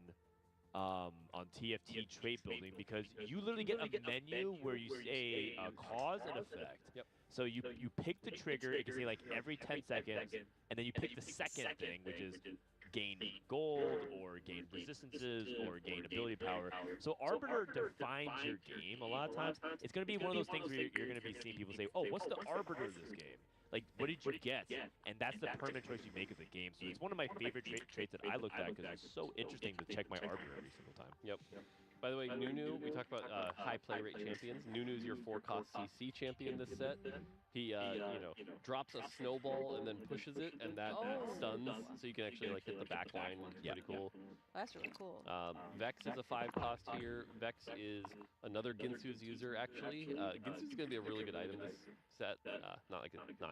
TFT trait building because you literally get a menu where you say cause and effect. Yep. So you pick the trigger, it can say like every 10 seconds, and then you pick the second thing, which is gain gold, or gain resistances, or gain ability power. So Arbiter defines your game a lot of times. It's going to be one of those things where you're going to be seeing people say, oh, what's the Arbiter of this game? Like, what did you get? And that's the permanent choice you make of the game. So it's one of my favorite traits that I looked at because it's so interesting to check my Arbiter every single time. Yep. By the way, Nunu, we talked about high play rate champions. Nunu's your 4-cost CC champion this set. He, drops a snowball and then pushes it, and that stuns, so you can actually like hit the back line, which is pretty cool. Oh, that's really cool. Vex is a 5-cost here. Vex is another Ginsu's user, actually. Ginsu's going to be a really good item this set. Not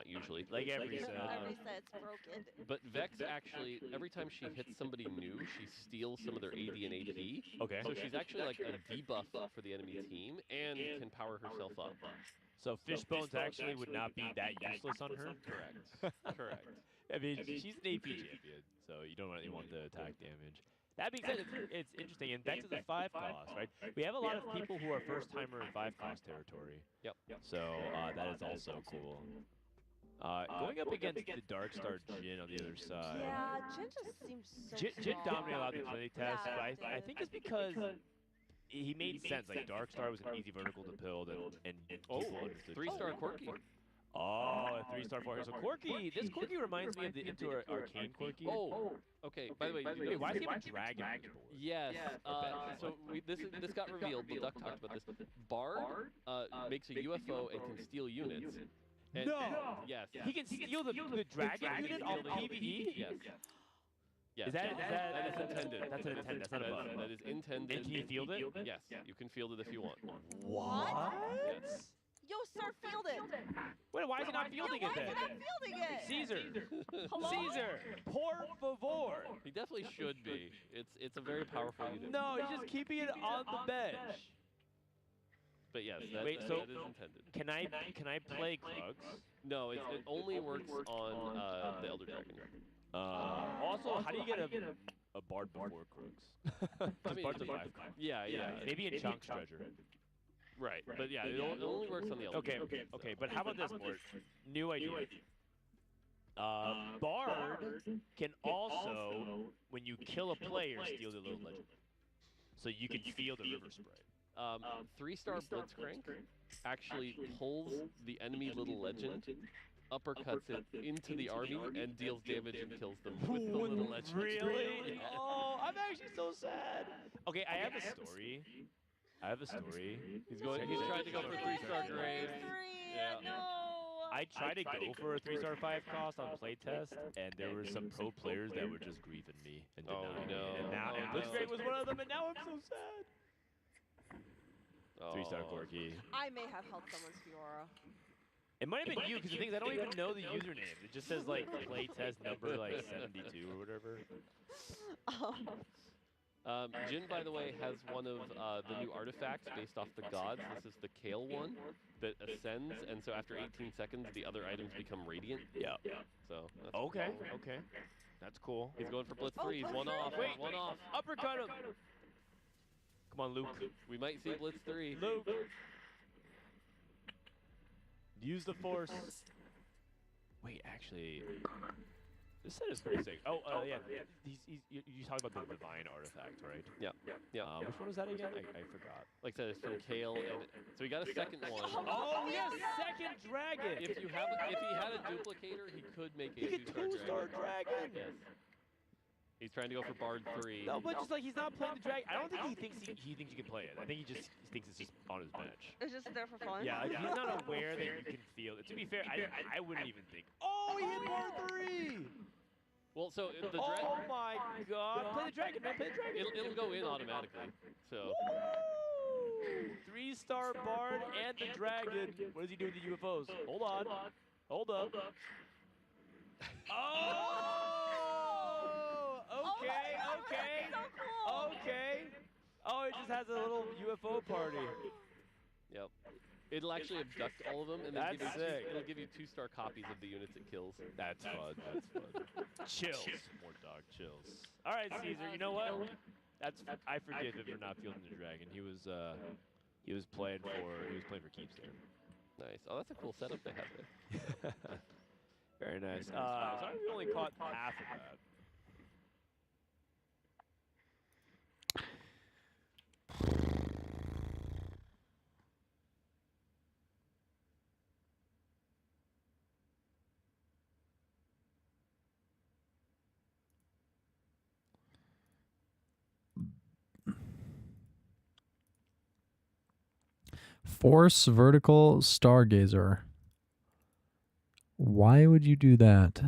usually. Like every set. Every set's broken. But Vex actually, every time she hits somebody new, she steals some of their AD and AP. Okay. So she's actually like a debuff for the enemy team and can power herself up. So Fishbones actually would not be that useless on her? Correct. Correct. I mean, she's an AP champion, so you don't really want the attack damage. That being said, it's interesting, and Vex is a 5-cost, right? We have a lot of people who are first-timer in 5-cost territory. Yep. So that is also cool. Going up against the Dark Star Jin on the other side. Yeah, Jin just seems so Jin strong. dominated a lot of the play tests, Yeah. but I think it's because he made sense. Like, Dark Star was an easy vertical to build, and people understood. 3-star Corki. Oh, a 3-star 4. So Corki, this Corki reminds me of the Into Arcane Corki. Oh, okay. By the way, Wait, why is he have a dragon on his board? Yes. So this got revealed. The Duck talked about this. Bard makes a UFO and can steal units. No! Yes. He can steal the dragon unit off PvE? Yes. Yes. Is that is intended? That's an intent. That's not a bug. That is intended. And can you field it? Yes. You can field it if you want. What? Yes. Yo, sir, field it. Wait, why is he not Yo, fielding why it is he then? not fielding it? Caesar! Hello? Caesar! Por favor! He definitely should be. It's a very powerful unit. No, he's just keeping it on the bench. But yes, that is intended. Can I play Krugs? No, it only works on the Elder Dragon. Also, how do you get a Bard before Krugs? I mean, Bard's a 5. Yeah. Maybe in Chunk's treasure. Right, but yeah, it only works on the Elder Dragon. Okay, but how about this board? New idea. Bard can also, when you kill a player, steal the little legend. So you can feel the River Sprite. 3-star Blitzcrank actually pulls the enemy little legend, uppercuts it into the army, and deals damage and kills them with the little legend. Really? Yeah. Oh, I'm actually so sad. Okay, I have a story. He's trying to go for 3-star grave. Yeah. No. I tried to go for a 3-star 5 cost on playtest, and there were some pro players that were just grieving me and Oh, denying no. it. And now, Oh, and no. Blitzcrank was one of them, and now I'm so sad. 3-star Oh. Corky. I may have held someone's Fiora. It might have been you, because the thing is, I don't even know the username. It just says, like, playtest number, like, 72 or whatever. Jin, by the way, has one of the new artifacts based off the gods. This is the Kale one that ascends, and so after 18 seconds, the other items become radiant. Yeah. So that's Okay, cool. okay. That's cool. He's going for Blitz Oh, 3. He's one off. Wait, One off. uppercut him! Come on, Luke. We might see Blitz 3. Luke! Use the force. Wait, actually, this set is pretty sick. Oh, yeah. You talking about the divine artifact, right? Yeah. Yeah. Which one was that again? I forgot. Like I said, it's from Kale, and so he got a second one. Oh, yes, second dragon. If he had a duplicator, he could make a He could 2-star dragon. Yes. He's trying to go for Bard 3. No, but just like he's not playing the dragon. I don't think he thinks he thinks you can play it. I think he thinks it's just on his bench. It's just there for fun. Yeah, like, he's not aware that you can feel it. To be fair, I wouldn't even think. Oh, he hit Bard 3. Well, so the Oh dragon, my God! Play the dragon, man. Play the dragon. it'll go in automatically. So 3-star Bard and the dragon. What does he do with the UFOs? Hold on. Hold up. Oh! Okay, okay. So cool. Okay. Oh, it just has a little UFO party. yep. It'll actually abduct all of them, and then That's sick. it'll give you 2-star copies of the units it kills. That's fun. That's fun. Chills. More dog chills. All right, Caesar. You know what? I forgive him for not feeling the dragon. He was playing for keeps there. Nice. Oh, that's a cool setup they have there. Very nice. Sorry we only caught half of that. Force vertical stargazer. Why would you do that?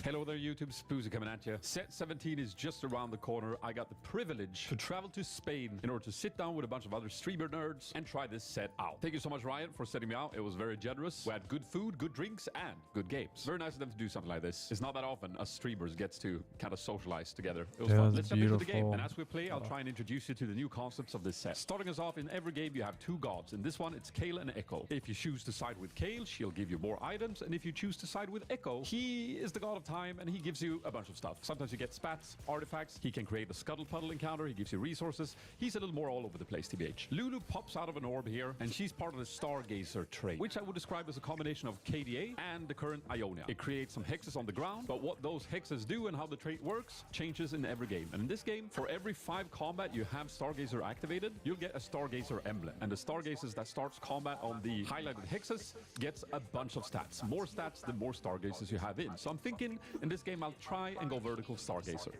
Hello there, YouTube. Spoozy coming at you. Set 17 is just around the corner. I got the privilege to travel to Spain in order to sit down with a bunch of other streamer nerds and try this set out. Thank you so much, Ryan, for setting me out. It was very generous. We had good food, good drinks, and good games. Very nice of them to do something like this. It's not that often us streamers gets to kind of socialize together. It was Yeah, fun. it's Let's jump into the game. beautiful. And as we play, I'll try and introduce you to the new concepts of this set. Starting us off, in every game, you have two gods. In this one, it's Kale and Echo. If you choose to side with Kale, she'll give you more items. And if you choose to side with Echo, he is the god of time, and he gives you a bunch of stuff. Sometimes you get spats, artifacts. He can create a scuttle puddle encounter. He gives you resources. He's a little more all over the place, TBH. Lulu pops out of an orb here, and she's part of the Stargazer trait, which I would describe as a combination of KDA and the current Ionia. It creates some hexes on the ground, but what those hexes do and how the trait works changes in every game. And in this game, for every 5 combat you have Stargazer activated, you'll get a Stargazer emblem. And the Stargazers that starts combat on the highlighted hexes gets a bunch of stats. More stats, the more Stargazers you have in. So I'm thinking in this game I'll try and go vertical Stargazer.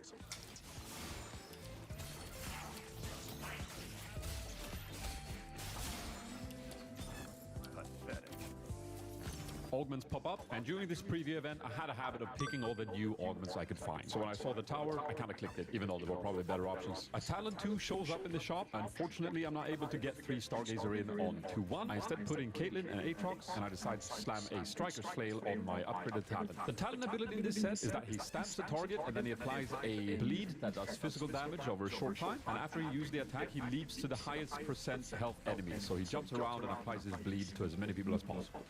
Augments pop up, and during this preview event, I had a habit of picking all the new augments I could find. So when I saw the tower, I kind of clicked it, even though there were probably better options. A Talent 2 shows up in the shop. Unfortunately, I'm not able to get 3 Stargazer in on 2-1. I instead put in Caitlyn and Aatrox, and I decided to slam a Striker's Flail on my upgraded Talent. The Talent ability in this set is that he stabs the target, and then he applies a bleed that does physical damage over a short time. And after he uses the attack, he leaps to the highest % health enemy. So he jumps around and applies his bleed to as many people as possible.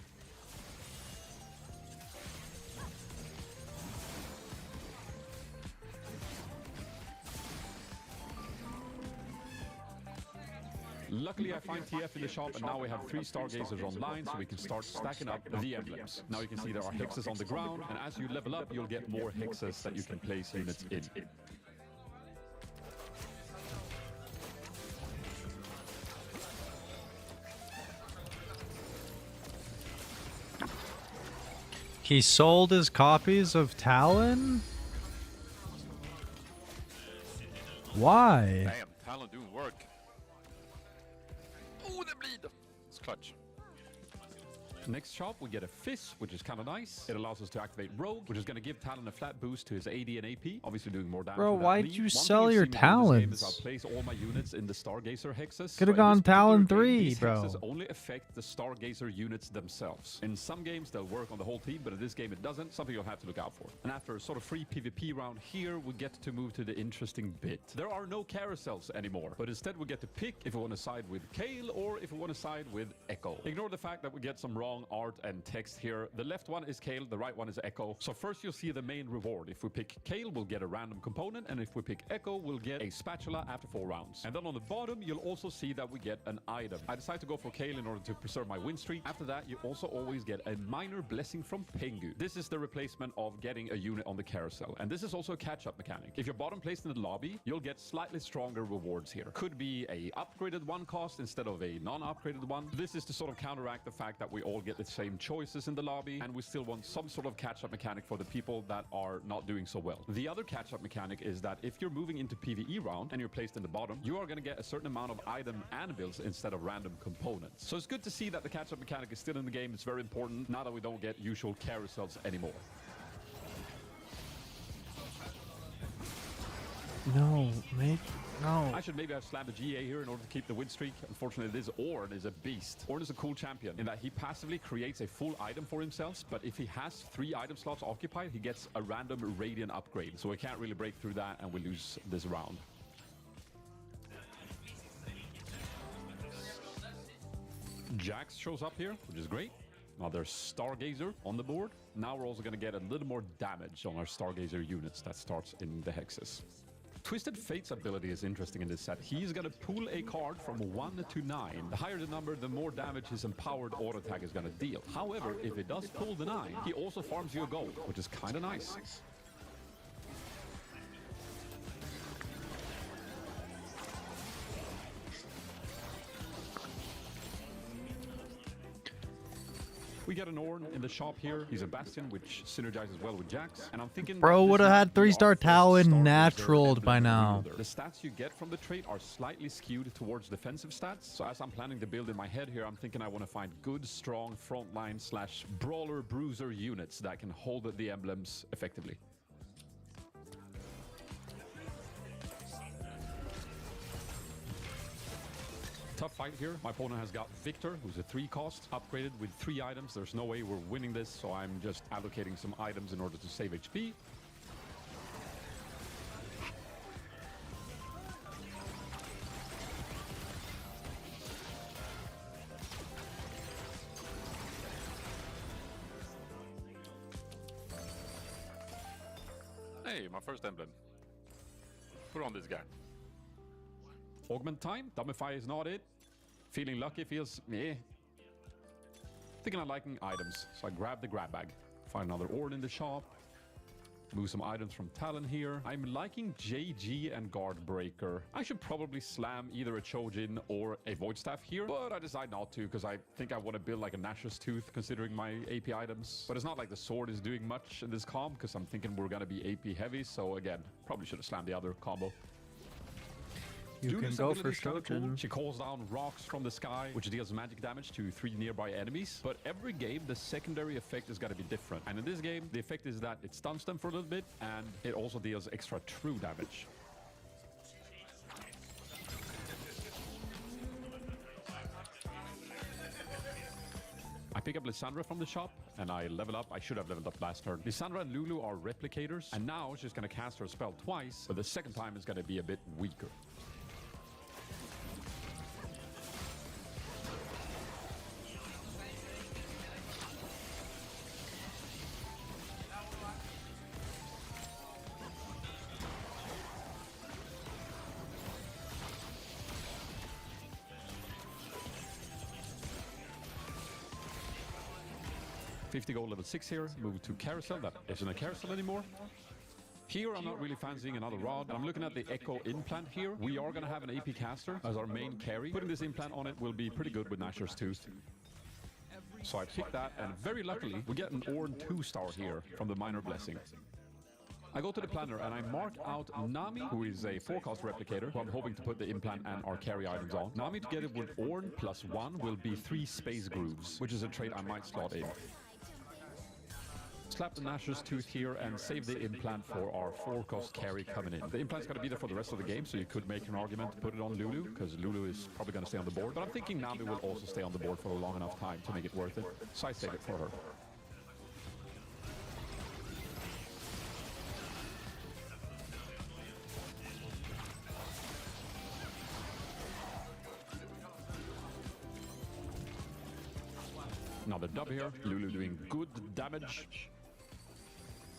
Luckily, I find TF in the shop, and now we have 3 Stargazers online, so we can start stacking up the emblems. Now you can see there are hexes on the ground, and as you level up, you'll get more hexes that you can place units in. He sold his copies of Talon? Why? Damn, Talon doing work. Oh, the bleed! It's clutch. Next shop, we get a Fizz, which is kind of nice. It allows us to activate Rogue, which is going to give Talon a flat boost to his AD and AP, obviously doing more damage. Bro, with that why'd bleed. you One thing sell you've your seen me do in this game is Talons? I'll place all my units in the Stargazer hexes. Coulda But in gone this particular Talon game, 3, these bro. hexes only affect the Stargazer units themselves. In some games, they'll work on the whole team, but in this game, it doesn't. Something you'll have to look out for. And after a sort of free PvP round here, we get to move to the interesting bit. There are no carousels anymore, but instead we get to pick if we want to side with Kale or if we want to side with Echo. Ignore the fact that we get some wrong art and text here. The left one is Kale, the right one is Echo. So first you'll see the main reward. If we pick Kale, we'll get a random component, and if we pick Echo, we'll get a spatula after 4 rounds. And then on the bottom, you'll also see that we get an item. I decided to go for Kale in order to preserve my win streak. After that, you also always get a minor blessing from Pengu. This is the replacement of getting a unit on the carousel. And this is also a catch-up mechanic. If you're bottom placed in the lobby, you'll get slightly stronger rewards here. Could be a upgraded one cost instead of a non-upgraded one. This is to sort of counteract the fact that we all get the same choices in the lobby, and we still want some sort of catch-up mechanic for the people that are not doing so well. The other catch-up mechanic is that if you're moving into PvE round and you're placed in the bottom, you are going to get a certain amount of item anvils instead of random components. So it's good to see that the catch-up mechanic is still in the game. It's very important now that we don't get usual carousels anymore. No, mate. No. I should maybe have slammed a GA here in order to keep the win streak. Unfortunately, this Ornn is a beast. Ornn is a cool champion in that he passively creates a full item for himself, but if he has 3 item slots occupied, he gets a random Radiant upgrade. So we can't really break through that, and we lose this round. Jax shows up here, which is great. Another Stargazer on the board. Now we're also going to get a little more damage on our Stargazer units that starts in the hexes. Twisted Fate's ability is interesting in this set. He's going to pull a card from 1 to 9. The higher the number, the more damage his empowered auto attack is going to deal. However, if it does pull the 9, he also farms you a gold, which is kind of nice. We get an Ornn in the shop here. He's a Bastion, which synergizes well with Jax. And I'm thinking... Bro would have had 3-star Talon naturaled by now. The stats you get from the trait are slightly skewed towards defensive stats. So as I'm planning the build in my head here, I'm thinking I want to find good, strong frontline / brawler bruiser units that can hold the emblems effectively. Tough fight here. My opponent has got Victor, who's a 3 cost, upgraded with 3 items. There's no way we're winning this, so I'm just allocating some items in order to save HP. Hey, my first emblem. Put on this guy. Augment time. Dumbify is not it. Feeling lucky feels meh. Thinking I'm liking items, so I grab the grab bag. Find another Ornn in the shop. Move some items from Talon here. I'm liking JG and Guard Breaker. I should probably slam either a Chojin or a Void Staff here, but I decide not to because I think I want to build like a Nashor's Tooth considering my AP items. But it's not like the sword is doing much in this comp because I'm thinking we're going to be AP heavy. So again, probably should have slammed the other combo. You can Judas go for ability is kinda cool. Shojin. She calls down rocks from the sky, which deals magic damage to 3 nearby enemies. But every game, the secondary effect is going to be different. And in this game, the effect is that it stuns them for a little bit, and it also deals extra true damage. I pick up Lissandra from the shop, and I level up. I should have leveled up last turn. Lissandra and Lulu are replicators, and now she's going to cast her spell twice, but the second time is going to be a bit weaker. 50 gold, level 6 here. Move to carousel. That isn't a carousel anymore. Here, I'm not really fancying another rod. I'm looking at the Echo implant here. We are going to have an AP caster as our main carry. Putting this implant on it will be pretty good with Nashor's Tooth. So I picked that, and very luckily, we get an Ornn 2-star here from the Minor Blessing. I go to the planner and I mark out Nami, who is a 4-cost replicator, who I'm hoping to put the implant and our carry items on. Nami together with Ornn +1 will be 3 space grooves, which is a trait I might slot in. Slap the Nashor's Tooth here and save the implant for our 4-cost carry coming in. The implant's going to be there for the rest of the game, so you could make an argument to put it on Lulu, because Lulu is probably going to stay on the board. But I'm thinking Nami will also stay on the board for a long enough time to make it worth it, so I save it for her. Another dub here. Lulu doing good damage.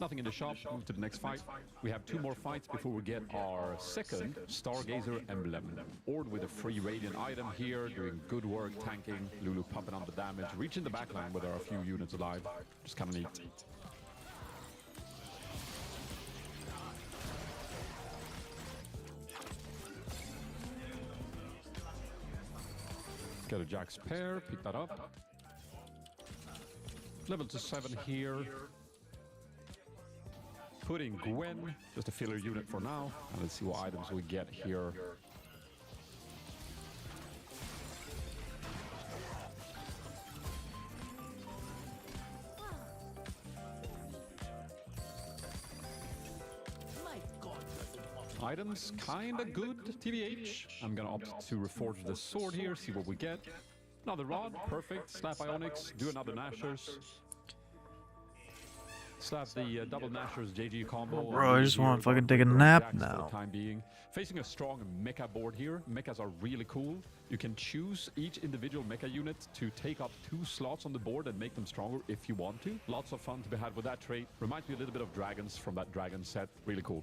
Nothing in the shop. Move to the next fight. We have 2 more fights before we get our second Stargazer emblem. Ornn with a free Radiant item here, doing good work tanking. Lulu pumping on the damage, reaching the backline where there are a few units alive. Just kind of neat. Get a Jack's pair, pick that up. Level to 7 here. Putting Gwen, just a filler unit for now. And let's see what items we get here. Items kinda good, TBH. I'm gonna opt to reforge the sword here, see what we get. Another rod, perfect. Slap Ionics, do another Nashor's. Slap the double Nashor's JG combo. Bro, I just want to fucking take a nap now. For the time being. Facing a strong mecha board here. Mechas are really cool. You can choose each individual mecha unit to take up 2 slots on the board and make them stronger if you want to. Lots of fun to be had with that trait. Reminds me a little bit of dragons from that dragon set. Really cool.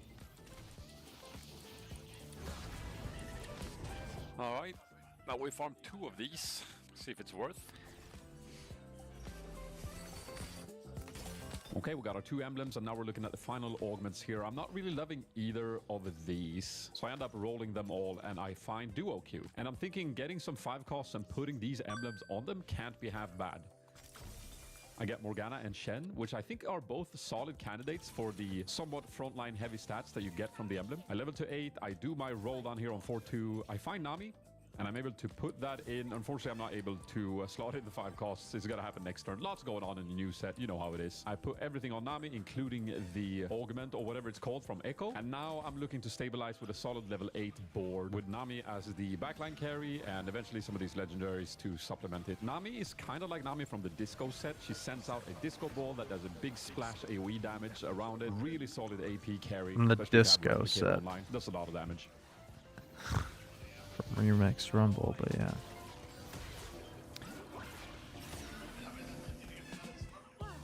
Alright, now we farmed 2 of these. See if it's worth. Okay, we got our 2 emblems, and now we're looking at the final augments here. I'm not really loving either of these, so I end up rolling them all, and I find Duo Q. And I'm thinking getting some 5 costs and putting these emblems on them can't be half bad. I get Morgana and Shen, which I think are both solid candidates for the somewhat frontline heavy stats that you get from the emblem. I level to 8, I do my roll down here on 4-2. I find Nami, and I'm able to put that in. Unfortunately, I'm not able to slot in the 5 costs. It's gonna happen next turn. Lots going on in the new set. You know how it is. I put everything on Nami, including the augment or whatever it's called from Echo. And now I'm looking to stabilize with a solid level 8 board with Nami as the backline carry and eventually some of these legendaries to supplement it. Nami is kind of like Nami from the Disco set. She sends out a Disco ball that does a big splash AoE damage around it. Really solid AP carry. From the Disco set. Online. Does a lot of damage. From Remix Rumble, but yeah.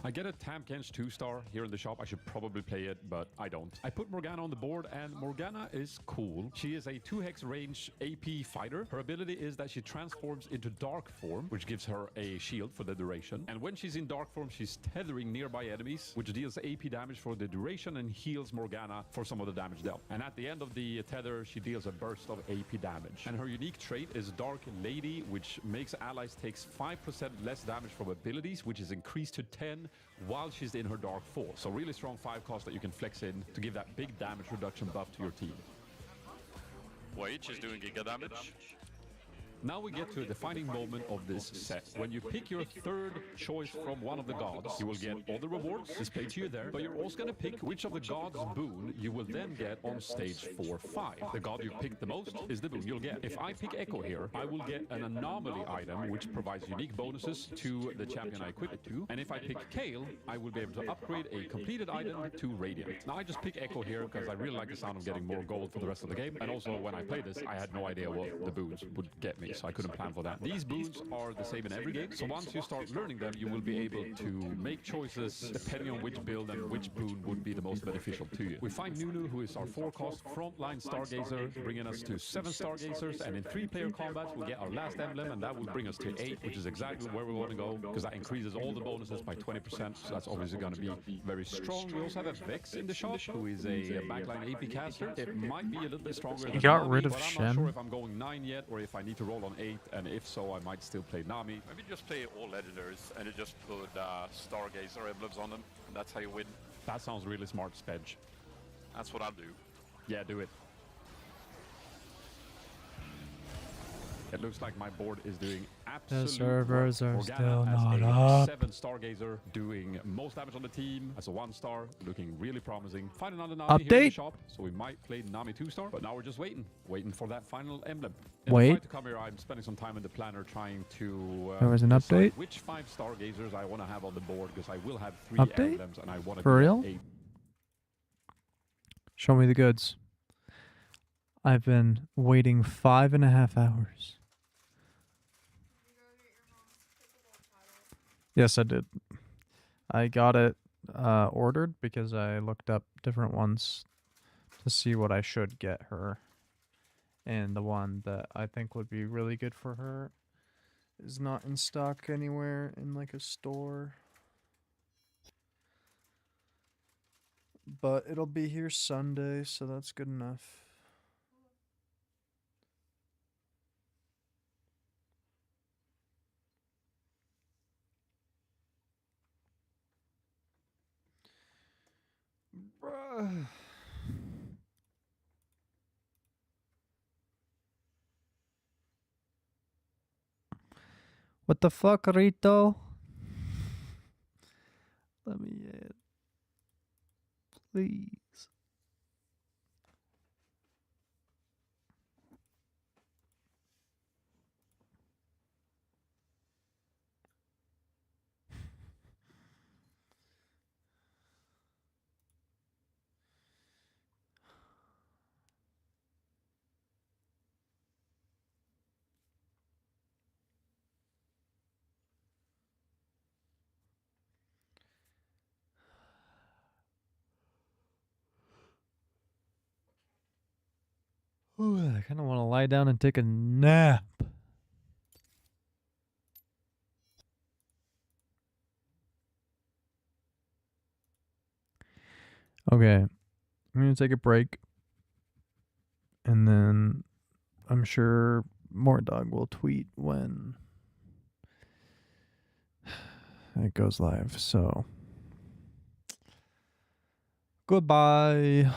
I get a Tamkench 2-star here in the shop. I should probably play it, but I don't. I put Morgana on the board, and Morgana is cool. She is a 2-hex range AP fighter. Her ability is that she transforms into dark form, which gives her a shield for the duration. And when she's in dark form, she's tethering nearby enemies, which deals AP damage for the duration and heals Morgana for some of the damage dealt. And at the end of the tether, she deals a burst of AP damage. And her unique trait is Dark Lady, which makes allies takes 5% less damage from abilities, which is increased to 10 while she's in her dark force. So really strong 5 cost that you can flex in to give that big damage reduction buff to your team. Wait, she's doing giga damage. Now we get to a defining moment of this set. When you pick your 3rd choice from one of the gods, you will get all the rewards displayed to you there, but you're also going to pick which of the gods' boon you will then get on stage 4-5. The god you pick the most is the boon you'll get. If I pick Echo here, I will get an anomaly item, which provides unique bonuses to the champion I equip it to. And if I pick Kale, I will be able to upgrade a completed item to Radiant. Now I just pick Echo here because I really like the sound of getting more gold for the rest of the game. And also when I play this, I had no idea what the boons would get me. exactly. So I couldn't plan for that. These boons are the same in every game. So once you start learning them, you will be able to make choices depending on which build and which boon would be the most beneficial to you. We find Nunu, who is our 4-cost frontline Stargazer, bringing us to 7 Stargazers, and in 3-player combats we'll get our last emblem, and that will bring us to 8, which is exactly where we want to go, because that increases all the bonuses by 20%, so that's obviously going to be very strong. We also have a Vex in the shop, who is a backline AP caster. It might be a little bit stronger than got Nami, rid of but I'm not sure Shen. if I'm going 9 yet, or if I need to roll on 8, and if so, I might still play Nami. Maybe just play all legendaries and you just put Stargazer emblems on them, and that's how you win. That sounds really smart, Spedge. That's what I'll do. Yeah, do it. It looks like my board is doing absolute servers work. are Morgana still as not a up. 7 Stargazer, doing most damage on the team as a 1-star, looking really promising. Find another Nami here in the Update. shop, so we might play Nami 2-star, but now we're just waiting for that final emblem. In the Wait. fight to come here, I'm spending some time in the planner trying to There was an decide update? which 5 Stargazers I want to have on the board, because I will have 3 Update? emblems, and I want to For real? Show me the goods. I've been waiting 5.5 hours. Yes, I did. I got it ordered because I looked up different ones to see what I should get her. And the one that I think would be really good for her is not in stock anywhere in like a store. But it'll be here Sunday, so that's good enough. Bruh. What the fuck, Rito? Let me in. Please. Ooh, I kind of want to lie down and take a nap. Okay, I'm going to take a break. And then I'm sure Mordog will tweet when it goes live. So, goodbye.